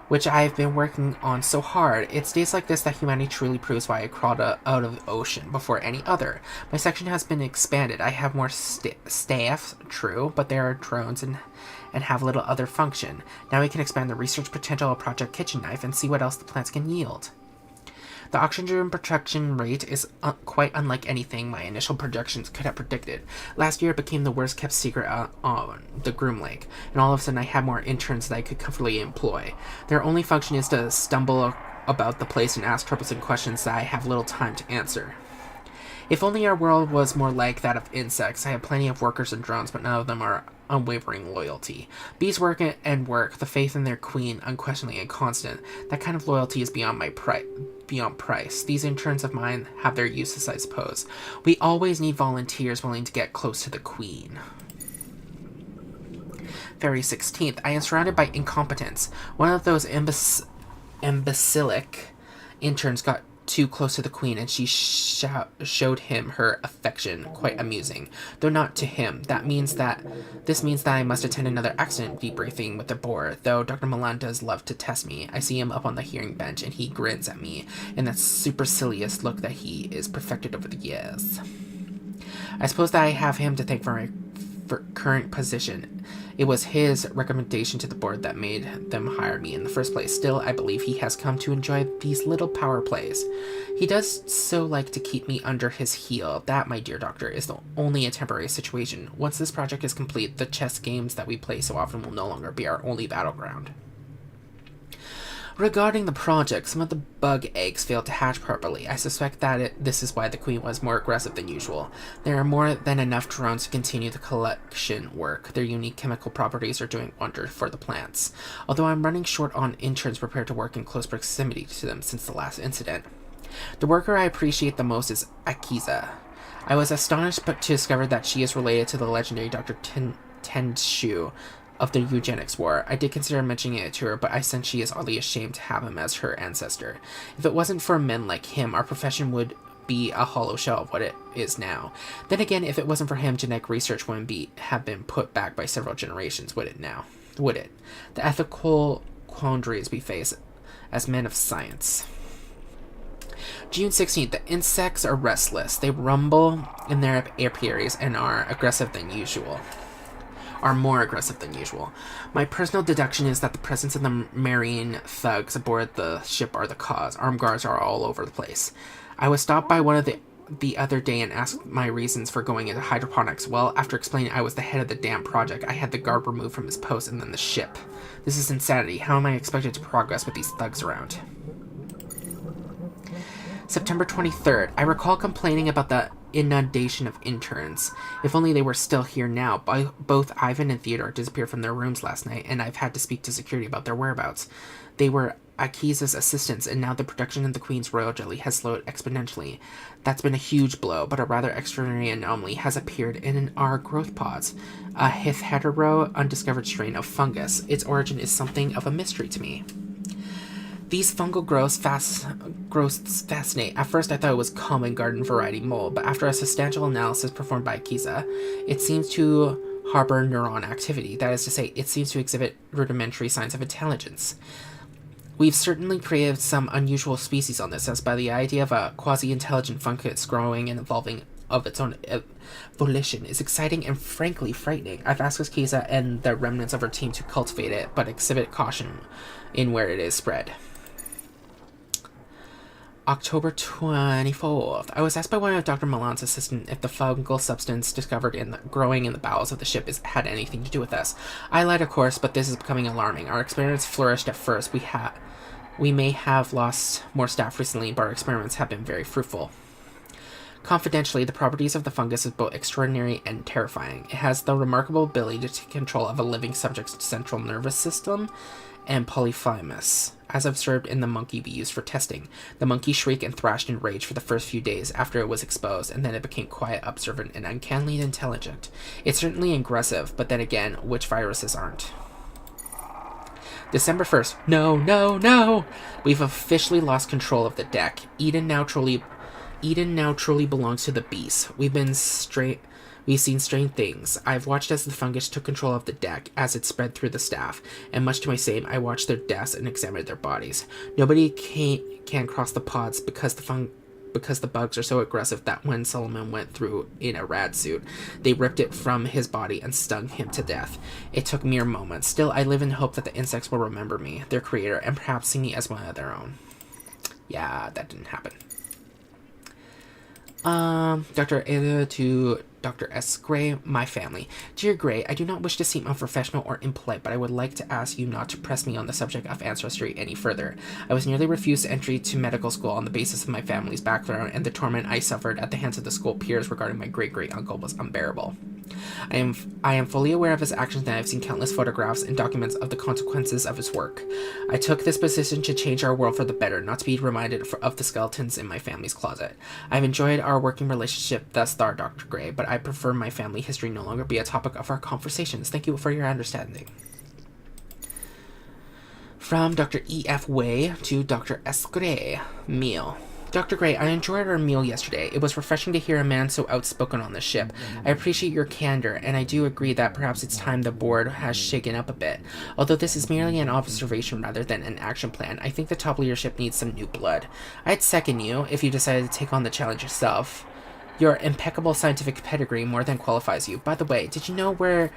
which I've been working on so hard. It's days like this that humanity truly proves why I crawled out of the ocean before any other. My section has been expanded. I have more staff, true, but there are drones and have little other function. Now we can expand the research potential of Project Kitchen Knife and see what else the plants can yield. The oxygen production rate is quite unlike anything my initial projections could have predicted. Last year it became the worst kept secret on the Groom Lake, and all of a sudden I had more interns that I could comfortably employ. Their only function is to stumble about the place and ask troublesome questions that I have little time to answer. If only our world was more like that of insects. I have plenty of workers and drones, but none of them are unwavering loyalty. Bees work and work, the faith in their queen unquestionably and constant. That kind of loyalty is beyond price. These interns of mine have their uses, I suppose. We always need volunteers willing to get close to the queen. February 16th. I am surrounded by incompetence. One of those imbecilic interns got too close to the queen, and she showed him her affection. Quite amusing, though not to him. This means that I must attend another accident debriefing with the board, though Dr. Milan does love to test me. I see him up on the hearing bench, and he grins at me in that supercilious look that he is perfected over the years. I suppose that I have him to thank current position. It was his recommendation to the board that made them hire me in the first place. Still, I believe he has come to enjoy these little power plays. He does so like to keep me under his heel. That, my dear doctor, is only a temporary situation. Once this project is complete, the chess games that we play so often will no longer be our only battleground. Regarding the project, some of the bug eggs failed to hatch properly. I suspect that this is why the Queen was more aggressive than usual. There are more than enough drones to continue the collection work. Their unique chemical properties are doing wonders for the plants. Although I'm running short on interns prepared to work in close proximity to them since the last incident. The worker I appreciate the most is Akiza. I was astonished to discover that she is related to the legendary Dr. Tenshu of the eugenics war. I did consider mentioning it to her, but I sense she is oddly ashamed to have him as her ancestor. If it wasn't for men like him, our profession would be a hollow shell of what it is now. Then again, if it wasn't for him, genetic research wouldn't have been put back by several generations, would it now? Would it? The ethical quandaries we face as men of science. June 16th, the insects are restless. They rumble in their apiaries and are more aggressive than usual. My personal deduction is that the presence of the marine thugs aboard the ship are the cause. Armed guards are all over the place. I was stopped by one of the other day and asked my reasons for going into hydroponics. Well, after explaining I was the head of the damn project, I had the guard removed from his post and then the ship. This is insanity. How am I expected to progress with these thugs around? September 23rd. I recall complaining about the inundation of interns. If only they were still here now. Both Ivan and Theodore disappeared from their rooms last night, and I've had to speak to security about their whereabouts. They were Akiza's assistants, and now the production of the Queen's Royal Jelly has slowed exponentially. That's been a huge blow, but a rather extraordinary anomaly has appeared in our growth pods. A hetero undiscovered strain of fungus. Its origin is something of a mystery to me. These fungal growths fascinate. At first I thought it was common garden variety mold, but after a substantial analysis performed by Akiza, it seems to harbor neuron activity. That is to say, it seems to exhibit rudimentary signs of intelligence. We've certainly created some unusual species on this, as by the idea of a quasi-intelligent fungus growing and evolving of its own volition is exciting and frankly frightening. I've asked Akiza and the remnants of her team to cultivate it, but exhibit caution in where it is spread. October 24th. I was asked by one of Dr. Milan's assistants if the fungal substance discovered growing in the bowels of the ship had anything to do with us. I lied, of course, but this is becoming alarming. Our experiments flourished at first. We may have lost more staff recently, but our experiments have been very fruitful. Confidentially, the properties of the fungus is both extraordinary and terrifying. It has the remarkable ability to take control of a living subject's central nervous system and polyphemus, as observed in the monkey we used for testing. The monkey shrieked and thrashed in rage for the first few days after it was exposed, and then it became quiet, observant, and uncannily intelligent. It's certainly aggressive, but then again, which viruses aren't? December 1st. No! We've officially lost control of the deck. Eden now truly belongs to the beast. We've seen strange things. I've watched as the fungus took control of the deck as it spread through the staff, and much to my shame, I watched their deaths and examined their bodies. Nobody can cross the pods because the bugs are so aggressive that when Solomon went through in a rad suit, they ripped it from his body and stung him to death. It took mere moments. Still, I live in hope that the insects will remember me, their creator, and perhaps see me as one of their own. Yeah, that didn't happen. Dr. A to Dr. S. Gray, my family. Dear Gray, I do not wish to seem unprofessional or impolite, but I would like to ask you not to press me on the subject of ancestry any further. I was nearly refused entry to medical school on the basis of my family's background, and the torment I suffered at the hands of the school peers regarding my great-great-uncle was unbearable. I am fully aware of his actions, and I have seen countless photographs and documents of the consequences of his work. I took this position to change our world for the better, not to be reminded of the skeletons in my family's closet. I've enjoyed our working relationship thus far, Dr. Gray, but I prefer my family history no longer be a topic of our conversations. Thank you for your understanding. From Dr. E.F. Way to Dr. S. Gray. Meal. Dr. Gray, I enjoyed our meal yesterday. It was refreshing to hear a man so outspoken on the ship. I appreciate your candor, and I do agree that perhaps it's time the board has shaken up a bit. Although this is merely an observation rather than an action plan, I think the top leadership needs some new blood. I'd second you if you decided to take on the challenge yourself. Your impeccable scientific pedigree more than qualifies you. By the way, did you know where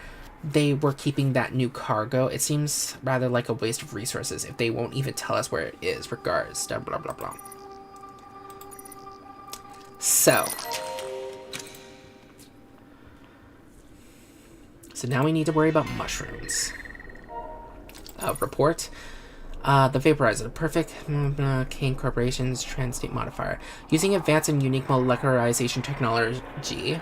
they were keeping that new cargo? It seems rather like a waste of resources if they won't even tell us where it is. Regards, blah, blah, blah, blah. So now we need to worry about mushrooms. Report. The vaporizer, the perfect Kane Corporation's trans-state modifier. Using advanced and unique molecularization technology,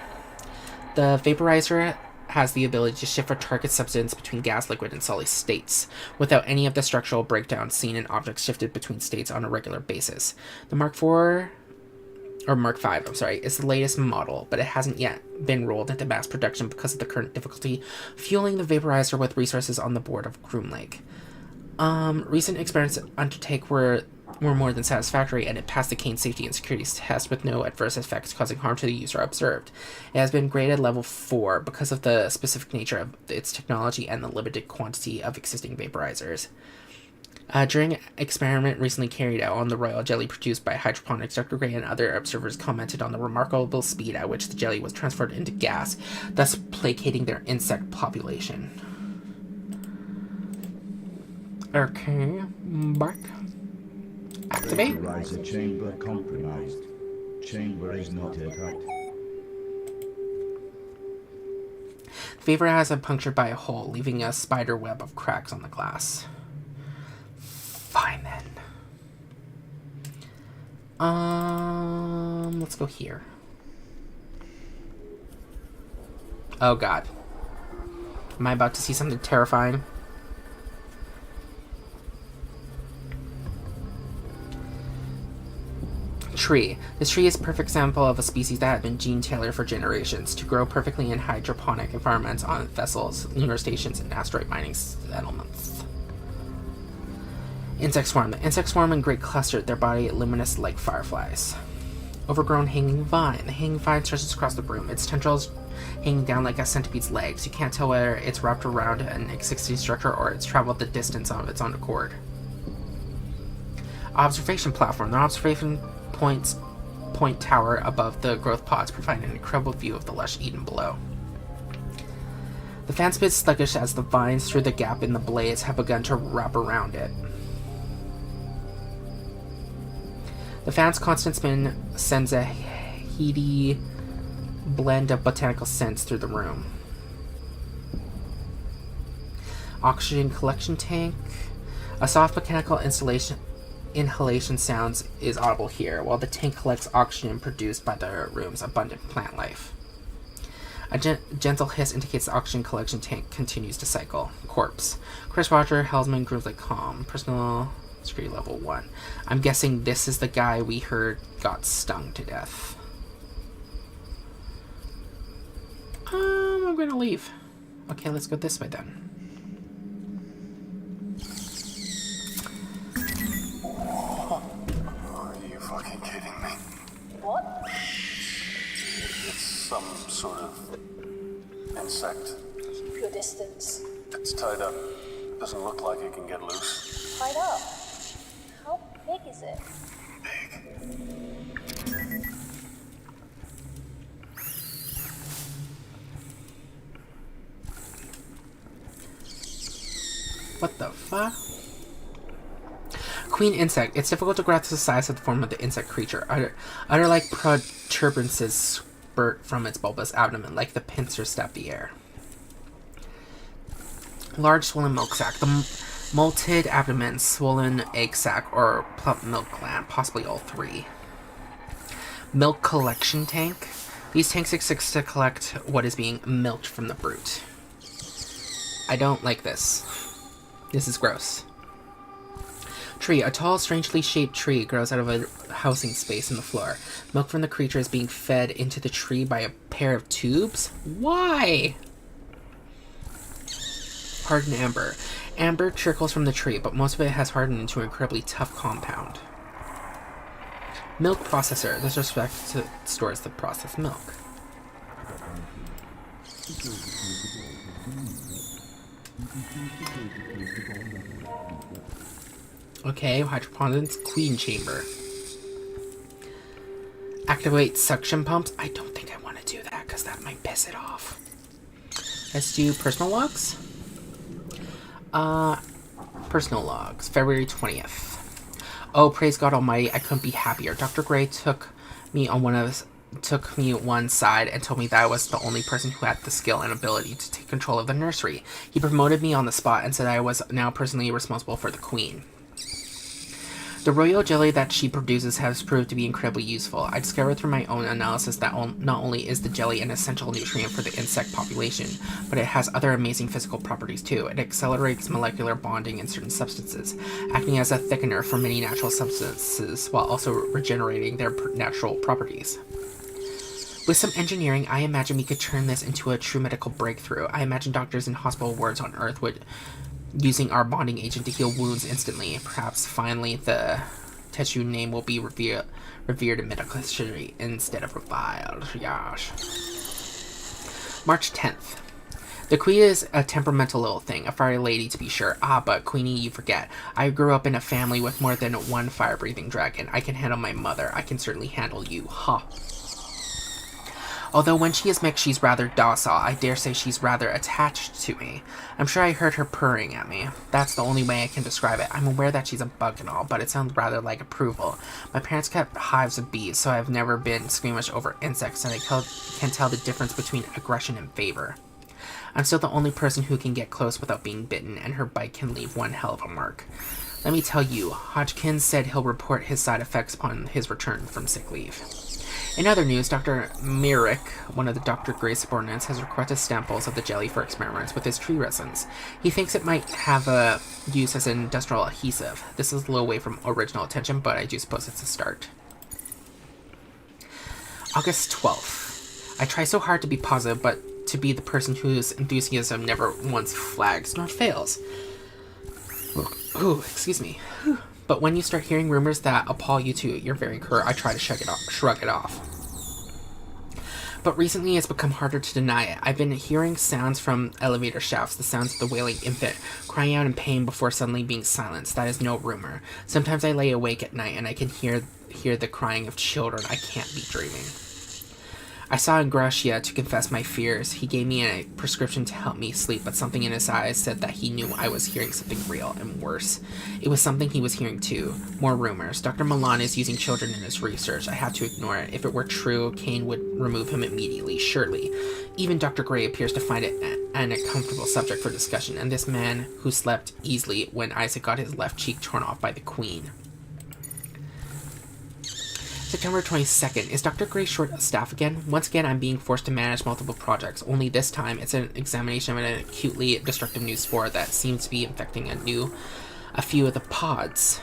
the vaporizer has the ability to shift a target substance between gas, liquid, and solid states, without any of the structural breakdown seen in objects shifted between states on a regular basis. The Mark V, is the latest model, but it hasn't yet been rolled into mass production because of the current difficulty fueling the vaporizer with resources on the board of Groom Lake. Recent experiments undertake were more than satisfactory, and it passed the Kane safety and security test with no adverse effects causing harm to the user observed. It has been graded level 4 because of the specific nature of its technology and the limited quantity of existing vaporizers. During an experiment recently carried out on the royal jelly produced by hydroponics, Dr. Gray and other observers commented on the remarkable speed at which the jelly was transferred into gas, thus placating their insect population. Okay, back. Activate. Vaporizer chamber compromised. Chamber is not intact. The vapor has been punctured by a hole, leaving a spider web of cracks on the glass. Fine then. Let's go here. Oh god. Am I about to see something terrifying? Tree. This tree is a perfect example of a species that had been gene-tailored for generations to grow perfectly in hydroponic environments on vessels, lunar stations, and asteroid mining settlements. Insect swarm. The insects swarm in great clusters, their body luminous like fireflies. Overgrown hanging vine. The hanging vine stretches across the room, its tendrils hanging down like a centipede's legs. You can't tell whether it's wrapped around an existing structure or it's traveled the distance of its own accord. Observation platform. The observation point tower above the growth pods provide an incredible view of the lush Eden below. The fan spins sluggish as the vines through the gap in the blades have begun to wrap around it. The fan's constant spin sends a heady blend of botanical scents through the room. Oxygen collection tank. A soft mechanical inhalation sounds is audible here, while the tank collects oxygen produced by the room's abundant plant life. A gentle hiss indicates the oxygen collection tank continues to cycle. Corpse. Chris Roger, Hellsman, grooves like calm. Personal security level 1. I'm guessing this is the guy we heard got stung to death. I'm gonna leave. Okay, let's go this way then. Are you fucking kidding me? What? It's some sort of insect. Keep your distance. It's tied up. Doesn't look like it can get loose. Tied up. How big is it? What the fuck? Queen insect. It's difficult to grasp the size of the form of the insect creature. Udder-like protuberances spurt from its bulbous abdomen like the pincers stab the air. Large swollen milk sac. The molted abdomen, swollen egg sac, or plump milk gland, possibly all three. Milk collection tank. These tanks exist to collect what is being milked from the brute. I don't like this. This is gross. Tree. A tall, strangely shaped tree grows out of a housing space in the floor. Milk from the creature is being fed into the tree by a pair of tubes? Why? Hardened amber. Amber trickles from the tree, but most of it has hardened into an incredibly tough compound. Milk processor. This respect stores the processed milk. Okay, hydroponics clean chamber. Activate suction pumps. I don't think I want to do that because that might piss it off. Let's do personal logs. Personal logs. February 20th. Oh, praise God Almighty! I couldn't be happier. Dr. Gray took me one side and told me that I was the only person who had the skill and ability to take control of the nursery. He promoted me on the spot and said I was now personally responsible for the queen. The royal jelly that she produces has proved to be incredibly useful. I discovered through my own analysis that not only is the jelly an essential nutrient for the insect population, but it has other amazing physical properties too. It accelerates molecular bonding in certain substances, acting as a thickener for many natural substances while also regenerating their natural properties. With some engineering, I imagine we could turn this into a true medical breakthrough. I imagine doctors in hospital wards on Earth would using our bonding agent to heal wounds instantly. Perhaps finally the Teshu name will be revered in medical history instead of reviled. Yash. March 10th. The queen is a temperamental little thing, a fiery lady to be sure. Ah, but Queenie, you forget. I grew up in a family with more than one fire-breathing dragon. I can handle my mother. I can certainly handle you. Ha. Although when she is mixed, she's rather docile. I dare say she's rather attached to me. I'm sure I heard her purring at me. That's the only way I can describe it. I'm aware that she's a bug and all, but it sounds rather like approval. My parents kept hives of bees, so I've never been squeamish over insects, and I can tell the difference between aggression and favor. I'm still the only person who can get close without being bitten, and her bite can leave one hell of a mark. Let me tell you, Hodgkins said he'll report his side effects upon his return from sick leave. In other news, Dr. Myrick, one of the Dr. Gray's subordinates, has requested samples of the jelly for experiments with his tree resins. He thinks it might have a use as an industrial adhesive. This is a little way from original attention, but I do suppose it's a start. August 12th. I try so hard to be positive, but to be the person whose enthusiasm never once flags nor fails. Oh, excuse me. But when you start hearing rumors that appall you to your very core, I try to shrug it off. But recently it's become harder to deny it. I've been hearing sounds from elevator shafts, the sounds of the wailing infant, crying out in pain before suddenly being silenced. That is no rumor. Sometimes I lay awake at night and I can hear the crying of children. I can't be dreaming. I saw Ingratiate to confess my fears. He gave me a prescription to help me sleep, but something in his eyes said that he knew I was hearing something real, and worse. It was something he was hearing too. More rumors. Dr. Milan is using children in his research. I have to ignore it. If it were true, Kane would remove him immediately, surely. Even Dr. Gray appears to find it an uncomfortable subject for discussion, and this man who slept easily when Isaac got his left cheek torn off by the Queen. September 22nd. Is Dr. Gray short of staff again? Once again, I'm being forced to manage multiple projects. Only this time, it's an examination of an acutely destructive new spore that seems to be infecting a few of the pods.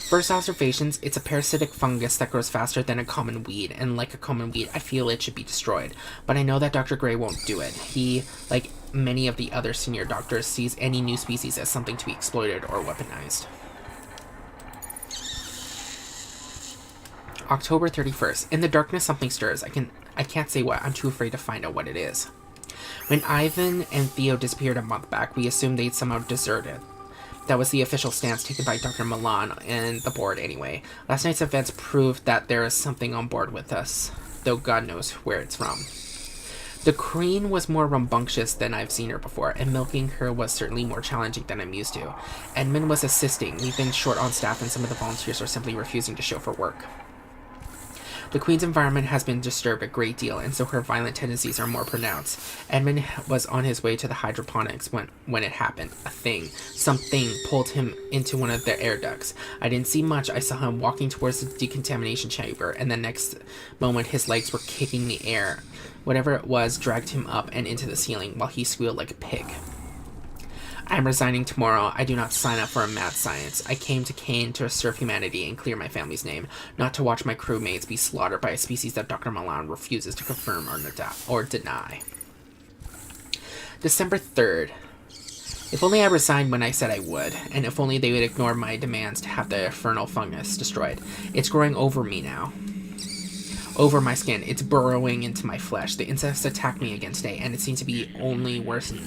First observations, it's a parasitic fungus that grows faster than a common weed, and like a common weed, I feel it should be destroyed. But I know that Dr. Gray won't do it. He, like many of the other senior doctors, sees any new species as something to be exploited or weaponized. October 31st. In the darkness, something stirs. I can't say what. I'm too afraid to find out what it is. When Ivan and Theo disappeared a month back, we assumed they'd somehow deserted. That was the official stance taken by Dr. Milan and the board anyway. Last night's events proved that there is something on board with us, though God knows where it's from. The Queen was more rambunctious than I've seen her before, and milking her was certainly more challenging than I'm used to. Edmund was assisting. We've been short on staff, and some of the volunteers are simply refusing to show for work. The Queen's environment has been disturbed a great deal, and so her violent tendencies are more pronounced. Edmund was on his way to the hydroponics when it happened. Something pulled him into one of the air ducts. I didn't see much. I saw him walking towards the decontamination chamber, and the next moment his legs were kicking the air. Whatever it was dragged him up and into the ceiling, while he squealed like a pig. I am resigning tomorrow. I do not sign up for a mad science. I came to Kane to serve humanity and clear my family's name, not to watch my crewmates be slaughtered by a species that Dr. Milan refuses to confirm or deny. December 3rd. If only I resigned when I said I would, and if only they would ignore my demands to have the infernal fungus destroyed. It's growing over me now. Over my skin. It's burrowing into my flesh. The insects attacked me again today, and it seems to be only worsening.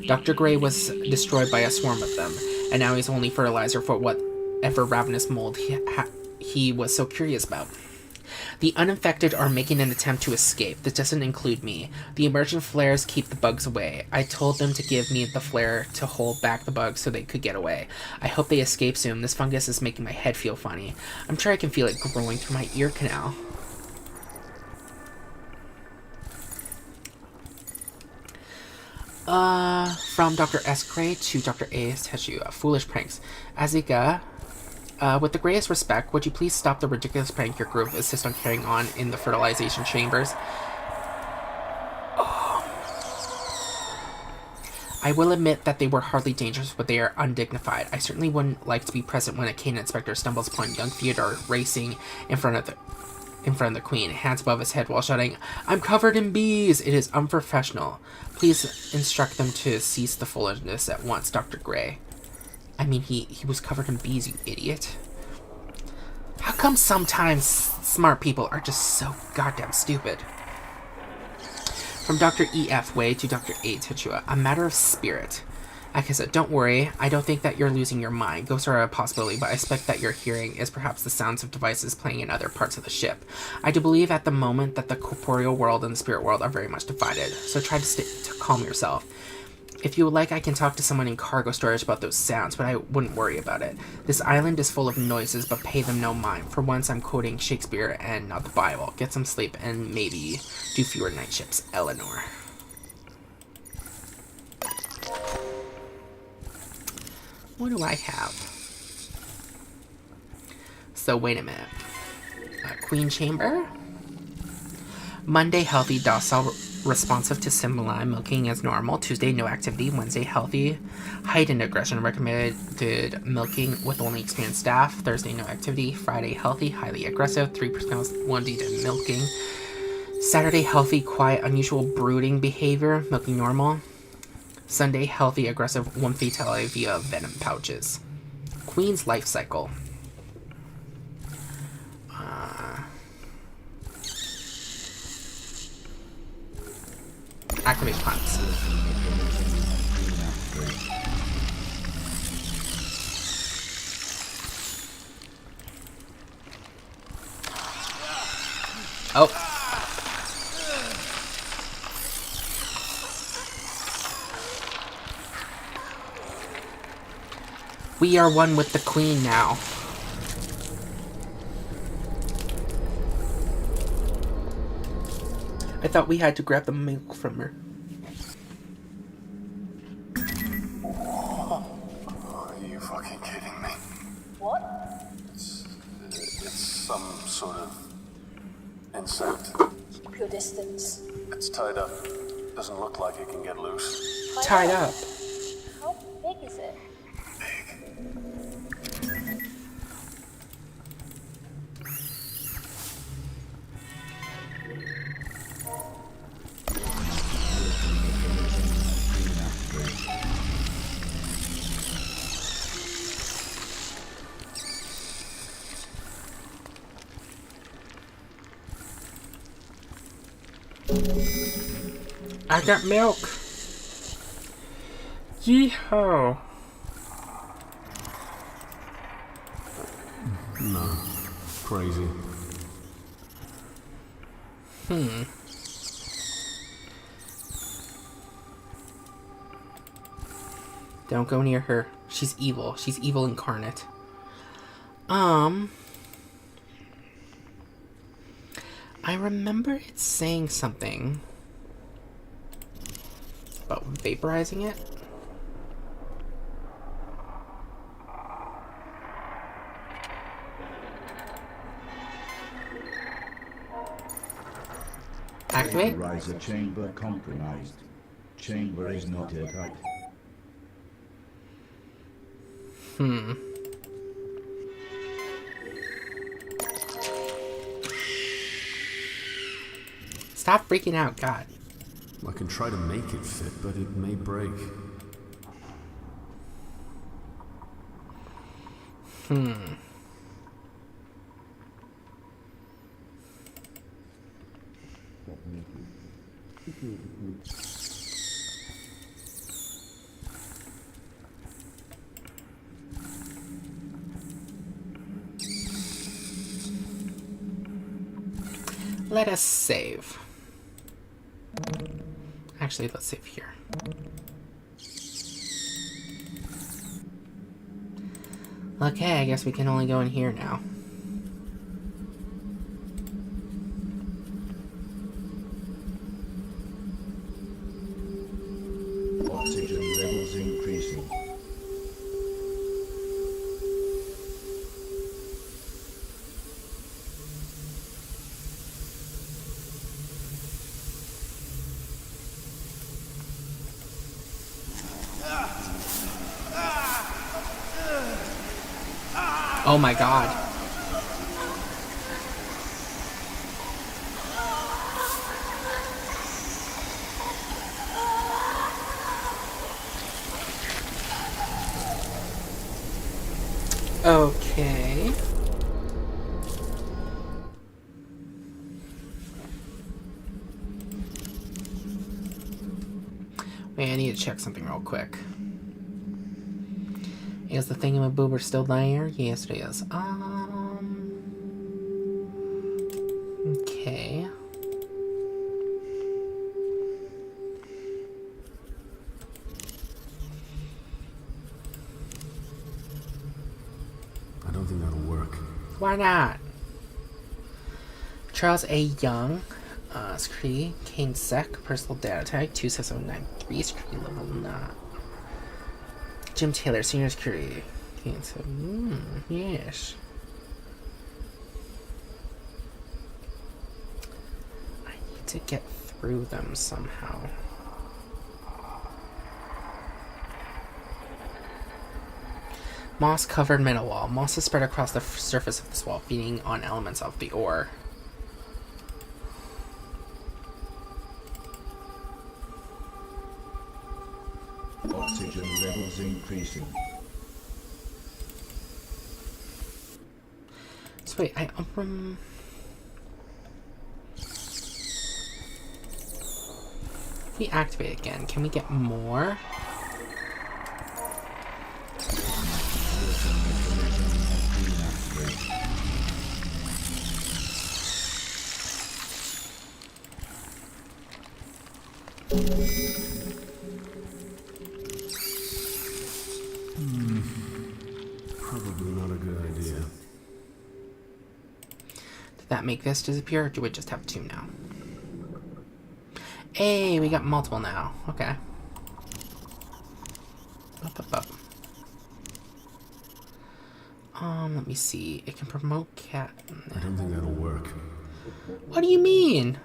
Dr. Gray was destroyed by a swarm of them, and now he's only fertilizer for whatever ravenous mold he was so curious about. The uninfected are making an attempt to escape. This doesn't include me. The emergent flares keep the bugs away. I told them to give me the flare to hold back the bugs so they could get away. I hope they escape soon. This fungus is making my head feel funny. I'm sure I can feel it growing through my ear canal. From Dr. S. Gray to Dr. A. Teshu. Foolish pranks. Azika, with the greatest respect, would you please stop the ridiculous prank your group insists on carrying on in the fertilization chambers? I will admit that they were hardly dangerous, but they are undignified. I certainly wouldn't like to be present when a canine inspector stumbles upon young Theodore racing in front of the queen, hands above his head while shouting, "I'm covered in bees!" It is unprofessional. Please instruct them to cease the foolishness at once, Dr. Gray. I mean, he was covered in bees, you idiot. How come sometimes smart people are just so goddamn stupid? From Dr. E.F. Way to Dr. A. Tichua, a matter of spirit. Akisa, don't worry. I don't think that you're losing your mind. Ghosts are a possibility, but I expect that your hearing is perhaps the sounds of devices playing in other parts of the ship. I do believe at the moment that the corporeal world and the spirit world are very much divided, so try to calm yourself. If you would like, I can talk to someone in cargo storage about those sounds, but I wouldn't worry about it. This island is full of noises, but pay them no mind. For once, I'm quoting Shakespeare and not the Bible. Get some sleep and maybe do fewer night shifts. Eleanor. What do I have? So, wait a minute. Queen Chamber. Monday, healthy, docile, responsive to stimuli, milking as normal. Tuesday, no activity. Wednesday, healthy, heightened aggression, recommended milking with only experienced staff. Thursday, no activity. Friday, healthy, highly aggressive, 3% 1D to milking. Saturday, healthy, quiet, unusual brooding behavior, milking normal. Sunday, healthy, aggressive, 1 fatality via venom pouches. Queen's life cycle. Activation plans. Oh. We are one with the queen now. I thought we had to grab the milk from her. Are you fucking kidding me? What? It's some sort of insect. Keep your distance. It's tied up. Doesn't look like it can get loose. Tied up. How big is it? I got milk. Yee-ho. No. Crazy. Don't go near her. She's evil. She's evil incarnate. I remember it saying something about vaporizing it. Activate. Vaporizer chamber compromised. Chamber is not airtight. Stop freaking out, God. I can try to make it fit, but it may break. Let us save. Actually, let's save here. Okay, I guess we can only go in here now. Oxygen levels increasing. Oh my god. Okay. Wait, I need to check something real quick. Is the thingamaboober still there? Yes, it is. Okay. I don't think that'll work. Why not? Charles A. Young, security, Kane Sec, personal data tag, 26093, security level 9. Jim Taylor, senior security. Kane Sec, yes. I need to get through them somehow. Moss-covered metal wall. Moss is spread across the surface of this wall, feeding on elements of the ore. Oxygen levels increasing. So wait, if we activate again, can we get more? Probably not a good idea. Did that make this disappear, or do we just have two now? Hey, we got multiple now. Okay. Up. Let me see. It can promote cat. I don't think that'll work. What do you mean?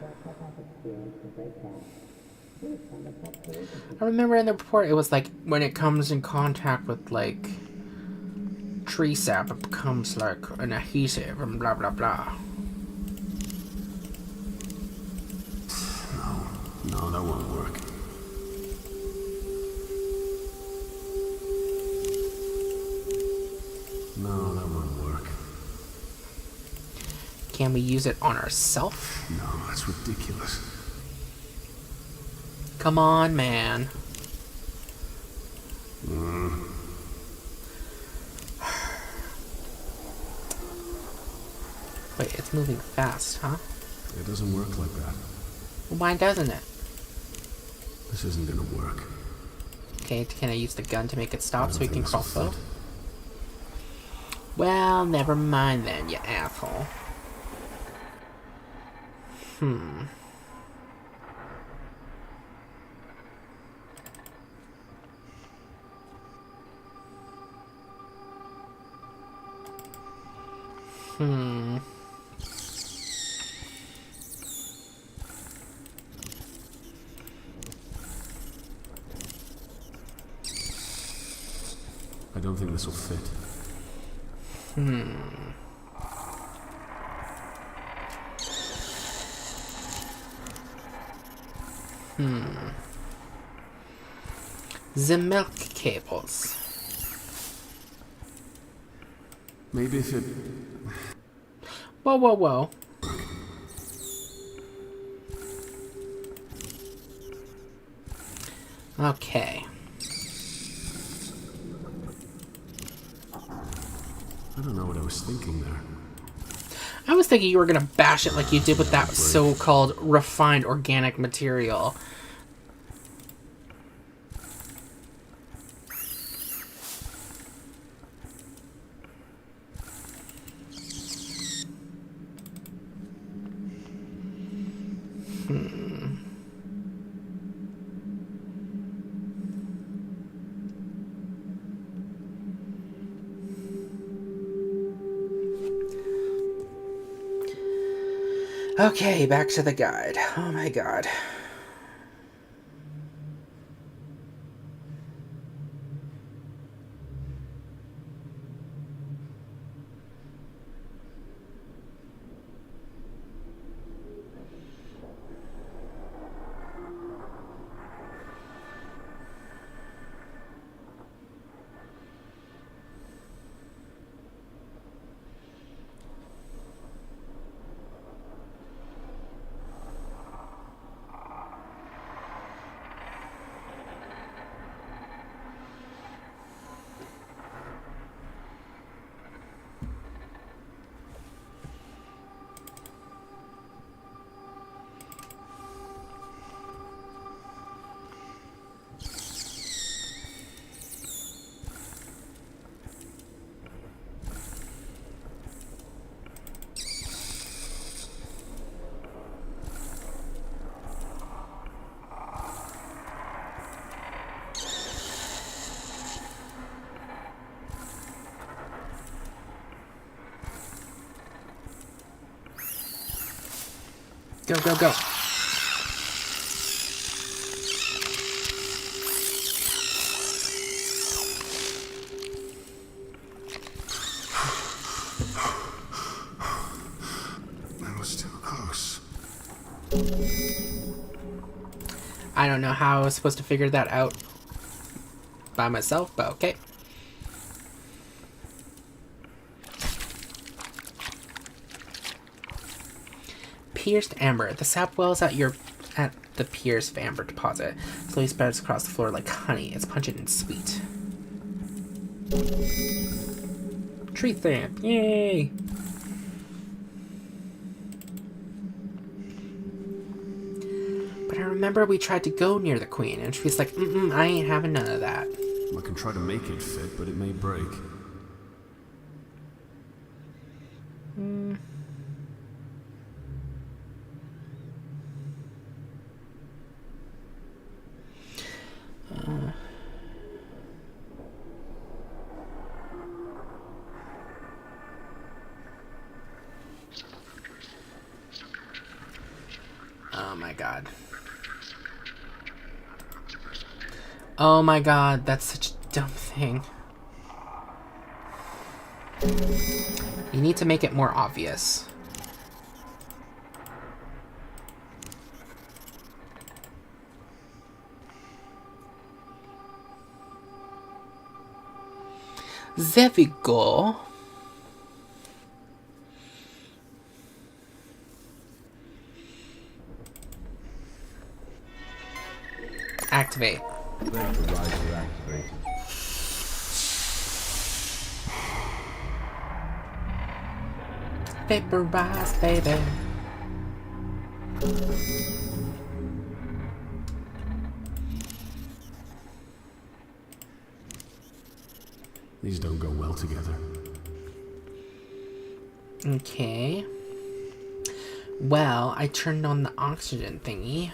I remember in the report it was like when it comes in contact with like tree sap, it becomes like an adhesive and blah blah blah. No, that won't work. No, that won't work. Can we use it on ourselves? No, that's ridiculous. Come on, man. Wait, it's moving fast, huh? It doesn't work like that. Well, why doesn't it? This isn't gonna work. Okay, can I use the gun to make it stop so we can crossbow? Well, never mind then, you asshole. I don't think this will fit. The milk cables. Maybe if it... Whoa. Okay. I don't know what I was thinking there. I was thinking you were gonna bash it like you did with that so-called refined organic material. Okay, back to the guide. Oh my god. Go, go, go. That was too close. I don't know how I was supposed to figure that out by myself, but okay. Pierced amber. The sap wells at the pierced amber deposit. Slowly spreads across the floor like honey. It's pungent and sweet. Tree stamp. Yay! But I remember we tried to go near the queen, and she was like, I ain't having none of that. I can try to make it fit, but it may break. Oh my god. Oh my god, that's such a dumb thing. You need to make it more obvious. There we go. Activate. Vaporizer activated. Vaporize, baby. These don't go well together. Okay. Well, I turned on the oxygen thingy.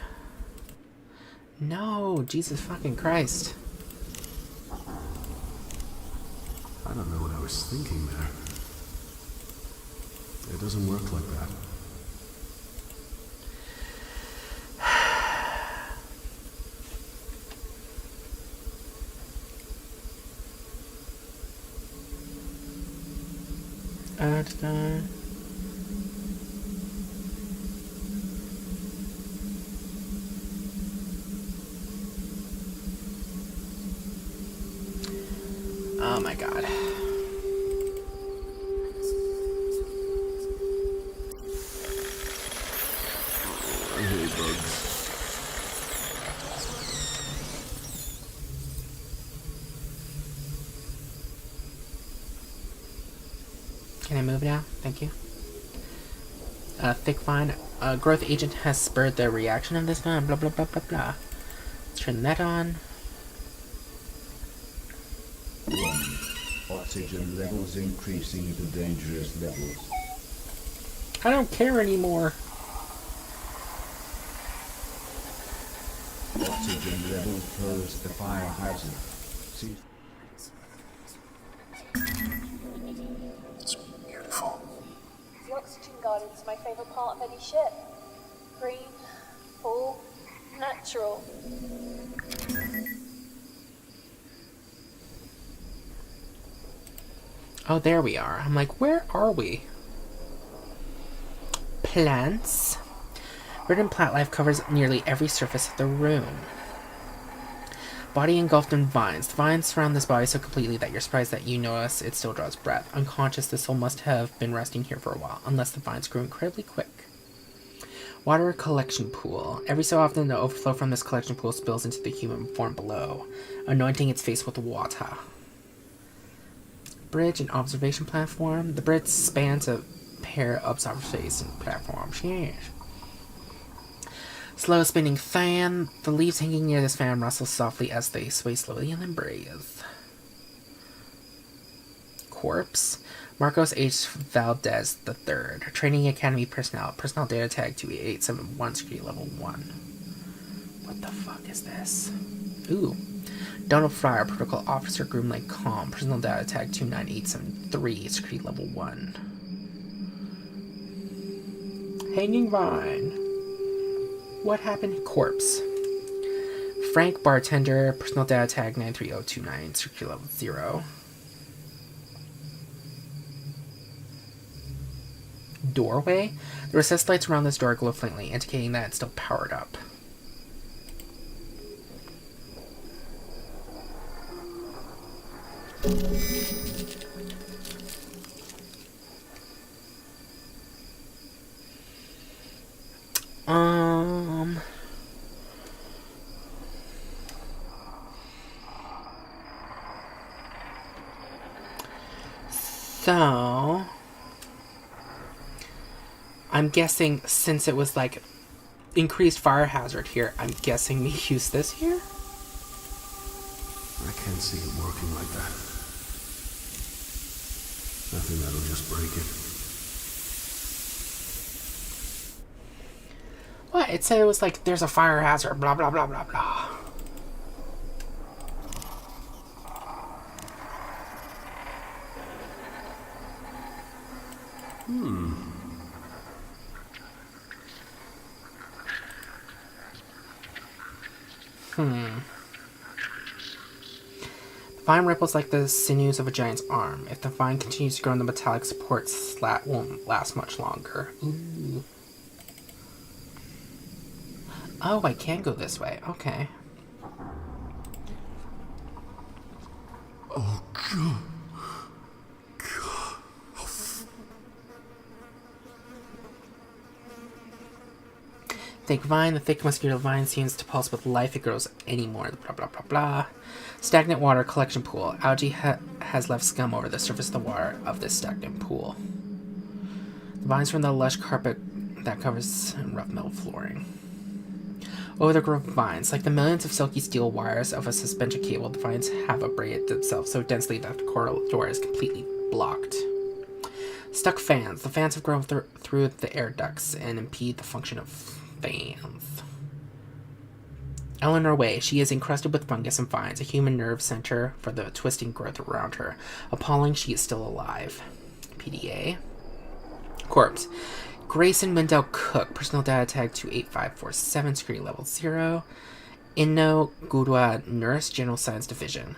No, Jesus fucking Christ. I don't know what I was thinking there. It doesn't work like that. Oh my god. I hate bugs. Can I move now? Thank you. Thick vine. Growth agent has spurred the reaction of this vine. Blah, blah, blah, blah, blah. Let's turn that on. 1. Oxygen levels increasing to dangerous levels. I don't care anymore. Oxygen levels pose a fire hazard. See? It's beautiful. The oxygen garden's my favourite part of any ship. Green, full, natural. Oh, there we are. I'm like, where are we? Plants. Verdant plant life covers nearly every surface of the room. Body engulfed in vines. The vines surround this body so completely that you're surprised that you notice it still draws breath. Unconscious, the soul must have been resting here for a while, unless the vines grew incredibly quick. Water collection pool. Every so often, the overflow from this collection pool spills into the human form below, anointing its face with water. Bridge and observation platform. The bridge spans a pair of observation platforms. Yes. Slow spinning fan. The leaves hanging near this fan rustle softly as they sway slowly and then breathe. Corpse. Marcos H. Valdez III. Training Academy personnel. Personnel data tag 2871, security level 1. What the fuck is this? Ooh. Donald Fryer, Protocol Officer, Groom Lake Calm. Personnel data tag 29873, security level 1. Hanging vine. What happened? Corpse. Frank, Bartender, Personnel data tag 93029, security level 0. Doorway. The recessed lights around this door glow faintly, indicating that it's still powered up. So I'm guessing since it was like increased fire hazard here, I'm guessing we use this here? I can't see it working like that. Nothing that'll just break it. What? It said it was like there's a fire hazard, blah blah blah blah blah. The vine ripples like the sinews of a giant's arm. If the vine continues to grow, the metallic support slat won't last much longer. Ooh. Oh, I can go this way. Okay. Oh, God. Thick vine. The thick mosquito vine seems to pulse with life. It grows anymore. Blah, blah, blah, blah. Stagnant water collection pool. Algae has left scum over the surface of the water of this stagnant pool. The vines from the lush carpet that covers rough metal flooring. Over the grove vines. Like the millions of silky steel wires of a suspension cable, the vines have abraded themselves so densely that the corridor is completely blocked. Stuck fans. The fans have grown through the air ducts and impede the function of fans. Eleanor Way. She is encrusted with fungus and vines, a human nerve center for the twisting growth around her. Appalling, she is still alive. PDA. Corpse. Grayson Mendel Cook. Personal data tag 28547, security level 0. Inno Gudwa Nurse, General Science Division.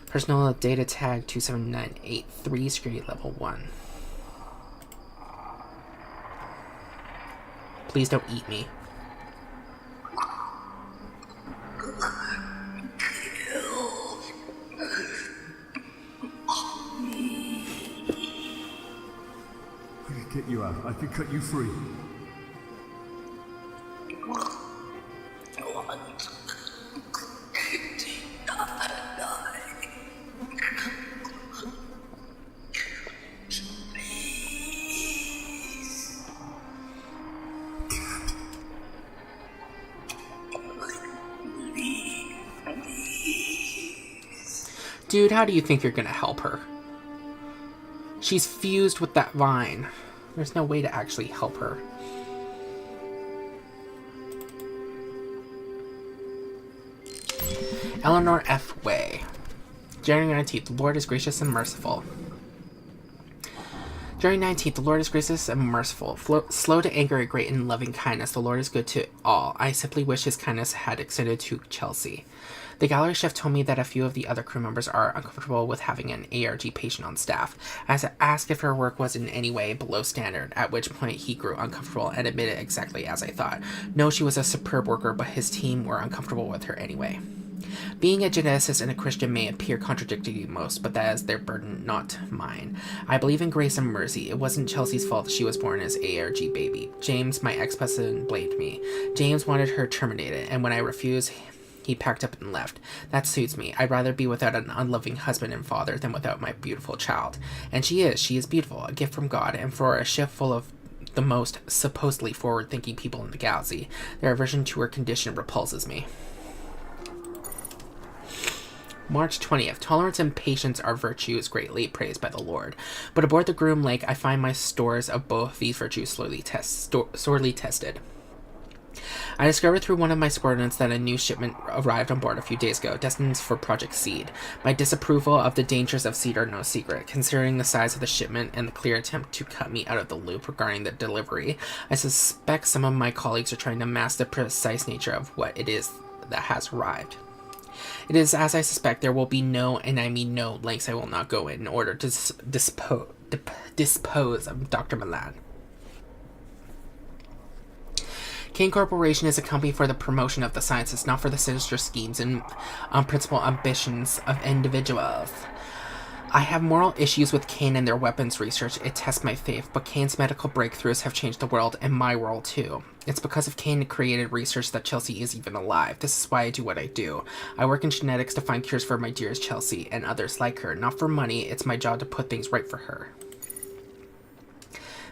Personal data tag 27983, security level 1. Please don't eat me. I can get you out. I can cut you free. Dude, how do you think you're gonna help her? She's fused with that vine. There's no way to actually help her. Eleanor F. Way. January 19th. The Lord is gracious and merciful. January 19th. The Lord is gracious and merciful. Slow to anger, a great and loving kindness. The Lord is good to all. I simply wish his kindness had extended to Chelsea. The gallery chef told me that a few of the other crew members are uncomfortable with having an ARG patient on staff. I asked if her work was in any way below standard, at which point he grew uncomfortable and admitted exactly as I thought. No, she was a superb worker, but his team were uncomfortable with her anyway. Being a geneticist and a Christian may appear contradictory to most, but that is their burden, not mine. I believe in grace and mercy. It wasn't Chelsea's fault that she was born as ARG baby. James, my ex-husband, blamed me. James wanted her terminated, and when I refused, he packed up and left. That suits me. I'd rather be without an unloving husband and father than without my beautiful child. And she is beautiful, a gift from God, and for a ship full of the most supposedly forward-thinking people in the galaxy, their aversion to her condition repulses me. March 20th. Tolerance and patience are virtues greatly praised by the Lord. But aboard the Groom Lake, I find my stores of both these virtues sorely tested. I discovered through one of my subordinates that a new shipment arrived on board a few days ago, destined for Project Seed. My disapproval of the dangers of Seed are no secret. Considering the size of the shipment and the clear attempt to cut me out of the loop regarding the delivery, I suspect some of my colleagues are trying to mask the precise nature of what it is that has arrived. It is as I suspect. There will be no, and I mean no, lengths I will not go in order to dispose of Dr. Milan. Kane Corporation is a company for the promotion of the sciences, not for the sinister schemes and unprincipled ambitions of individuals. I have moral issues with Kane and their weapons research. It tests my faith, but Kane's medical breakthroughs have changed the world, and my world too. It's because of Kane created research that Chelsea is even alive. This is why I do what I do. I work in genetics to find cures for my dearest Chelsea and others like her. Not for money, it's my job to put things right for her.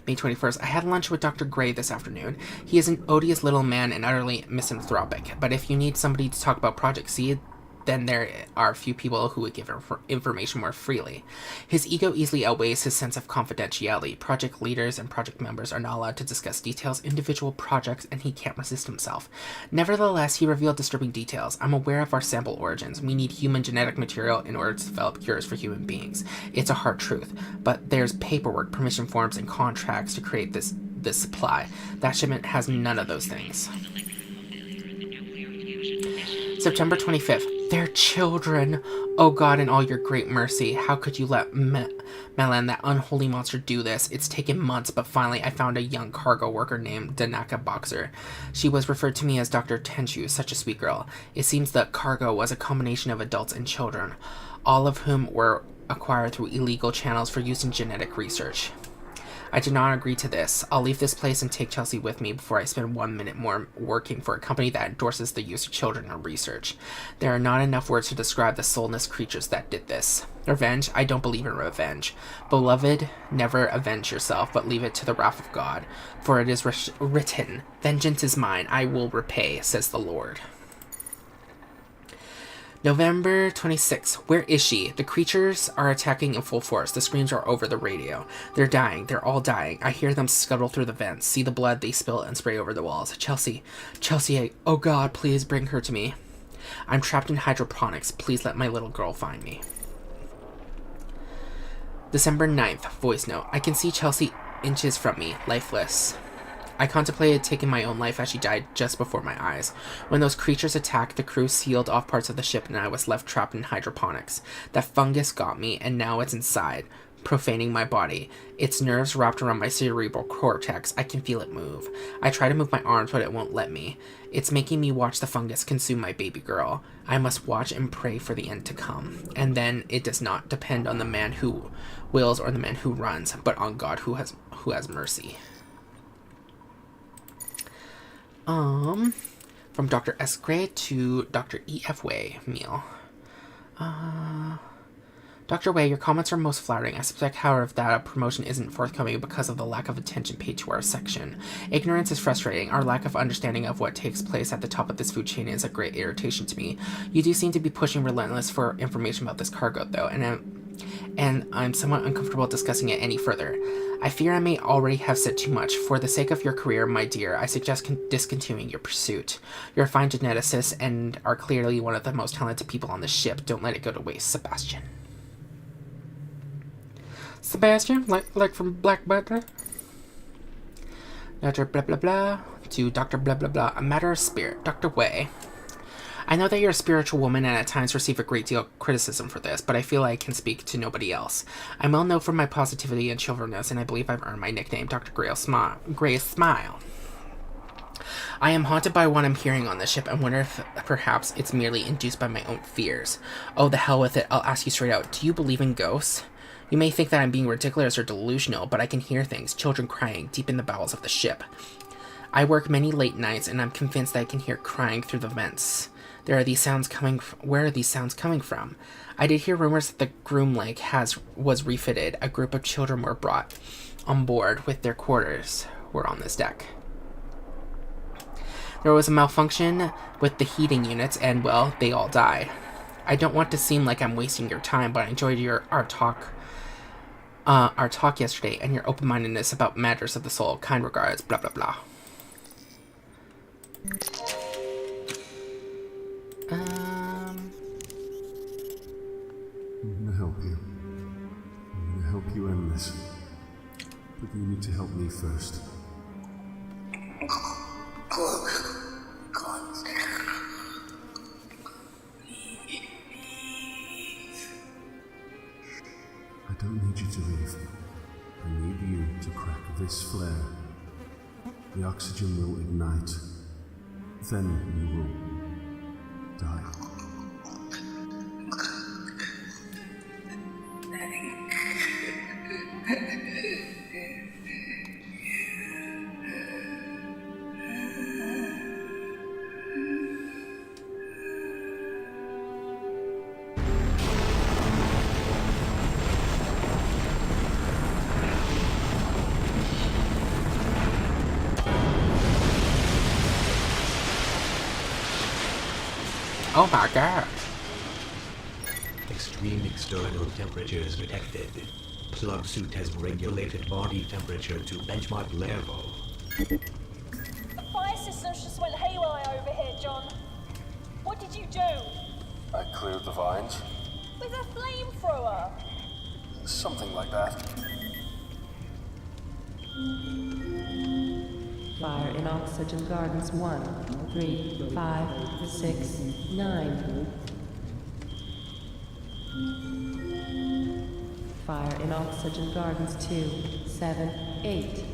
May 21st. I had lunch with Dr. Gray this afternoon. He is an odious little man and utterly misanthropic, but if you need somebody to talk about Project Seed, then there are a few people who would give information more freely. His ego easily outweighs his sense of confidentiality. Project leaders and project members are not allowed to discuss details, individual projects, and he can't resist himself. Nevertheless, he revealed disturbing details. I'm aware of our sample origins. We need human genetic material in order to develop cures for human beings. It's a hard truth, but there's paperwork, permission forms, and contracts to create this supply. That shipment has none of those things. September 25th. They're children. Oh God, in all your great mercy, how could you let Melan, that unholy monster, do this? It's taken months, but finally I found a young cargo worker named Danaka Boxer. She was referred to me as Dr. Tenchu, such a sweet girl. It seems that cargo was a combination of adults and children, all of whom were acquired through illegal channels for use in genetic research. I did not agree to this. I'll leave this place and take Chelsea with me before I spend 1 minute more working for a company that endorses the use of children in research. There are not enough words to describe the soulless creatures that did this. Revenge? I don't believe in revenge. Beloved, never avenge yourself, but leave it to the wrath of God. For it is written, "Vengeance is mine, I will repay," says the Lord. November 26th. Where is she? The creatures are attacking in full force. The screams are over the radio. They're dying. They're all dying. I hear them scuttle through the vents, see the blood they spill and spray over the walls. Chelsea, oh God, please bring her to me. I'm trapped in hydroponics. Please let my little girl find me. December 9th. Voice note. I can see Chelsea inches from me, lifeless. I contemplated taking my own life as she died just before my eyes. When those creatures attacked, the crew sealed off parts of the ship and I was left trapped in hydroponics. That fungus got me, and now it's inside, profaning my body. Its nerves wrapped around my cerebral cortex. I can feel it move. I try to move my arms, but it won't let me. It's making me watch the fungus consume my baby girl. I must watch and pray for the end to come. And then it does not depend on the man who wills or the man who runs, but on God who has mercy. From Dr. S. Gray to Dr. E.F. Way meal. Dr. Wei, your comments are most flattering. I suspect, however, that a promotion isn't forthcoming because of the lack of attention paid to our section. Ignorance is frustrating. Our lack of understanding of what takes place at the top of this food chain is a great irritation to me. You do seem to be pushing relentless for information about this cargo, though, and I'm somewhat uncomfortable discussing it any further. I fear I may already have said too much. For the sake of your career, my dear, I suggest discontinuing your pursuit. You're a fine geneticist and are clearly one of the most talented people on the ship. Don't let it go to waste, Sebastian. Sebastian, like from Black Butler. Dr. Blah Blah Blah to Dr. Blah Blah Blah. A matter of spirit. Dr. Wei. I know that you're a spiritual woman and at times receive a great deal of criticism for this, but I feel I can speak to nobody else. I'm well known for my positivity and chivalrous, and I believe I've earned my nickname, Dr. Gray's Smile. I am haunted by what I'm hearing on this ship and wonder if perhaps it's merely induced by my own fears. Oh, the hell with it. I'll ask you straight out. Do you believe in ghosts? You may think that I'm being ridiculous or delusional, but I can hear things, children crying, deep in the bowels of the ship. I work many late nights, and I'm convinced that I can hear crying through the vents. Where are these sounds coming from? I did hear rumors that the groom leg was refitted. A group of children were brought on board with their quarters were on this deck. There was a malfunction with the heating units, and, well, they all died. I don't want to seem like I'm wasting your time, but I enjoyed our talk yesterday, and your open-mindedness about matters of the soul. Kind regards, blah, blah, blah. I'm gonna help you. I'm gonna help you end this. But you need to help me first. I don't need you to leave. I need you to crack this flare. The oxygen will ignite. Then you will die. Oh my god. Extreme external temperatures detected. Plug suit has regulated body temperature to benchmark level. The fire systems just went haywire over here, John. What did you do? I cleared the vines. With a flamethrower? Something like that. Fire in Oxygen Gardens 1, 3, 5, 6, 9. Fire in Oxygen Gardens 2, 7, 8.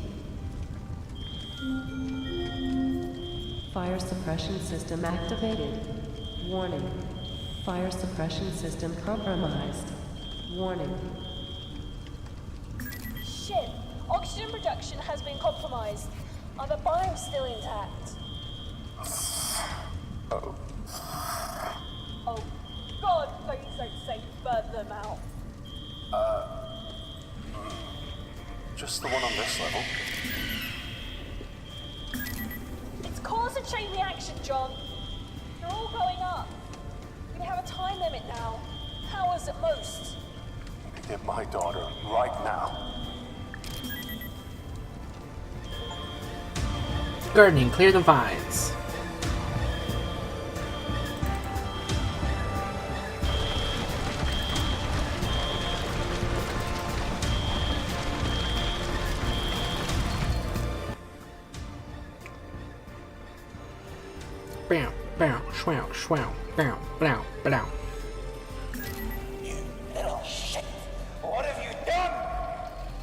Fire suppression system activated. Warning. Fire suppression system compromised. Warning. Shit! Oxygen production has been compromised. Are the biomes still intact? Oh. Oh, God, please don't say you burned them out. Just the one on this level. It's caused a chain reaction, John. They're all going up. We have a time limit now. Hours at most. You could get my daughter right now. Gardening, clear the vines. Bow, bow, shwow, shwow, bow, blow, blow. You little shit! What have you done?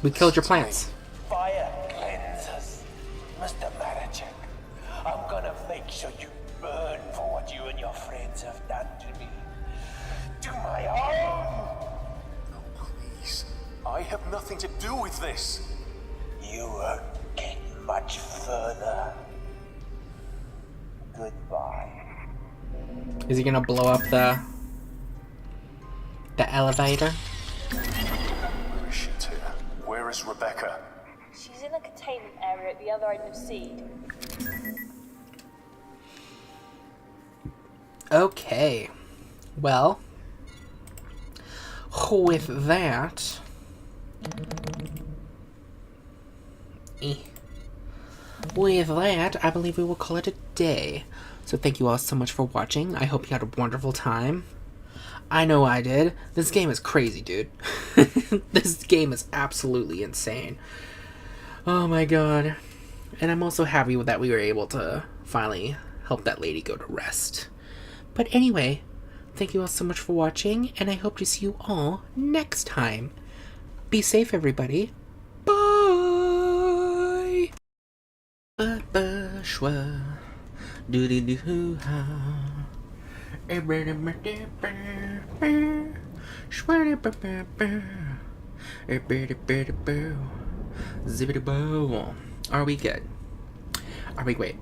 We killed your plants. Fire cleansers. Mr. Marachek, I'm gonna make sure you burn for what you and your friends have done to me. To my own! No, please. I have nothing to do with this. You won't get much further. Goodbye. Is he gonna blow up the elevator? Rebecca? She's in a containment area at the other end of Seed. Okay. Well, with that... With that, I believe we will call it a day. So thank you all so much for watching. I hope you had a wonderful time. I know I did. This game is crazy, dude. This game is absolutely insane. Oh my god. And I'm also happy that we were able to finally help that lady go to rest. But anyway, thank you all so much for watching, and I hope to see you all next time. Be safe, everybody. Bye! Ba-ba-shwa. Doo-doo-doo-ha. Zibbity-boo. Are we good? Are we... wait.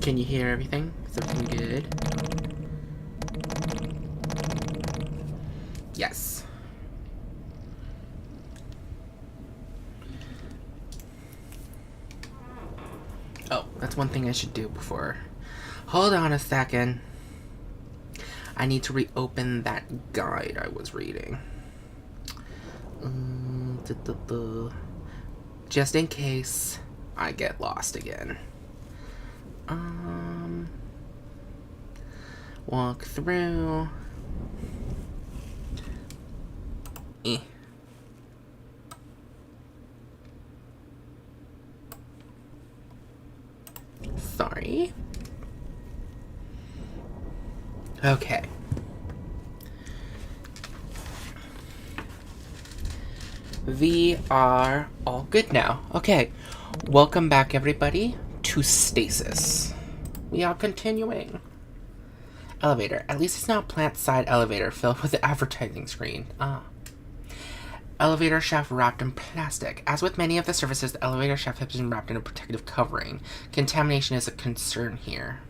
Can you hear everything? Is everything good? Yes. Oh, that's one thing I should do before. Hold on a second. I need to reopen that guide I was reading. Just in case I get lost again. Walk through. Sorry. Okay. We are all good now. Okay. Welcome back, everybody, to Stasis. We are continuing. Elevator. At least it's not a plant-side elevator filled with an advertising screen. Elevator shaft wrapped in plastic. As with many of the surfaces, the elevator shaft has been wrapped in a protective covering. Contamination is a concern here.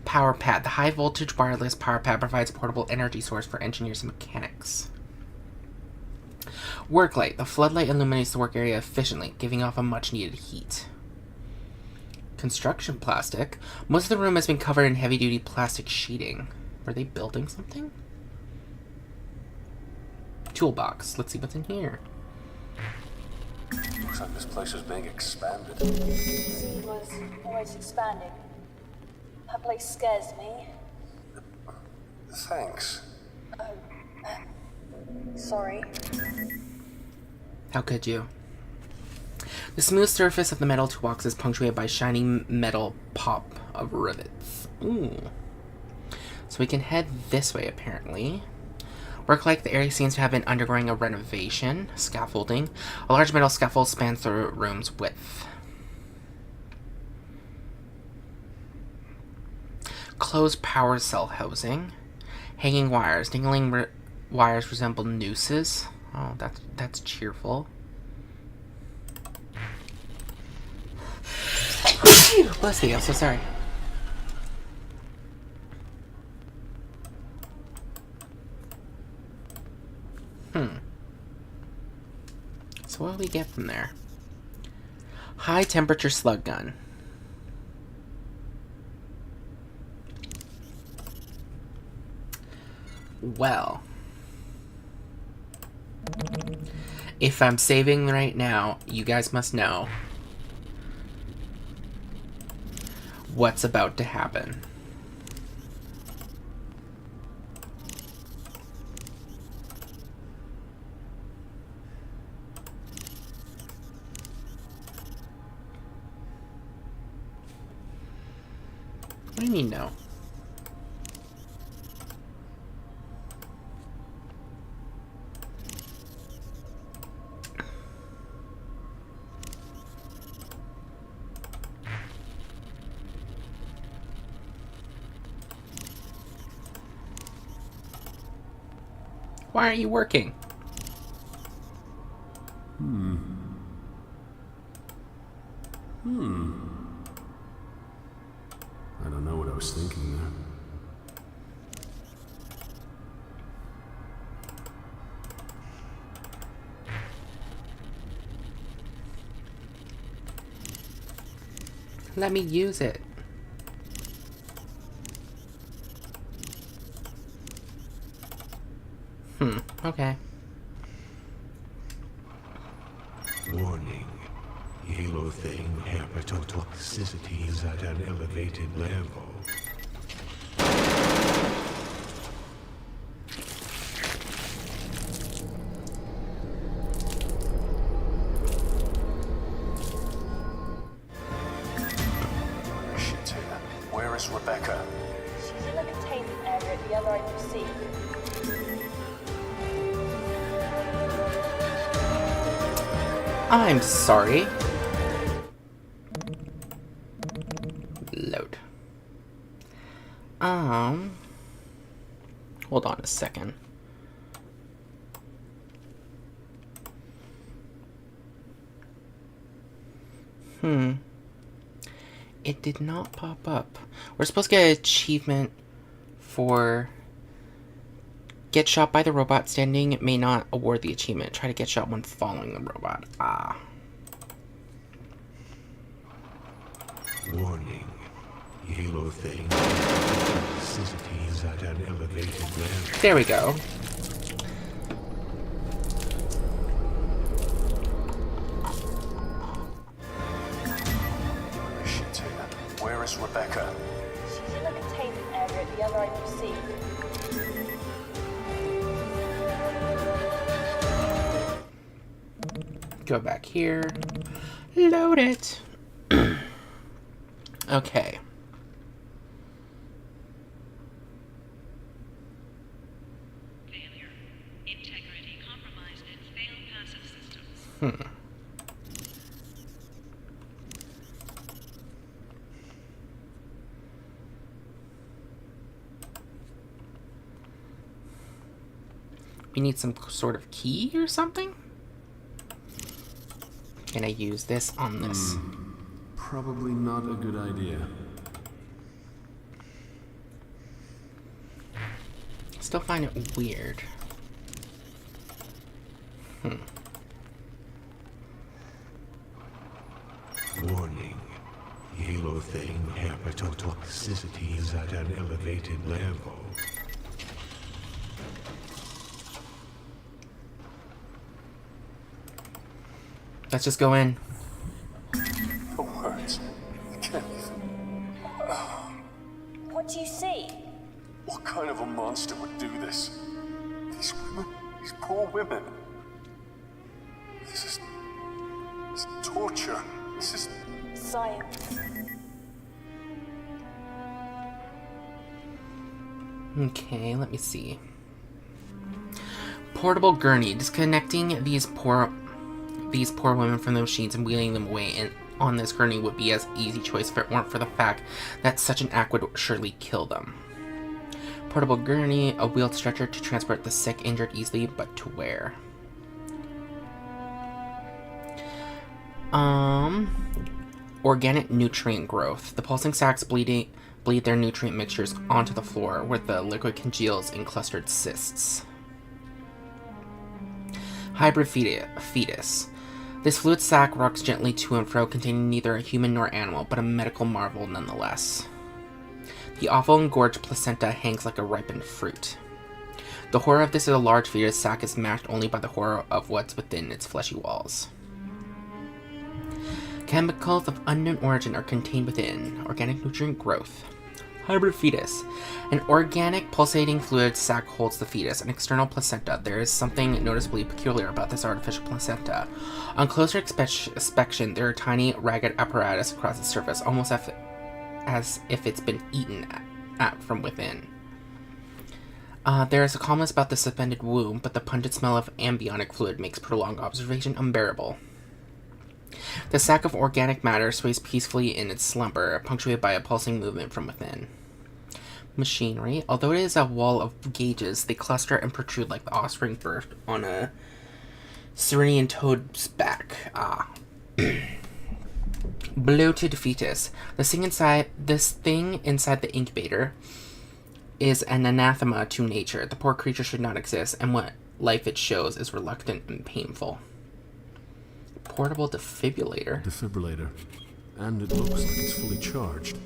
Power pad. The high-voltage wireless power pad provides a portable energy source for engineers and mechanics. Work light. The floodlight illuminates the work area efficiently, giving off a much-needed heat. Construction plastic. Most of the room has been covered in heavy-duty plastic sheeting. Were they building something? Toolbox. Let's see what's in here. Looks like this place is being expanded. Seed was always expanding. That place scares me. Thanks. Sorry. How could you? The smooth surface of the metal toolbox is punctuated by shining metal pop of rivets. Ooh. So we can head this way, apparently. Work like the area seems to have been undergoing a renovation. Scaffolding. A large metal scaffold spans the room's width. Closed power cell housing. Hanging wires. Dangling wires resemble nooses. Oh, that's cheerful. Bless you, I'm so sorry. So what do we get from there? High temperature slug gun. Well, if I'm saving right now, you guys must know what's about to happen. What do you mean, no? Why aren't you working? I don't know what I was thinking there. Let me use it. Okay. Warning. Halo thing hepatotoxicity is at an elevated level. Shit here. Where is Rebecca? She's in the containment area at the other end of C. I'm sorry. Load. Hold on a second. It did not pop up. We're supposed to get an achievement for get shot by the robot. Standing may not award the achievement. Try to get shot when following the robot. Warning. Halo thing toxicity is at an elevated level. There we go. Shit here. Where is Rebecca? She's in the containment area at the other end of C. Go back here. Load it. Okay. Failure. Integrity compromised in failed passive systems. We need some sort of key or something? Can I use this on this? Probably not a good idea. Still find it weird. Warning. Halo thing hepatotoxicity is at an elevated level. Let's just go in. The words. I can't even. What do you see? What kind of a monster would do this? These women. These poor women. This is torture. This is Science. Okay, let me see. Portable gurney. Disconnecting these poor women from the machines and wheeling them away on this gurney would be an easy choice if it weren't for the fact that such an act would surely kill them. Portable gurney, a wheeled stretcher to transport the sick, injured easily, but to where? Organic nutrient growth. The pulsing sacs bleed their nutrient mixtures onto the floor, where the liquid congeals in clustered cysts. Hybrid fetus. This fluid sac rocks gently to and fro, containing neither a human nor animal, but a medical marvel nonetheless. The awful engorged placenta hangs like a ripened fruit. The horror of this is a large fetus sac is matched only by the horror of what's within its fleshy walls. Chemicals of unknown origin are contained within. Organic nutrient growth. Hybrid fetus. An organic pulsating fluid sac holds the fetus, an external placenta. There is something noticeably peculiar about this artificial placenta. On closer inspection, there are tiny, ragged apparatus across its surface, almost as if it's been eaten at from within. There is a calmness about the suspended womb, but the pungent smell of amniotic fluid makes prolonged observation unbearable. The sac of organic matter sways peacefully in its slumber, punctuated by a pulsing movement from within. Machinery. Although it is a wall of gauges, they cluster and protrude like the offspring birth on a Serenian toad's back. Bloated fetus. This thing inside the incubator is an anathema to nature. The poor creature should not exist, and what life it shows is reluctant and painful. Portable defibrillator. Defibrillator. And it looks like it's fully charged.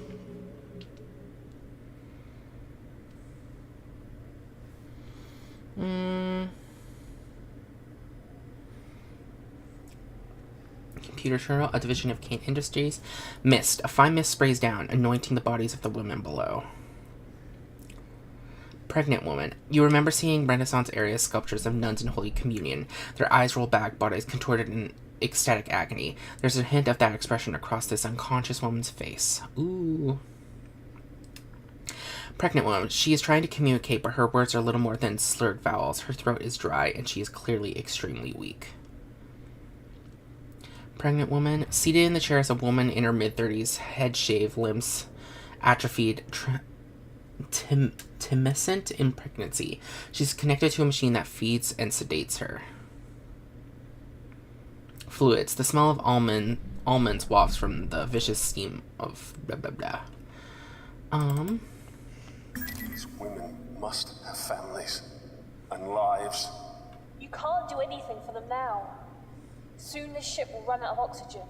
Computer terminal, a division of Kane Industries. Mist. A fine mist sprays down, anointing the bodies of the women below. Pregnant woman. You remember seeing Renaissance area sculptures of nuns in Holy Communion. Their eyes roll back, bodies contorted in ecstatic agony. There's a hint of that expression across this unconscious woman's face. Ooh. Pregnant woman. She is trying to communicate, but her words are little more than slurred vowels. Her throat is dry, and she is clearly extremely weak. Pregnant woman. Seated in the chair is a woman in her mid-30s, head shaved, limbs atrophied, timescent in pregnancy. She's connected to a machine that feeds and sedates her. Fluids. The smell of almonds wafts from the vicious steam of blah blah blah. These women must have families and lives. You can't do anything for them now. Soon this ship will run out of oxygen.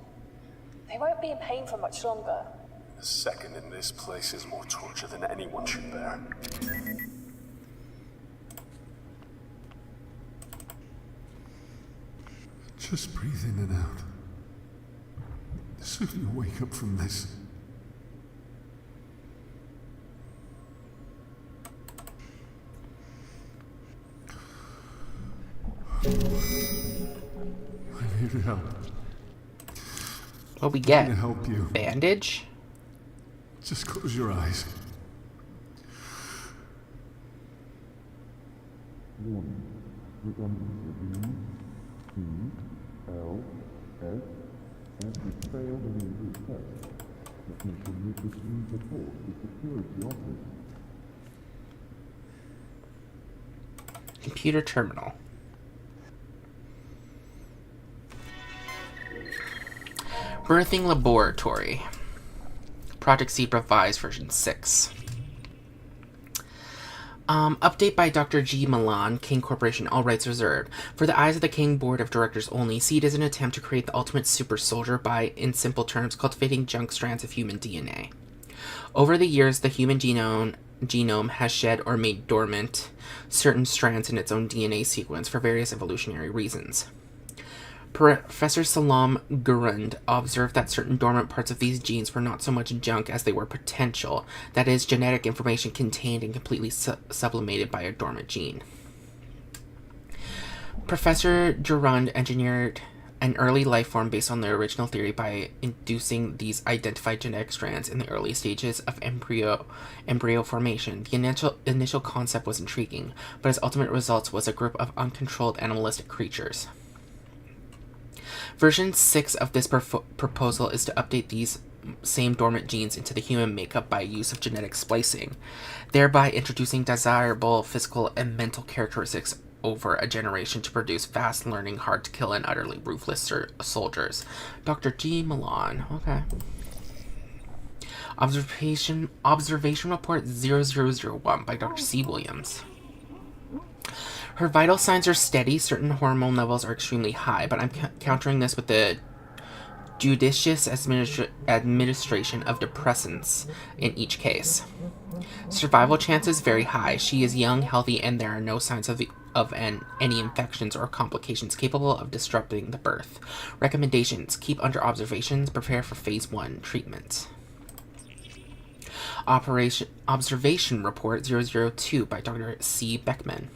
They won't be in pain for much longer. A second in this place is more torture than anyone should bear. Just breathe in and out. Soon you'll wake up from this. I'm here to help. What we get? To help you. Bandage? Just close your eyes. Computer terminal. Birthing laboratory. Project Zebra Vise version 6. Update by Dr. G. Milan, King Corporation, all rights reserved. For the eyes of the King Board of Directors only, SEED is an attempt to create the ultimate super soldier by, in simple terms, cultivating junk strands of human DNA. Over the years, the human genome has shed or made dormant certain strands in its own DNA sequence for various evolutionary reasons. Professor Salam Gurund observed that certain dormant parts of these genes were not so much junk as they were potential, that is, genetic information contained and completely sublimated by a dormant gene. Professor Gurund engineered an early life form based on the original theory by inducing these identified genetic strands in the early stages of embryo formation. The initial concept was intriguing, but its ultimate results was a group of uncontrolled animalistic creatures. Version 6 of this proposal is to update these same dormant genes into the human makeup by use of genetic splicing, thereby introducing desirable physical and mental characteristics over a generation to produce fast learning, hard to kill, and utterly ruthless soldiers. Dr. G. Milan. Okay. Observation Report 0001 by Dr. C. Williams. Her vital signs are steady. Certain hormone levels are extremely high, but I'm countering this with the judicious administration of depressants in each case. Survival chances very high. She is young, healthy, and there are no signs of any infections or complications capable of disrupting the birth. Recommendations: keep under observations. Prepare for phase 1 treatment. Observation Report 002 by Dr. C. Beckman.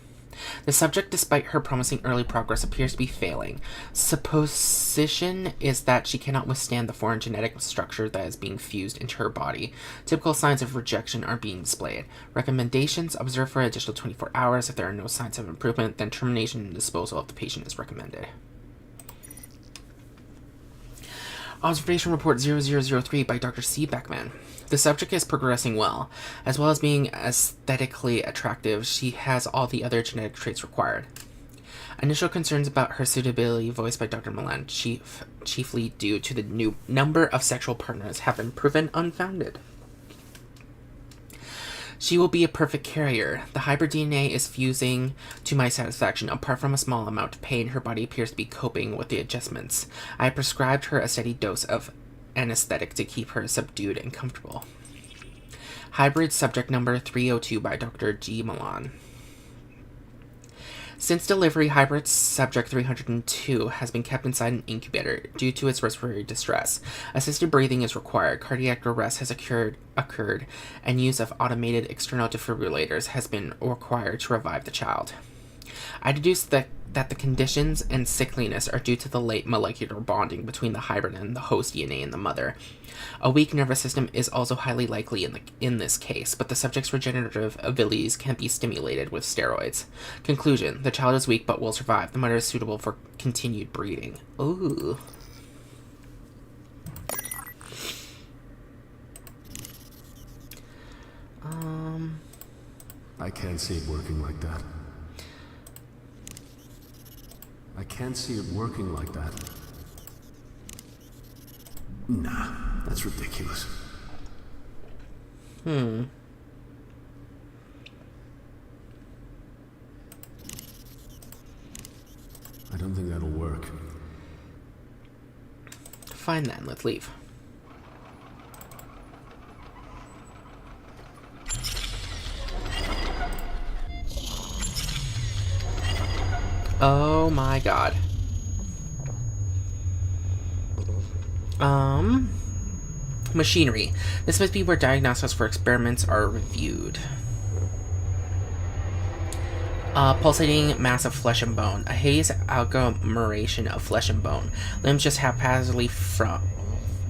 The subject, despite her promising early progress, appears to be failing. Supposition is that she cannot withstand the foreign genetic structure that is being fused into her body. Typical signs of rejection are being displayed. Recommendations: observe for an additional 24 hours. If there are no signs of improvement, then termination and disposal of the patient is recommended. Observation Report 0003 by Dr. C. Beckman. The subject is progressing well. As well as being aesthetically attractive, she has all the other genetic traits required. Initial concerns about her suitability, voiced by Dr. Milan, chiefly due to the new number of sexual partners, have been proven unfounded. She will be a perfect carrier. The hybrid DNA is fusing to my satisfaction. Apart from a small amount of pain, her body appears to be coping with the adjustments. I prescribed her a steady dose of anesthetic to keep her subdued and comfortable. Hybrid subject number 302 by Dr. G. Milan. Since delivery, hybrid subject 302 has been kept inside an incubator due to its respiratory distress. Assisted breathing is required, cardiac arrest has occurred, and use of automated external defibrillators has been required to revive the child. I deduce that the conditions and sickliness are due to the late molecular bonding between the hybrid and the host DNA in the mother. A weak nervous system is also highly likely in this case, but the subject's regenerative abilities can be stimulated with steroids. Conclusion: the child is weak but will survive. The mother is suitable for continued breeding. Ooh. I can't see it working like that. I can't see it working like that. Nah, that's ridiculous. I don't think that'll work. Fine then, let's leave. Oh my god. Machinery. This must be where diagnostics for experiments are reviewed. Pulsating mass of flesh and bone. A haze agglomeration of flesh and bone. Limbs just haphazardly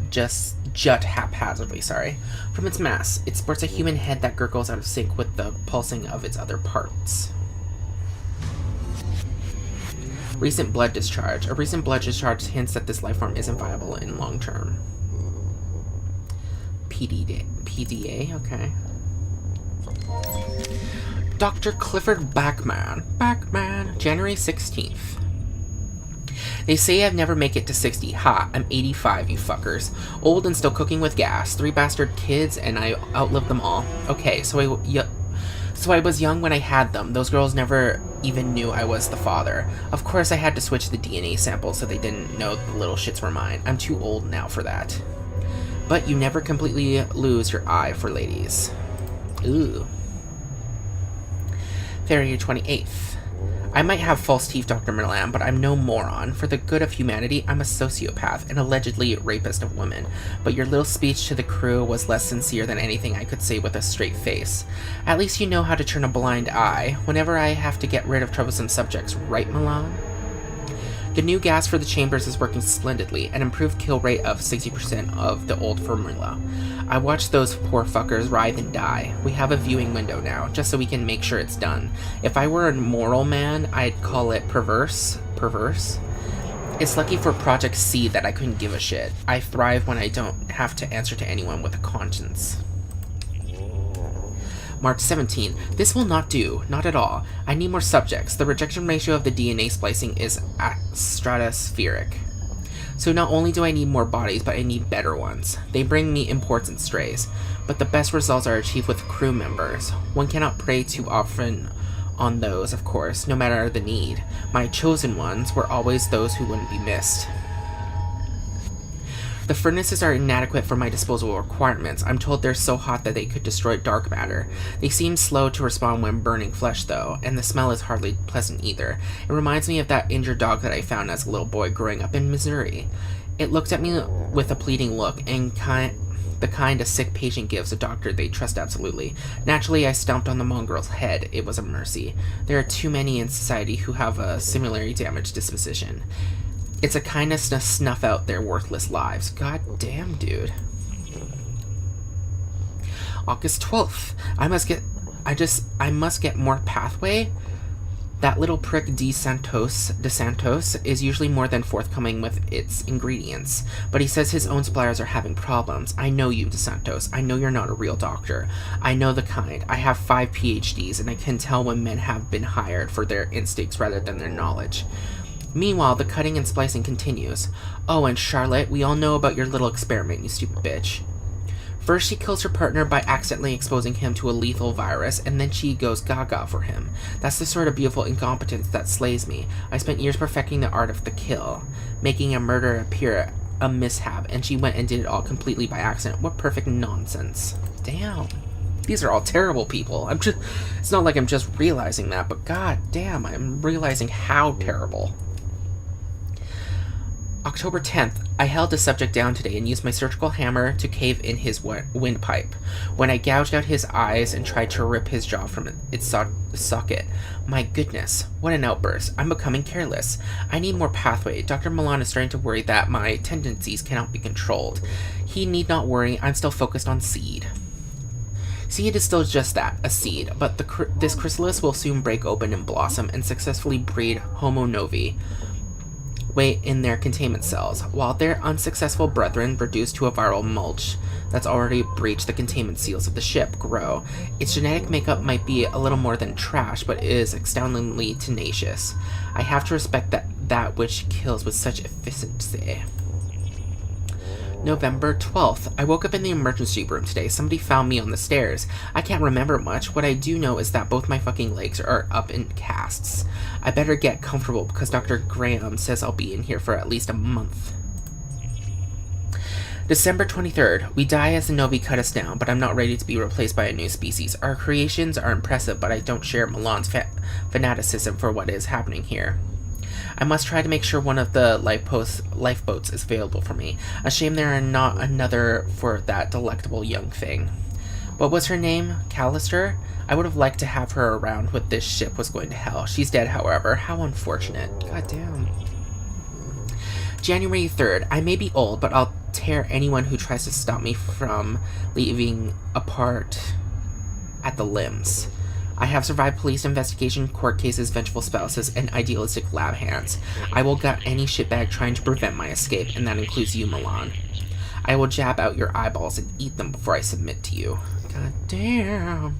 jut haphazardly, from its mass. It sports a human head that gurgles out of sync with the pulsing of its other parts. Recent blood discharge. A recent blood discharge hints that this life form isn't viable in long term. PDA, okay. Dr. Clifford Backman, January 16th. They say I'd never make it to 60. Ha, I'm 85, you fuckers. Old and still cooking with gas. 3 bastard kids, and I outlived them all. Okay, so I was young when I had them. Those girls never even knew I was the father. Of course, I had to switch the DNA samples so they didn't know the little shits were mine. I'm too old now for that. But you never completely lose your eye for ladies. Ooh. February 28th. I might have false teeth, Dr. Milan, but I'm no moron. For the good of humanity, I'm a sociopath and allegedly rapist of women. But your little speech to the crew was less sincere than anything I could say with a straight face. At least you know how to turn a blind eye whenever I have to get rid of troublesome subjects, right, Milan? The new gas for the chambers is working splendidly, an improved kill rate of 60% of the old formula. I watched those poor fuckers writhe and die. We have a viewing window now, just so we can make sure it's done. If I were a moral man, I'd call it perverse. It's lucky for Project C that I couldn't give a shit. I thrive when I don't have to answer to anyone with a conscience. March 17. This will not do. Not at all. I need more subjects. The rejection ratio of the DNA splicing is stratospheric. So not only do I need more bodies, but I need better ones. They bring me imports and strays, but the best results are achieved with crew members. One cannot prey too often on those, of course, no matter the need. My chosen ones were always those who wouldn't be missed. The furnaces are inadequate for my disposal requirements. I'm told they're so hot that they could destroy dark matter. They seem slow to respond when burning flesh, though, and the smell is hardly pleasant either. It reminds me of that injured dog that I found as a little boy growing up in Missouri. It looked at me with a pleading look, and the kind a sick patient gives a doctor they trust absolutely. Naturally, I stomped on the mongrel's head. It was a mercy. There are too many in society who have a similarly damaged disposition. It's a kindness to snuff out their worthless lives. God damn, dude. August 12th. I must get more pathway. That little prick De Santos is usually more than forthcoming with its ingredients, but he says his own suppliers are having problems. I know you, De Santos. I know you're not a real doctor. I know the kind. I have 5 PhDs, and I can tell when men have been hired for their instincts rather than their knowledge. Meanwhile, the cutting and splicing continues. Oh, and Charlotte, we all know about your little experiment, you stupid bitch. First, she kills her partner by accidentally exposing him to a lethal virus, and then she goes gaga for him. That's the sort of beautiful incompetence that slays me. I spent years perfecting the art of the kill, making a murder appear a mishap, and she went and did it all completely by accident. What perfect nonsense. Damn. These are all terrible people. It's not like I'm just realizing that, but god damn, I'm realizing how terrible. October 10th, I held the subject down today and used my surgical hammer to cave in his windpipe. When I gouged out his eyes and tried to rip his jaw from its socket. My goodness, what an outburst. I'm becoming careless. I need more pathway. Dr. Milan is starting to worry that my tendencies cannot be controlled. He need not worry, I'm still focused on seed. Seed is still just that, a seed, but this chrysalis will soon break open and blossom and successfully breed Homo novi in their containment cells, while their unsuccessful brethren, reduced to a viral mulch that's already breached the containment seals of the ship, grow. Its genetic makeup might be a little more than trash, but is astoundingly tenacious. I have to respect that which kills with such efficiency. November 12th. I woke up in the emergency room today. Somebody found me on the stairs. I can't remember much. What I do know is that both my fucking legs are up in casts. I better get comfortable because Dr. Graham says I'll be in here for at least a month. December 23rd. We die as the Novi cut us down, but I'm not ready to be replaced by a new species. Our creations are impressive, but I don't share Milan's fanaticism for what is happening here. I must try to make sure one of the lifeboats is available for me. A shame there are not another for that delectable young thing. What was her name? Callister? I would have liked to have her around when this ship was going to hell. She's dead, however. How unfortunate. God damn. January 3rd. I may be old, but I'll tear anyone who tries to stop me from leaving apart at the limbs. I have survived police investigation, court cases, vengeful spouses, and idealistic lab hands. I will gut any shitbag trying to prevent my escape, and that includes you, Milan. I will jab out your eyeballs and eat them before I submit to you. God damn.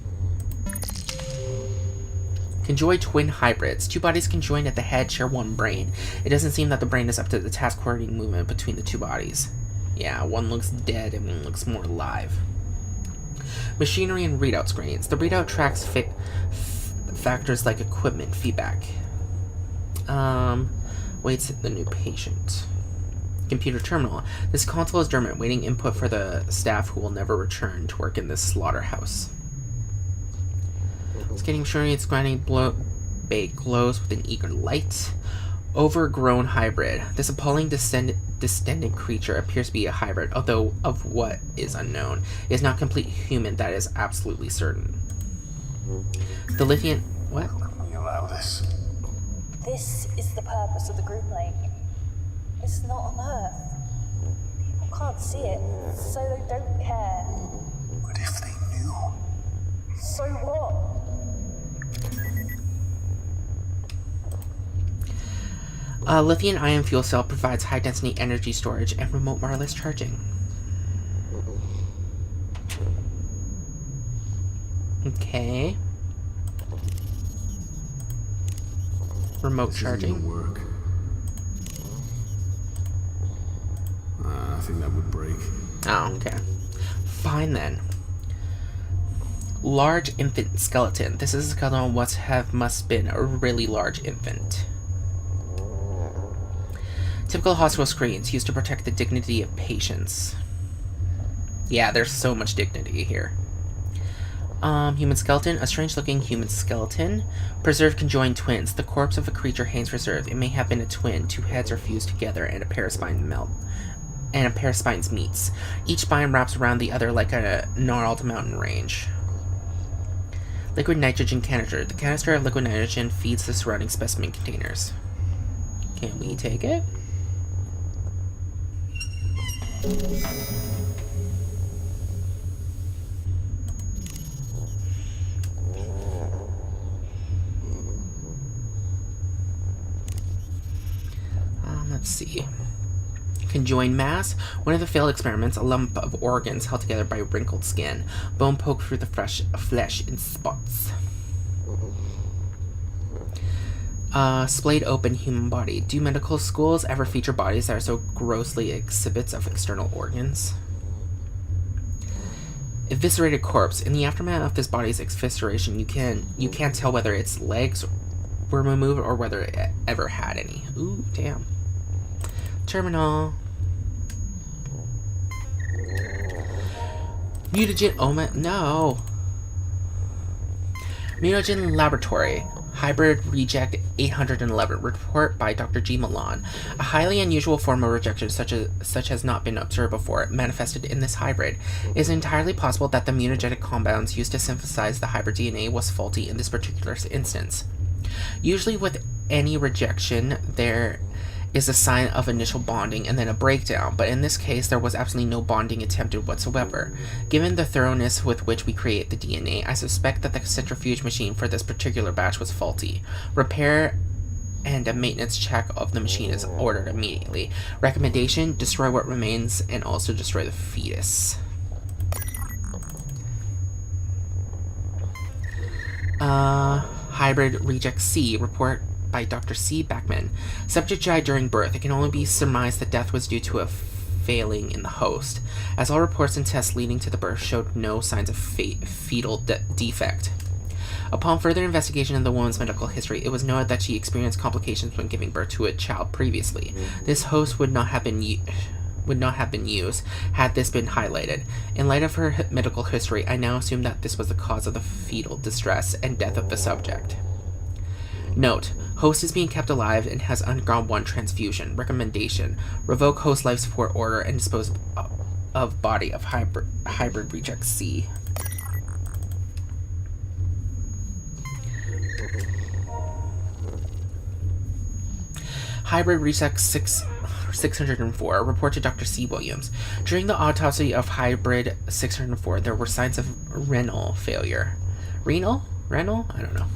Conjoined twin hybrids. Two bodies conjoined at the head share one brain. It doesn't seem that the brain is up to the task coordinating movement between the two bodies. Yeah, one looks dead and one looks more alive. Machinery and readout screens. The readout tracks factors like equipment feedback. Waits the new patient. Computer terminal. This console is dormant, waiting input for the staff who will never return to work in this slaughterhouse. Scanning machinery, its grinding bay glows with an eager light. Overgrown hybrid. This appalling descendant creature appears to be a hybrid, although of what is unknown. It is not complete human, that is absolutely certain. The Lithian... What? We allow this. This is the purpose of the group link. It's not on Earth. People can't see it, so they don't care. But if they knew... So what? A lithium-ion fuel cell provides high-density energy storage and remote wireless charging. Okay. Remote charging. Work. I think that would break. Oh, okay. Fine then. Large infant skeleton. This is a skeleton must been a really large infant. Typical hospital screens used to protect the dignity of patients. Yeah, there's so much dignity here. Human skeleton. A strange-looking human skeleton. Preserved conjoined twins. The corpse of a creature hangs preserved. It may have been a twin. Two heads are fused together and a pair of spines meets. Each spine wraps around the other like a gnarled mountain range. Liquid nitrogen canister. The canister of liquid nitrogen feeds the surrounding specimen containers. Can we take it? Let's see. Conjoined mass. One of the failed experiments, a lump of organs held together by wrinkled skin. Bone poked through the flesh in spots. Splayed open human body. Do medical schools ever feature bodies that are so grossly exhibits of external organs? Eviscerated corpse. In the aftermath of this body's evisceration, you can't tell whether its legs were removed or whether it ever had any. Ooh, damn. Terminal. Mutagen no. Mutagen Laboratory. Hybrid Reject 811. Report by Dr. G. Milan. A highly unusual form of rejection such has not been observed before manifested in this hybrid. It is entirely possible that the mutagenic compounds used to synthesize the hybrid DNA was faulty in this particular instance. Usually with any rejection, there is a sign of initial bonding and then a breakdown, but in this case there was absolutely no bonding attempted whatsoever. Given the thoroughness with which we create the DNA, I suspect that the centrifuge machine for this particular batch was faulty. Repair and a maintenance check of the machine is ordered immediately. Recommendation: destroy what remains and also destroy the fetus. Hybrid Reject C. Report by Dr. C. Backman. Subject died during birth. It can only be surmised that death was due to a failing in the host, as all reports and tests leading to the birth showed no signs of fetal defect. Upon further investigation of the woman's medical history, it was noted that she experienced complications when giving birth to a child previously. This host would not have been used had this been highlighted. In light of her medical history, I now assume that this was the cause of the fetal distress and death of the subject. Note: host is being kept alive and has undergone 1 transfusion. Recommendation: revoke host life support order and dispose of body of hybrid Reject C. Hybrid Reject 604. Report to Dr. C. Williams. During the autopsy of Hybrid 604, there were signs of renal failure. Renal? I don't know.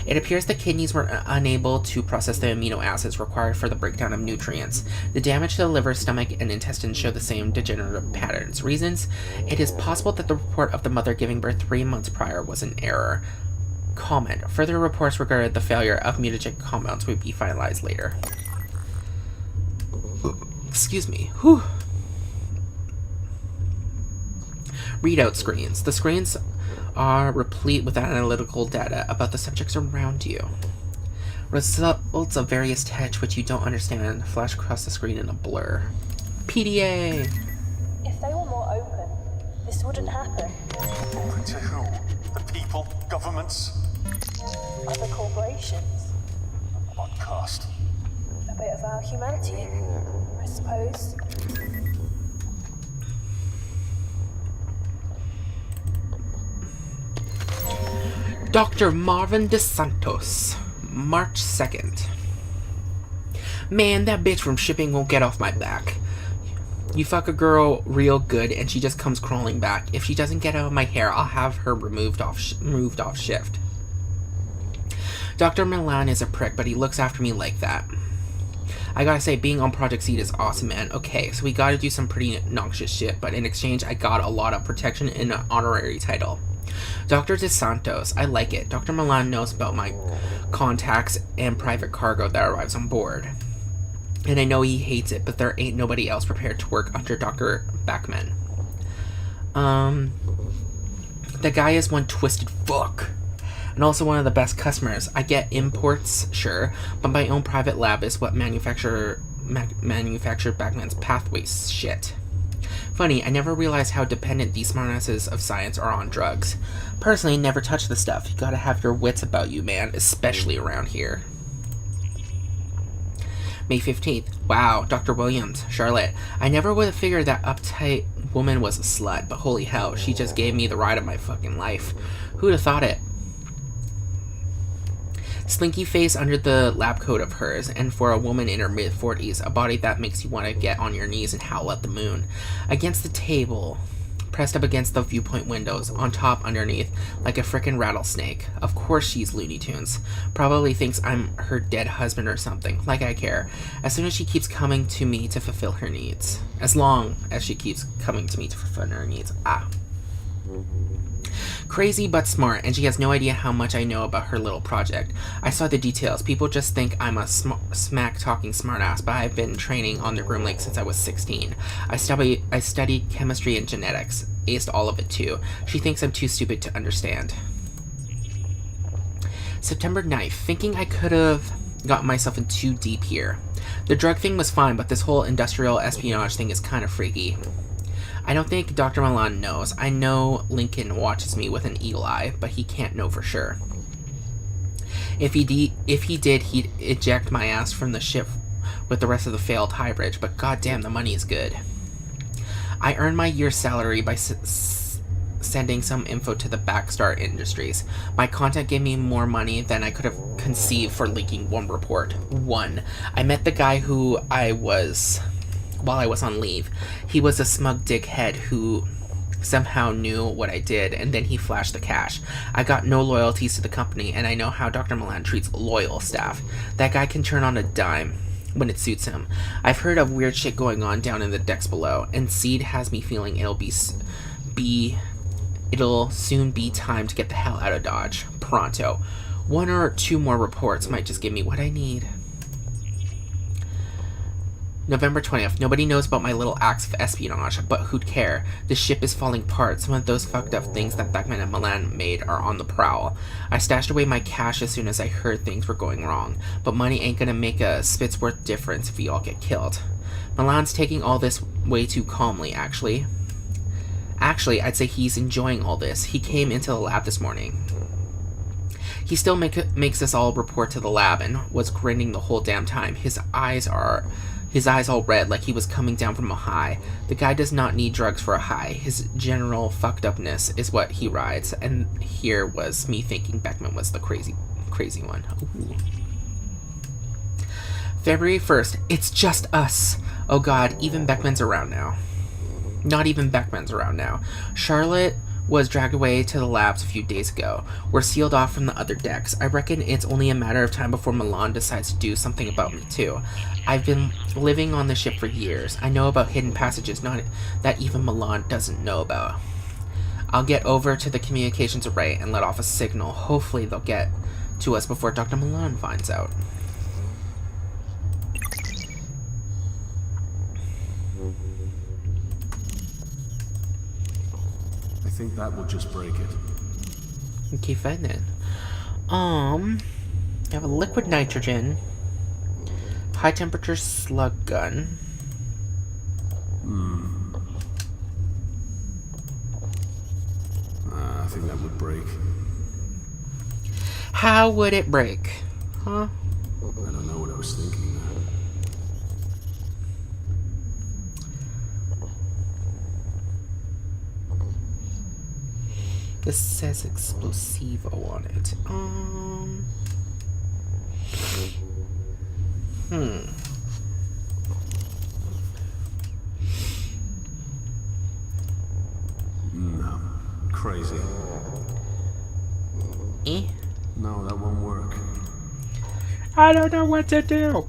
It appears the kidneys were unable to process the amino acids required for the breakdown of nutrients. The damage to the liver, stomach, and intestines show the same degenerative patterns. Reasons: it is possible that the report of the mother giving birth 3 months prior was an error. Comment: further reports regarding the failure of mutagenic compounds will be finalized later. Excuse me. Whew. Readout screens. The screens are replete with analytical data about the subjects around you. Results of various tests which you don't understand flash across the screen in a blur. PDA! If they were more open, this wouldn't happen. Open to who? The people? Governments? Other corporations. At what cost? A bit of our humanity, I suppose. Dr. Marvin DeSantos, March 2nd. Man, that bitch from shipping won't get off my back. You fuck a girl real good and she just comes crawling back. If she doesn't get out of my hair, I'll have her moved off shift. Dr. Milan is a prick, but he looks after me like that. I gotta say, being on Project Seed is awesome, man. Okay, so we gotta do some pretty noxious shit, but in exchange, I got a lot of protection and an honorary title. Dr. DeSantos, I like it. Dr. Milan knows about my contacts and private cargo that arrives on board. And I know he hates it, but there ain't nobody else prepared to work under Dr. Backman. The guy is one twisted fuck. And also one of the best customers. I get imports, sure, but my own private lab is what manufactured Backman's pathways shit. Funny, I never realized how dependent these smartasses of science are on drugs. Personally, never touch the stuff. You gotta have your wits about you, man, especially around here. May 15th. Wow, Dr. Williams, Charlotte. I never would have figured that uptight woman was a slut, but holy hell, she just gave me the ride of my fucking life. Who'd have thought it? Slinky face under the lab coat of hers, and for a woman in her mid-40s, a body that makes you want to get on your knees and howl at the moon. Against the table, pressed up against the viewpoint windows, on top, underneath, like a frickin' rattlesnake. Of course she's Looney Tunes. Probably thinks I'm her dead husband or something, like I care. As soon as she keeps coming to me to fulfill her needs. As long as she keeps coming to me to fulfill her needs. Crazy but smart, and she has no idea how much I know about her little project. I saw the details. People just think I'm a smack-talking smartass, but I've been training on the Groom Lake since I was 16. I studied chemistry and genetics. Aced all of it, too. She thinks I'm too stupid to understand. September 9th. Thinking I could have got myself in too deep here. The drug thing was fine, but this whole industrial espionage thing is kind of freaky. I don't think Dr. Milan knows. I know Lincoln watches me with an eagle eye, but he can't know for sure. If he did, he'd eject my ass from the ship with the rest of the failed high bridge, but goddamn, the money is good. I earned my year's salary by sending some info to the Backstar Industries. My contact gave me more money than I could have conceived for leaking one report. One. I met the guy while I was on leave. He was a smug dickhead who somehow knew what I did, and then he flashed the cash. I got no loyalties to the company, and I know how Dr. Milan treats loyal staff. That guy can turn on a dime when it suits him. I've heard of weird shit going on down in the decks below, and Seed has me feeling it'll soon be time to get the hell out of Dodge. Pronto. 1 or 2 more reports might just give me what I need. November 20th. Nobody knows about my little acts of espionage, but who'd care? The ship is falling apart. Some of those fucked up things that Beckman and Milan made are on the prowl. I stashed away my cash as soon as I heard things were going wrong, but money ain't gonna make a spit's worth difference if we all get killed. Milan's taking all this way too calmly, actually. I'd say he's enjoying all this. He came into the lab this morning. He still makes us all report to the lab and was grinning the whole damn time. His eyes all red like he was coming down from a high. The guy does not need drugs for a high. His general fucked upness is what he rides. And here was me thinking Beckman was the crazy one. Ooh. February 1st. It's just us. Oh god, even Beckman's around now. Not even Beckman's around now. Charlotte was dragged away to the labs a few days ago. We're sealed off from the other decks. I reckon it's only a matter of time before Milan decides to do something about me too. I've been living on the ship for years. I know about hidden passages that even Milan doesn't know about. I'll get over to the communications array and let off a signal. Hopefully they'll get to us before Dr. Milan finds out. I think that will just break it. Okay, fine then. I have a liquid nitrogen, high temperature slug gun. I think that would break. How would it break? Huh? I don't know what I was thinking. This says explosivo on it. No. Crazy. No, that won't work. I don't know what to do.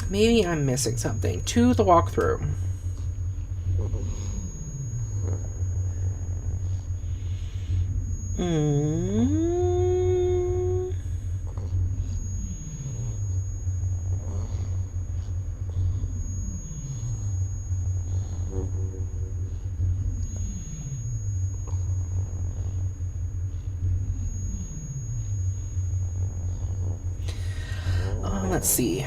Maybe I'm missing something. To the walkthrough. Let's see.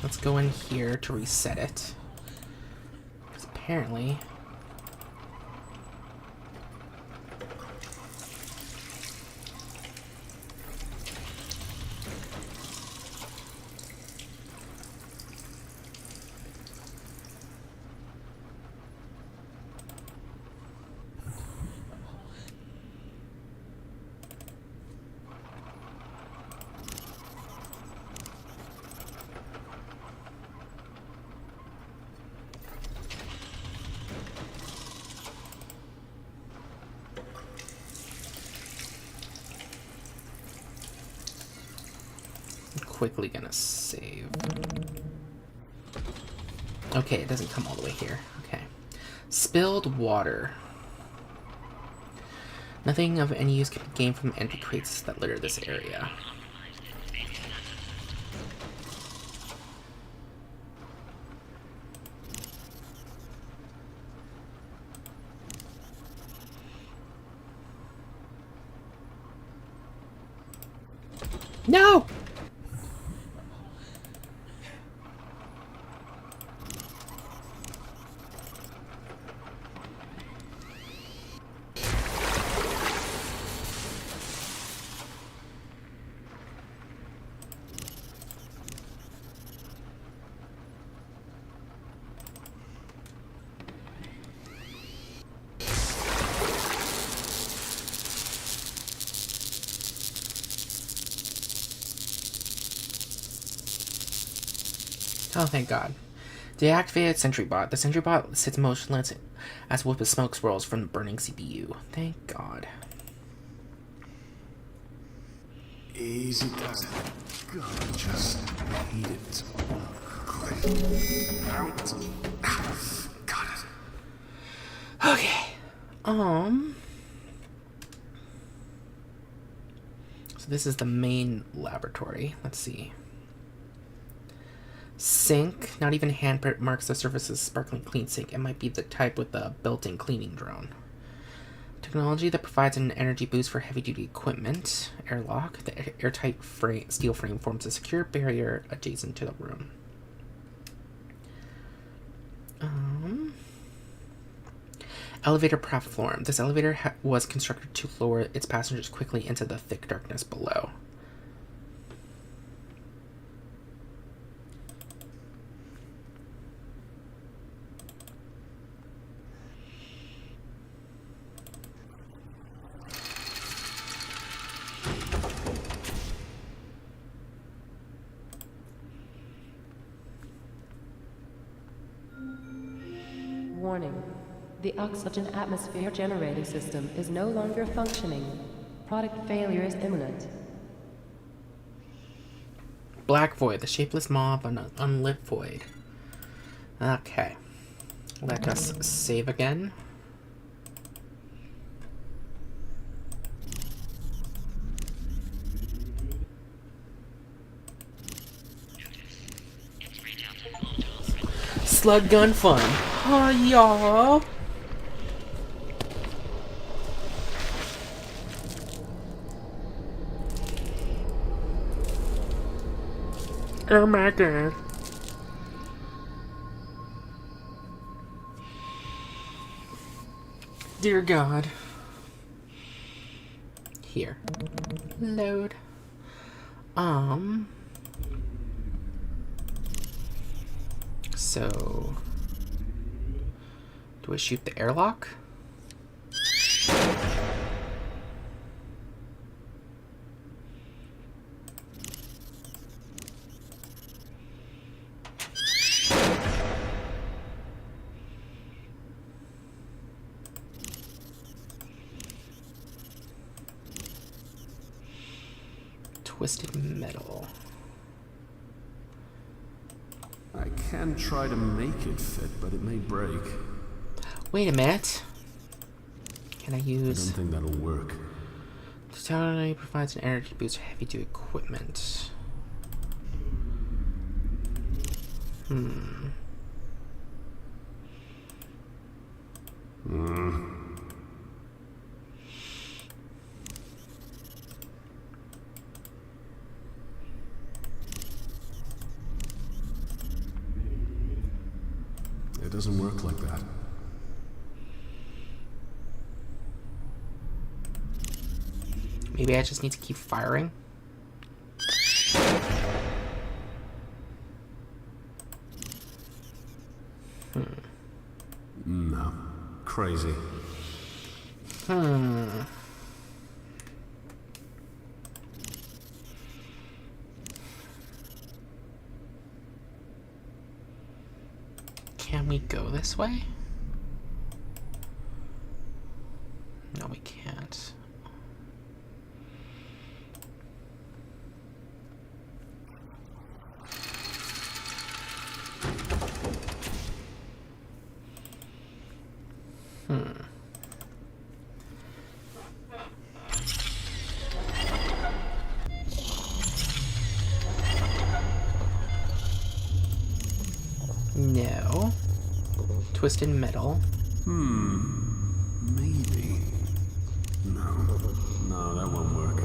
Let's go in here to reset it. Because apparently... quickly gonna save. Okay, it doesn't come all the way here. Okay. Spilled water. Nothing of any use can be gained from empty crates that litter this area. No! Oh, thank God. Deactivated Sentry Bot. The Sentry Bot sits motionless as a whip of smoke swirls from the burning CPU. Thank God. Easy does it. God, I just hate it. Got it. Okay. So this is the main laboratory. Let's see. Sink. Not even handprint marks the surface's sparkling clean sink. It might be the type with the built-in cleaning drone. Technology that provides an energy boost for heavy-duty equipment. Airlock. The airtight steel frame forms a secure barrier adjacent to the room. Elevator platform. This elevator was constructed to lower its passengers quickly into the thick darkness below. Warning. The oxygen atmosphere generator system is no longer functioning. Product failure is imminent. Black void, the shapeless maw of an unlit void. Okay. Let us save again. Slug gun fun. Oh, y'all. Oh my God. Dear God. Here. Load. So, do I shoot the airlock? Twisted metal. I can try to make it fit, but it may break. Wait a minute. Can I use... I don't think that'll work. The technology provides an energy boost for heavy-duty equipment. It doesn't work like that. Maybe I just need to keep firing? No. Crazy. Can we go this way? No, we can't. twisted metal. Maybe. No, that won't work.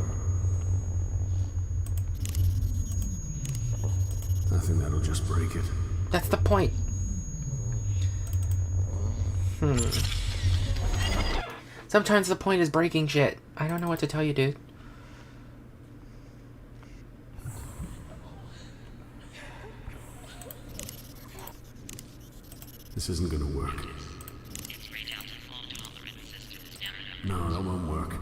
I think that'll just break it. That's the point. Sometimes the point is breaking shit. I don't know what to tell you, dude. This isn't gonna work. No, that won't work.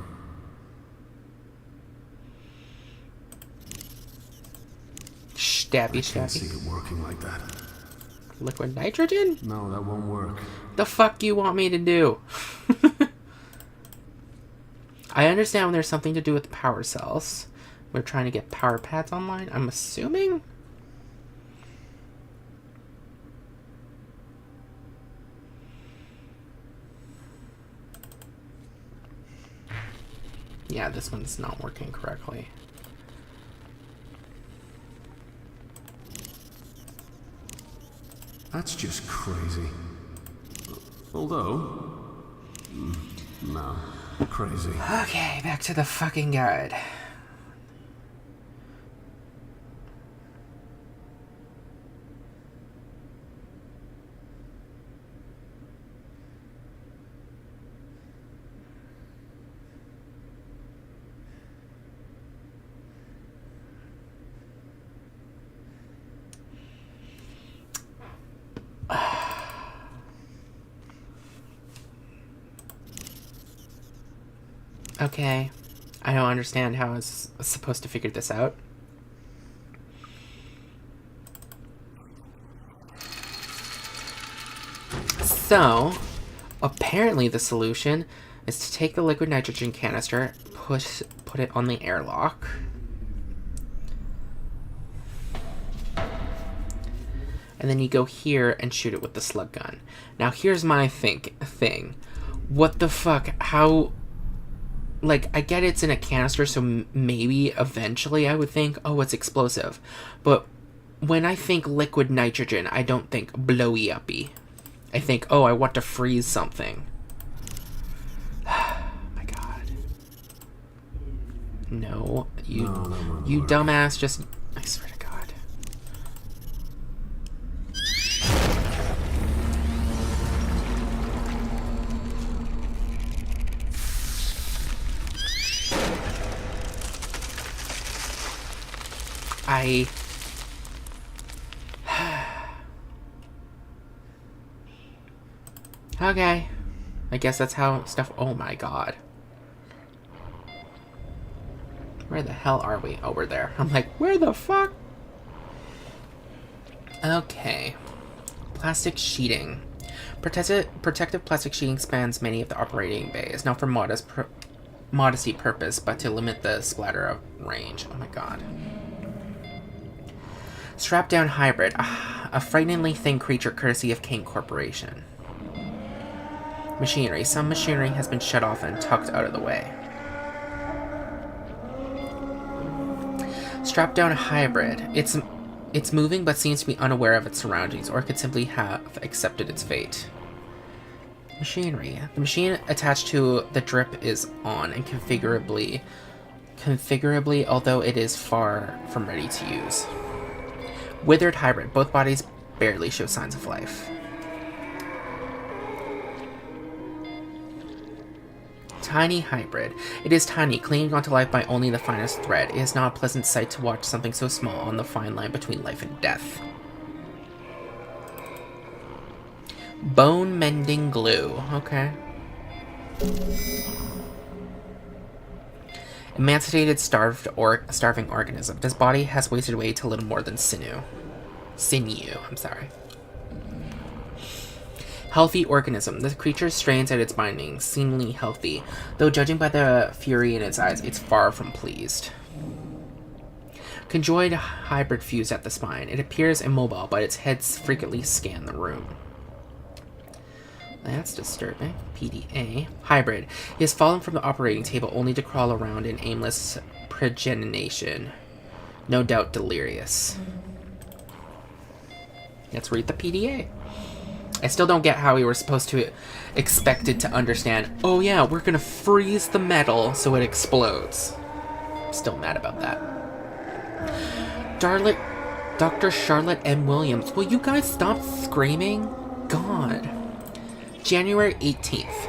Stabby, I can't stabby. see it working like that. Liquid nitrogen? No, that won't work. The fuck you want me to do? I understand when there's something to do with the power cells. We're trying to get power pads online, I'm assuming? Yeah, this one's not working correctly. That's just crazy. Although... no. Crazy. Okay, back to the fucking guide. Okay, I don't understand how I was supposed to figure this out. So, apparently the solution is to take the liquid nitrogen canister, put it on the airlock. And then you go here and shoot it with the slug gun. Now here's my thing. What the fuck? How... Like, I get it's in a canister, so maybe eventually I would think, oh, it's explosive. But when I think liquid nitrogen, I don't think blowy-uppy. I think, oh, I want to freeze something. My god. No, you dumbass, just... I swear to God. Okay. I guess that's how stuff... Oh my god. Where the hell are we? Oh, we're there. I'm like, where the fuck? Okay. Plastic sheeting. Protective plastic sheeting spans many of the operating bays, not for modesty purpose, but to limit the splatter of range. Oh my god. Strap-down hybrid. A frighteningly thin creature courtesy of Kane Corporation. Machinery. Some machinery has been shut off and tucked out of the way. Strap-down hybrid. It's moving but seems to be unaware of its surroundings, or it could simply have accepted its fate. Machinery. The machine attached to the drip is on and configurably, although it is far from ready to use. Withered hybrid. Both bodies barely show signs of life. Tiny hybrid. It is tiny, clinging onto life by only the finest thread. It is not a pleasant sight to watch something so small on the fine line between life and death. Bone mending glue. Okay. Emancipated starving organism. This body has wasted away to little more than sinew. I'm sorry. Healthy organism. The creature strains at its bindings, seemingly healthy, though judging by the fury in its eyes, it's far from pleased. Conjoined hybrid fused at the spine. It appears immobile, but its heads frequently scan the room. That's disturbing. PDA. Hybrid. He has fallen from the operating table only to crawl around in aimless pregenination. No doubt delirious. Let's read the PDA. I still don't get how we were supposed to expected to understand, oh yeah, we're gonna freeze the metal so it explodes. Still mad about that. Dr. Charlotte M. Williams, will you guys stop screaming? God. January 18th.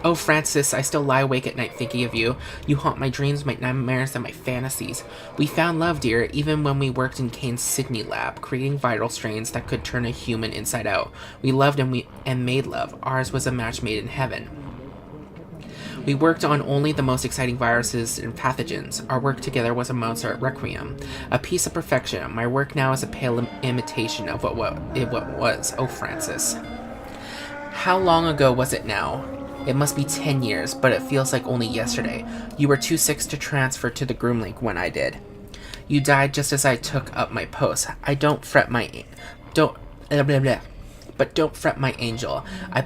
Oh, Francis, I still lie awake at night thinking of you. You haunt my dreams, my nightmares, and my fantasies. We found love, dear, even when we worked in Kane's Sydney lab, creating viral strains that could turn a human inside out. We loved and made love. Ours was a match made in heaven. We worked on only the most exciting viruses and pathogens. Our work together was a Mozart requiem, a piece of perfection. My work now is a pale imitation of what it was. Oh, Francis. How long ago was it now? It must be 10 years, but it feels like only yesterday. You were too sick to transfer to the Groomlink when I did. You died just as I took up my post. Don't fret my angel. I've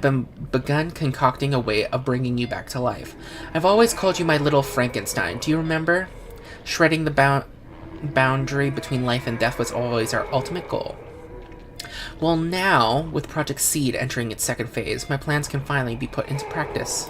begun concocting a way of bringing you back to life. I've always called you my little Frankenstein. Do you remember? Shredding the boundary between life and death was always our ultimate goal. Well, now, with Project Seed entering its second phase, my plans can finally be put into practice.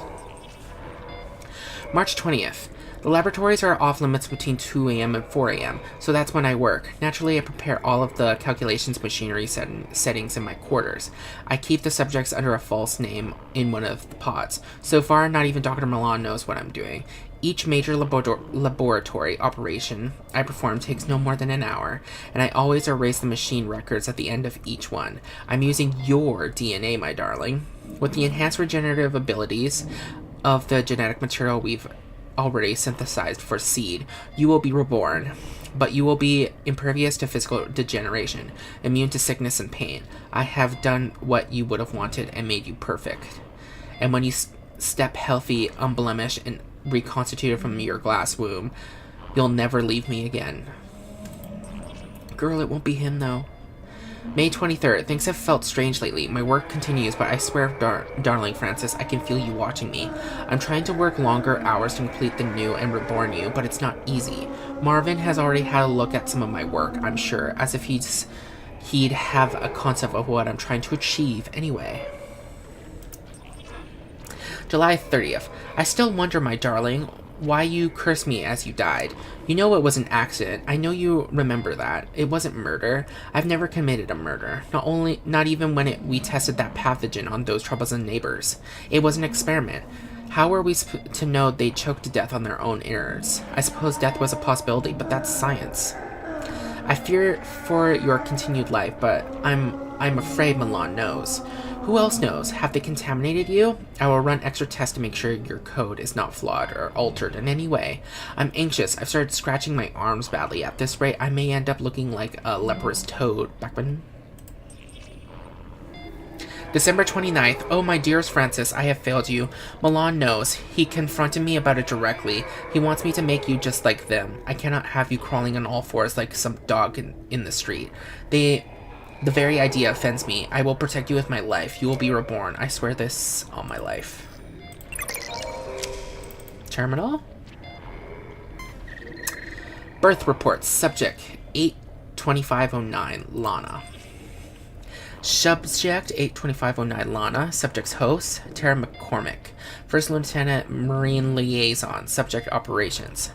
March 20th. The laboratories are off limits between 2 a.m. and 4 a.m., so that's when I work. Naturally, I prepare all of the calculations machinery settings in my quarters. I keep the subjects under a false name in one of the pods. So far, not even Dr. Milan knows what I'm doing. Each major laboratory operation I perform takes no more than an hour, and I always erase the machine records at the end of each one. I'm using your DNA, my darling. With the enhanced regenerative abilities of the genetic material we've already synthesized for Seed, you will be reborn, but you will be impervious to physical degeneration, immune to sickness and pain. I have done what you would have wanted and made you perfect. And when you step healthy, unblemished, and reconstituted from your glass womb, you'll never leave me again. Girl, it won't be him, though. May 23rd. Things have felt strange lately. My work continues, but I swear, darling Francis, I can feel you watching me. I'm trying to work longer hours to complete the new and reborn you, but it's not easy. Marvin has already had a look at some of my work, I'm sure, as if he'd have a concept of what I'm trying to achieve anyway. July 30th. I still wonder, my darling, why you cursed me as you died. You know it was an accident. I know you remember that. It wasn't murder. I've never committed a murder. Not even when we tested that pathogen on those troublesome neighbors. It was an experiment. How were we to know they choked to death on their own innards? I suppose death was a possibility, but that's science. I fear for your continued life, but I'm afraid Milan knows. Who else knows? Have they contaminated you? I will run extra tests to make sure your code is not flawed or altered in any way. I'm anxious. I've started scratching my arms badly. At this rate, I may end up looking like a leprous toad. Backman. December 29th. Oh, my dearest Francis, I have failed you. Milan knows. He confronted me about it directly. He wants me to make you just like them. I cannot have you crawling on all fours like some dog in the street. The very idea offends me. I will protect you with my life. You will be reborn. I swear this on my life. Terminal? Birth reports. Subject 82509, Lana. Subject 82509, Lana. Subject's host, Tara McCormick. First Lieutenant, Marine Liaison. Subject operations.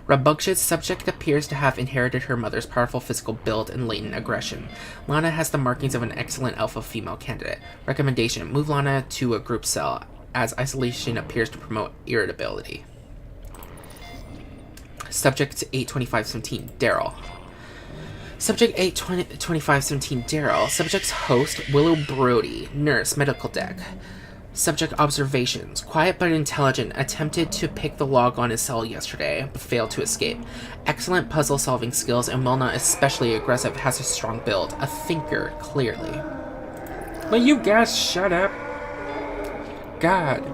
Rambunctious subject appears to have inherited her mother's powerful physical build and latent aggression. Lana has the markings of an excellent alpha female candidate. Recommendation: move Lana to a group cell, as isolation appears to promote irritability. Subject 82517, Daryl. Subject 82517, Daryl. Subject's host, Willow Brody. Nurse, medical deck. Subject observations. Quiet but intelligent. Attempted to pick the lock on his cell yesterday, but failed to escape. Excellent puzzle-solving skills, and while not especially aggressive, has a strong build. A thinker, clearly. Will you guys shut up? God.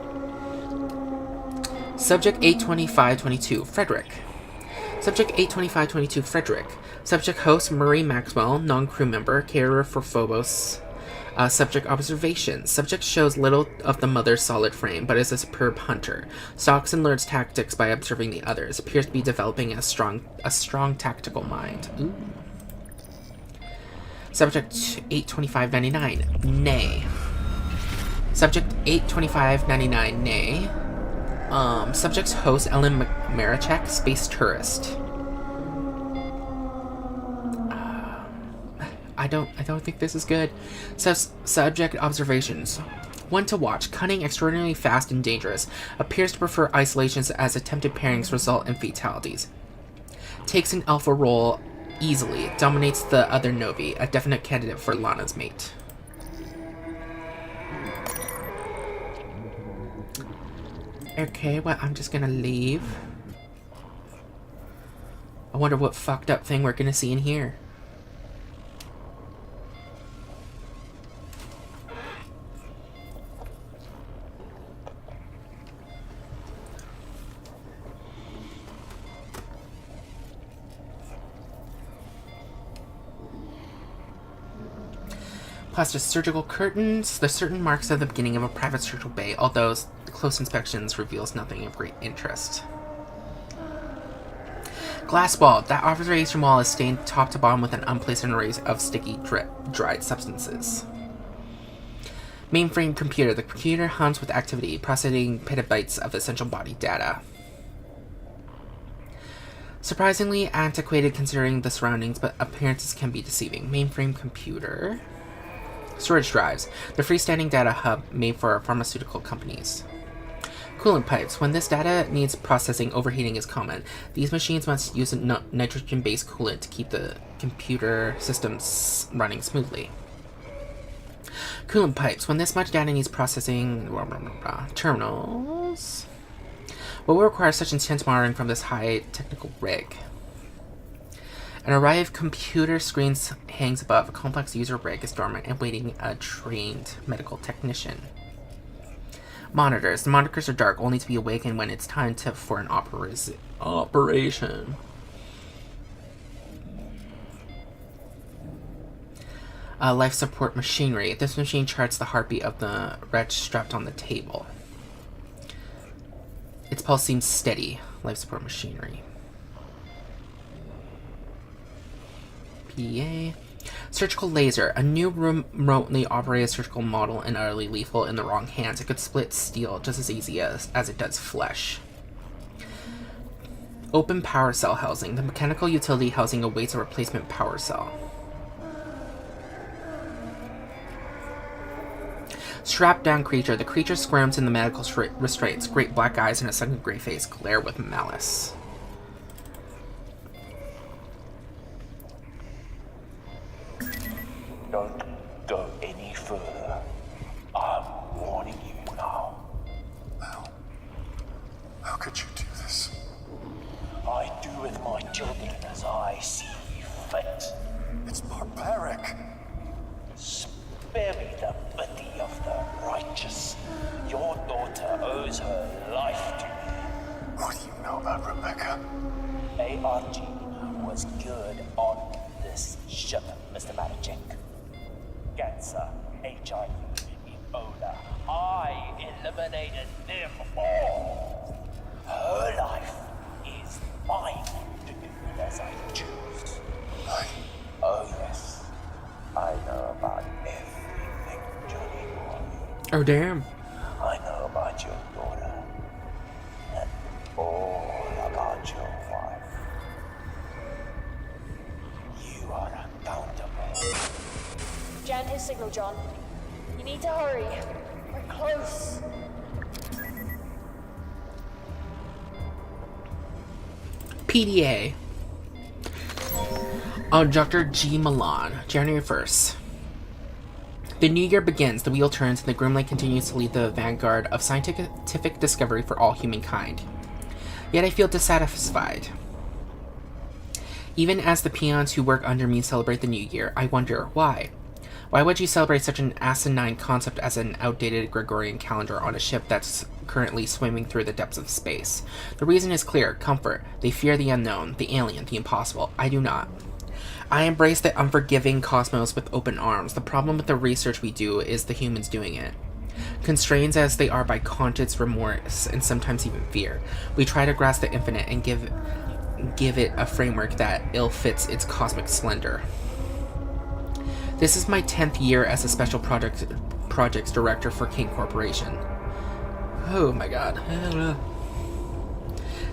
Subject 82522, Frederick. Subject 82522, Frederick. Subject host, Murray Maxwell, non-crew member, carrier for Phobos. Subject observation. Subject shows little of the mother's solid frame, but is a superb hunter. Stalks and learns tactics by observing the others. Appears to be developing a strong tactical mind. Ooh. Subject 82599, nay. Subject 82599, nay. Subject's host, Ellen Marichek, space tourist. I don't think this is good. Subject observations. One to watch, cunning, extraordinarily fast, and dangerous. Appears to prefer isolations as attempted pairings result in fatalities. Takes an alpha role easily. Dominates the other Novi. A definite candidate for Lana's mate. Okay, well, I'm just gonna leave. I wonder what fucked up thing we're gonna see in here. Plastic surgical curtains. There's certain marks at the beginning of a private surgical bay, although close inspections reveals nothing of great interest. Glass wall. That observation wall is stained top to bottom with an unpleasant array of sticky, dried substances. Mainframe computer. The computer hums with activity, processing petabytes of essential body data. Surprisingly antiquated considering the surroundings, but appearances can be deceiving. Mainframe computer. Storage drives. The freestanding data hub made for pharmaceutical companies. Coolant pipes. When this data needs processing, overheating is common. These machines must use a nitrogen-based coolant to keep the computer systems running smoothly. Coolant pipes. When this much data needs processing... Terminals. What will require such intense monitoring from this high technical rig? An array of computer screens hangs above. A complex user rig is dormant and waiting a trained medical technician. Monitors. The monitors are dark, only to be awakened when it's time for an operation. Life support machinery. This machine charts the heartbeat of the wretch strapped on the table. Its pulse seems steady. Life support machinery. PDA. Surgical laser. A new remotely operated surgical model and utterly lethal in the wrong hands. It could split steel just as easy as it does flesh. Open power cell housing. The mechanical utility housing awaits a replacement power cell. Strapped down creature. The creature squirms in the medical restraints. Great black eyes and a sunken gray face glare with malice. Don't go any further. I'm warning you now. How could you do this? I do with my children as I see fit. It's barbaric. Spare me the pity of the righteous. Your daughter owes her life to me. What do you know about Rebecca? ARG was good on this ship, Mr. Marichek. Cancer, HIV, Ebola. I eliminated them all. Her life is mine to do as I choose. Oh yes, I know about everything, Johnny boy. Oh damn. I know about your daughter and all about your wife. You are accountable. Jan, his signal, John. You need to hurry. We're close. PDA. Dr. G. Milan, January 1st. The new year begins, the wheel turns, and the Grimlight continues to lead the vanguard of scientific discovery for all humankind. Yet I feel dissatisfied. Even as the peons who work under me celebrate the new year, I wonder, why? Why would you celebrate such an asinine concept as an outdated Gregorian calendar on a ship that's currently swimming through the depths of space? The reason is clear: comfort. They fear the unknown, the alien, the impossible. I do not. I embrace the unforgiving cosmos with open arms. The problem with the research we do is the humans doing it. Constrained as they are by conscience, remorse, and sometimes even fear, we try to grasp the infinite and give it a framework that ill fits its cosmic splendor. This is my 10th year as a special projects director for King Corporation. Oh my god.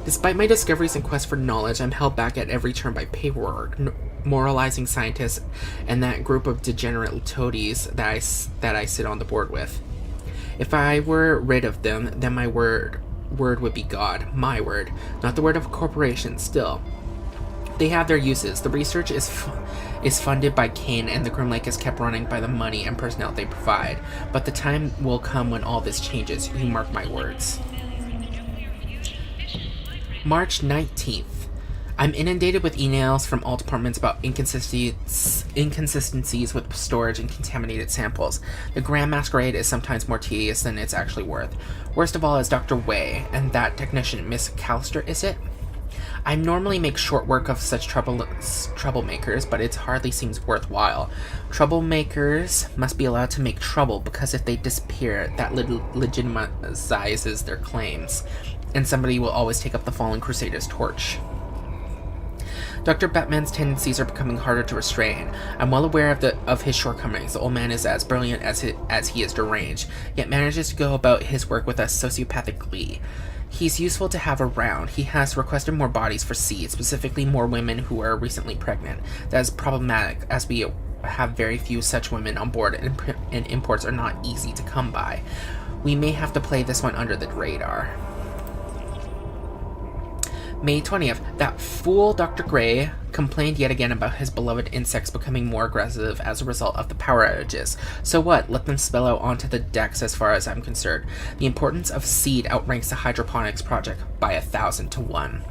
Despite my discoveries and quest for knowledge, I'm held back at every turn by paperwork, moralizing scientists, and that group of degenerate toadies that I sit on the board with. If I were rid of them, then my word would be God. My word. Not the word of a corporation, still. They have their uses. The research is funded by Kane, and the Grim Lake is kept running by the money and personnel they provide. But the time will come when all this changes. You mark my words. March 19th. I'm inundated with emails from all departments about inconsistencies with storage and contaminated samples. The Grand Masquerade is sometimes more tedious than it's actually worth. Worst of all is Dr. Wei, and that technician, Miss Callister, is it? I normally make short work of such troublemakers, but it hardly seems worthwhile. Troublemakers must be allowed to make trouble, because if they disappear, that legitimizes their claims, and somebody will always take up the fallen Crusader's torch. Dr. Batman's tendencies are becoming harder to restrain. I'm well aware of his shortcomings. The old man is as brilliant as he is deranged, yet manages to go about his work with a sociopathic glee. He's useful to have around. He has requested more bodies for seed, specifically more women who are recently pregnant. That is problematic, as we have very few such women on board, and imports are not easy to come by. We may have to play this one under the radar. May 20th. That fool Dr. Gray complained yet again about his beloved insects becoming more aggressive as a result of the power outages. So what? Let them spill out onto the decks as far as I'm concerned. The importance of seed outranks the hydroponics project by 1,000 to 1.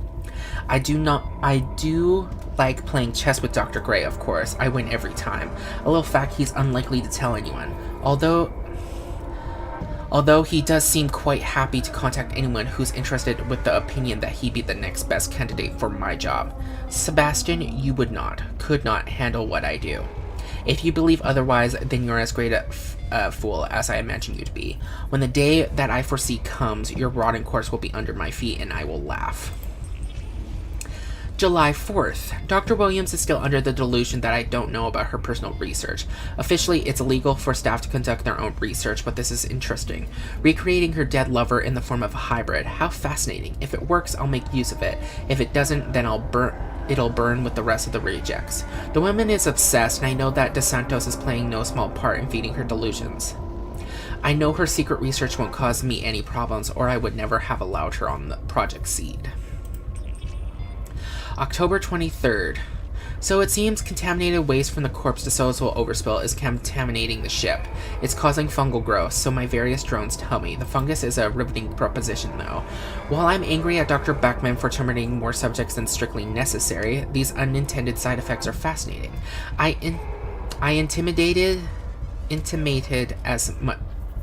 I do like playing chess with Dr. Gray, of course. I win every time. A little fact he's unlikely to tell anyone. Although he does seem quite happy to contact anyone who's interested with the opinion that he be the next best candidate for my job. Sebastian, you could not handle what I do. If you believe otherwise, then you're as great a fool as I imagine you to be. When the day that I foresee comes, your rotting corpse will be under my feet and I will laugh. July 4th. Dr. Williams is still under the delusion that I don't know about her personal research. Officially, it's illegal for staff to conduct their own research, but this is interesting. Recreating her dead lover in the form of a hybrid. How fascinating. If it works, I'll make use of it. If it doesn't, then it'll burn with the rest of the rejects. The woman is obsessed, and I know that DeSantos is playing no small part in feeding her delusions. I know her secret research won't cause me any problems, or I would never have allowed her on the Project Seed. October 23rd. So it seems contaminated waste from the corpse disposal overspill is contaminating the ship. It's causing fungal growth, so my various drones tell me. The fungus is a riveting proposition, though. While I'm angry at Dr. Beckman for terminating more subjects than strictly necessary, these unintended side effects are fascinating. I intimated as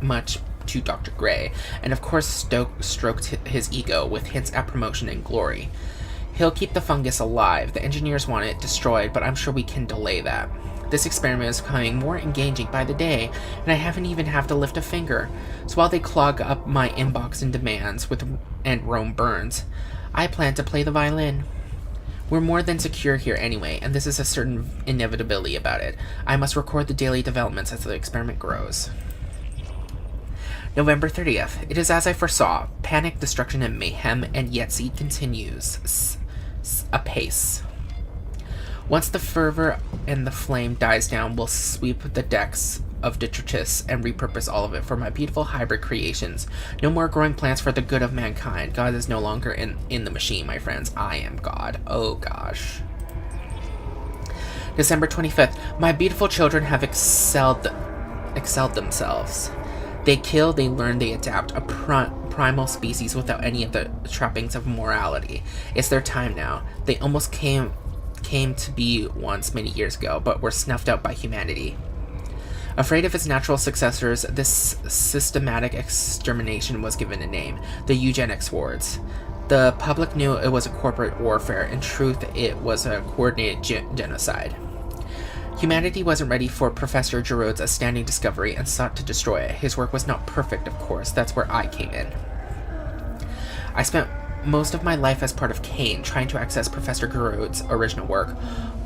much to Dr. Gray, and of course stroked his ego with hints at promotion and glory. He'll keep the fungus alive. The engineers want it destroyed, but I'm sure we can delay that. This experiment is becoming more engaging by the day, and I haven't even have to lift a finger. So while they clog up my inbox and demands and Rome burns, I plan to play the violin. We're more than secure here anyway, and this is a certain inevitability about it. I must record the daily developments as the experiment grows. November 30th. It is as I foresaw. Panic, destruction, and mayhem, and yet Seed continues apace. Once the fervor and the flame dies down, we'll sweep the decks of detritus and repurpose all of it for my beautiful hybrid creations. No more growing plants for the good of mankind. God is no longer in the machine, my friends. I am God. Oh gosh. December 25th. My beautiful children have excelled themselves. They kill, they learn, they adapt. A primal species without any of the trappings of morality. It's their time now. They almost came to be once many years ago, but were snuffed out by humanity. Afraid of its natural successors, this systematic extermination was given a name, the eugenics wars. The public knew it was a corporate warfare. In truth, it was a coordinated genocide. Humanity wasn't ready for Professor Giroud's astounding discovery and sought to destroy it. His work was not perfect, of course. That's where I came in. I spent most of my life as part of Kane, trying to access Professor Giroud's original work.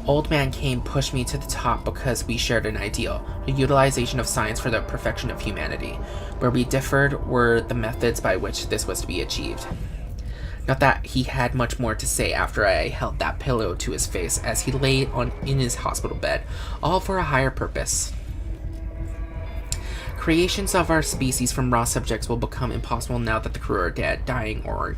Old Man Kane pushed me to the top because we shared an ideal, the utilization of science for the perfection of humanity. Where we differed were the methods by which this was to be achieved. Not that he had much more to say after I held that pillow to his face as he lay in his hospital bed, all for a higher purpose. Creations of our species from raw subjects will become impossible now that the crew are dead, dying, or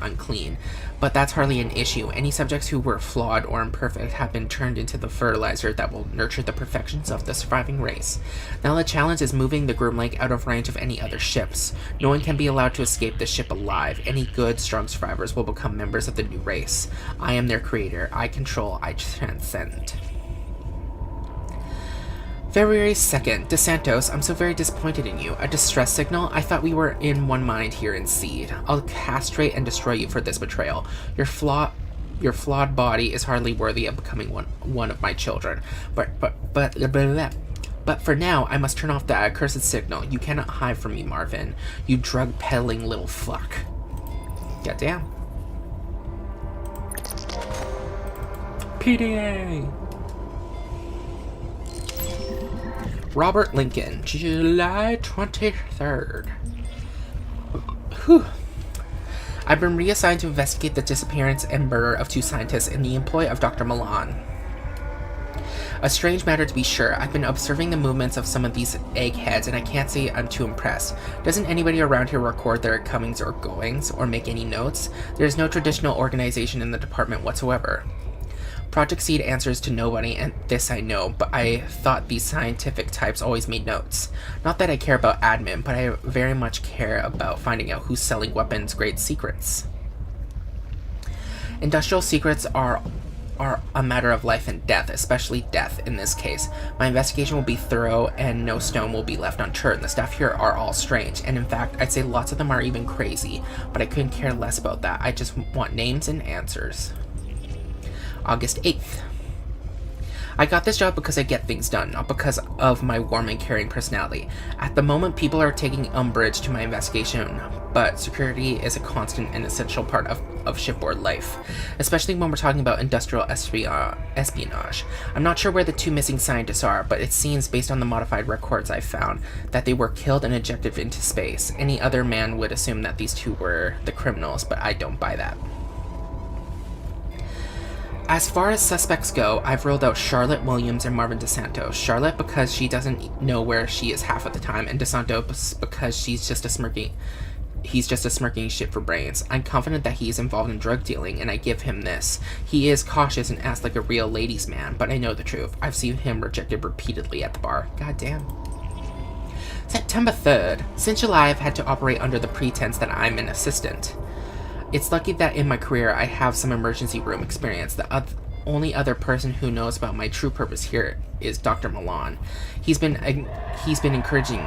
unclean. But that's hardly an issue. Any subjects who were flawed or imperfect have been turned into the fertilizer that will nurture the perfections of the surviving race. Now the challenge is moving the Grimlake out of range of any other ships. No one can be allowed to escape the ship alive. Any good, strong survivors will become members of the new race. I am their creator. I control. I transcend. February 2nd. DeSantos, I'm so very disappointed in you. A distress signal? I thought we were in one mind here in Seed. I'll castrate and destroy you for this betrayal. Your flawed body is hardly worthy of becoming one of my children. But for now, I must turn off that accursed signal. You cannot hide from me, Marvin. You drug-peddling little fuck. Goddamn. PDA! Robert Lincoln, July 23rd. Whew. I've been reassigned to investigate the disappearance and murder of 2 scientists in the employ of Dr. Milan. A strange matter to be sure. I've been observing the movements of some of these eggheads, and I can't say I'm too impressed. Doesn't anybody around here record their comings or goings, or make any notes? There's no traditional organization in the department whatsoever. Project Seed answers to nobody, and this I know, but I thought these scientific types always made notes. Not that I care about admin, but I very much care about finding out who's selling weapons-grade secrets. Industrial secrets are a matter of life and death, especially death in this case. My investigation will be thorough, and no stone will be left unturned. The staff here are all strange, and in fact, I'd say lots of them are even crazy, but I couldn't care less about that. I just want names and answers. August 8th. I got this job because I get things done, not because of my warm and caring personality. At the moment, people are taking umbrage to my investigation, but security is a constant and essential part of shipboard life, especially when we're talking about industrial espionage. I'm not sure where the 2 missing scientists are, but it seems, based on the modified records I found, that they were killed and ejected into space. Any other man would assume that these 2 were the criminals, but I don't buy that. As far as suspects go, I've ruled out Charlotte Williams and Marvin DeSantos. Charlotte because she doesn't know where she is half of the time, and DeSantos because he's just a smirking shit for brains. I'm confident that he's involved in drug dealing, and I give him this. He is cautious and acts like a real ladies' man, but I know the truth. I've seen him rejected repeatedly at the bar. God damn. September 3rd. Since July, I've had to operate under the pretense that I'm an assistant. It's lucky that in my career I have some emergency room experience. The only other person who knows about my true purpose here is Dr. Milan. He's been encouraging.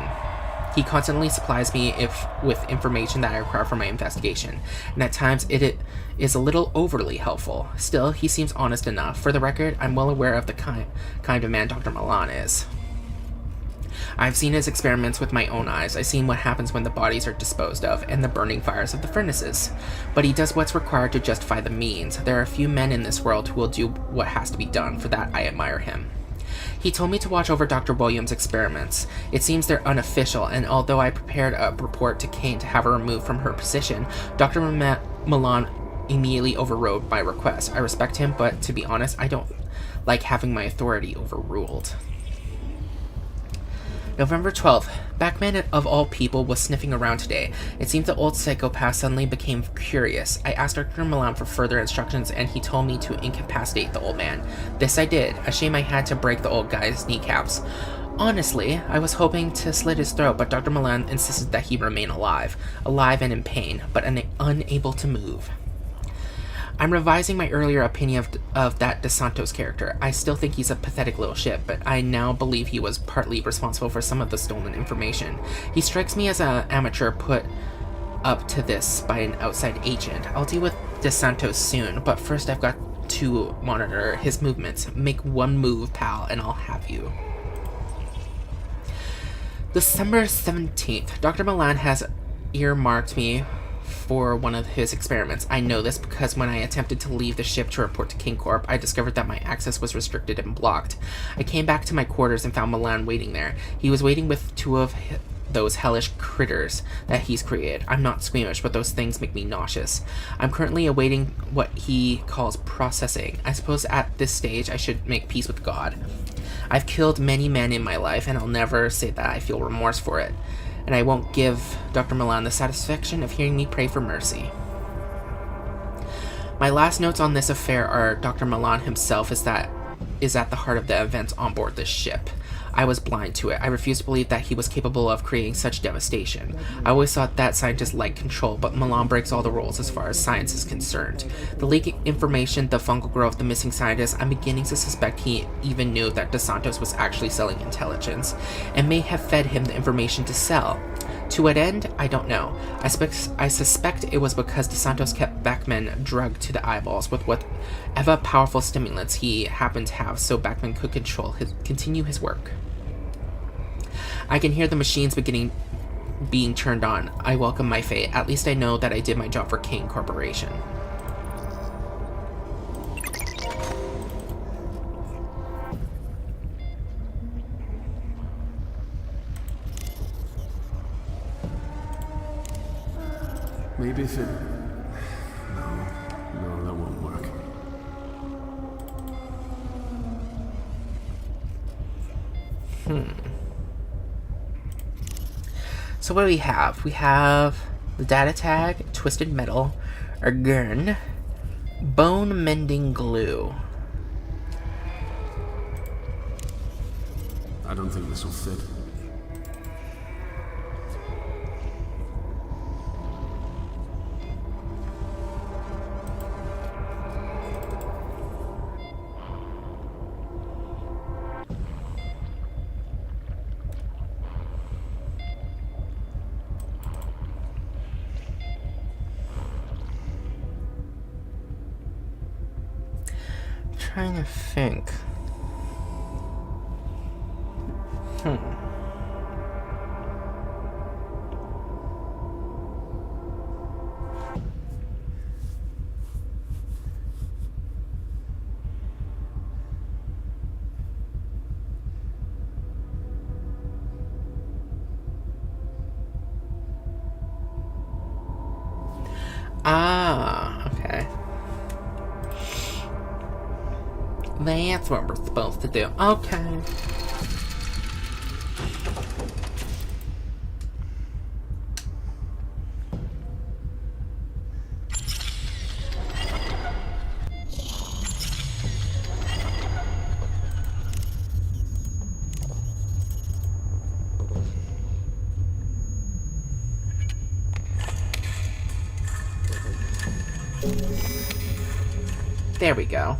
He constantly supplies me with information that I require for my investigation, and at times it is a little overly helpful. Still, he seems honest enough. For the record, I'm well aware of the kind of man Dr. Milan is. I've seen his experiments with my own eyes. I've seen what happens when the bodies are disposed of, and the burning fires of the furnaces. But he does what's required to justify the means. There are a few men in this world who will do what has to be done. For that, I admire him. He told me to watch over Dr. Williams' experiments. It seems they're unofficial, and although I prepared a report to Kane to have her removed from her position, Dr. Milan immediately overrode my request. I respect him, but to be honest, I don't like having my authority overruled. November 12th. Backman, of all people, was sniffing around today. It seems the old psychopath suddenly became curious. I asked Dr. Milan for further instructions, and he told me to incapacitate the old man. This I did. A shame I had to break the old guy's kneecaps. Honestly, I was hoping to slit his throat, but Dr. Milan insisted that he remain alive and in pain, but unable to move. I'm revising my earlier opinion of that DeSantos character. I still think he's a pathetic little shit, but I now believe he was partly responsible for some of the stolen information. He strikes me as an amateur put up to this by an outside agent. I'll deal with DeSantos soon, but first I've got to monitor his movements. Make one move, pal, and I'll have you. December 17th. Dr. Milan has earmarked me for one of his experiments. I know this because when I attempted to leave the ship to report to King Corp, I discovered that my access was restricted and blocked. I came back to my quarters and found Milan waiting there. He was waiting with two of those hellish critters that he's created. I'm not squeamish, but those things make me nauseous. I'm currently awaiting what he calls processing. I suppose at this stage I should make peace with God. I've killed many men in my life, and I'll never say that I feel remorse for it. And I won't give Dr. Milan the satisfaction of hearing me pray for mercy. My last notes on this affair are Dr. Milan himself is at the heart of the events on board this ship. I was blind to it. I refused to believe that he was capable of creating such devastation. I always thought that scientists liked control, but Milan breaks all the rules as far as science is concerned. The leaked information, the fungal growth, the missing scientists, I'm beginning to suspect he even knew that Dos Santos was actually selling intelligence, and may have fed him the information to sell. To what end? I don't know. I suspect it was because Dos Santos kept Bachman drugged to the eyeballs with whatever powerful stimulants he happened to have, so Bachman could continue his work. I can hear the machines being turned on. I welcome my fate. At least I know that I did my job for King Corporation. Maybe if it... No, that won't work. So what do we have? We have the data tag, twisted metal, a gun, bone mending glue. I don't think this will fit. Trying to think. Okay. That's what we're supposed to do. Okay. There we go.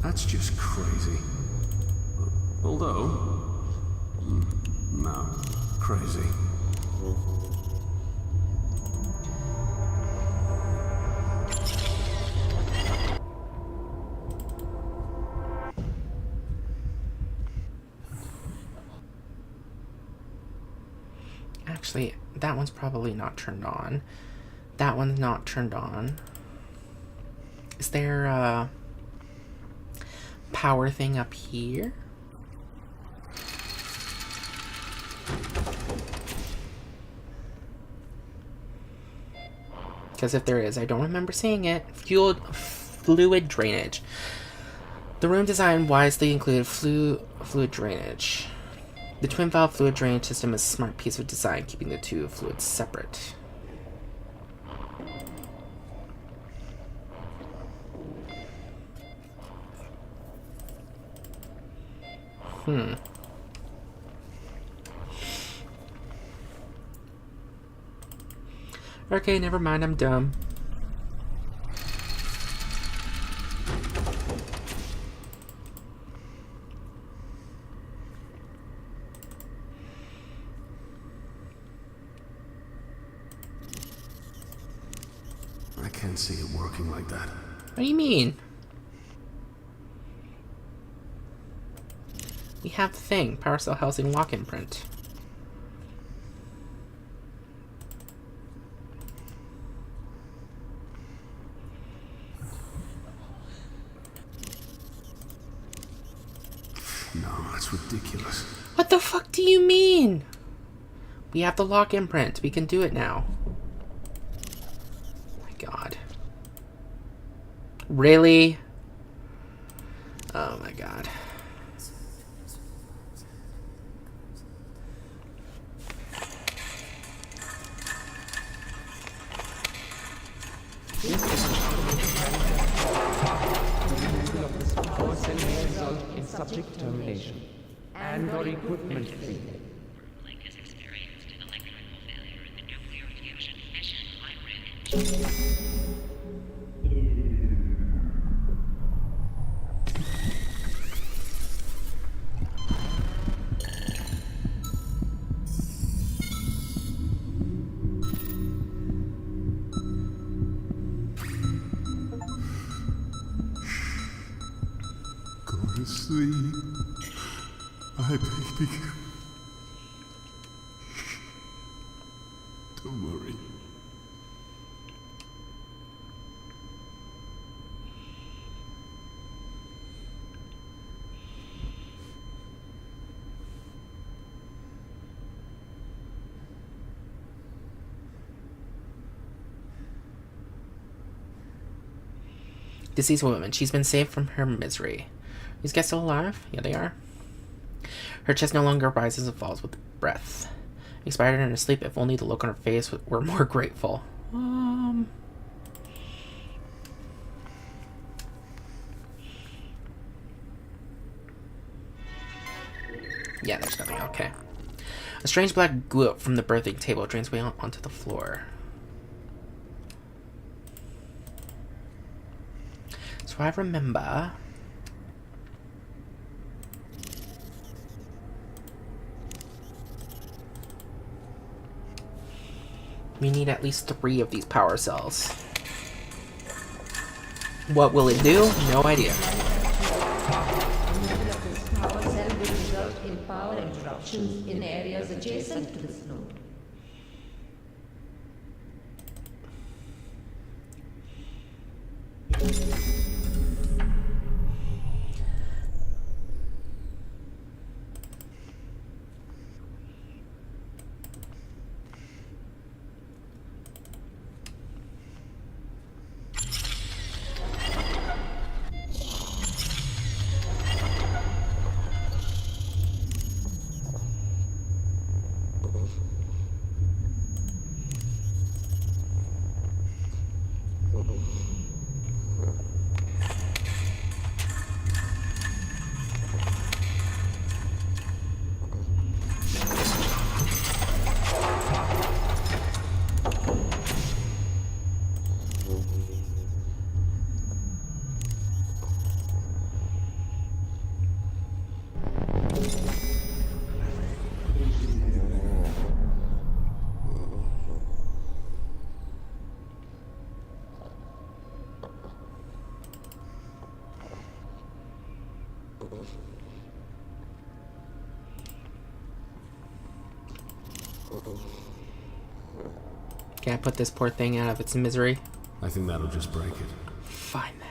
That's just crazy. Although... no, crazy. Actually, that one's probably not turned on. That one's not turned on. Is there a power thing up here? Because if there is, I don't remember seeing it. Fluid drainage. The room design wisely included fluid drainage. The twin valve fluid drainage system is a smart piece of design, keeping the two fluids separate. Okay, never mind, I'm dumb. I can't see it working like that. What do you mean? We have the thing, power cell housing lock imprint. That's ridiculous. What the fuck do you mean? We have the lock imprint. We can do it now. Oh my god. Really? Oh my god. Power cell may result in subject termination and or equipment failure. Link has experienced an electrical failure in the nuclear fusion fission hybrid engine. Go to sleep. My baby. Don't worry. Deceased woman. She's been saved from her misery. These guys still alive? Yeah, they are. Her chest no longer rises and falls with breath. Expired in her sleep. If only the look on her face were more grateful. Yeah, there's nothing. Okay. A strange black glue from the birthing table drains way onto the floor. So I remember... we need at least 3 of these power cells. What will it do? No idea. This power cell will result in power interruptions in areas adjacent to this node. Can I put this poor thing out of its misery? I think that'll just break it. Fine then.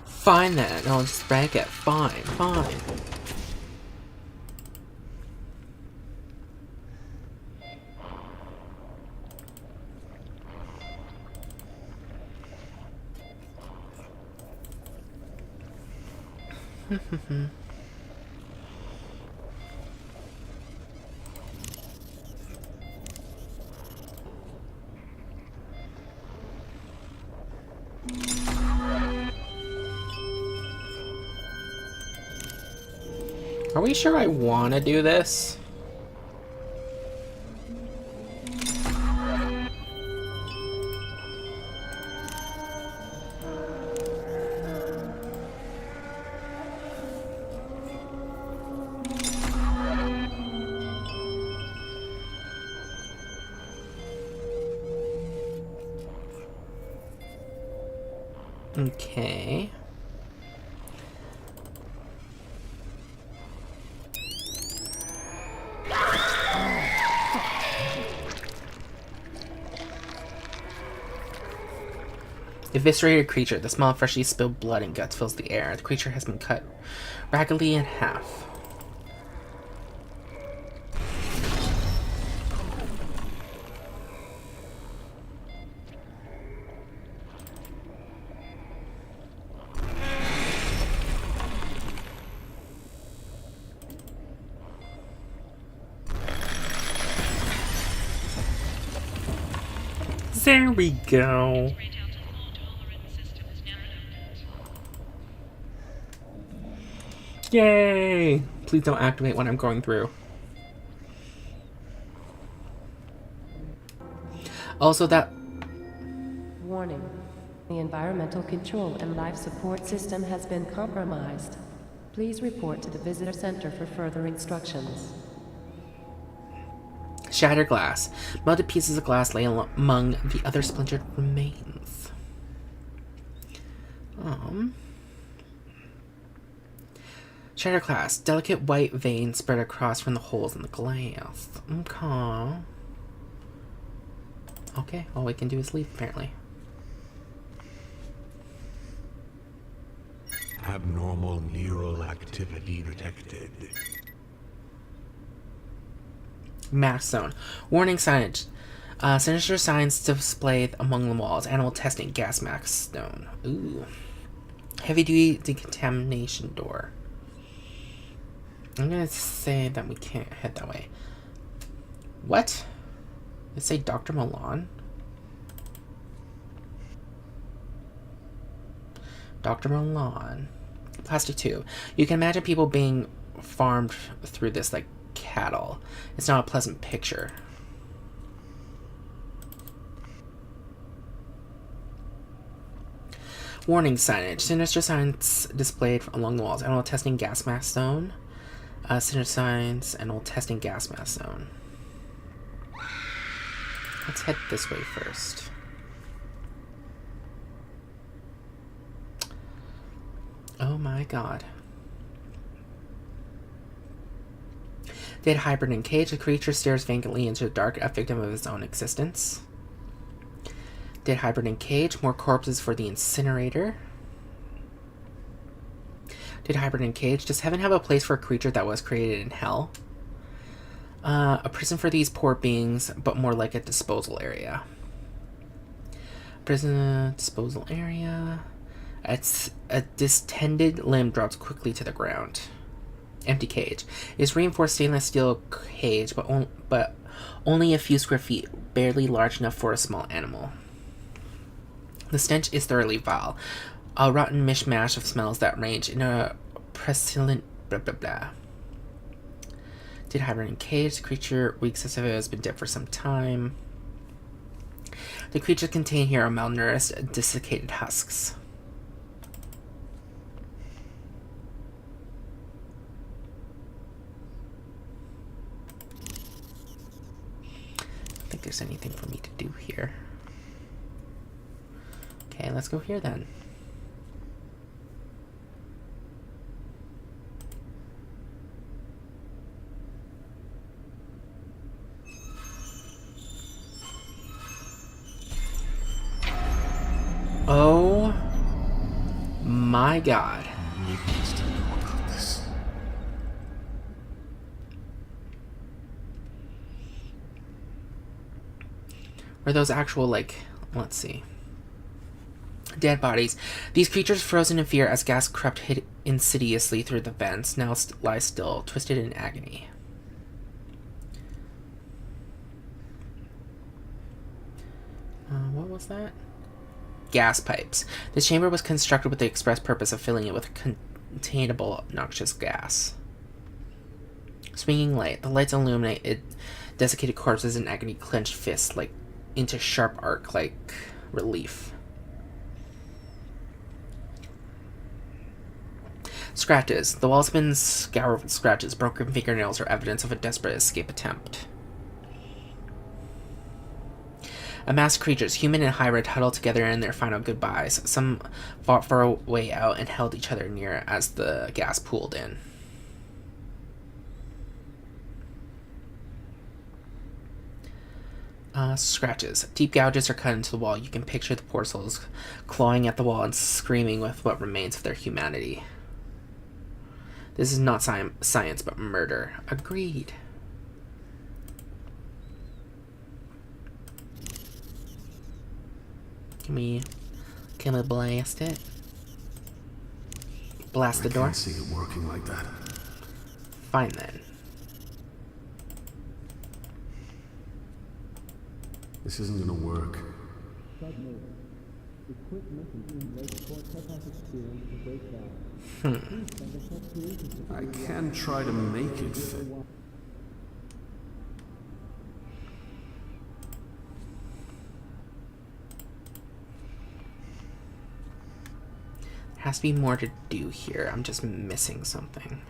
Fine then. I'll just break it. Fine, fine. Are we sure I want to do this? Okay. Eviscerated creature. The smell of freshly spilled blood and guts fills the air. The creature has been cut raggedly in half. There we go. Yay! Please don't activate when I'm going through. Also that... Warning. The environmental control and life support system has been compromised. Please report to the visitor center for further instructions. Shattered glass. Melted pieces of glass lay among the other splintered remains. Shattered glass. Delicate white veins spread across from the holes in the glass. Okay, all we can do is leave, apparently. Abnormal neural activity detected. Mass zone. Warning signage. Sinister signs displayed among the walls. Animal testing. Gas mask zone. Ooh. Heavy duty decontamination door. I'm gonna say that we can't head that way. What? It say Dr. Milan? Dr. Milan. Plastic tube. You can imagine people being farmed through this like cattle. It's not a pleasant picture. Warning signage. Sinister signs displayed along the walls. Animal testing gas mask zone. Sinister signs. Animal testing gas mask zone. Let's head this way first. Oh my god. Dead hybrid in cage. The creature stares vacantly into the dark, a victim of its own existence. Dead hybrid in cage. More corpses for the incinerator. Dead hybrid in cage. Does heaven have a place for a creature that was created in hell? A prison for these poor beings, but more like a disposal area. Prison disposal area. It's a distended limb drops quickly to the ground. Empty cage. It is reinforced stainless steel cage, but only a few square feet, barely large enough for a small animal. The stench is thoroughly vile. A rotten mishmash of smells that range in a pestilent blah blah blah. Did hibernate in cage. The creature reeks as if it has been dead for some time. The creatures contained here are malnourished, desiccated husks. I don't think there's anything for me to do here. Okay, let's go here then. Oh my god. Are those actual, like, let's see. Dead bodies. These creatures frozen in fear as gas crept insidiously through the vents, now lie still, twisted in agony. What was that? Gas pipes. This chamber was constructed with the express purpose of filling it with containable noxious gas. Swinging light. The lights illuminate desiccated corpses and agony clenched fists like into sharp arc like relief. Scratches. The walls have been scoured with scratches. Broken fingernails are evidence of a desperate escape attempt. A mass of creatures, human and hybrid, huddled together in their final goodbyes. Some fought for a way out and held each other near as the gas pooled in. Scratches. Deep gouges are cut into the wall. You can picture the poor souls clawing at the wall and screaming with what remains of their humanity. This is not science, but murder. Agreed. Can we blast it? Blast the door? I can't see it working like that. Fine then. This isn't gonna work. I can try to make it fit. There has to be more to do here. I'm just missing something.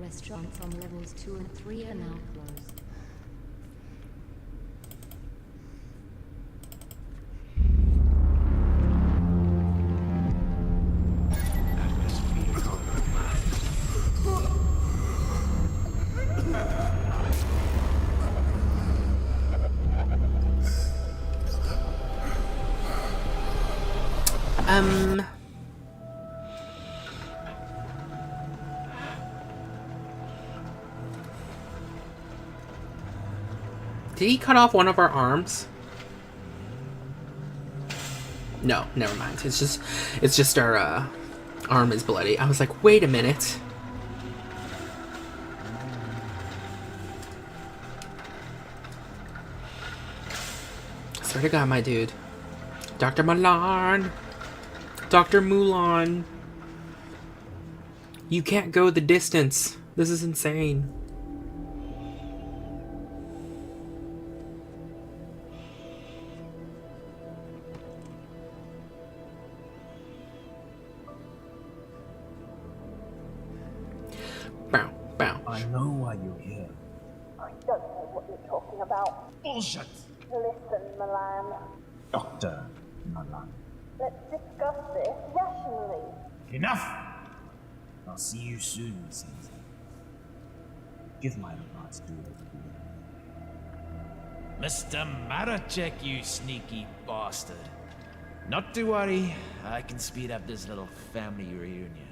Restaurants on levels 2 and 3 are now closed. Did he cut off one of our arms? No, never mind. It's just our arm is bloody. I was like, wait a minute. I swear to God, my dude. Dr. Milan. Dr. Mulan. You can't go the distance. This is insane. I know why you're here. I don't know what you're talking about. Bullshit! Listen, Milan. Dr. Milan. Let's discuss this rationally. Enough! I'll see you soon, Caesar. Give my regards to all of you. Mr. Maracek, you sneaky bastard. Not to worry, I can speed up this little family reunion.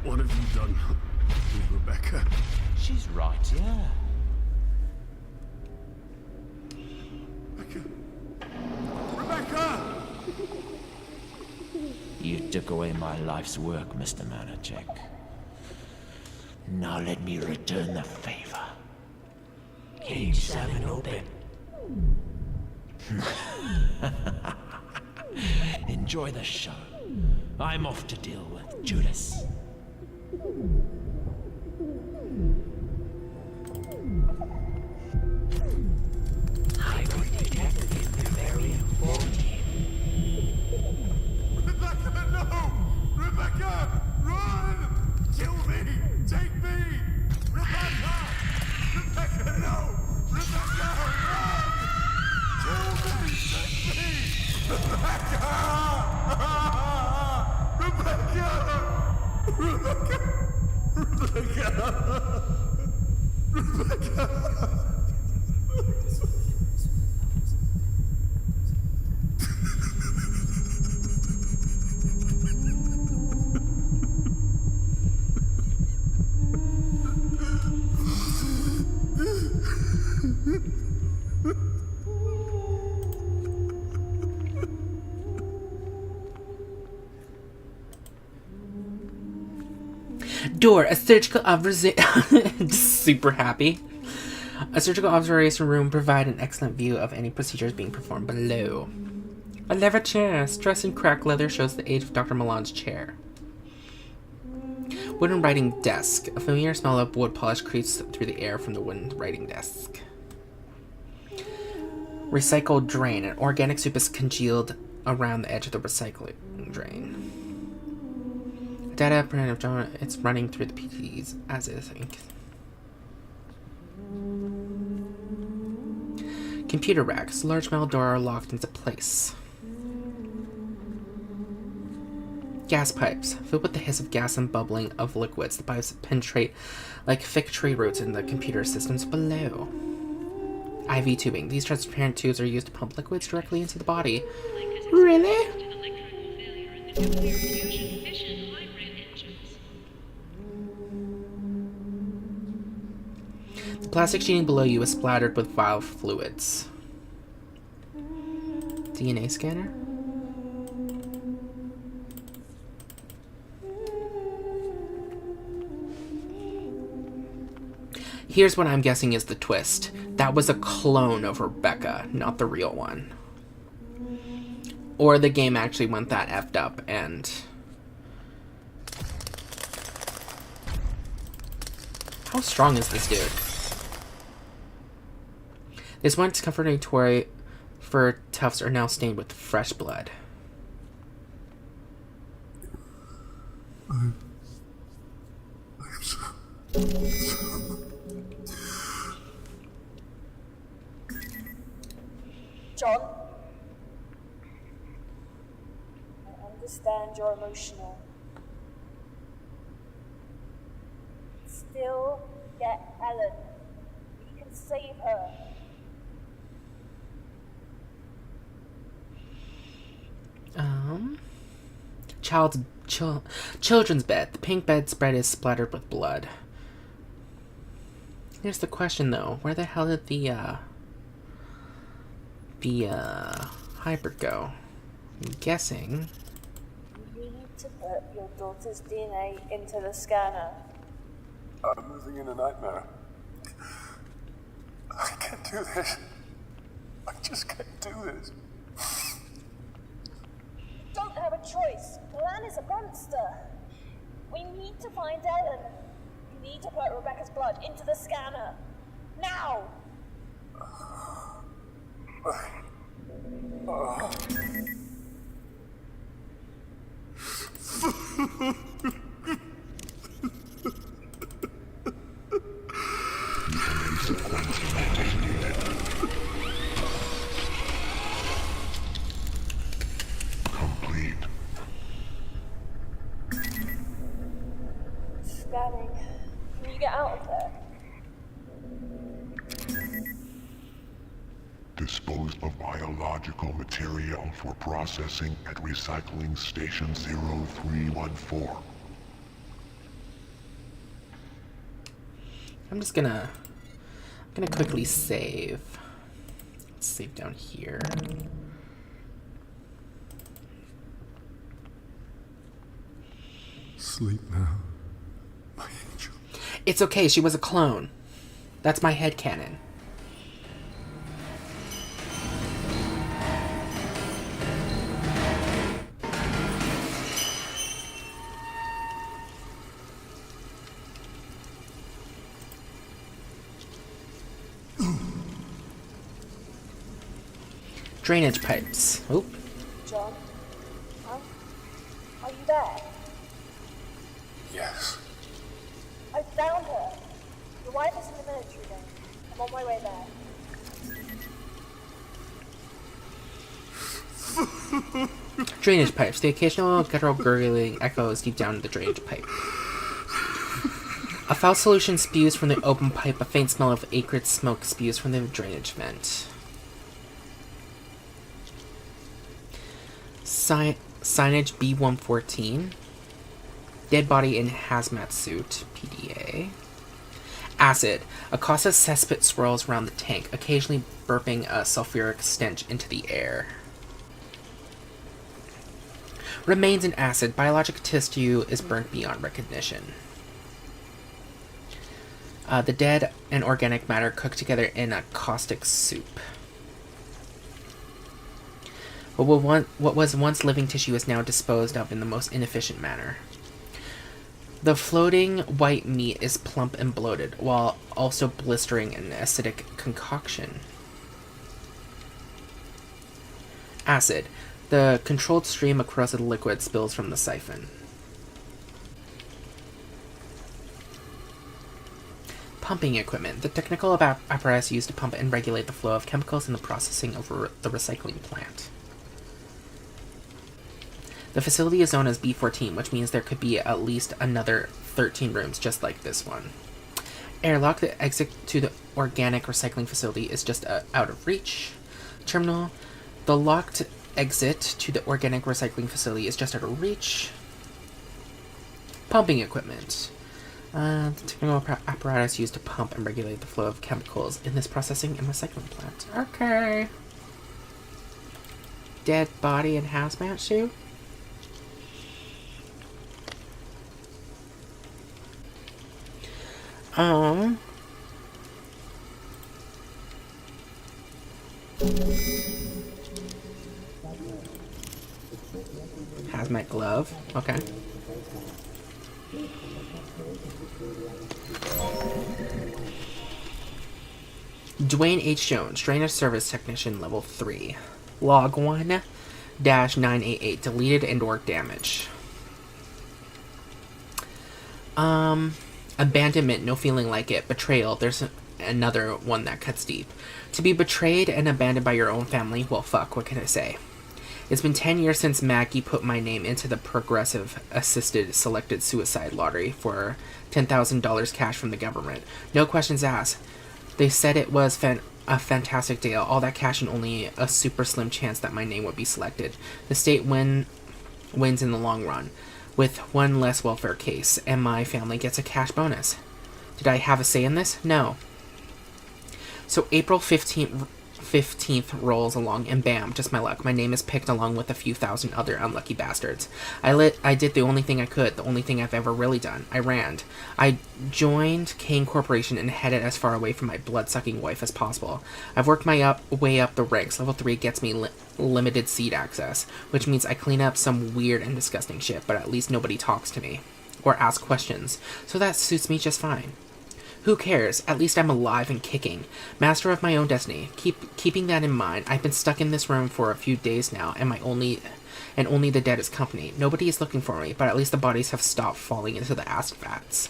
What have you done with Rebecca? She's right, yeah. Rebecca! You took away my life's work, Mr. Maracek. Now let me return the favor. Cage 7 open. Enjoy the show. I'm off to deal with Judas. Highway detective in very informed. Rebecca, no! Rebecca, run! Kill me! Take me! Rebecca! Rebecca, no! Rebecca, run! Kill me! Take me! Rebecca! Rebecca! Rebecca! door, a surgical observation. Super happy. A surgical observation room provide an excellent view of any procedures being performed below. A leather chair, stressed in cracked leather, shows the age of Dr. Milan's chair. Wooden writing desk. A familiar smell of wood polish creeps through the air from the wooden writing desk. Recycled drain. An organic soup is congealed around the edge of the recycling drain. Data print of John. It's running through the PDs as is ink. Computer racks. Large metal door locked into place. Gas pipes. Filled with the hiss of gas and bubbling of liquids. The pipes penetrate like thick tree roots in the computer systems below. IV tubing. These transparent tubes are used to pump liquids directly into the body. Really? The plastic sheeting below you is splattered with vile fluids. DNA scanner? Here's what I'm guessing is the twist. That was a clone of Rebecca, not the real one. Or the game actually went that effed up and... How strong is this dude? This once comforting toy fur tufts are now stained with fresh blood. I'm so... John, I understand you're emotional. Still get Ellen. We can save her. Children's bed. The pink bedspread is splattered with blood. Here's the question though. Where the hell did the hybrid go? I'm guessing. You need to put your daughter's DNA into the scanner. I'm living in a nightmare. I can't do this. I just can't do this. You don't have a choice. Milan is a monster. We need to find Ellen. You need to put Rebecca's blood into the scanner. Now! Complete. Scanning. Can you get out of there? Disposed of biological material for processing at Recycling Station 0314. I'm gonna quickly save. Let's save down here. Sleep now, my angel. It's okay, she was a clone. That's my headcanon. Drainage pipes. Oh. John? Huh? Are you there? Yes. I found her. Your wife is in the military then. I'm on my way there. Drainage pipes. The occasional guttural gurgling echoes deep down in the drainage pipe. A foul solution spews from the open pipe. A faint smell of acrid smoke spews from the drainage vent. Signage B114. Dead body in hazmat suit. PDA. Acid. A caustic cesspit swirls around the tank, occasionally burping a sulfuric stench into the air. Remains in acid. Biologic tissue is burnt beyond recognition. The dead and organic matter cooked together in a caustic soup. What was once living tissue is now disposed of in the most inefficient manner. The floating white meat is plump and bloated, while also blistering an acidic concoction. Acid. The controlled stream of corrosive liquid spills from the siphon. Pumping equipment. The technical apparatus used to pump and regulate the flow of chemicals in the processing of the recycling plant. The facility is known as B14, which means there could be at least another 13 rooms just like this one. Airlock. The exit to the organic recycling facility is just out of reach. Terminal. The locked exit to the organic recycling facility is just out of reach. Pumping equipment. The technical apparatus used to pump and regulate the flow of chemicals in this processing and recycling plant. Okay. Dead body and hazmat suit? Hazmat glove. Okay. Dwayne H. Jones, Drainage Service Technician, Level 3. Log 1-988, deleted and or damage. Abandonment, no feeling like it. Betrayal, there's another one that cuts deep. To be betrayed and abandoned by your own family, well fuck, what can I say? It's been 10 years since Maggie put my name into the Progressive Assisted Selected Suicide Lottery for $10,000 cash from the government. No questions asked. They said it was a fantastic deal. All that cash and only a super slim chance that my name would be selected. The state wins in the long run, with one less welfare case, and my family gets a cash bonus. Did I have a say in this? No. So April 15th rolls along, and bam, just my luck. My name is picked along with a few thousand other unlucky bastards. I did the only thing I could, the only thing I've ever really done. I ran. I joined Kane Corporation and headed as far away from my blood-sucking wife as possible. I've worked my way up the ranks. Level 3 gets me limited seat access, which means I clean up some weird and disgusting shit, but at least nobody talks to me or asks questions, so that suits me just fine. Who cares? At least I'm alive and kicking. Master of my own destiny. Keeping that in mind, I've been stuck in this room for a few days now, and only the dead is company. Nobody is looking for me, but at least the bodies have stopped falling into the acid vats.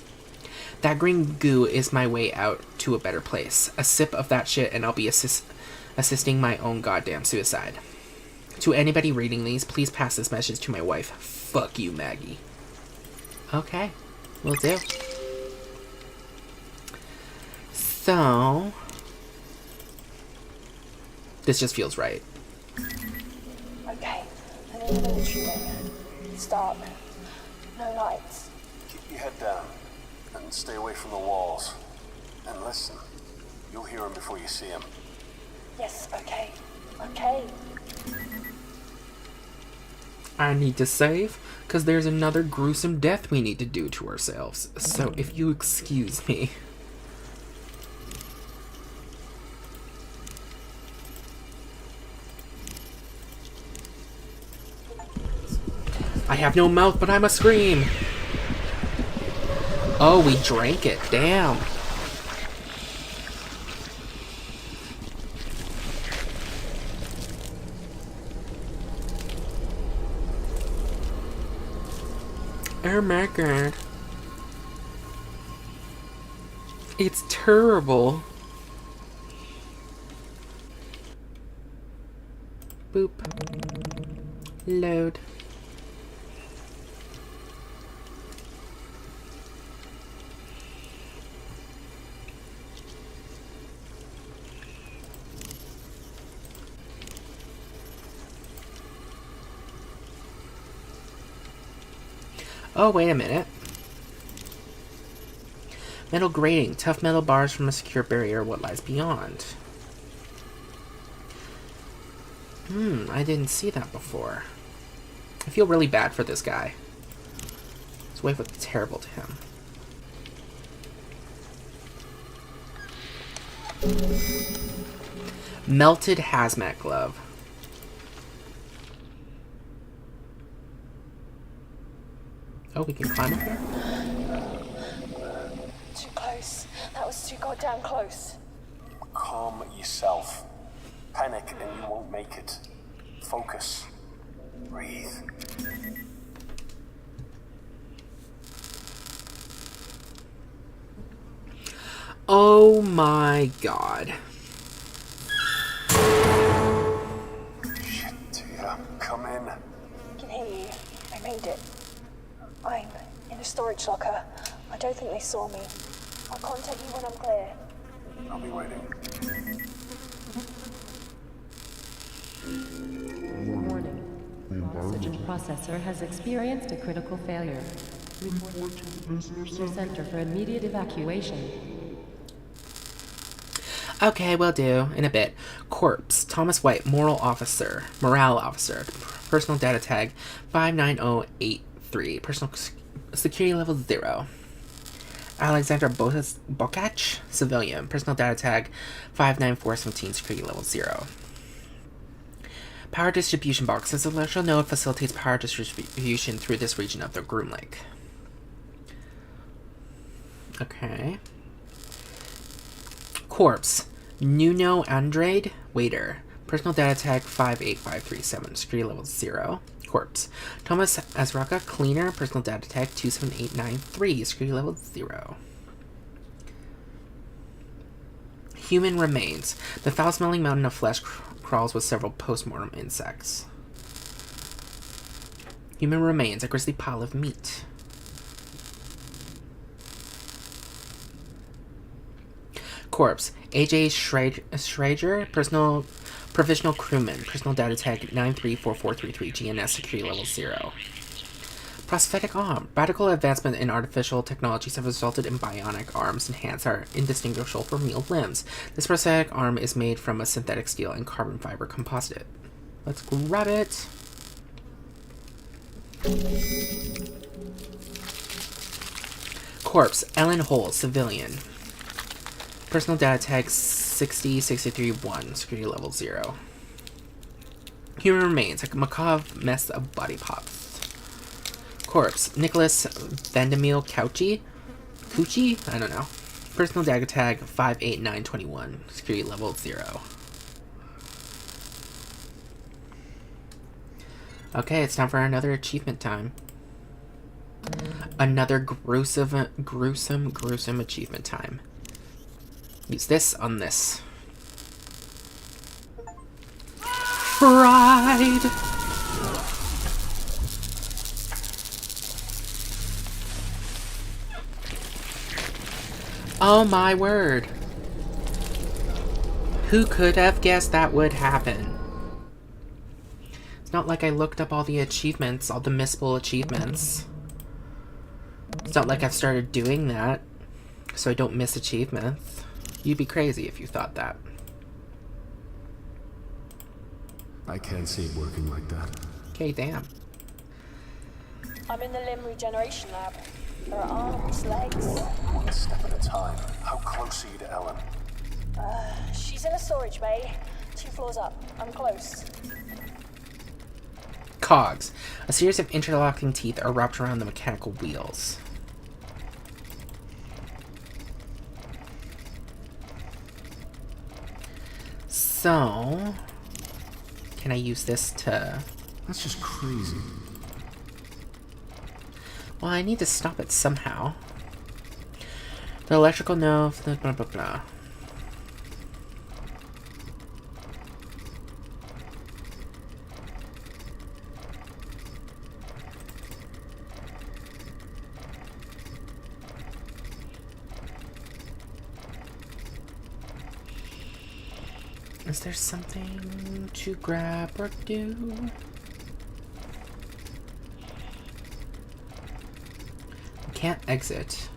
That green goo is my way out to a better place. A sip of that shit and I'll be assisting my own goddamn suicide. To anybody reading these, please pass this message to my wife. Fuck you, Maggie. Okay, will do. So, this just feels right. Okay, I'm in the military wing. It's dark. No lights. Keep your head down and stay away from the walls. And listen, you'll hear him before you see him. Yes, okay. Okay. I need to save, because there's another gruesome death we need to do to ourselves. So if you excuse me. I have no mouth, but I must scream. Oh, we drank it. Damn. Oh my god. It's terrible. Boop. Load. Oh, wait a minute. Metal grating. Tough metal bars from a secure barrier. What lies beyond? I didn't see that before. I feel really bad for this guy. His wife was terrible to him. Melted hazmat glove. Oh, we can climb up here? Too close. That was too goddamn close. Calm yourself. Panic and you won't make it. Focus. Breathe. Oh my god. Shit, Tia. Come in. I can hear you. I made it. I'm in a storage locker. I don't think they saw me. I'll contact you when I'm clear. I'll be waiting. Warning. Oxygen processor has experienced a critical failure. Report to center for immediate evacuation. Okay, will do. In a bit. Corpse. Thomas White, morale officer. Personal data tag 59083. Personal security level 0. Alexandra Bokach, civilian. Personal data tag 59417. Security level 0. Power distribution box. This electrical node facilitates power distribution through this region of the Groom Lake. Okay. Corpse. Nuno Andrade, waiter. Personal data tag 58537. Security level 0. Corpse. Thomas Azraka, cleaner. Personal data tag 27893. Security level 0. Human remains. The foul-smelling mountain of flesh crawls with several post-mortem insects. Human remains. A grisly pile of meat. Corpse. AJ Schrager, provisional crewman. Personal data tag 934433. GNS security level 0. Prosthetic arm. Radical advancement in artificial technologies have resulted in bionic arms and hands are indistinguishable from real limbs. This prosthetic arm is made from a synthetic steel and carbon fiber composite. Let's grab it. Corpse. Ellen Hole, civilian. Personal data tag 60631. Security level 0. Human remains. A macabre mess of body parts. Corpse. Nicholas Vandemil Cauchy? I don't know. Personal data tag 58921. Security level 0. Okay, it's time for another achievement time. Another gruesome achievement time. Use this on this. Fried! Oh my word. Who could have guessed that would happen? It's not like I looked up all the achievements, all the missable achievements. It's not like I've started doing that, so I don't miss achievements. You'd be crazy if you thought that. I can't see it working like that. Okay, damn. I'm in the limb regeneration lab. There are arms, legs. One step at a time. How close are you to Ellen? She's in a storage bay. 2 floors up. I'm close. Cogs. A series of interlocking teeth are wrapped around the mechanical wheels. So, can I use this to... That's just crazy. Well, I need to stop it somehow. The electrical node... blah, blah, blah. Is there something to grab or do? Can't exit.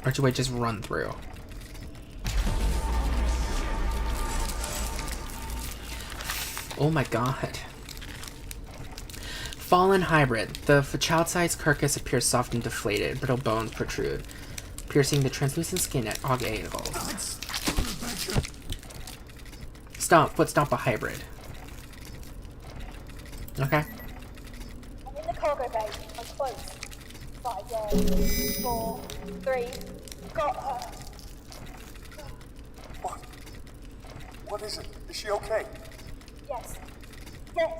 Or do I just run through? Oh my god. Fallen hybrid. The child-sized carcass appears soft and deflated. Brittle bones protrude, piercing the translucent skin at odd angles. Foot stomp a hybrid. Okay. I'm in the cargo bay. I'm close. 5 days. 4, 3. Got her. What is it? Is she okay? Yes. Yes.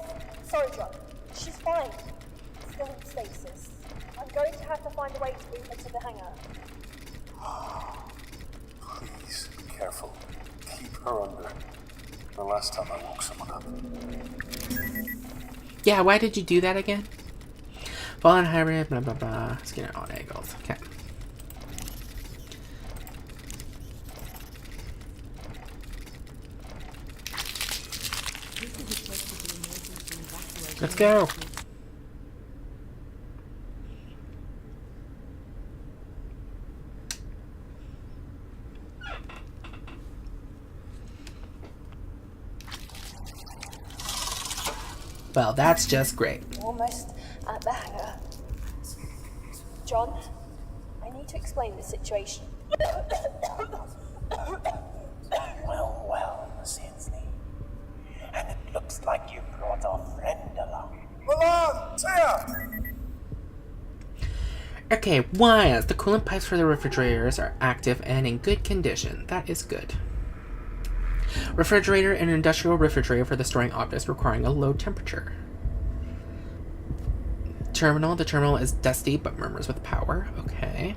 Sorry, John. She's fine. Still in stasis. I'm going to have to find a way to move her to the hangar. Please, be careful. Keep her under. The last time I woke someone up. Yeah, why did you do that again? Fallen hybrid, blah blah blah. Skin at odd angles. Okay. Let's go. Well, that's just great. Almost at the hangar. John, I need to explain the situation. Well, Miss Hensley. And it looks like you brought a friend along. Milan! Tia! Okay, why? The coolant pipes for the refrigerators are active and in good condition. That is good. Refrigerator and industrial refrigerator for the storing objects requiring a low temperature. Terminal. The terminal is dusty but murmurs with power. Okay.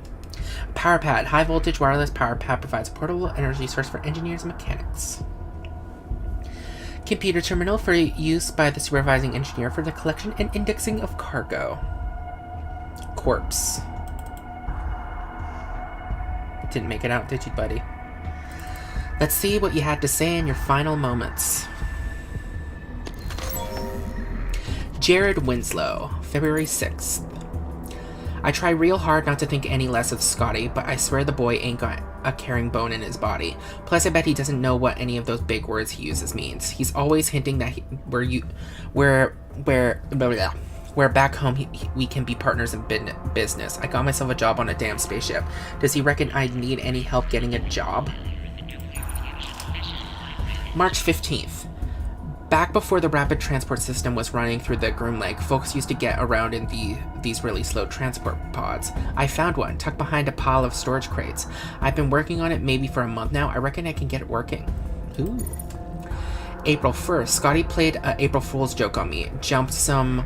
Power pad. High voltage wireless power pad provides a portable energy source for engineers and mechanics. Computer terminal for use by the supervising engineer for the collection and indexing of cargo. Corpse. Didn't make it out, did you, buddy? Let's see what you had to say in your final moments. Jared Winslow, February 6th. I try real hard not to think any less of Scotty, but I swear the boy ain't got a caring bone in his body. Plus, I bet he doesn't know what any of those big words he uses means. He's always hinting that where back home we can be partners in business. I got myself a job on a damn spaceship. Does he reckon I'd need any help getting a job? March 15th. Back before the rapid transport system was running through the Groom Lake, folks used to get around in these really slow transport pods. I found one, tucked behind a pile of storage crates. I've been working on it maybe for a month now. I reckon I can get it working. Ooh. April 1st. Scotty played an April Fool's joke on me. Dumped some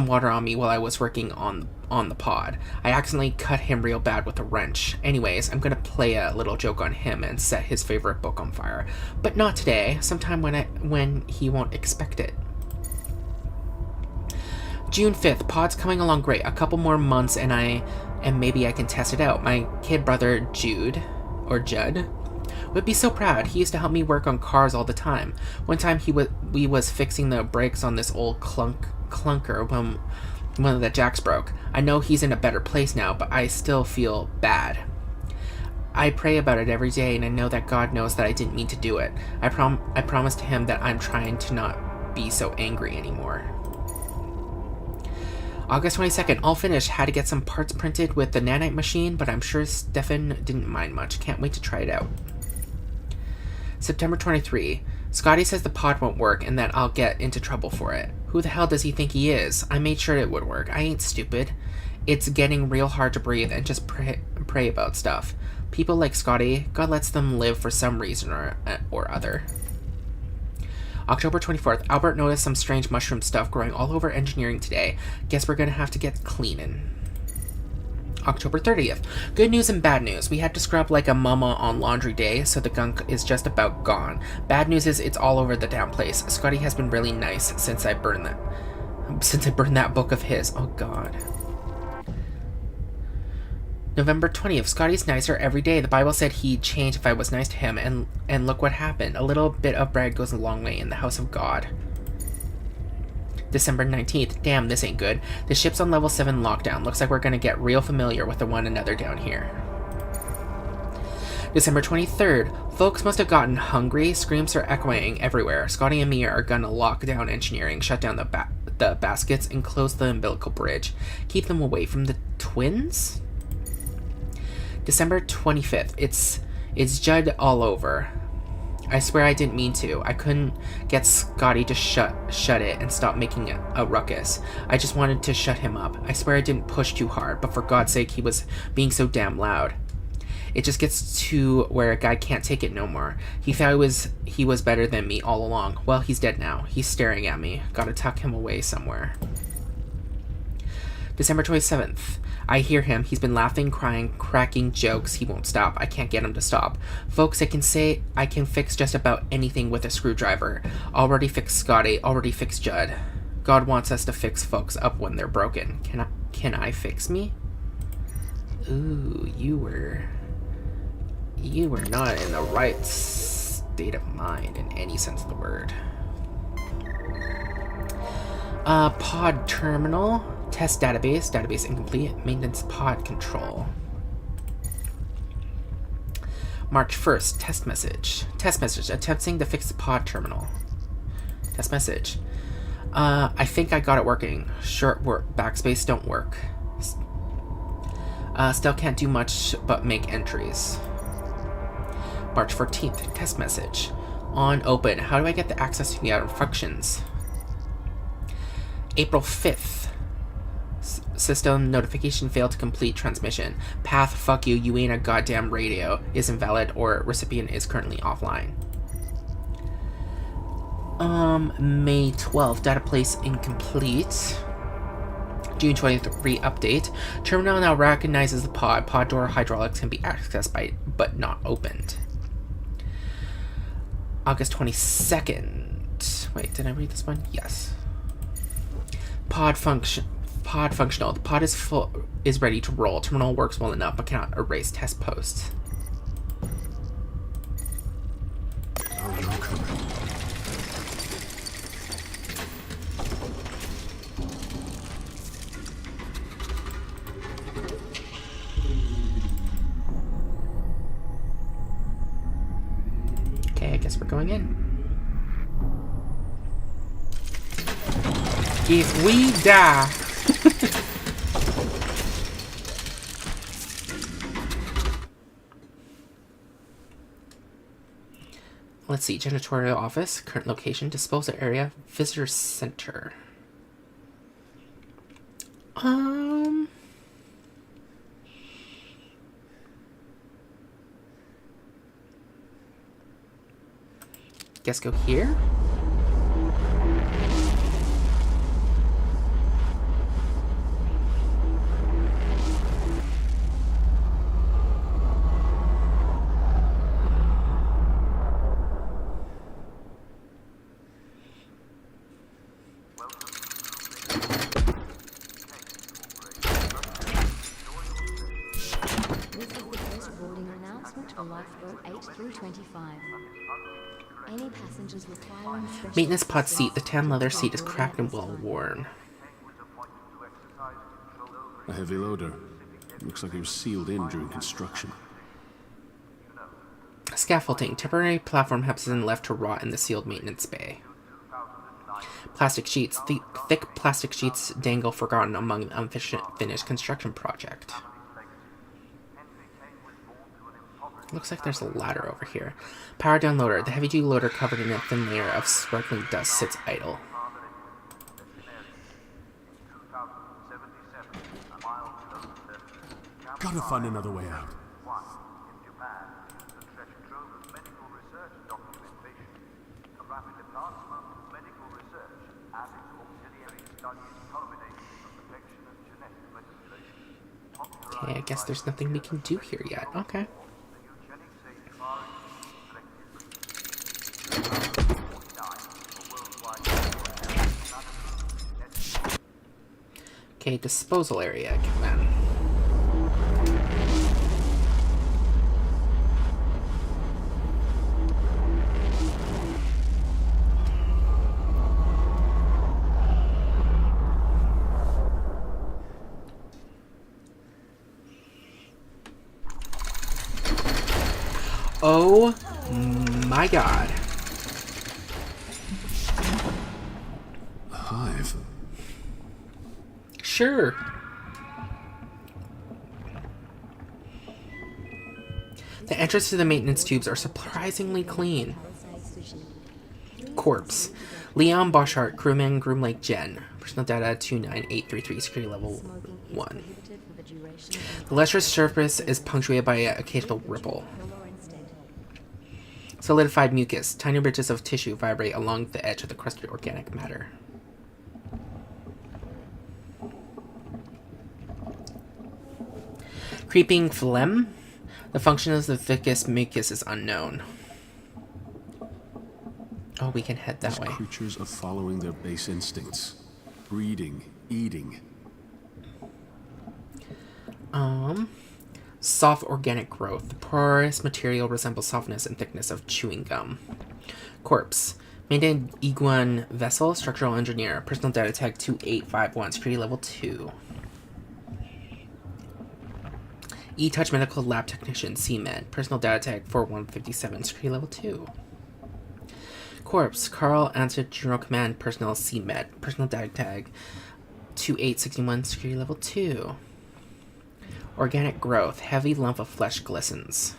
water on me while I was working on the pod. I accidentally cut him real bad with a wrench. Anyways, I'm gonna play a little joke on him and set his favorite book on fire. But not today. Sometime when he won't expect it. June 5th. Pod's coming along great. A couple more months and maybe I can test it out. My kid brother Judd would be so proud. He used to help me work on cars all the time. One time we was fixing the brakes on this old clunker when one of the jacks broke. I know he's in a better place now, but I still feel bad. I pray about it every day, and I know that God knows that I didn't mean to do it. I promised him that I'm trying to not be so angry anymore. August 22nd, all finished. Had to get some parts printed with the nanite machine, but I'm sure Stefan didn't mind much. Can't wait to try it out. September 23. Scotty says the pod won't work and that I'll get into trouble for it. Who the hell does he think he is? I made sure it would work. I ain't stupid. It's getting real hard to breathe and just pray about stuff. People like Scotty, God lets them live for some reason or other. October 24th. Albert noticed some strange mushroom stuff growing all over engineering today. Guess we're gonna have to get cleaning. October 30th. Good news and bad news. We had to scrub like a mama on laundry day, so the gunk is just about gone. Bad news is it's all over the damn place. Scotty has been really nice since I burned that book of his. Oh god. November 20th. Scotty's nicer every day. The Bible said he'd change if I was nice to him, and look what happened. A little bit of bread goes a long way in the house of God. December 19th. Damn, this ain't good. The ship's on level 7 lockdown. Looks like we're gonna get real familiar with the one another down here. December 23rd. Folks must have gotten hungry. Screams are echoing everywhere. Scotty and me are gonna lock down engineering, shut down the the baskets and close the umbilical bridge. Keep them away from the twins? December 25th. It's Judd all over. I swear I didn't mean to. I couldn't get Scotty to shut it and stop making a ruckus. I just wanted to shut him up. I swear I didn't push too hard, but for God's sake, he was being so damn loud. It just gets to where a guy can't take it no more. He thought he was better than me all along. Well, he's dead now. He's staring at me. Gotta tuck him away somewhere. December 27th. I hear him. He's been laughing, crying, cracking jokes. He won't stop. I can't get him to stop. Folks, I can say I can fix just about anything with a screwdriver. Already fixed Scotty. Already fixed Judd. God wants us to fix folks up when they're broken. Can I fix me? Ooh, you were not in the right state of mind in any sense of the word. Pod terminal. Test database. Database incomplete. Maintenance pod control. March 1st. Test message. Test message. Attempting to fix the pod terminal. Test message. I think I got it working. Short work. Backspace don't work. Still can't do much but make entries. March 14th. Test message. On open. How do I get the access to the outer functions? April 5th. System notification failed to complete transmission. Path, fuck you, you ain't a goddamn radio, is invalid, or recipient is currently offline. May 12th, data place incomplete. June 23 update. Terminal now recognizes the pod. Pod door hydraulics can be accessed but not opened. August 22nd. Wait, did I read this one? Yes. Pod functional. The pod is ready to roll. Terminal works well enough, but cannot erase test posts. Oh, you're coming. Okay, I guess we're going in. If we die... Let's see, janitorial office, current location, disposal area, visitor center. Guess go here. Maintenance pod seat. The tan leather seat is cracked and well worn. A heavy loader. Looks like it was sealed in during construction. Scaffolding. Temporary platform has been left to rot in the sealed maintenance bay. Plastic sheets. Thick plastic sheets dangle forgotten among the unfinished construction project. Looks like there's a ladder over here. Power down loader. The heavy-duty loader covered in a thin layer of sparkling dust sits idle. Gotta find another way out. Okay, I guess there's nothing we can do here yet. Okay. Okay, disposal area, come on. Oh my god. A hive? Sure. The entrance to the maintenance tubes are surprisingly clean. Corpse. Leon Boschart, crewman, Groom Lake Jen. Personal data 29833, security level 1. The lustrous surface is punctuated by an occasional ripple. Solidified mucus. Tiny ridges of tissue vibrate along the edge of the crusted organic matter. Creeping phlegm. The function of the thickest mucus is unknown. Oh, we can head that way. These creatures are following their base instincts. Breeding, eating. Soft organic growth. The porous material resembles softness and thickness of chewing gum. Corpse. Maintained iguan vessel, structural engineer. Personal data tag 2851, security level 2. E-Touch medical lab technician, CMed. Personal data tag 4157, security level 2. Corpse. Carl answered general command personnel, CMed. Personal data tag 2861, security level 2. Organic growth. Heavy lump of flesh glistens.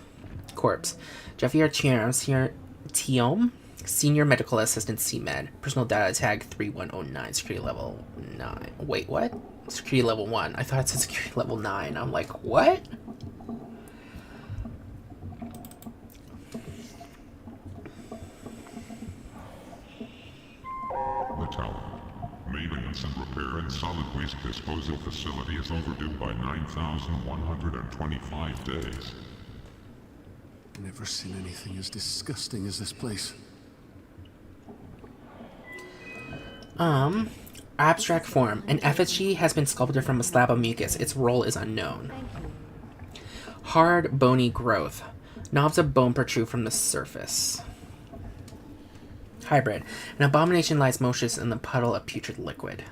Corpse. Jeffy Tiom, senior medical assistant, CMed. Personal data tag 3109, security level 9. Wait, what? Security level 1. I thought it said security level 9. I'm like, what? The tower. Maintenance and repair and solid waste disposal facility is overdue by 9,125 days. Never seen anything as disgusting as this place. Abstract form. An effigy has been sculpted from a slab of mucus. Its role is unknown. Hard, bony growth. Knobs of bone protrude from the surface. Hybrid. An abomination lies motionless in the puddle of putrid liquid.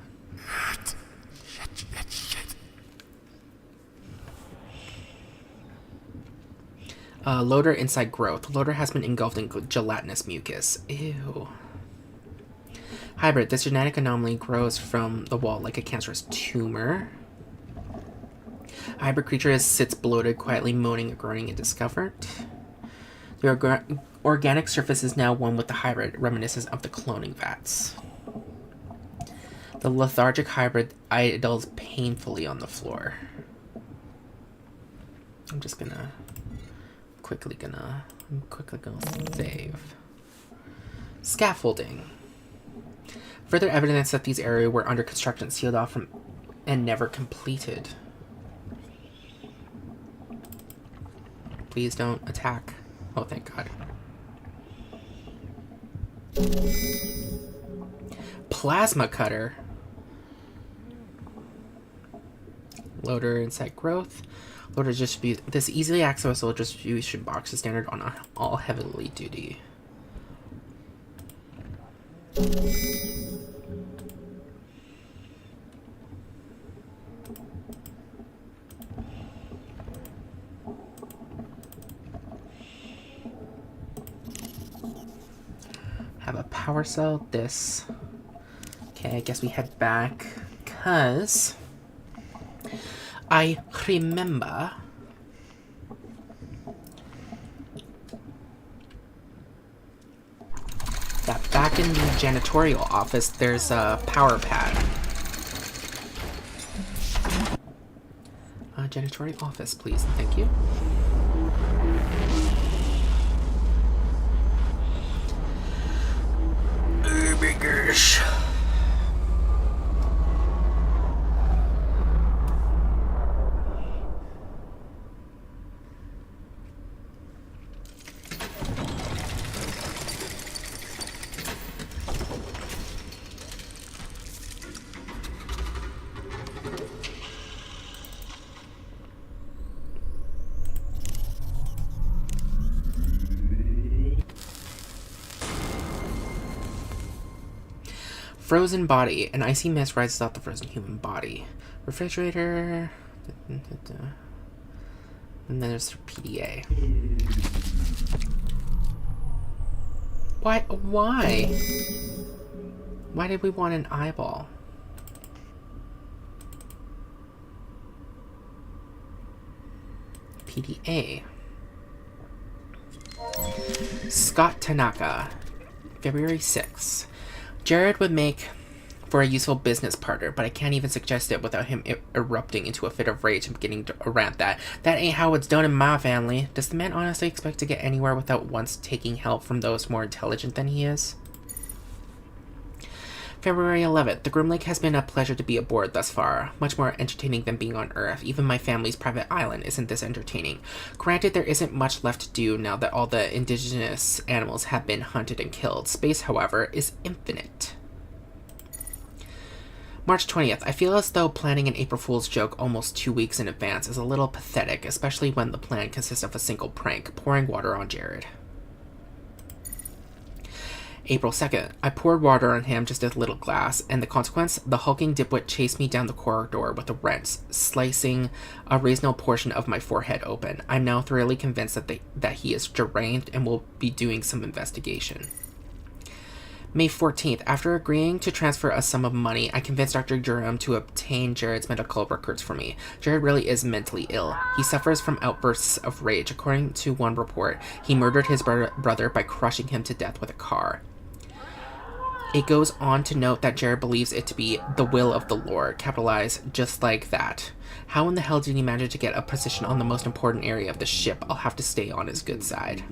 Loader inside growth. Loader has been engulfed in gelatinous mucus. Ew. Hybrid. This genetic anomaly grows from the wall like a cancerous tumor. Hybrid creature sits bloated, quietly moaning and groaning in discomfort. The organic surface is now one with the hybrid, reminiscent of the cloning vats. The lethargic hybrid idles painfully on the floor. I'm quickly gonna save. Scaffolding. Further evidence that these areas were under construction, sealed off from and never completed. Please don't attack. Oh, thank God. Plasma cutter. Loader inside growth. Loader distribute. This easily accessible distribution box is standard on all heavily duty. Have a power cell. This. Okay, I guess we head back, because I remember that back in the janitorial office, there's a power pad. Janitorial office, please. Thank you. Oh my gosh. Frozen body. An icy mist rises off the frozen human body. Refrigerator. And then there's PDA. Why? Why? Why did we want an eyeball? PDA. Scott Tanaka, February 6th. Jared would make for a useful business partner, but I can't even suggest it without him erupting into a fit of rage and beginning to rant that ain't how it's done in my family. Does the man honestly expect to get anywhere without once taking help from those more intelligent than he is? February 11th. The Grim Lake has been a pleasure to be aboard thus far. Much more entertaining than being on Earth. Even my family's private island isn't this entertaining. Granted, there isn't much left to do now that all the indigenous animals have been hunted and killed. Space, however, is infinite. March 20th. I feel as though planning an April Fool's joke almost 2 weeks in advance is a little pathetic, especially when the plan consists of a single prank, pouring water on Jared. April 2nd. I poured water on him, just a little glass, and the consequence? The hulking dipwit chased me down the corridor with a wrench, slicing a reasonable portion of my forehead open. I'm now thoroughly convinced that he is deranged and will be doing some investigation. May 14th. After agreeing to transfer a sum of money, I convinced Dr. Jerome to obtain Jared's medical records for me. Jared really is mentally ill. He suffers from outbursts of rage. According to one report, he murdered his brother by crushing him to death with a car. It goes on to note that Jared believes it to be the will of the Lord, capitalized just like that. How in the hell did he manage to get a position on the most important area of the ship? I'll have to stay on his good side.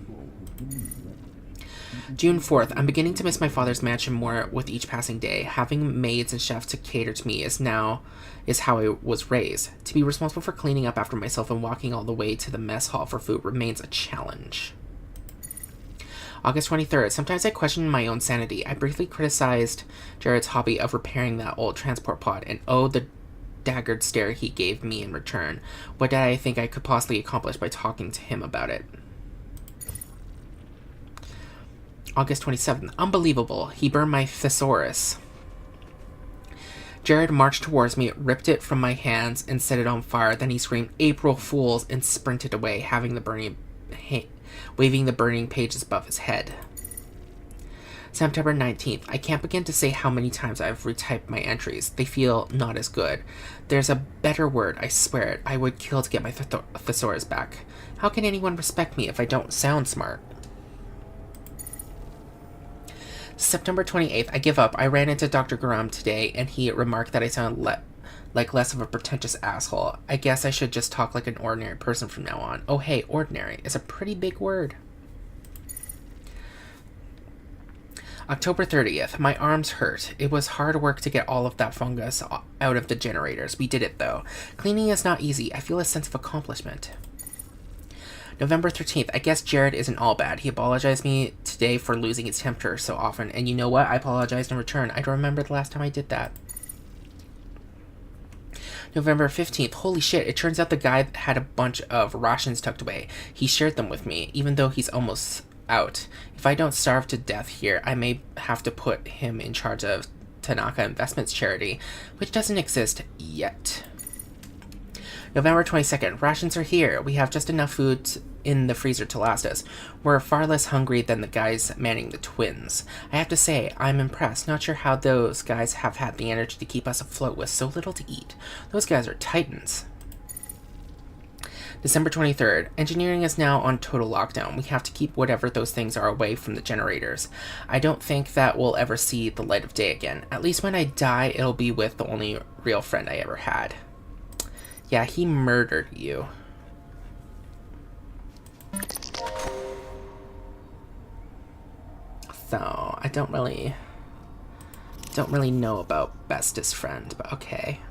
June 4th. I'm beginning to miss my father's mansion more with each passing day. Having maids and chefs to cater to me is how I was raised. To be responsible for cleaning up after myself and walking all the way to the mess hall for food remains a challenge. August 23rd. Sometimes I question my own sanity. I briefly criticized Jared's hobby of repairing that old transport pod, and oh, the daggered stare he gave me in return. What did I think I could possibly accomplish by talking to him about it? August 27th. Unbelievable. He burned my thesaurus. Jared marched towards me, ripped it from my hands, and set it on fire. Then he screamed, "April Fools," and sprinted away, waving the burning pages above his head. September 19th. I can't begin to say how many times I've retyped my entries. They feel not as good. There's a better word, I swear it. I would kill to get my thesaurus back. How can anyone respect me if I don't sound smart? September 28th. I give up. I ran into Dr. Garam today, and he remarked that I sound like less of a pretentious asshole. I guess I should just talk like an ordinary person from now on. Oh hey, ordinary is a pretty big word. October 30th. My arms hurt. It was hard work to get all of that fungus out of the generators. We did it though. Cleaning is not easy. I feel a sense of accomplishment. November 13th. I guess Jared isn't all bad. He apologized me today for losing his temper so often. And you know what? I apologized in return. I don't remember the last time I did that. November 15th. Holy shit. It turns out the guy had a bunch of rations tucked away. He shared them with me, even though he's almost out. If I don't starve to death here, I may have to put him in charge of Tanaka Investments charity, which doesn't exist yet. November 22nd. Rations are here. We have just enough food in the freezer to last us. We're far less hungry than the guys manning the twins. I have to say, I'm impressed. Not sure how those guys have had the energy to keep us afloat with so little to eat. Those guys are titans. December 23rd. Engineering is now on total lockdown. We have to keep whatever those things are away from the generators. I don't think that we'll ever see the light of day again. At least when I die, it'll be with the only real friend I ever had. Yeah, he murdered you. So, I don't really know about bestest friend, but okay.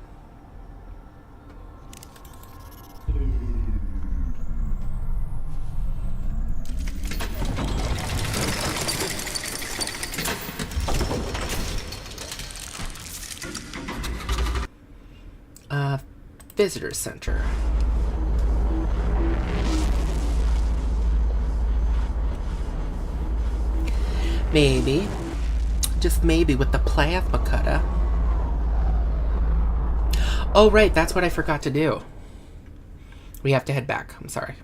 Visitor center. Maybe. Just maybe with the plasma cutter. Oh, right, that's what I forgot to do. We have to head back. I'm sorry.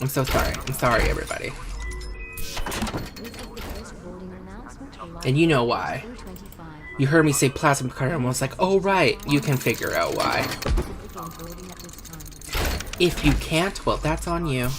I'm so sorry. I'm sorry, everybody. And you know why. You heard me say plasma cutter and I was like, oh, right. You can figure out why. on boarding at this time. If you can't, well, that's on you.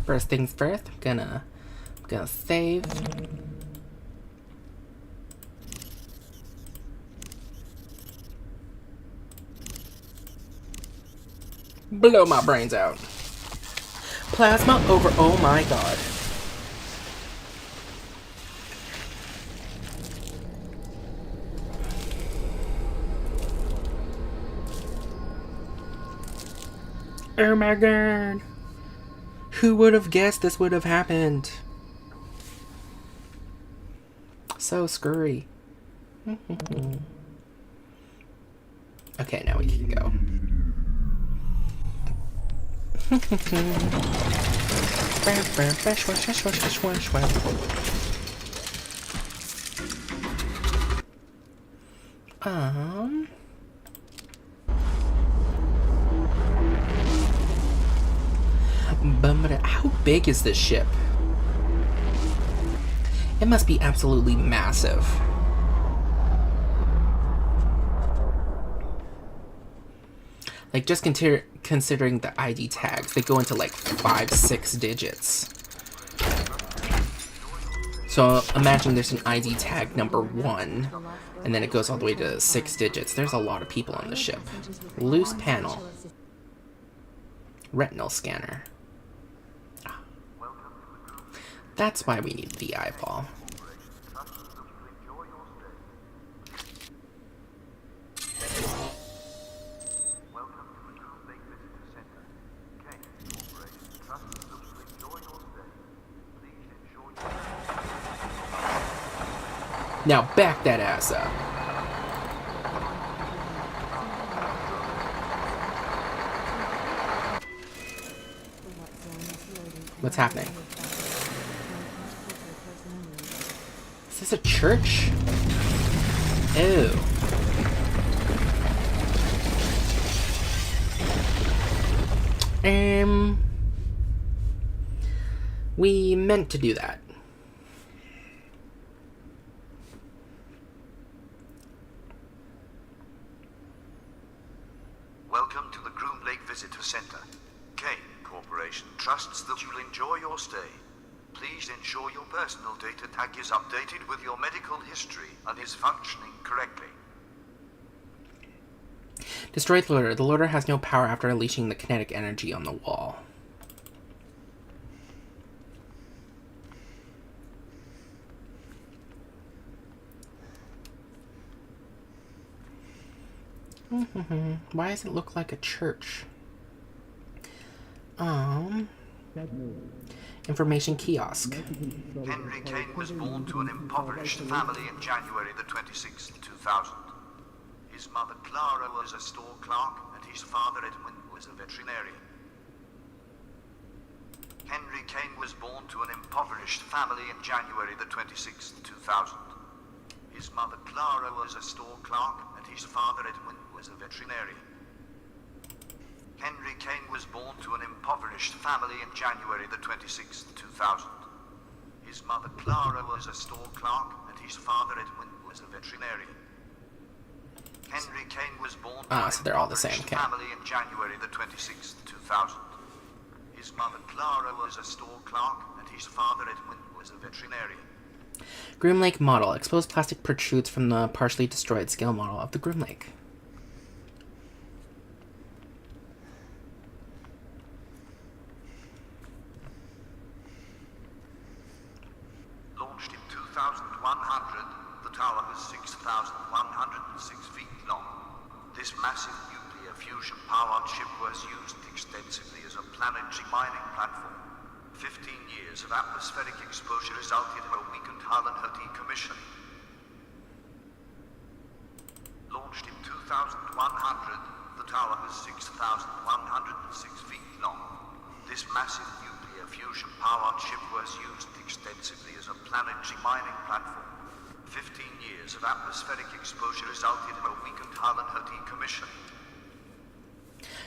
First things first, I'm gonna save. Blow my brains out. Plasma over, oh my god. Oh my god. Who would have guessed this would have happened? So scurry. Okay, now we can go. How big is this ship? It must be absolutely massive. Like, just considering the ID tags, they go into like 5-6 digits. So imagine there's an ID tag number 1, and then it goes all the way to 6 digits. There's a lot of people on the ship. Loose panel. Retinal scanner. That's why we need the eyeball. Now back that ass up. What's happening? Is this a church? Ew. We meant to do that. Welcome to the Groom Lake Visitor Center. Kane Corporation trusts that you'll enjoy your stay. Please ensure your personal data tag is updated with your medical history and is functioning correctly. Destroy the loader. The loader has no power after unleashing the kinetic energy on the wall. Why does it look like a church? Information kiosk. Henry Kane was born to an impoverished family in January the 26th, 2000. His mother Clara was a store clerk and his father Edwin was a veterinarian. Henry Kane was born to an impoverished family in January the 26th, 2000. His mother Clara was a store clerk and his father Edwin was a veterinarian. Henry Kane was born to an impoverished family in January the 26th, 2000. His mother Clara was a store clerk and his father Edwin was a veterinarian. Henry Kane was born to an so they're all the same. impoverished family in January the 26th, 2000. His mother Clara was a store clerk and his father Edwin was a veterinarian. Groom Lake model. Exposed plastic protrudes from the partially destroyed scale model of the Groom Lake. Launched in 2100, the tower was 6,106 feet long. This massive nuclear fusion-powered ship was used extensively as a planetary mining platform. 15 years of atmospheric exposure resulted in a weakened hull and her decommissioning. fusion-powered ship was used extensively as a planetary mining platform. 15 years of atmospheric exposure resulted in a weakened hull and her decommissioning.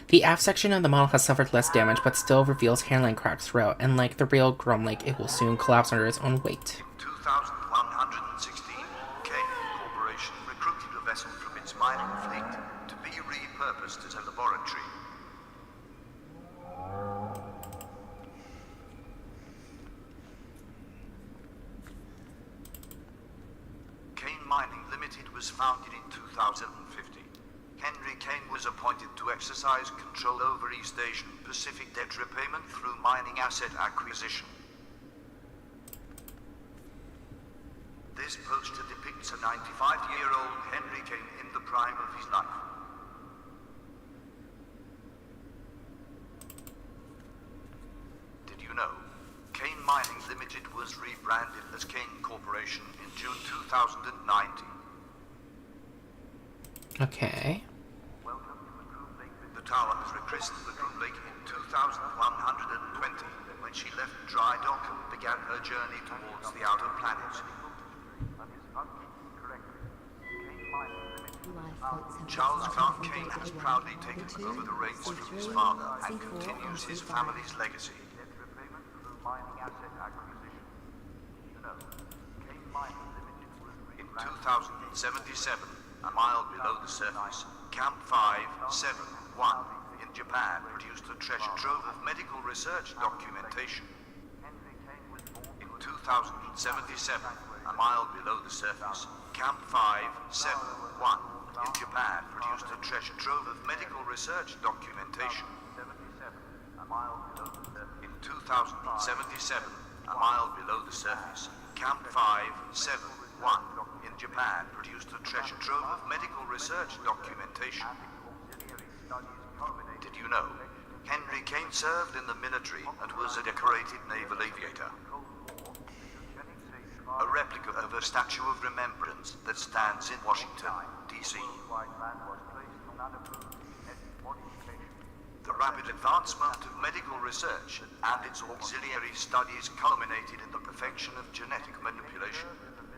The aft section of the model has suffered less damage, but still reveals hairline cracks throughout, and like the real Grom Lake, it will soon collapse under its own weight. 2116, Kane Corporation recruited a vessel from its mining fleet to be repurposed as a laboratory. Kane Mining Limited was founded in 2015. Henry Kane was appointed to exercise control over East Asian Pacific debt repayment through mining asset acquisition. This poster depicts a 95-year-old Henry Kane in the prime of his life. Did you know? Kane Mining Limited was rebranded as Kane Corporation in June 2019. Okay. The tower was rechristened the Groom Lake in 2120 when she left dry dock and began her journey towards the outer planets. Charles Clark Kane has proudly taken over the reins from his father and continues his family's legacy. In 2077, a mile below the surface, Camp 571 in Japan produced a treasure trove of medical research documentation. In 2077, a mile below the surface, Camp 571 in Japan produced a treasure trove of medical research documentation. In 2077, a mile below the surface, Camp 571 in Japan produced a treasure trove of medical research documentation. Did you know? Henry Kane served in the military and was a decorated naval aviator. A replica of a statue of remembrance that stands in Washington, D.C. The rapid advancement of medical research and its auxiliary studies culminated in the perfection of genetic manipulation.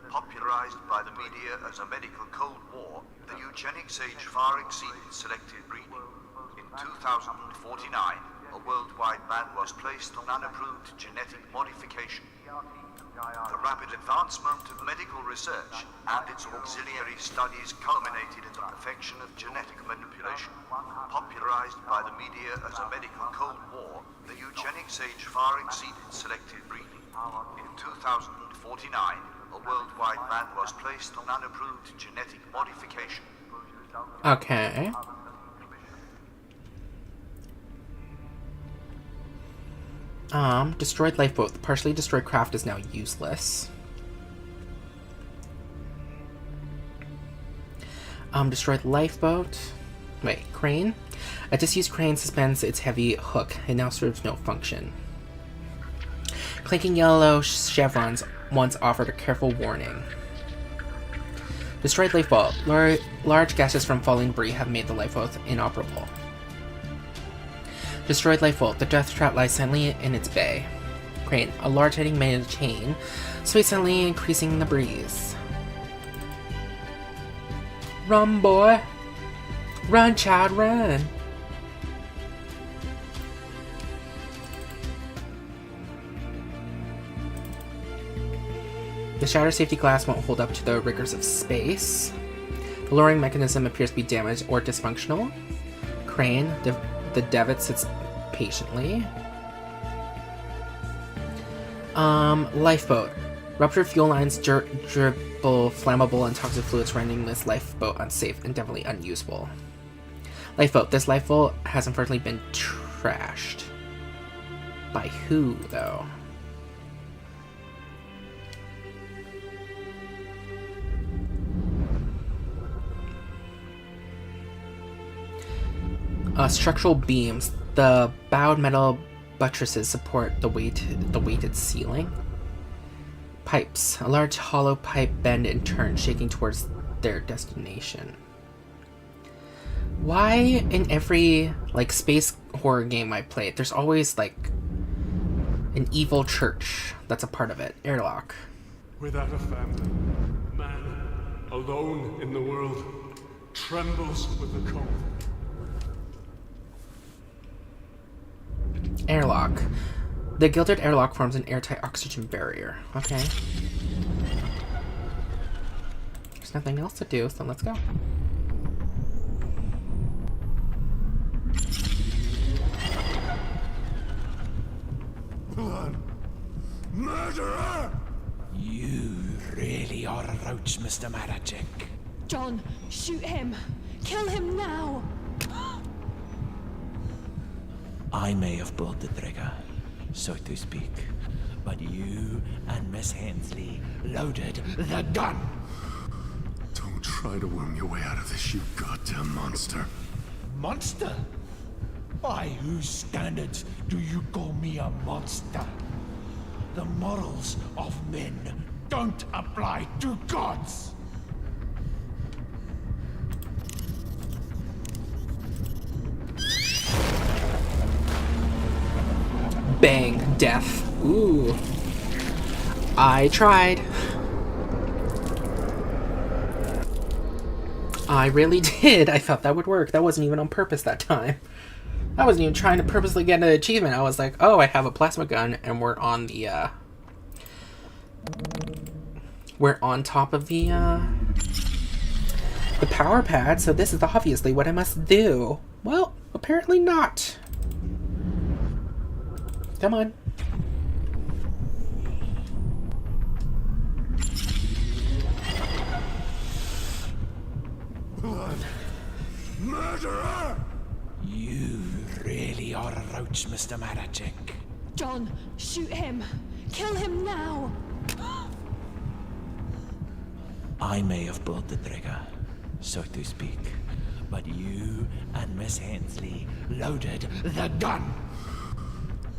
Popularized by the media as a medical Cold War, the eugenics age far exceeded selective breeding. In 2049, a worldwide ban was placed on unapproved genetic modification. The rapid advancement of medical research and its auxiliary studies culminated in the perfection of genetic manipulation. Popularized by the media as a medical Cold War, the eugenics age far exceeded selective breeding. In 2049, a worldwide ban was placed on unapproved genetic modification. Okay. Destroyed lifeboat. The partially destroyed craft is now useless. Destroyed lifeboat. Wait, crane? A disused crane suspends its heavy hook. It now serves no function. Clanking yellow chevrons once offered a careful warning. Destroyed lifeboat. Large gases from falling debris have made the lifeboat inoperable. Destroyed lifeboat. The death trap lies silently in its bay. Crane. A large heading made of chain sways silently, increasing the breeze. Run, boy! Run, child, run! The shattered safety glass won't hold up to the rigors of space. The lowering mechanism appears to be damaged or dysfunctional. Crane. The Devitt sits patiently. Lifeboat. Ruptured fuel lines dribble flammable and toxic fluids, rendering this lifeboat unsafe and definitely unusable. Lifeboat. This lifeboat has unfortunately been trashed. By who, though? Structural beams. The bowed metal buttresses support the weighted ceiling. Pipes. A large hollow pipe bend and turn, shaking towards their destination. Why in every space horror game I play, there's always An evil church. That's a part of it. Airlock. Without a family, man, alone in the world, trembles with the cold. Airlock. The gilded airlock forms an airtight oxygen barrier. Okay. There's nothing else to do, so let's go. Blood! Murderer! You really are a roach, Mr. Maracek. John, shoot him! Kill him now! I may have pulled the trigger, so to speak, but you and Miss Hensley loaded the gun! Don't try to worm your way out of this, you goddamn monster. Monster? By whose standards do you call me a monster? The morals of men don't apply to gods! Bang. Death. Ooh. I tried. I really did. I thought that would work. That wasn't even on purpose that time. I wasn't even trying to purposely get an achievement. I was like, oh, I have a plasma gun, and we're on the, we're on top of the power pad, so this is obviously what I must do. Well, apparently not. Come on. Blood! Murderer! You really are a roach, Mr. Maracek. John, shoot him! Kill him now! I may have pulled the trigger, so to speak, but you and Miss Hensley loaded the gun!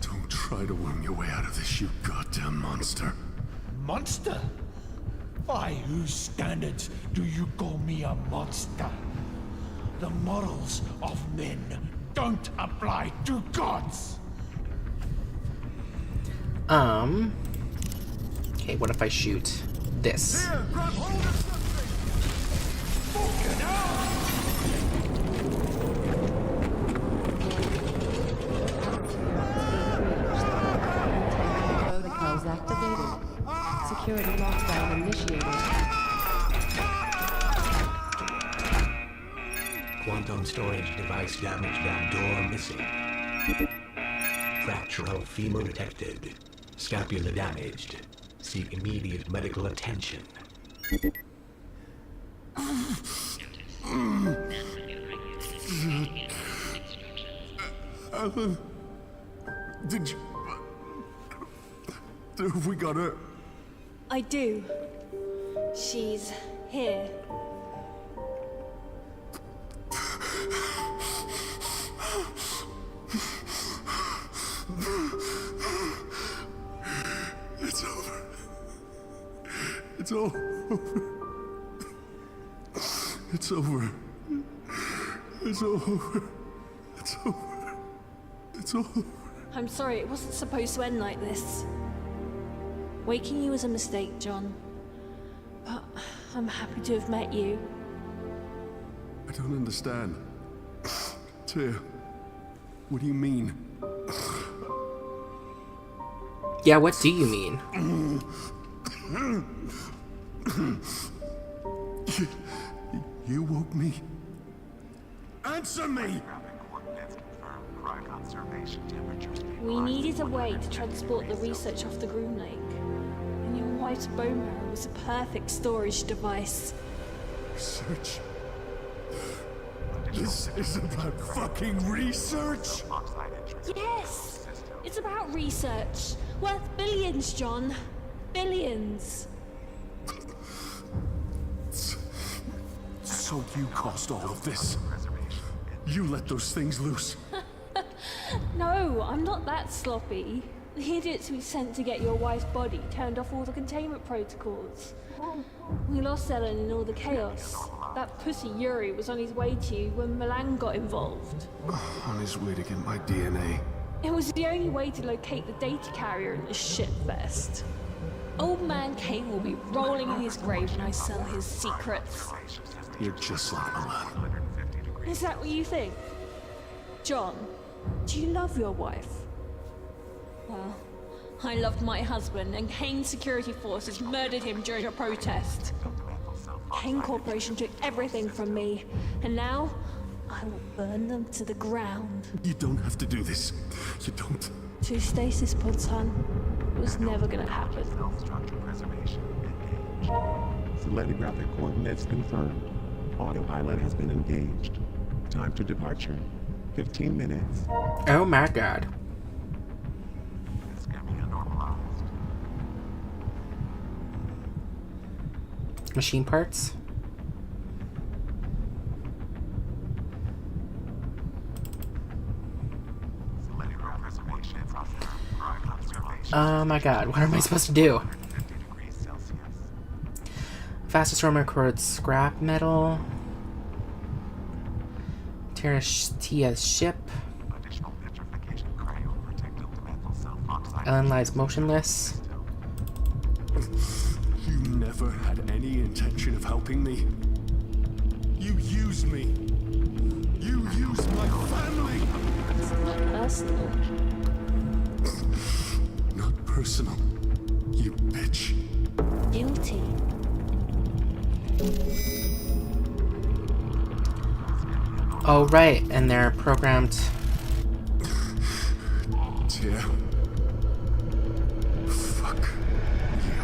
Don't try to worm your way out of this, you goddamn monster. Monster? By whose standards do you call me a monster? The morals of men don't apply to gods! Okay, what if I shoot this? Here, grab hold of something! Fucking Protocols activated. Security lockdown initiated. Quantum storage device damaged and door missing. Fracture of femur detected. Scapula damaged. Seek immediate medical attention. Alan, did you... Have we got her? I do. She's here. It's over. It's all over. It's over. It's over. It's over. It's over. I'm sorry, it wasn't supposed to end like this. Waking you was a mistake, John. But I'm happy to have met you. I don't understand. Tia, what do you mean? Yeah, what do you mean? You woke me. Answer me! We needed a way to transport the research off the Groom Lake. And your wife's bone marrow was a perfect storage device. Research? This is about fucking research? Yes! It's about research. Worth billions, John. Billions. So you caused all of this? You let those things loose? No, I'm not that sloppy. The idiots we sent to get your wife's body turned off all the containment protocols. We lost Ellen in all the chaos. That pussy Yuri was on his way to you when Milan got involved. On his way to get my DNA. It was the only way to locate the data carrier in this shitfest. Old man Kane will be rolling in his grave when I sell his secrets. You're just like Milan. Is that what you think? John, do you love your wife? Well, I loved my husband, and Kane's security forces murdered him during a protest. Kane Corporation took everything from me, and now I will burn them to the ground. You don't have to do this. You don't. 2 stasis pods, hon. It was never gonna happen. Selenographic coordinates confirmed. Autopilot has been engaged. Time to departure. 15 minutes. Oh my god. Machine parts? Oh my god, what am I supposed to do? Fastest Roman records scrap metal. Tia's ship. Ellen lies motionless. You never had any intention of helping me. You used me. You used my family. It's not personal. Not personal. You bitch. Guilty. Oh, right, and they're programmed. Tia. Fuck you.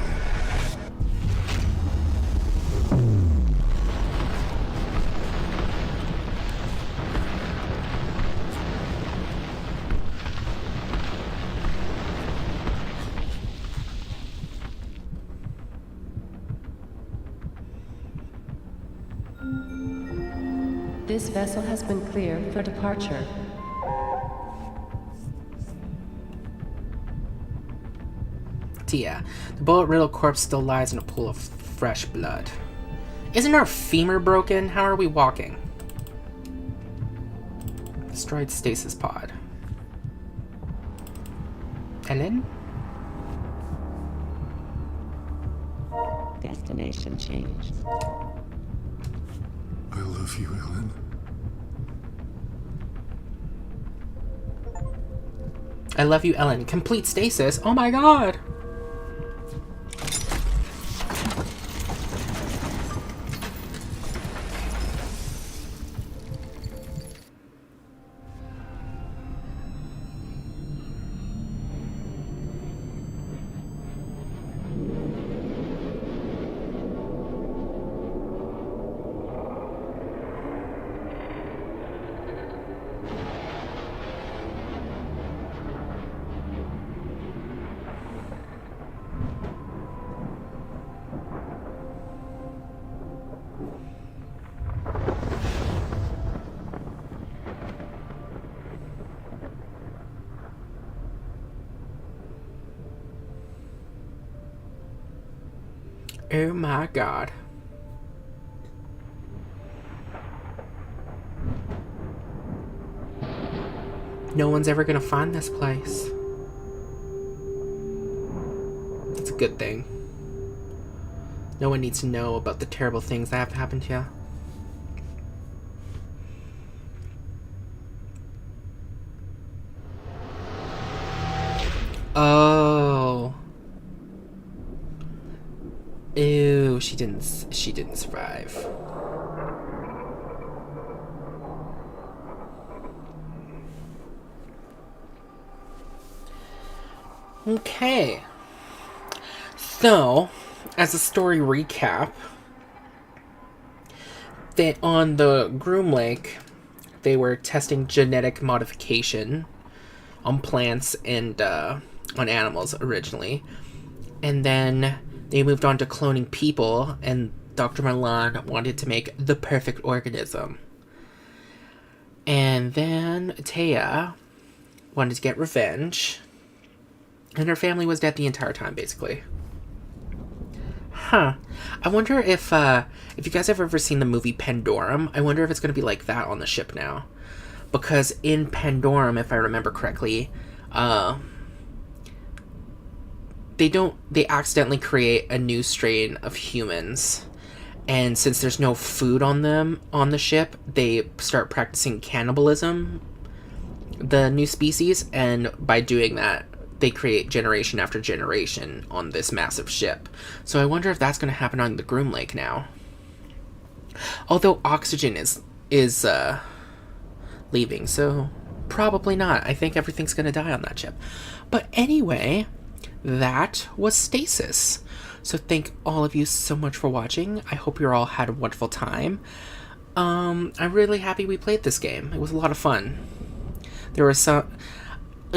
This vessel has been cleared for departure. Tia. The bullet-riddled corpse still lies in a pool of fresh blood. Isn't our femur broken? How are we walking? Destroyed stasis pod. Ellen? Destination changed. I love you, Ellen. I love you, Ellen. Complete stasis? Oh my god! Oh my god. No one's ever gonna find this place. That's a good thing. No one needs to know about the terrible things that have happened to you. Oh. Ew, she didn't survive. Okay. So, as a story recap, that on the Groom Lake, they were testing genetic modification on plants and on animals originally. And then they moved on to cloning people, and Dr. Milan wanted to make the perfect organism. And then Tia wanted to get revenge, and her family was dead the entire time, basically. Huh. I wonder if you guys have ever seen the movie Pandorum, I wonder if it's going to be like that on the ship now. because in Pandorum, if I remember correctly, they accidentally create a new strain of humans, and since there's no food on them on the ship, they start practicing cannibalism, the new species, and by doing that they create generation after generation on this massive ship. So I wonder if that's going to happen on the Groom Lake now. Although oxygen is leaving, so probably not. I think everything's going to die on that ship. But anyway, that was Stasis. So thank all of you so much for watching. I hope you all had a wonderful time. I'm really happy we played this game. It was a lot of fun. It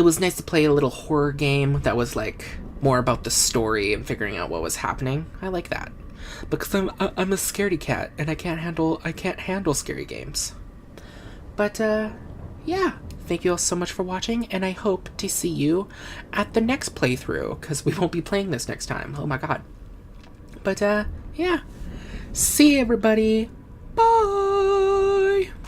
was nice to play a little horror game that was like more about the story and figuring out what was happening. I like that. Because I'm a scaredy cat and I can't handle scary games. But yeah, thank you all so much for watching, and I hope to see you at the next playthrough, because we won't be playing this next time. Oh my god. But yeah. See everybody. Bye.